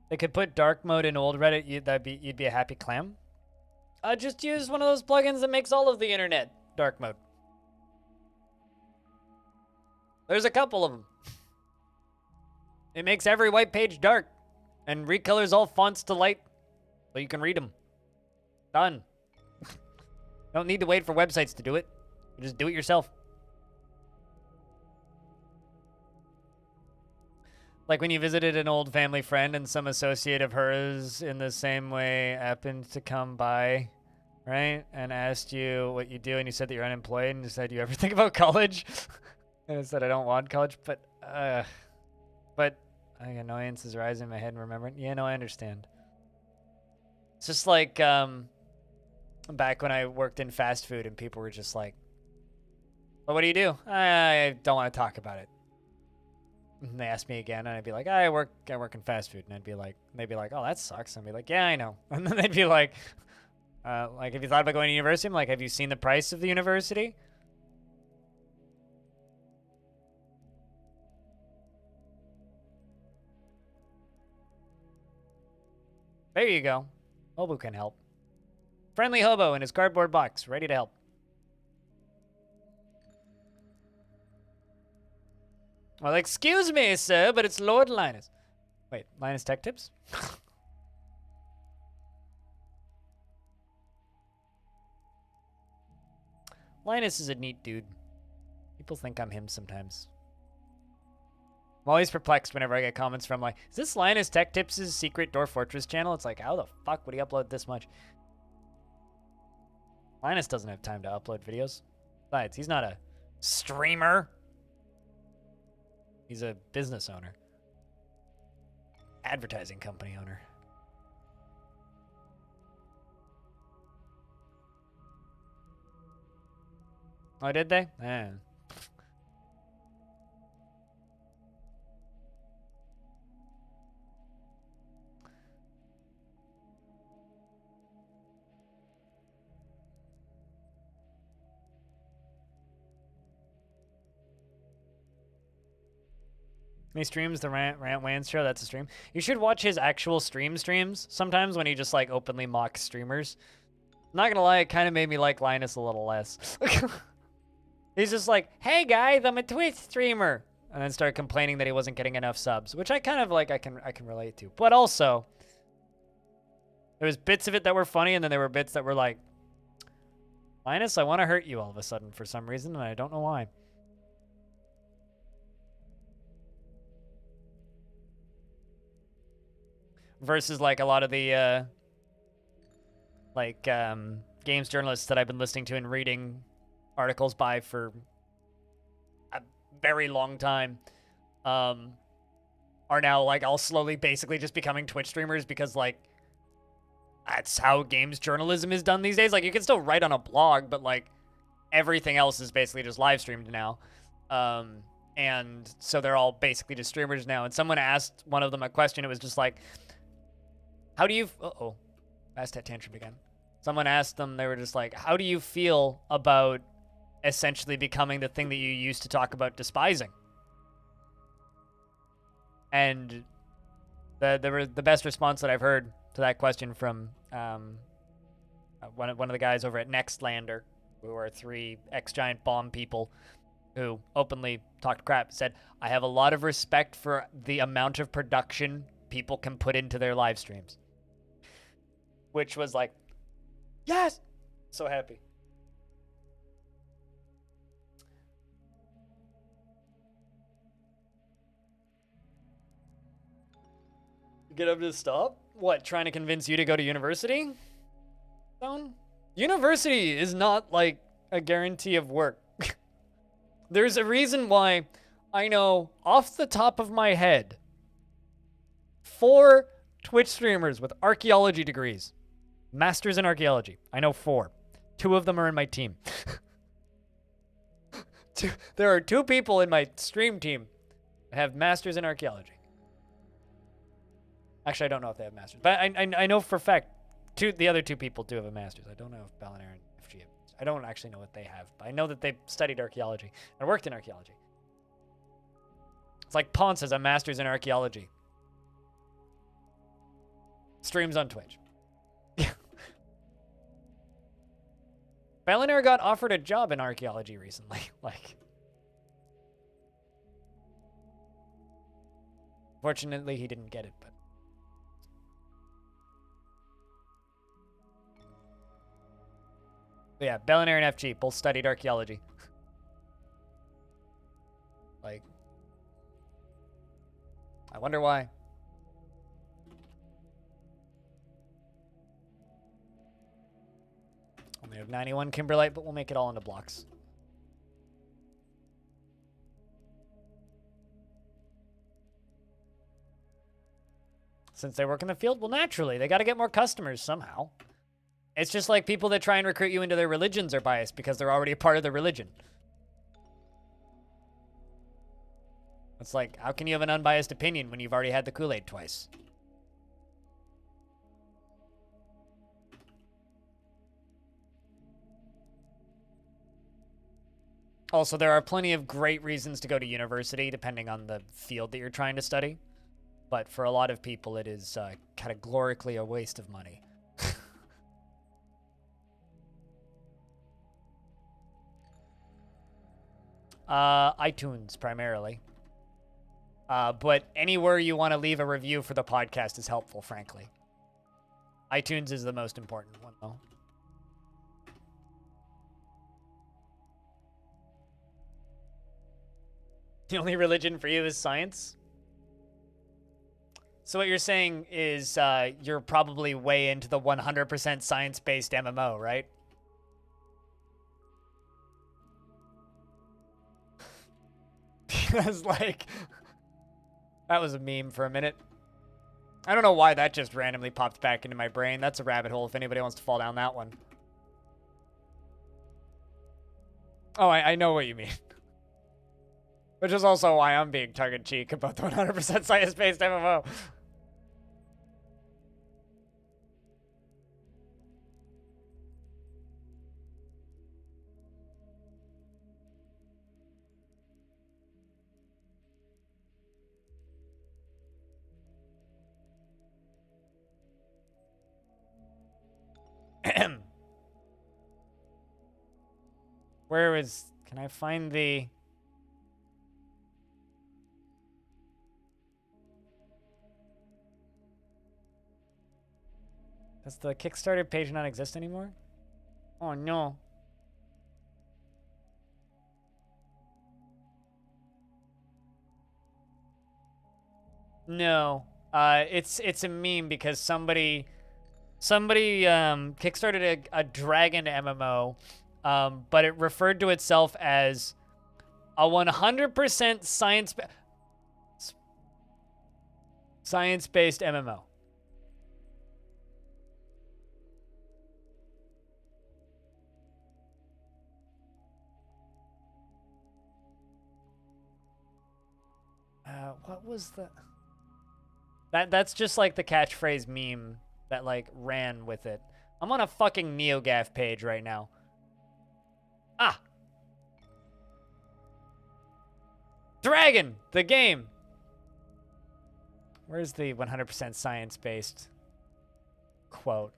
They could put dark mode in old Reddit. You'd be a happy clam. Just use one of those plugins that makes all of the internet dark mode. There's a couple of them. It makes every white page dark and recolors all fonts to light so you can read them. Done. Don't need to wait for websites to do it. You just do it yourself. Like when you visited an old family friend and some associate of hers in the same way happened to come by, right? And asked you what you do, and you said that you're unemployed, and you said, you ever think about college? And I said, I don't want college, but annoyance is rising in my head and remembering. Yeah, no, I understand. It's just like back when I worked in fast food and people were just like, well, what do you do? I don't want to talk about it. And they asked me again, and I'd be like, I work in fast food. And they'd be like, oh, that sucks. And I'd be like, yeah, I know. And then they'd be like, have you thought about going to university? I'm like, have you seen the price of the university? There you go. Hobo can help. Friendly hobo in his cardboard box, ready to help. Well, excuse me, sir, but it's Lord Linus. Wait, Linus Tech Tips? Linus is a neat dude. People think I'm him sometimes. I'm always perplexed whenever I get comments from like, is this Linus Tech Tips' secret Dwarf Fortress channel? It's like, how the fuck would he upload this much? Linus doesn't have time to upload videos. Besides, he's not a streamer. He's a business owner. Advertising company owner. Oh, did they? He streams the Rant Wans show. That's a stream. You should watch his actual streams sometimes when he just like openly mocks streamers. I'm not gonna lie, it kind of made me like Linus a little less. He's just like, hey guys, I'm a Twitch streamer, and then started complaining that he wasn't getting enough subs, which I kind of like. I can relate to. But also, there was bits of it that were funny, and then there were bits that were like, Linus, I want to hurt you all of a sudden for some reason, and I don't know why. Versus like a lot of the games journalists that I've been listening to and reading articles by for a very long time are now like all slowly basically just becoming Twitch streamers because like that's how games journalism is done these days. Like you can still write on a blog, but like everything else is basically just live streamed now. And so they're all basically just streamers now. And someone asked one of them a question. It was just like, how do you... Uh-oh. Bastet tantrum again. Someone asked them, they were just like, how do you feel about essentially becoming the thing that you used to talk about despising? And the best response that I've heard to that question from one of the guys over at Nextlander, who are 3 ex-giant bomb people who openly talked crap, said, I have a lot of respect for the amount of production people can put into their live streams. Which was like, yes! So happy. Get him to stop? What, trying to convince you to go to university? Stone? University is not like a guarantee of work. There's a reason why I know off the top of my head 4 Twitch streamers with archaeology degrees. Masters in archaeology. I know 4. 2 of them are in my team. There are 2 people in my stream team that have masters in archaeology. Actually, I don't know if they have masters, but I know for a fact the other 2 people do have a master's. I don't know if Balinair and FG have. I don't actually know what they have, but I know that they studied archaeology and worked in archaeology. It's like Ponce has a master's in archaeology. Streams on Twitch. Balinair got offered a job in archaeology recently. Like, fortunately, he didn't get it, but. But yeah, Balinair and FG both studied archaeology. Like, I wonder why. Only have 91 Kimberlite, but we'll make it all into blocks. Since they work in the field, well, naturally, they got to get more customers somehow. It's just like people that try and recruit you into their religions are biased because they're already a part of the religion. It's like, how can you have an unbiased opinion when you've already had the Kool-Aid twice? Also, there are plenty of great reasons to go to university, depending on the field that you're trying to study. But for a lot of people, it is categorically a waste of money. iTunes, primarily. But anywhere you want to leave a review for the podcast is helpful, frankly. iTunes is the most important one, though. The only religion for you is science? So what you're saying is you're probably way into the 100% science-based MMO, right? Because, like, that was a meme for a minute. I don't know why that just randomly popped back into my brain. That's a rabbit hole if anybody wants to fall down that one. Oh, I know what you mean. Which is also why I'm being tongue-in-cheek about the 100% science-based MMO. Where is... Can I find the... Does the Kickstarter page not exist anymore? Oh, no. No. It's a meme because somebody kickstarted a dragon MMO, but it referred to itself as a 100% science-based MMO. What was the... That's just like the catchphrase meme that like ran with it. I'm on a fucking NeoGAF page right now. Ah! Dragon! The game! Where's the 100% science-based quote?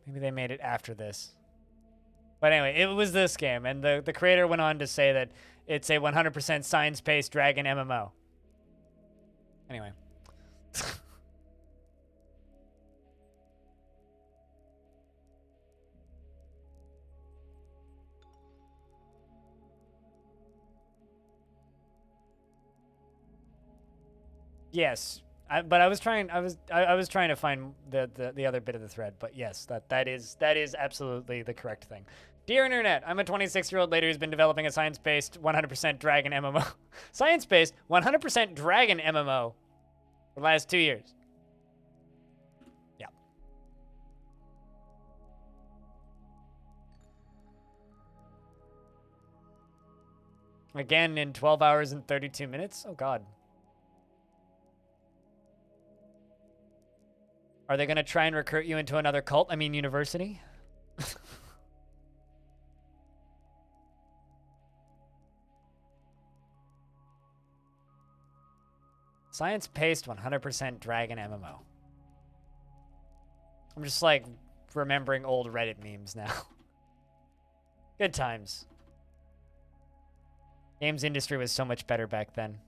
Maybe they made it after this. But anyway, it was this game, and the creator went on to say that it's a 100% science-based dragon MMO. Anyway. Yes, But I was trying to find the other bit of the thread. But yes, that is absolutely the correct thing. Dear Internet, I'm a 26-year-old lady who's been developing a science-based 100% dragon MMO. Science-based 100% dragon MMO for the last 2 years. Yeah. Again in 12 hours and 32 minutes? Oh god. Are they going to try and recruit you into another cult? I mean, university? Science-paced 100% dragon MMO. I'm just like remembering old Reddit memes now. Good times. Games industry was so much better back then.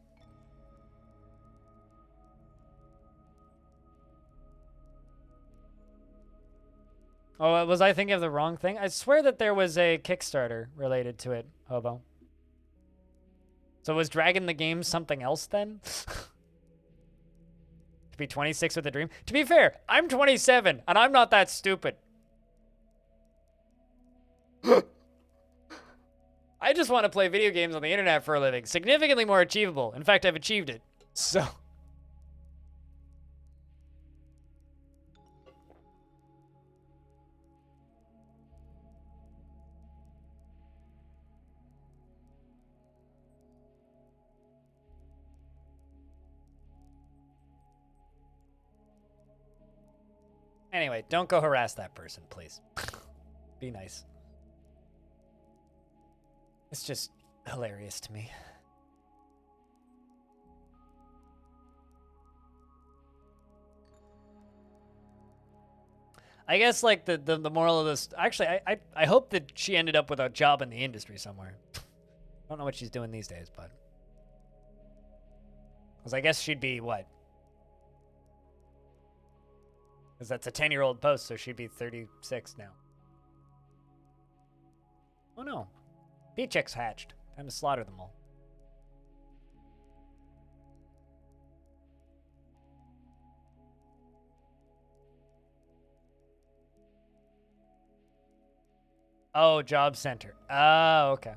Oh, was I thinking of the wrong thing? I swear that there was a Kickstarter related to it, Hobo. So was Dragon the Game something else then? To be 26 with a dream? To be fair, I'm 27, and I'm not that stupid. I just want to play video games on the internet for a living. Significantly more achievable. In fact, I've achieved it. So... Anyway, don't go harass that person, please. Be nice. It's just hilarious to me. I guess, like, the moral of this... Actually, I hope that she ended up with a job in the industry somewhere. I don't know what she's doing these days, but... Because I guess she'd be, what? Because that's a 10-year-old post, so she'd be 36 now. Oh no. Bee chicks hatched. Time to slaughter them all. Oh, job center. Oh, okay.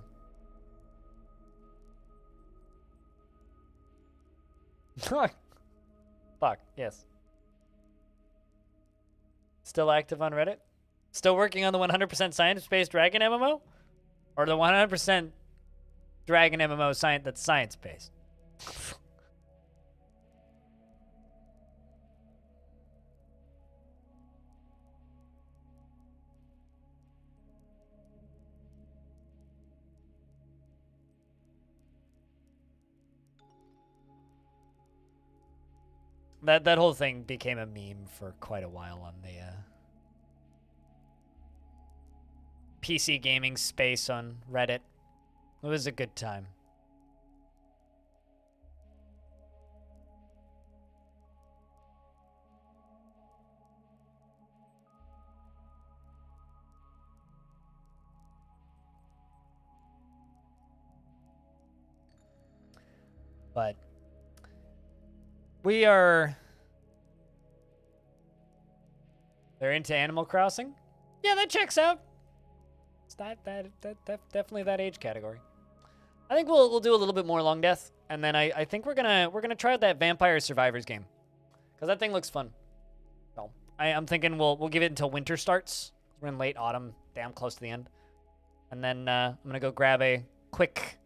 Fuck, yes. Still active on Reddit? Still working on the 100% science-based dragon MMO? Or the 100% dragon MMO that's science-based? That whole thing became a meme for quite a while on the PC gaming space on Reddit. It was a good time. But we are... They're into Animal Crossing? Yeah, that checks out. It's definitely that age category. I think we'll do a little bit more Longdeath, and then I think we're gonna try out that Vampire Survivors game, because that thing looks fun. So I'm thinking we'll give it until winter starts. We're in late autumn, damn close to the end, and then I'm gonna go grab a quick.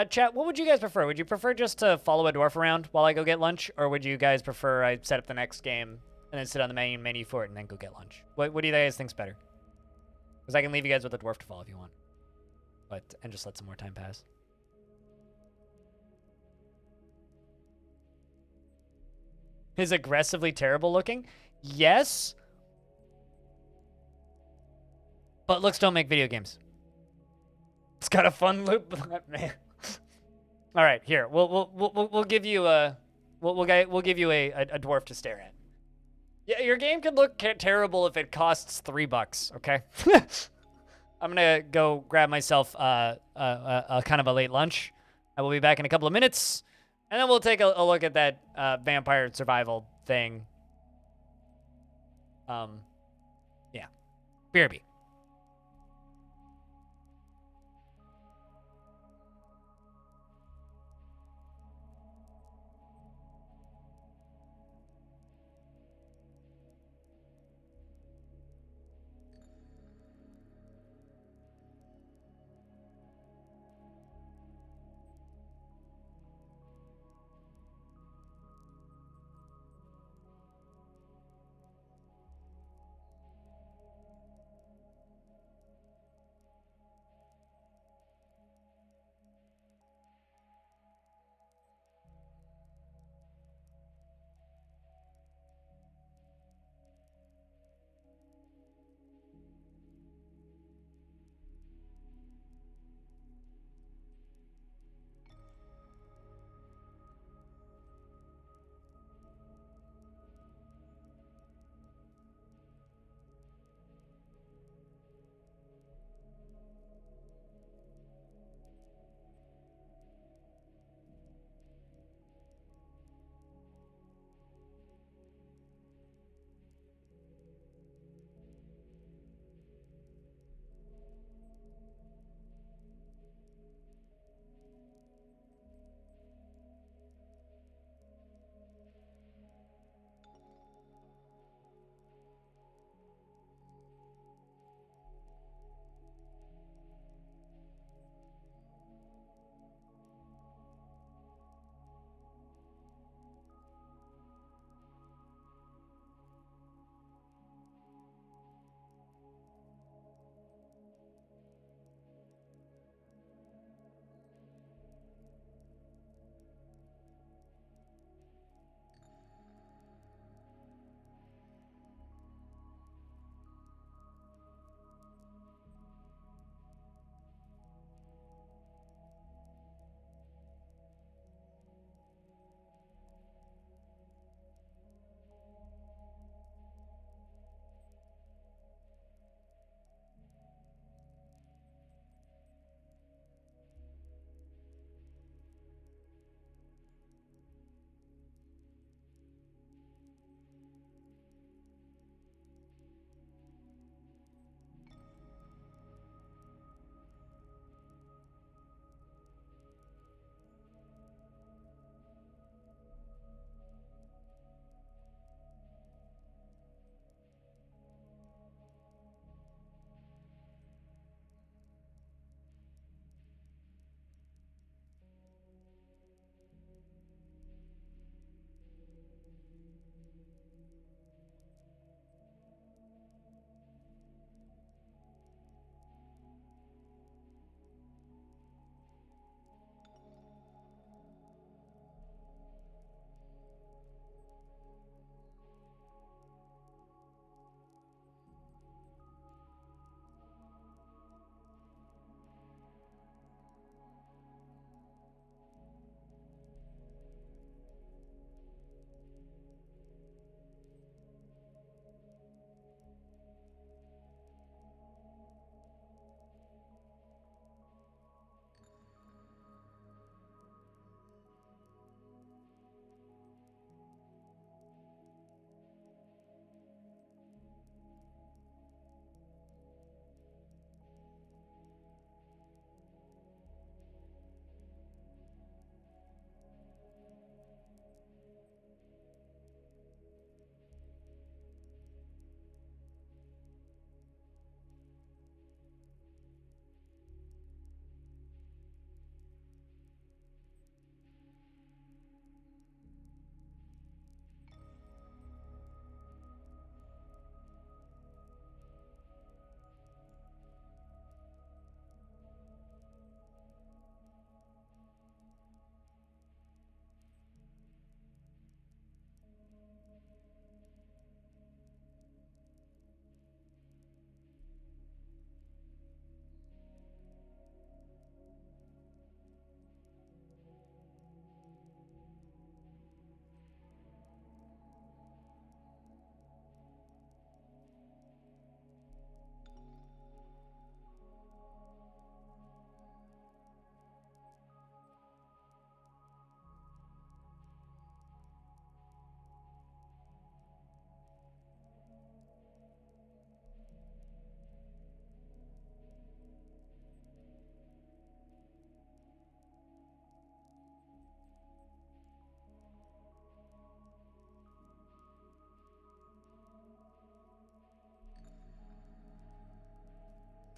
Chat, what would you guys prefer? Would you prefer just to follow a dwarf around while I go get lunch, or would you guys prefer I set up the next game and then sit on the main menu for it and then go get lunch? What do you guys think's better? Because I can leave you guys with a dwarf to follow if you want. And just let some more time pass. Is aggressively terrible looking? Yes. But looks don't make video games. It's got a fun loop, man. All right, here. We'll give you a we'll give you a dwarf to stare at. Yeah, your game could look terrible if it costs $3, okay? I'm gonna go grab myself a kind of a late lunch. I will be back in a couple of minutes, And then we'll take a look at that vampire survival thing. Yeah. BRB.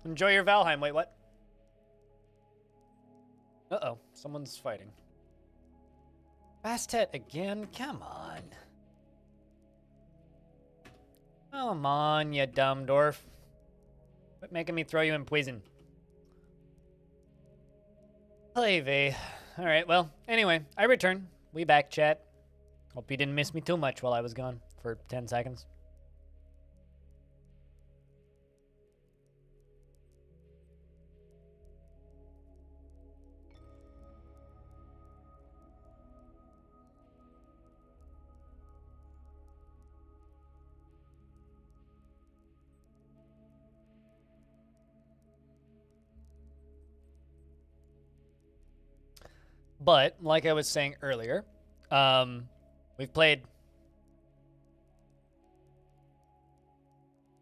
Enjoy your Valheim. Wait, what? Uh-oh. Someone's fighting. Bastet again? Come on. Come on, you dumb dwarf. Quit making me throw you in poison. Play V. Alright, well, anyway, I return. We back, chat. Hope you didn't miss me too much while I was gone for 10 seconds. But, like I was saying earlier, we've played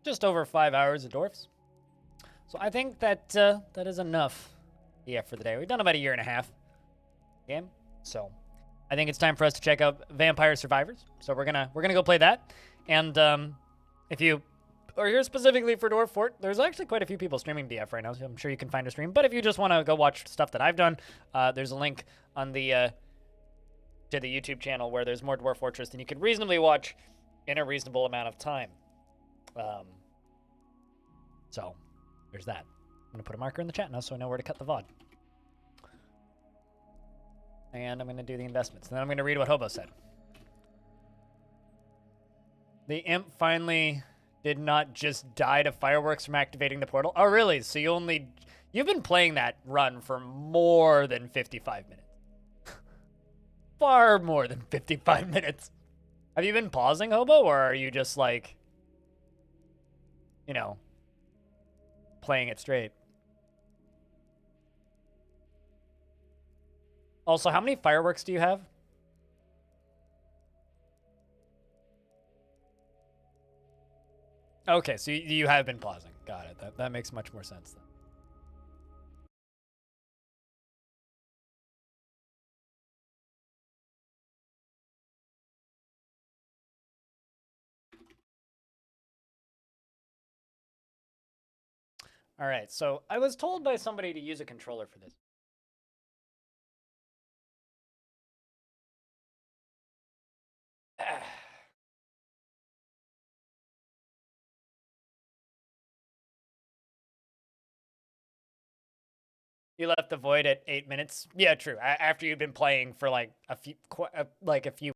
just over 5 hours of Dwarfs. So I think that that is enough for the day. We've done about a year and a half game. So I think it's time for us to check out Vampire Survivors. So we're gonna go play that. And if you are here specifically for Dwarf Fort, there's actually quite a few people streaming DF right now, so I'm sure you can find a stream. But if you just want to go watch stuff that I've done, there's a link on the to the YouTube channel where there's more Dwarf Fortress than you could reasonably watch in a reasonable amount of time. So there's that. I'm gonna put a marker in the chat now so I know where to cut the VOD. And I'm gonna do the investments. And then I'm gonna read what Hobo said. The imp finally did not just die to fireworks from activating the portal. Oh, really? So you've been playing that run for more than 55 minutes. Far more than 55 minutes. Have you been pausing, Hobo, or are you just like, you know, playing it straight? Also, how many fireworks do you have? Okay, so you have been pausing. Got it. That makes much more sense then. All right, so I was told by somebody to use a controller for this. You left the void at 8 minutes. Yeah, true. After you've been playing for like a few